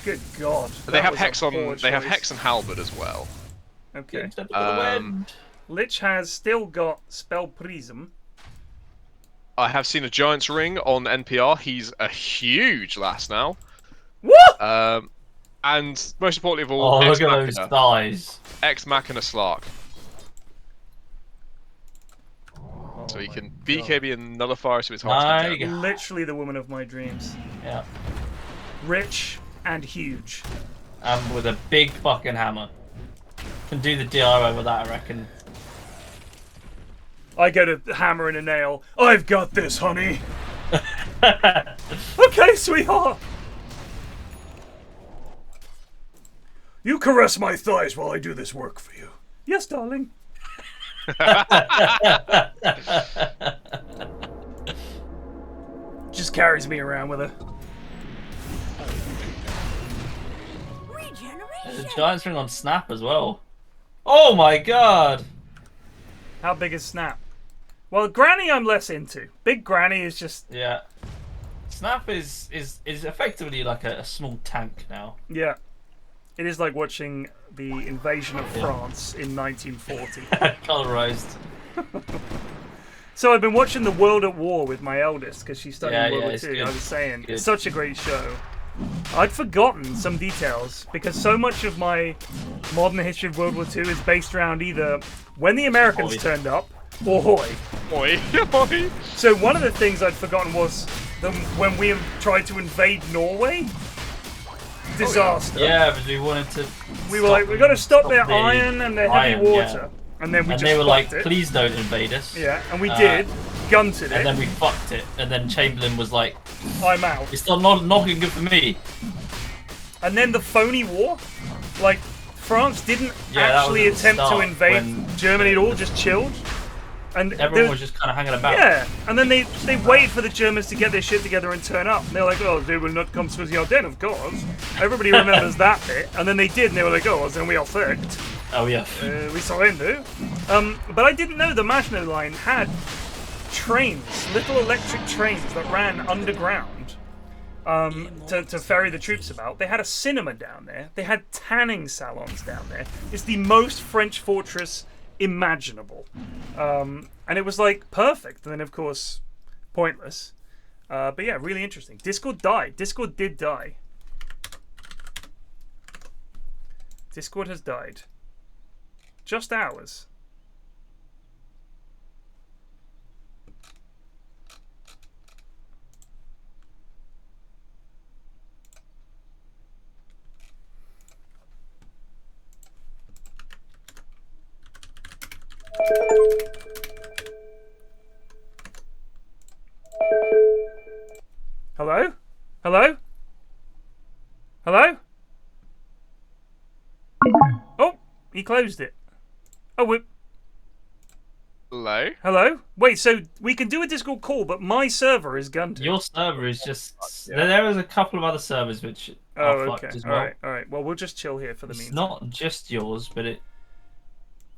Speaker 1: Good God.
Speaker 2: But they have Hex on. They have Hex and Halberd as well.
Speaker 1: Okay. Lich has still got Spell Prism.
Speaker 2: I have seen a Giant's Ring on NPR. He's a huge lass now.
Speaker 1: What?
Speaker 2: And most importantly of all,
Speaker 3: look at those thighs.
Speaker 2: Ex Machina Slark. So he can BKB and nullify so it's hard to down.
Speaker 1: Literally the woman of my dreams.
Speaker 3: Yeah.
Speaker 1: Rich and huge.
Speaker 3: And with a big fucking hammer. Can do the DIY with that, I reckon.
Speaker 1: I get a hammer and a nail. I've got this, honey. Okay, sweetheart. You caress my thighs while I do this work for you. Yes, darling. Just carries me around with her.
Speaker 3: There's a Giant's Ring on Snap as well. Oh my god!
Speaker 1: How big is Snap? Well, Granny I'm less into. Big Granny is just...
Speaker 3: Yeah. Snap is effectively like a small tank now.
Speaker 1: Yeah. It is like watching the invasion of France in 1940.
Speaker 3: Colorized.
Speaker 1: So I've been watching The World at War with my eldest because she's studying World War II.
Speaker 3: Good.
Speaker 1: I was saying, it's such a great show. I'd forgotten some details because so much of my modern history of World War II is based around either when the Americans turned up or hoy.
Speaker 2: Hoy.
Speaker 1: So one of the things I'd forgotten was when we tried to invade Norway. Disaster.
Speaker 3: Yeah, but we wanted to.
Speaker 1: We were like, we got to stop their iron and their heavy water, and then we just.
Speaker 3: They were like,
Speaker 1: it.
Speaker 3: please don't invade us.
Speaker 1: Yeah, and we did. Gunted it.
Speaker 3: And then we fucked it. And then Chamberlain was like,
Speaker 1: I'm out.
Speaker 3: It's not looking good for me.
Speaker 1: And then the phony war, like France didn't actually attempt to invade Germany at all, just chilled. And
Speaker 3: everyone was just kind of hanging about.
Speaker 1: Yeah, and then they waited for the Germans to get their shit together and turn up. And they were like, oh, they will not come to the Ardennes, of course. Everybody remembers that bit. And then they did, and they were like, oh, then we are fucked.
Speaker 3: Oh, yeah.
Speaker 1: We surrender. But I didn't know the Maginot Line had trains, little electric trains that ran underground to ferry the troops about. They had a cinema down there. They had tanning salons down there. It's the most French fortress imaginable. And it was like perfect. And then of course pointless. But yeah, really interesting. Discord died. Discord did die. Discord has died. Just ours. Hello? Hello? Hello? Oh, he closed it. Oh, we...
Speaker 2: Hello?
Speaker 1: Hello? Wait, so we can do a Discord call, but my server is gunted.
Speaker 3: Your server is just... There is a couple of other servers which are fucked as well.
Speaker 1: Alright. Well, we'll just chill here for the meantime.
Speaker 3: It's not just yours, but it...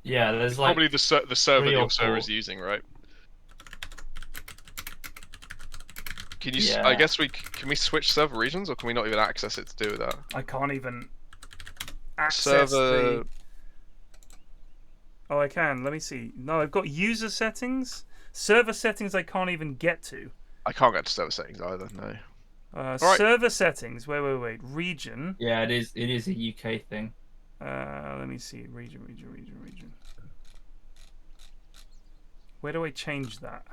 Speaker 3: Yeah, there's like...
Speaker 2: Probably the server that your server is using, right? Can you?
Speaker 3: Yeah.
Speaker 2: I guess can we switch server regions, or can we not even access it to do that?
Speaker 1: I can't even access the... Oh, I can. Let me see. No, I've got user settings. Server settings I can't even get to.
Speaker 2: I can't get to server settings either, no.
Speaker 1: Server settings. Wait. Region.
Speaker 3: Yeah, it is a UK thing.
Speaker 1: Let me see. Region. Where do I change that?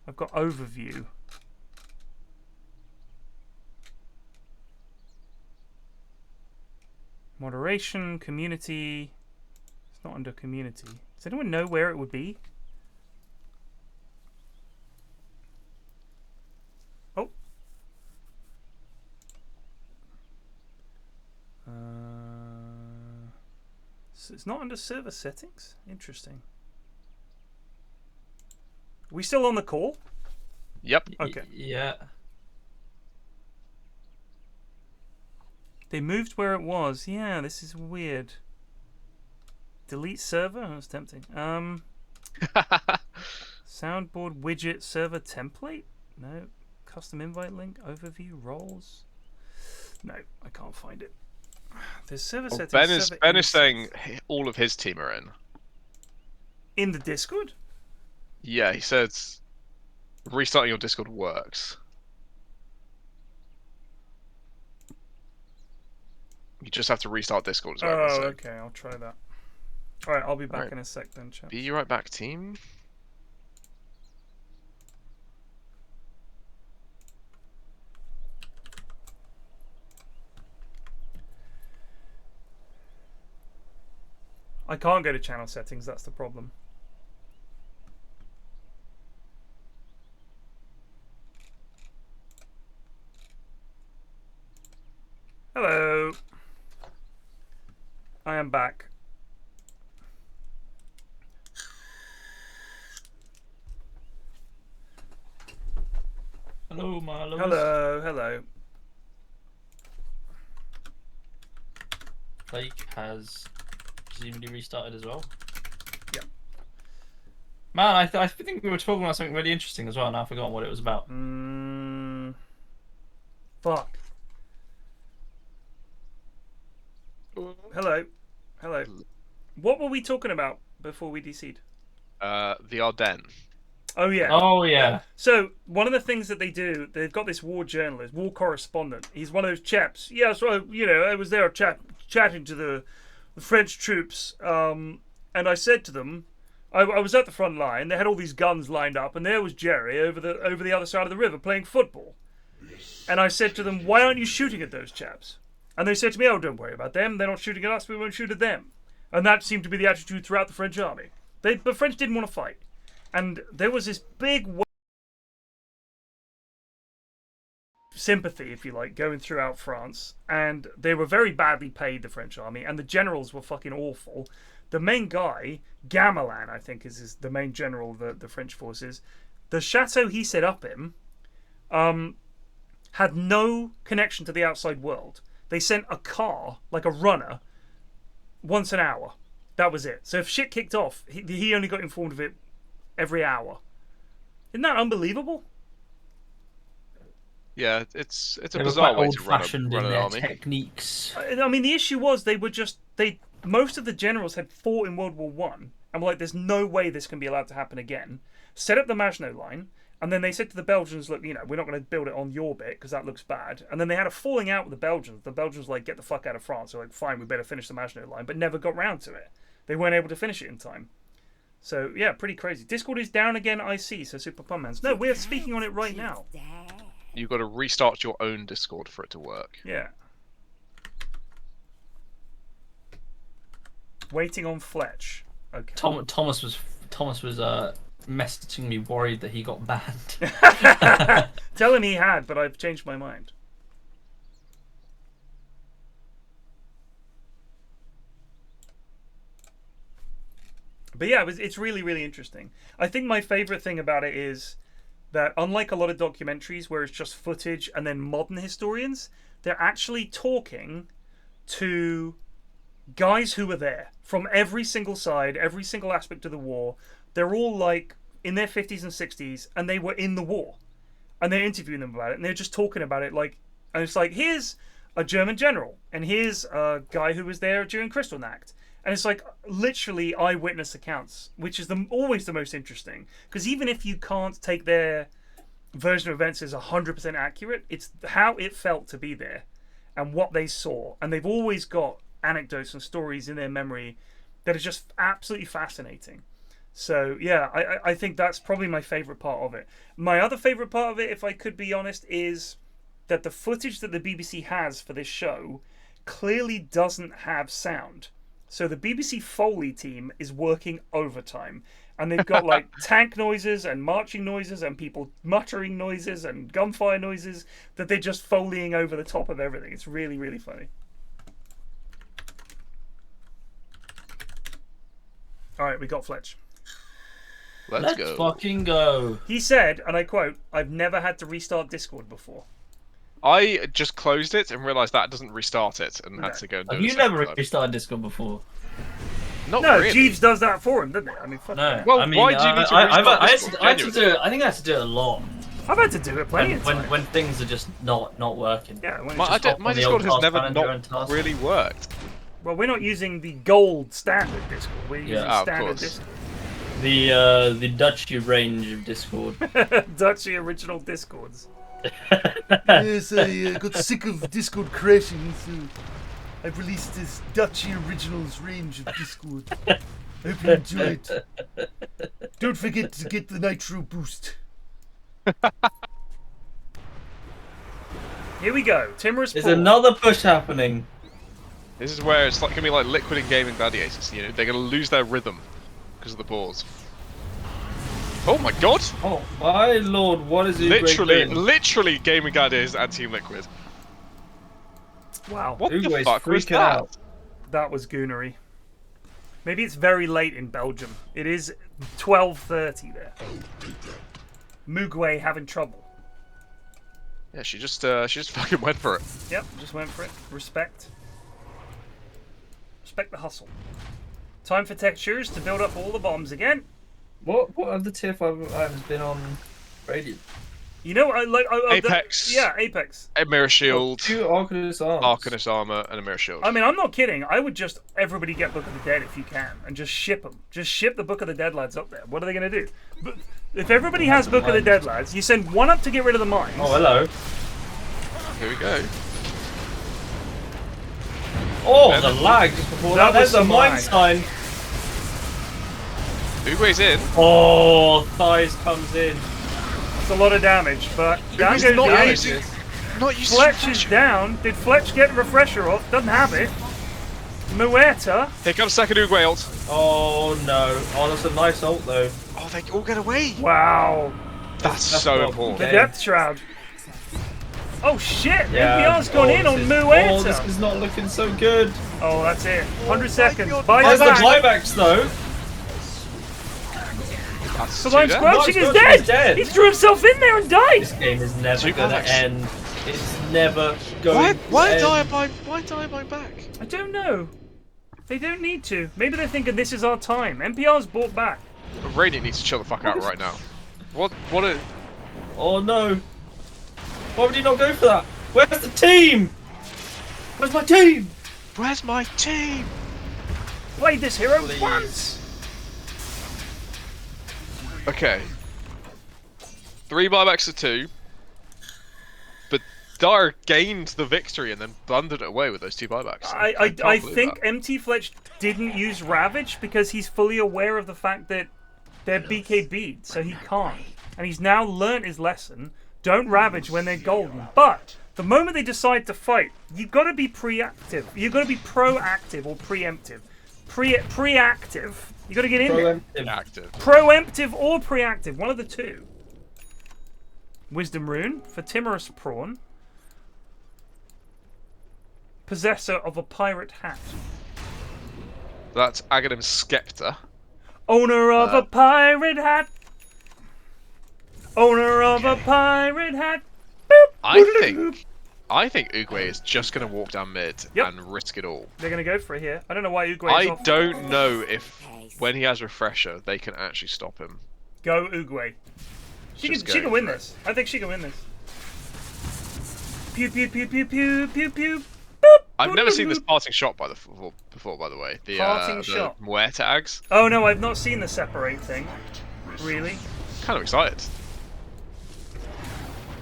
Speaker 1: I've got overview. Moderation, community. It's not under community. Does anyone know where it would be? Oh. So it's not under server settings? Interesting. Are we still on the call?
Speaker 2: Yep.
Speaker 1: Okay.
Speaker 3: Yeah.
Speaker 1: They moved where it was. Yeah, this is weird. Delete server? That's tempting. Soundboard widget server template? No. Custom invite link? Overview? Roles? No, I can't find it. There's server settings.
Speaker 2: Ben is saying all of his team are in.
Speaker 1: In the Discord?
Speaker 2: Yeah, he says restarting your Discord works. You just have to restart Discord as well.
Speaker 1: Oh, okay. I'll try that. Alright, I'll be back in a sec then, chat.
Speaker 2: Be right back, team.
Speaker 1: I can't go to channel settings, that's the problem. Hello. I am back.
Speaker 3: Hello, my lovers.
Speaker 1: Hello.
Speaker 3: Lake has presumably restarted as well.
Speaker 1: Yep.
Speaker 3: Man, I think we were talking about something really interesting as well, and I've forgotten what it was about.
Speaker 1: Fuck. Hello. What were we talking about before we DC'd?
Speaker 2: The Ardennes.
Speaker 1: Oh yeah.
Speaker 3: Oh yeah.
Speaker 1: So one of the things that they do, they've got this war journalist, war correspondent. He's one of those chaps. Yeah, so I was there chatting to the French troops, and I said to them, I was at the front line. They had all these guns lined up, and there was Jerry over the other side of the river playing football. And I said to them, why aren't you shooting at those chaps? And they said to me, oh, don't worry about them. They're not shooting at us. We won't shoot at them. And that seemed to be the attitude throughout the French army. The French didn't want to fight. And there was this big sympathy, if you like, going throughout France. And they were very badly paid, the French army. And the generals were fucking awful. The main guy, Gamelin, I think is the main general of the French forces. The chateau he set up in had no connection to the outside world. They sent a car, like a runner, once an hour. That was it. So if shit kicked off, he only got informed of it every hour. Isn't that unbelievable?
Speaker 2: Yeah, it's a bizarre way to run an army.
Speaker 3: Techniques.
Speaker 1: I mean, the issue was most of the generals had fought in World War One, and were like, there's no way this can be allowed to happen again. Set up the Maginot Line. And then they said to the Belgians, look, we're not going to build it on your bit because that looks bad. And then they had a falling out with the Belgians. The Belgians were like, get the fuck out of France. They're like, fine, we better finish the Maginot Line, but never got round to it. they weren't able to finish it in time. So yeah, pretty crazy. Discord is down again, I see. So Super Pummans. No, we're speaking on it right now.
Speaker 2: You've got to restart your own Discord for it to work.
Speaker 1: Yeah. Waiting on Fletch. Okay.
Speaker 3: Thomas was messaging me worried that he got banned.
Speaker 1: Tell him he had, but I've changed my mind. But yeah, it's really, really interesting. I think my favorite thing about it is that unlike a lot of documentaries where it's just footage and then modern historians, they're actually talking to guys who were there from every single side, every single aspect of the war. They're all like in their 50s and 60s and they were in the war. And they're interviewing them about it and they're just talking about it like, and it's like, here's a German general and here's a guy who was there during Kristallnacht. And it's like literally eyewitness accounts, which is always the most interesting. Because even if you can't take their version of events as 100% accurate, it's how it felt to be there and what they saw. And they've always got anecdotes and stories in their memory that are just absolutely fascinating. So yeah, I think that's probably my favorite part of it. My other favorite part of it, if I could be honest, is that the footage that the BBC has for this show clearly doesn't have sound. So the BBC Foley team is working overtime. And they've got like tank noises and marching noises and people muttering noises and gunfire noises that they're just Foleying over the top of everything. It's really, really funny. Alright, we got Fletch.
Speaker 2: Let's go.
Speaker 3: Fucking go.
Speaker 1: He said, and I quote, "I've never had to restart Discord before."
Speaker 2: I just closed it and realised that doesn't restart it and had to go and do it.
Speaker 3: Have you never restarted Discord before?
Speaker 2: Not
Speaker 1: no,
Speaker 2: really.
Speaker 1: Jeeves does that for him, doesn't it? I mean, fuck
Speaker 3: no.
Speaker 1: that.
Speaker 2: Well,
Speaker 3: I mean,
Speaker 2: why do you need to restart Discord?
Speaker 3: I had to do it. I think I had to do it a lot.
Speaker 1: I've had to do it plenty of times.
Speaker 3: When things are just not working.
Speaker 1: Yeah,
Speaker 2: my Discord has never not really worked.
Speaker 1: Well, we're not using the gold standard Discord. We're using standard Discord.
Speaker 3: The Dutchy range of Discord.
Speaker 1: Dutchy original Discords.
Speaker 16: Yes, I got sick of Discord crashing, so I've released this Dutchy Originals range of Discord. I hope you enjoy it. Don't forget to get the Nitro Boost.
Speaker 1: Here we go. Timorous
Speaker 3: There's another push happening.
Speaker 2: This is where it's like gonna be like Liquid in Gaming Gladiators. You know, they're gonna lose their rhythm because of the pause. Oh my god!
Speaker 4: Oh my lord, what is it?
Speaker 2: Literally Gaming Gladiators and Team Liquid.
Speaker 1: Wow.
Speaker 2: What the fuck was that?
Speaker 1: That was goonery. Maybe it's very late in Belgium. It is 12:30 there. Mugway having trouble.
Speaker 2: Yeah, she just fucking went for it.
Speaker 1: Yep, just went for it. Respect. Respect the hustle. Time for textures to build up all the bombs again.
Speaker 4: What have the tier 5 items been on Radiant?
Speaker 1: You know,
Speaker 2: Apex.
Speaker 1: Yeah, Apex.
Speaker 2: A mirror shield.
Speaker 4: 2 Arcanist arms.
Speaker 2: Arcanist armor and a mirror shield.
Speaker 1: I mean, I'm not kidding. I would just everybody get Book of the Dead if you can, and just ship them. Just ship the Book of the Dead lads up there. What are they gonna do? But if everybody has Book of the Dead lads, you send one up to get rid of the mines.
Speaker 4: Oh, hello.
Speaker 2: Here we go.
Speaker 4: Oh, the lag just before that. There's a mine sign.
Speaker 2: Uguay's in.
Speaker 4: Oh, Thighs comes in.
Speaker 1: It's a lot of damage, but down goes the Aegis. Fletch is down. Did Fletch get refresher off? Doesn't have it. Muerta.
Speaker 2: Here comes second Uguay ult.
Speaker 4: Oh no. Oh, that's a nice ult though.
Speaker 2: Oh, they all get away.
Speaker 1: Wow.
Speaker 2: That's so important.
Speaker 1: The Depth Shroud. Oh shit! NPR's gone in on Muerta.
Speaker 4: Oh, this is not looking so good.
Speaker 1: Oh, that's it. 100 seconds. Buy
Speaker 4: Where's the
Speaker 1: back.
Speaker 4: buybacks though?
Speaker 1: Sublime Squelching is dead! He threw himself in there and died!
Speaker 4: This game is never gonna end. It's never going
Speaker 2: Why
Speaker 4: to end.
Speaker 2: Why die by back?
Speaker 1: I don't know. They don't need to. Maybe they're thinking this is our time. NPR's bought back.
Speaker 2: Radiant needs to chill the fuck out right now. What a...
Speaker 4: Oh no. Why would you not go for that? Where's the team? Where's my team?
Speaker 2: Where's my team?
Speaker 1: Played this hero once!
Speaker 2: Okay. 3 buybacks to 2. But Dire gained the victory and then blundered it away with those 2 buybacks.
Speaker 1: I think MT Fletch didn't use Ravage because he's fully aware of the fact that they're BKB'd, so he can't. And he's now learnt his lesson. Don't Ravage when they're golden. But the moment they decide to fight, you've got to be preactive. You've got to be proactive or preemptive. Preactive. You got to get in there. Proemptive or preactive. One of the two. Wisdom Rune for Timorous Prawn. Possessor of a pirate hat.
Speaker 2: That's Aghanim Skepta.
Speaker 1: Owner of a pirate hat. Owner of a pirate hat. Boop.
Speaker 2: I think Uguay is just going to walk down mid and risk it all.
Speaker 1: They're going to go for it here. I don't know why Uguay is
Speaker 2: off. I don't know if when he has Refresher, they can actually stop him.
Speaker 1: Go Uguay. She can win this. I think she can win this. Pew pew pew pew pew pew pew.
Speaker 2: I've never seen this parting shot before, by the way. The
Speaker 1: parting shot.
Speaker 2: Muerta Ags.
Speaker 1: Oh no, I've not seen the separate thing. Really?
Speaker 2: Kind of excited.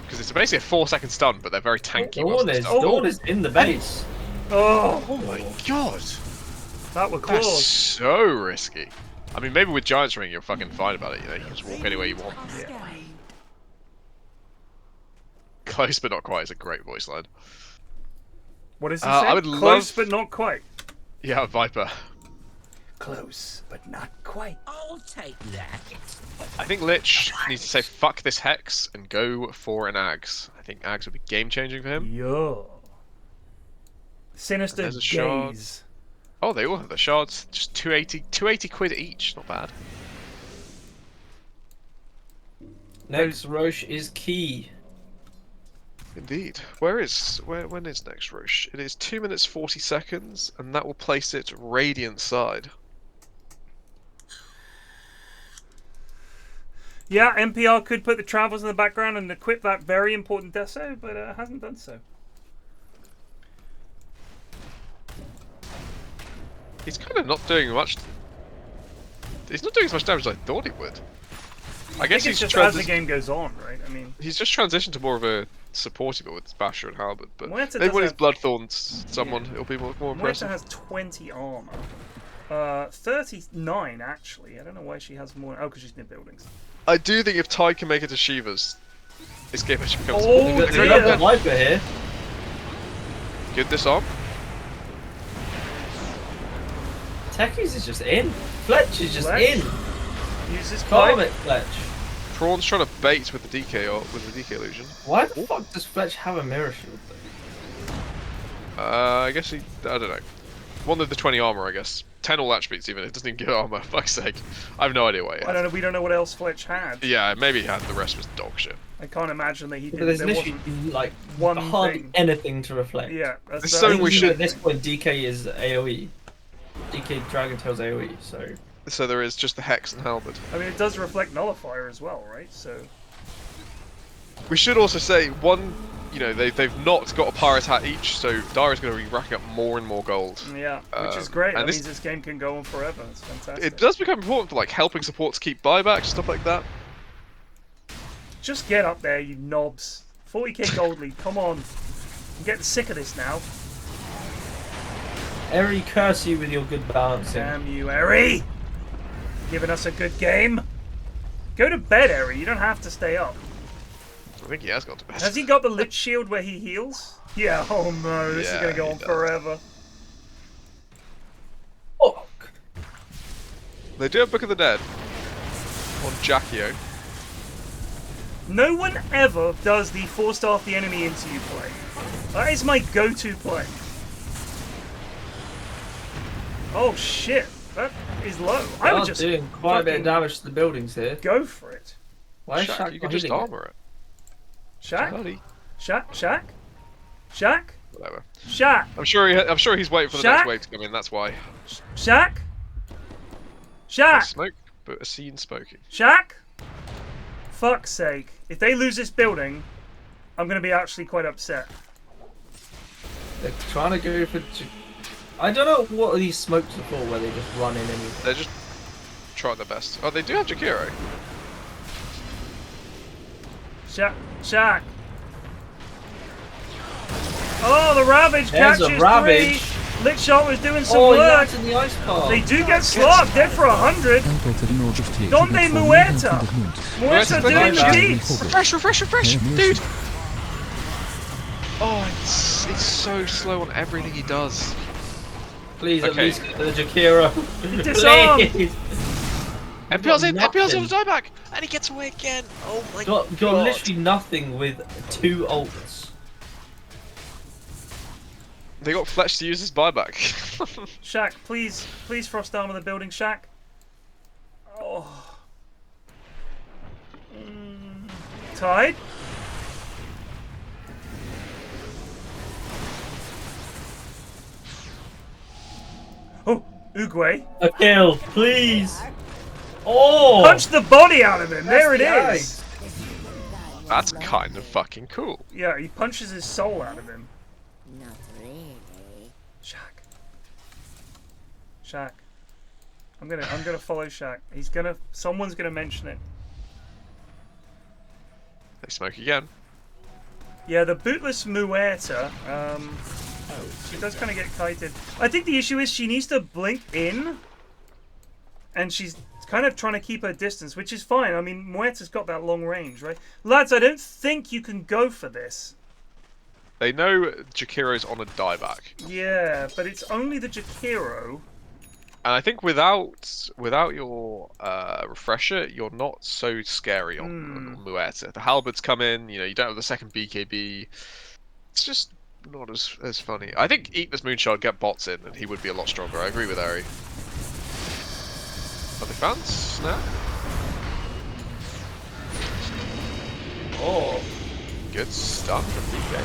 Speaker 2: Because it's basically a 4-second stun, but they're very tanky.
Speaker 4: Dawn is in the base.
Speaker 1: Oh
Speaker 2: my god.
Speaker 1: That was close.
Speaker 2: That's so risky. I mean, maybe with Giant's Ring, you're fucking fine about it. You know, you can just walk anywhere you want.
Speaker 1: Yeah.
Speaker 2: Close but not quite is a great voice line.
Speaker 1: What does he say?
Speaker 2: I would
Speaker 1: Close but not quite.
Speaker 2: Yeah, Viper.
Speaker 1: Close but not quite.
Speaker 15: I'll take that.
Speaker 2: I think Lich needs to say fuck this Hex and go for an Ags. I think Ags would be game changing for him.
Speaker 1: Yo. Sinister Gaze.
Speaker 2: Oh, they all have the shards. Just 280 quid each. Not bad.
Speaker 4: Next Roche is key.
Speaker 2: Indeed. When is next Roche? It is 2 minutes 40 seconds, and that will place it Radiant side.
Speaker 1: Yeah, NPR could put the Travels in the background and equip that very important Deso, but it hasn't done so.
Speaker 2: He's kind of not doing much. He's not doing as much damage as I thought he would. I guess he's
Speaker 1: just as the game goes on, right? I mean,
Speaker 2: he's just transitioned to more of a supportive with Basher and Halberd, but
Speaker 1: Muerta
Speaker 2: maybe when he's Bloodthorned someone, it'll be more impressive.
Speaker 1: Muerta has 20 armor. 39 actually. I don't know why she has more. Oh, because she's near buildings.
Speaker 2: I do think if Ty can make it to Shiva's, this game actually becomes.
Speaker 1: Oh,
Speaker 4: dear. Viper here.
Speaker 2: Good disarm.
Speaker 4: Techies is just in. Fletch is just in.
Speaker 1: Uses
Speaker 4: Climate Fletch.
Speaker 2: Prawn's trying to bait with the DK illusion.
Speaker 4: Why the fuck does Fletch have a mirror shield though?
Speaker 2: I guess I don't know. One of the 20 armor, I guess. 10 all attributes even. It doesn't even give armor. Fuck's sake. I have no idea why.
Speaker 1: I don't know. We don't know what else Fletch had.
Speaker 2: Yeah, maybe he had. The rest was dog shit.
Speaker 1: I can't imagine that he did.
Speaker 4: There's literally like hardly anything to reflect.
Speaker 1: Yeah,
Speaker 2: that's something we should.
Speaker 4: At this point, DK is AOE. DK Dragon Tail's AOE. So
Speaker 2: there is just the Hex and Halberd.
Speaker 1: I mean, it does reflect Nullifier as well, right? So
Speaker 2: we should also say one. You know, they've not got a pirate hat each, so Dara's going to be racking up more and more gold.
Speaker 1: Yeah, which is great. That means this game can go on forever. It's fantastic.
Speaker 2: It does become important for like helping supports keep buybacks, stuff like that.
Speaker 1: Just get up there, you knobs. 40k gold lead, come on. I'm getting sick of this now.
Speaker 4: Eri, curse you with your good balancing.
Speaker 1: Damn you, Eri! Giving us a good game. Go to bed, Eri. You don't have to stay up.
Speaker 2: I think he has got to bed.
Speaker 1: Has he got the Lich shield where he heals? Yeah, oh no, this is going to go on forever.
Speaker 4: Oh.
Speaker 2: They do have Book of the Dead on Jackio.
Speaker 1: No one ever does the 4-star the enemy into you play. That is my go-to play. Oh shit, that is low. I would just
Speaker 4: doing quite a bit of damage to the buildings here.
Speaker 1: Go for it.
Speaker 4: Why is
Speaker 2: Shaq, you can just armor it.
Speaker 1: Shaq? Shaq? Shaq?
Speaker 2: Whatever.
Speaker 1: Shaq!
Speaker 2: I'm sure he's waiting for the next wave to come in, that's why.
Speaker 1: Shaq? Shaq!
Speaker 2: Smoke, but a scene smoking.
Speaker 1: Shaq? Fuck's sake. If they lose this building, I'm going to be actually quite upset.
Speaker 4: They're trying to go for... I don't know what these smokes are for, where they just run in and...
Speaker 2: They just try their best. Oh, they do have Jakiro.
Speaker 1: Shaq! Oh, the Ravage
Speaker 4: There's
Speaker 1: catches
Speaker 4: a Ravage.
Speaker 1: 3. Lich shot was doing some
Speaker 4: Oh,
Speaker 1: work.
Speaker 4: he's in the ice path.
Speaker 1: They do get slapped, dead for 100. Donde Muerta? Muerta doing the deeds.
Speaker 2: Refresh, dude. Oh, it's so slow on everything he does.
Speaker 4: Please, at least get the Jakiro.
Speaker 1: Disarm.
Speaker 2: MPR's in on the dieback, and he gets away again. Oh my god.
Speaker 4: Got literally nothing with 2 ults.
Speaker 2: They got Fletch to use his buyback.
Speaker 1: Shaq, please frost armor the building, Shaq. Oh. Tide. Oh, Uguay.
Speaker 4: A kill, please. Oh!
Speaker 1: Punch the body out of him. There it is.
Speaker 2: That's kind of fucking cool.
Speaker 1: Yeah, he punches his soul out of him.
Speaker 14: Not really.
Speaker 1: Shaq. I'm gonna follow Shaq. Someone's gonna mention it.
Speaker 2: They smoke again.
Speaker 1: Yeah, the bootless Muerta, she does kind of get kited. I think the issue is she needs to blink in, and she's kind of trying to keep her distance, which is fine. I mean, Muerta's got that long range, right? Lads, I don't think you can go for this.
Speaker 2: They know Jakiro's on a dieback.
Speaker 1: Yeah, but it's only the Jakiro.
Speaker 2: And I think without your refresher, you're not so scary on Muerta. The halberds come in, you don't have the second BKB. It's just not as funny. I think eat this Moonshard, get bots in, and he would be a lot stronger. I agree with Ari. Are they fans now?
Speaker 4: Oh.
Speaker 2: Good stuff from DK.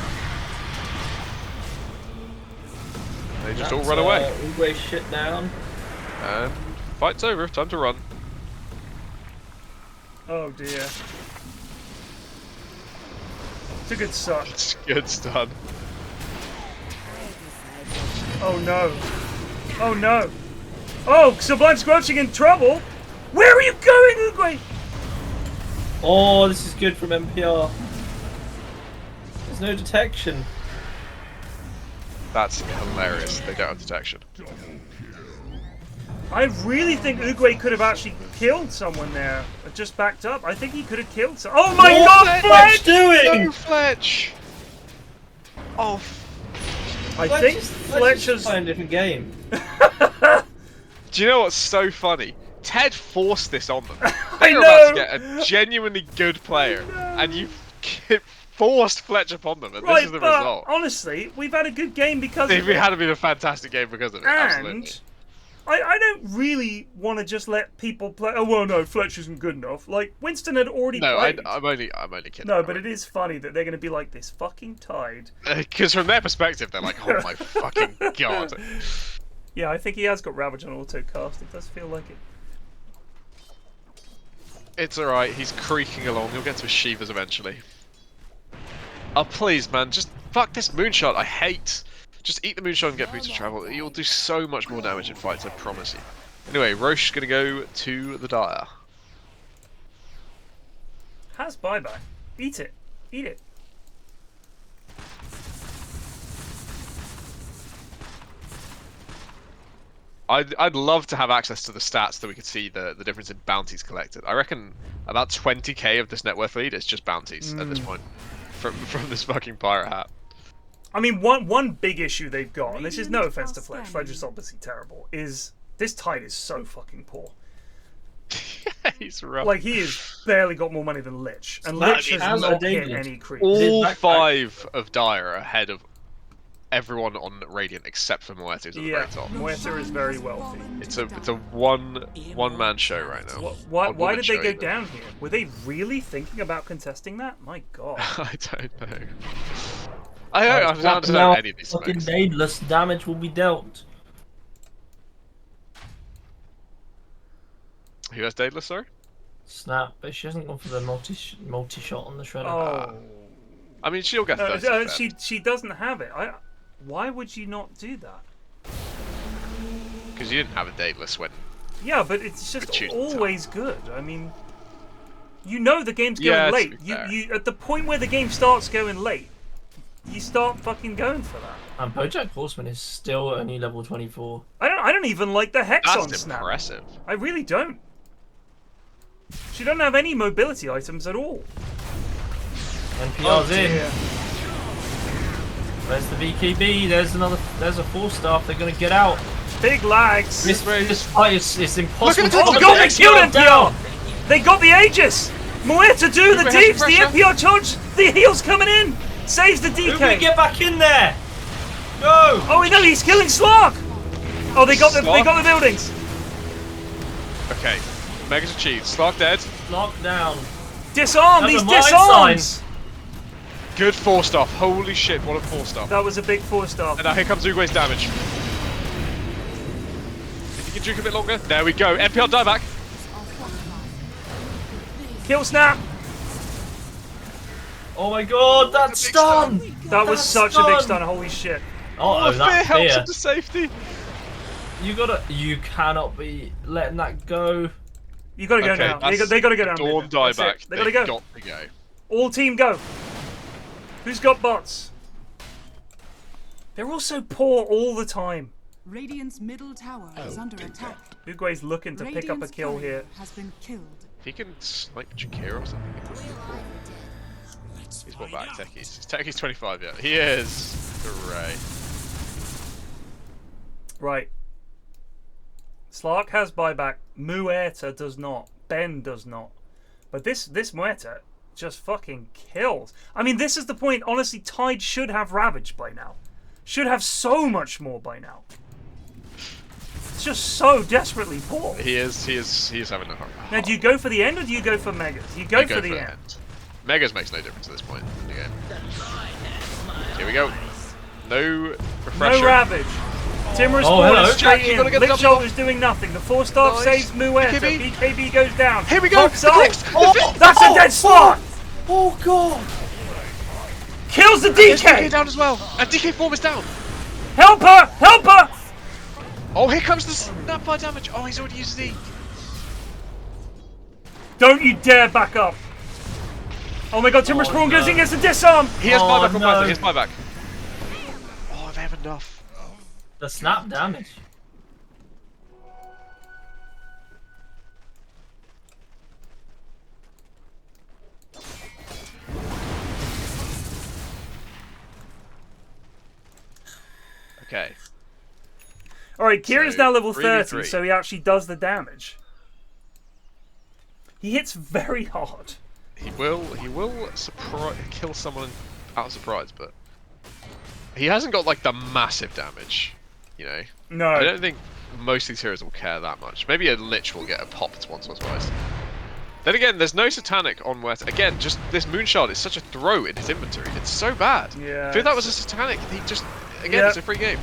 Speaker 2: They just all run away.
Speaker 4: Uguay shit down.
Speaker 2: And fight's over. Time to run.
Speaker 1: Oh dear. It's a good suck.
Speaker 2: It's good stun.
Speaker 1: Oh no. Oh no. Oh, Sublime Squelching in trouble. Where are you going, Uguay?
Speaker 4: Oh, this is good from MPR. There's no detection.
Speaker 2: That's hilarious. They don't have detection.
Speaker 1: I really think Uguay could have actually killed someone there. Just backed up. I think he could have killed someone. Oh my god,
Speaker 4: Fletch doing?
Speaker 2: No, Fletch! Oh.
Speaker 1: I think Fletcher's
Speaker 4: playing a different game.
Speaker 2: Do you know what's so funny? Ted forced this on them.
Speaker 1: I
Speaker 2: They're
Speaker 1: know.
Speaker 2: about to get a genuinely good player, and you forced Fletch upon them, and
Speaker 1: right,
Speaker 2: this is the
Speaker 1: but
Speaker 2: result.
Speaker 1: honestly, we've had a good game because of
Speaker 2: We
Speaker 1: it.
Speaker 2: had been a fantastic game because of it, absolutely.
Speaker 1: And I don't really want to just let people play. Oh well, no, Fletch isn't good enough. Like Winston had already played.
Speaker 2: I'm only kidding.
Speaker 1: No, but it is funny that they're going to be like this fucking Tide.
Speaker 2: Because from their perspective, they're like, oh my fucking god.
Speaker 1: Yeah, I think he has got Ravage on autocast. It does feel like it.
Speaker 2: It's alright, he's creaking along. He'll get to his Shivas eventually. Oh, please, man, just fuck this Moonshot. I hate. Just eat the Moonshot and get Boots of Travel. You'll do so much more damage in fights, I promise you. Anyway, Roche's gonna go to the Dire.
Speaker 1: Has buyback. Eat it. Eat it.
Speaker 2: I'd love to have access to the stats that we could see the difference in bounties collected. I reckon about 20k of this net worth lead is just bounties at this point from this fucking pirate hat.
Speaker 1: I mean, one big issue they've got, and this is no offense to Fletch, Fletch is obviously terrible, is this Tide is so fucking poor.
Speaker 2: He's rough.
Speaker 1: Like, he has barely got more money than Lich, and Lich has not hit any creep.
Speaker 2: All 5 of Dire are ahead of everyone on Radiant except for Muerta, who's at the very top.
Speaker 1: Muerta is very wealthy.
Speaker 2: It's a one-man show right now.
Speaker 1: Why did they go down here? Were they really thinking about contesting that? My god.
Speaker 2: I don't know. I don't understand any of these
Speaker 4: fucking
Speaker 2: specs.
Speaker 4: needless damage will be dealt.
Speaker 2: Who has Daedalus, sorry?
Speaker 3: Snap, but she hasn't gone for the multi-shot on the Shredder.
Speaker 1: Oh.
Speaker 2: I mean, she'll get 30.
Speaker 1: She doesn't have it. Why would you not do that?
Speaker 2: Because you didn't have a Daedalus when...
Speaker 1: Yeah, but it's just always good. I mean, you know the game's going late. You at the point where the game starts going late, you start fucking going for that.
Speaker 3: And Bojack Horseman is still only level 24.
Speaker 1: I don't even like the Hex on
Speaker 2: That's
Speaker 1: Snap.
Speaker 2: impressive.
Speaker 1: I really don't. She doesn't have any mobility items at all.
Speaker 3: NPR's in. Where's the VKB? There's a 4-staff. They're gonna get out.
Speaker 1: Big lags.
Speaker 3: This fight is impossible.
Speaker 1: Oh god, they killed NPR! They got the Aegis! Muerta do the deeps, the NPR charge, the heal's coming in! Saves the DK!
Speaker 3: Who can get back in there? Go!
Speaker 1: Oh no, he's killing Slark! Oh, they got the buildings.
Speaker 2: Okay, Mega's achieved. Slark dead.
Speaker 3: Lock down.
Speaker 1: Disarm! These disarms!
Speaker 2: Good 4-staff. Holy shit, what a 4-staff.
Speaker 1: That was a big 4-staff.
Speaker 2: And now here comes Uguay's damage. If you can juke a bit longer. There we go. NPR dieback.
Speaker 1: Kill Snap!
Speaker 3: Oh my god, that stun!
Speaker 1: That was such a big stun, holy shit.
Speaker 3: Oh,
Speaker 2: fear
Speaker 3: that
Speaker 2: helps
Speaker 3: fear.
Speaker 2: him to safety.
Speaker 3: You cannot be letting that go.
Speaker 1: You gotta go now. They gotta go down.
Speaker 2: Dawn dieback.
Speaker 1: They gotta go.
Speaker 2: Got to go.
Speaker 1: All team go. Who's got bots? They're all so poor all the time.
Speaker 7: Radiant's middle tower is under attack.
Speaker 1: Uguay's looking to pick up a kill here.
Speaker 7: Has been killed.
Speaker 2: If he can snipe Jakir or something, it would be cool. He's brought back Techies. Techies 25 yet. He is. Hooray.
Speaker 1: Right. Slark has buyback. Muerta does not. Ben does not. But this Muerta just fucking kills. I mean, this is the point. Honestly, Tide should have Ravage by now. Should have so much more by now. It's just so desperately poor.
Speaker 2: He is having a hard.
Speaker 1: Now, do you go for the end or do you go for Megas? You go for the end.
Speaker 2: Megas makes no difference at this point in the game. Here we go. No refresher.
Speaker 1: No Ravage. Timorous Border straight in. Lich Shoulder's doing nothing. The 4-star saves Muerta. BKB goes down.
Speaker 2: Here we go.
Speaker 1: That's a dead slot.
Speaker 4: Oh god.
Speaker 1: Kills the DK.
Speaker 2: DK down as well. And DK form is down.
Speaker 1: Help her! Help her!
Speaker 2: Oh, here comes the snapfire damage. Oh, he's already used the.
Speaker 1: Don't you dare back up. Oh my god, Timorous Prawn goes in against the disarm.
Speaker 2: He has buyback on Python. He has buyback. Oh, they have enough.
Speaker 3: The snap damage.
Speaker 2: Okay.
Speaker 1: Alright, Kieran's now level 30,
Speaker 2: 3v3.
Speaker 1: so he actually does the damage. He hits very hard.
Speaker 2: He will kill someone out of surprise, but he hasn't got like the massive damage, you know.
Speaker 1: No.
Speaker 2: I don't think most of these heroes will care that much. Maybe a Lich will get a popped once or twice. Then again, there's no Satanic on where. Again, just this Moonshard is such a throw in his inventory. It's so bad.
Speaker 1: Yeah.
Speaker 2: If that was a Satanic, he just it's a free game.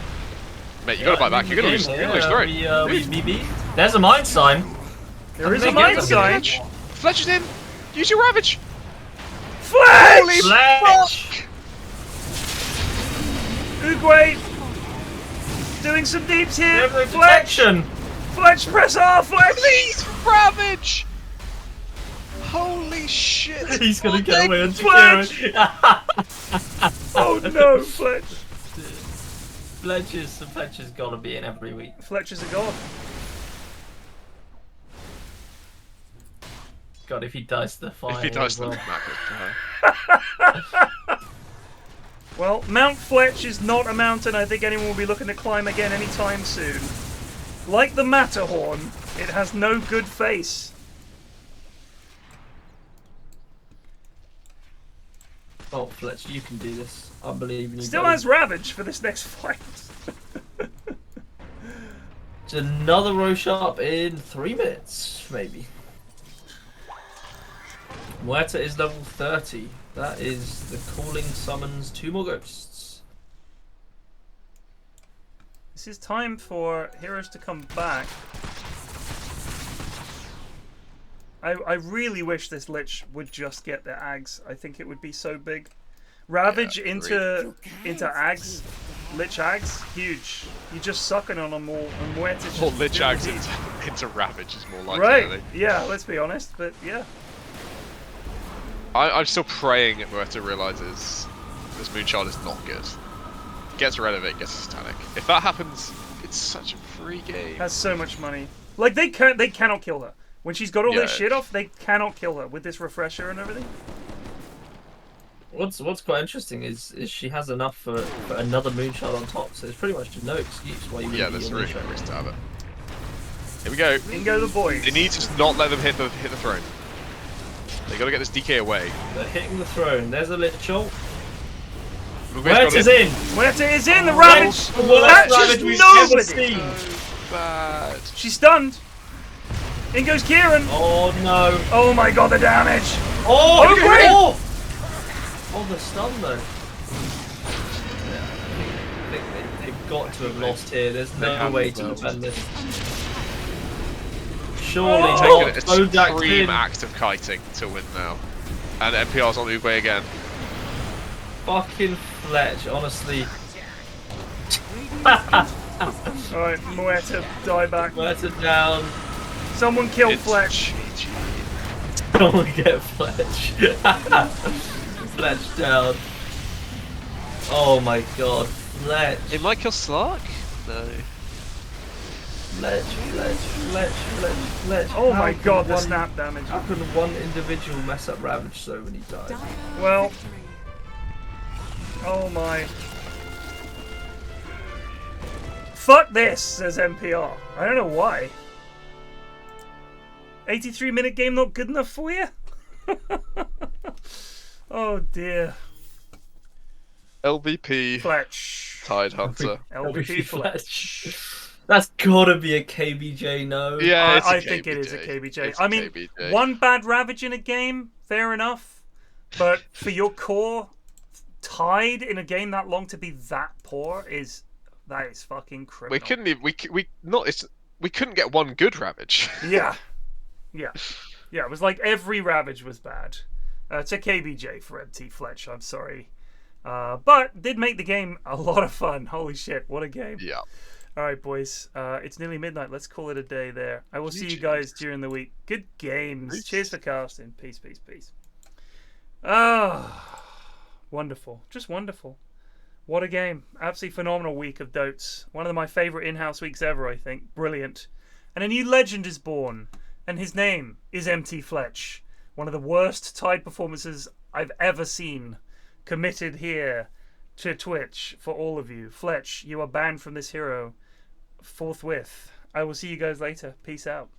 Speaker 2: Mate, you gotta buy back. You're gonna lose. You're gonna lose throw.
Speaker 3: There's a mine sign.
Speaker 1: There is a mine sign.
Speaker 2: Fletch is in. Use your Ravage.
Speaker 1: Fletch!
Speaker 2: Holy
Speaker 3: Fletch!
Speaker 1: Uguay doing some deeps here.
Speaker 3: Fletch!
Speaker 1: Fletch, press R, Fletch!
Speaker 2: Please, Ravage! Holy shit!
Speaker 3: He's gonna get away on Fletch!
Speaker 1: Oh no, Fletch!
Speaker 3: Fletch has gotta be in every week.
Speaker 1: Fletch is a god.
Speaker 3: God, if he dies to the fire.
Speaker 2: If he dies to the
Speaker 1: map. Well, Mount Fletch is not a mountain I think anyone will be looking to climb again anytime soon. Like the Matterhorn, it has no good face.
Speaker 3: Oh, Fletch, you can do this. I believe in you.
Speaker 1: Still has Ravage for this next fight.
Speaker 3: It's another Rosharp in 3 minutes, maybe. Muerta is level 30. That is the calling summons 2 more ghosts.
Speaker 1: This is time for heroes to come back. I really wish this Lich would just get their Ags. I think it would be so big. Ravage into Ags. Lich Ags, huge. You're just sucking on them all. And
Speaker 2: or Lich Ags into Ravage is more likely.
Speaker 1: Right,
Speaker 2: really.
Speaker 1: yeah, let's be honest, but yeah.
Speaker 2: I'm still praying Muerta realizes this Moonchild is not good. Gets rid of it, gets a Satanic. If that happens, it's such a free game.
Speaker 1: Has so much money. Like they cannot kill her. When she's got all this shit off, they cannot kill her with this refresher and everything.
Speaker 4: What's quite interesting is she has enough for another Moonchild on top, so there's pretty much no excuse why you wouldn't
Speaker 2: there's
Speaker 4: your
Speaker 2: really no
Speaker 4: Moonchild.
Speaker 2: reason to have it. Here we go.
Speaker 1: In go the boys.
Speaker 2: They need to just not let them hit the throne. They gotta get this DK away.
Speaker 4: They're hitting the throne. There's a Lich Jul.
Speaker 2: Huerta
Speaker 4: is in!
Speaker 1: Huerta is in! The Ravage!
Speaker 4: That
Speaker 1: just
Speaker 4: we've
Speaker 1: nobody!
Speaker 4: ever seen.
Speaker 2: Bad.
Speaker 1: She's stunned! In goes Kieran!
Speaker 4: Oh no!
Speaker 1: Oh my god, the damage!
Speaker 4: Oh,
Speaker 1: okay!
Speaker 4: Great! Oh, the stun though. I think they've got to have lost here. There's no way to defend this. Surely not.
Speaker 2: It's a supreme act of kiting to win now. And NPR's on the way again.
Speaker 4: Fucking Fletch, honestly.
Speaker 1: Alright, Huerta, die back.
Speaker 4: Huerta down.
Speaker 1: Someone kill Fletch.
Speaker 4: Someone get Fletch. Fletch down. Oh my god, Fletch.
Speaker 2: It might kill Slark? No.
Speaker 4: Fletch.
Speaker 1: Oh my god, the snap damage.
Speaker 4: How could one individual mess up Ravage so many times?
Speaker 1: Well. Oh my. Fuck this, says NPR. I don't know why. 83-minute game not good enough for you? Oh dear.
Speaker 2: LVP.
Speaker 1: Fletch.
Speaker 2: Tide Hunter.
Speaker 1: LVP Fletch.
Speaker 4: That's gotta be a KBJ, no?
Speaker 2: Yeah,
Speaker 1: I think it is a KBJ. I mean, one bad Ravage in a game, fair enough. But for your core, Tide in a game that long to be that poor that is fucking criminal.
Speaker 2: We couldn't even, we couldn't get one good Ravage.
Speaker 1: Yeah. It was like every Ravage was bad. It's a KBJ for MT Fletch, I'm sorry. But did make the game a lot of fun. Holy shit, what a game.
Speaker 2: Yeah.
Speaker 1: Alright, boys. It's nearly midnight. Let's call it a day there. I will see you guys during the week. Good games. Peace. Cheers for casting. Peace. Wonderful. Just wonderful. What a game. Absolutely phenomenal week of Dotes. One of my favourite in-house weeks ever, I think. Brilliant. And a new legend is born. And his name is MT Fletch. One of the worst Tide performances I've ever seen committed here to Twitch for all of you. Fletch, you are banned from this hero forthwith. I will see you guys later. Peace out.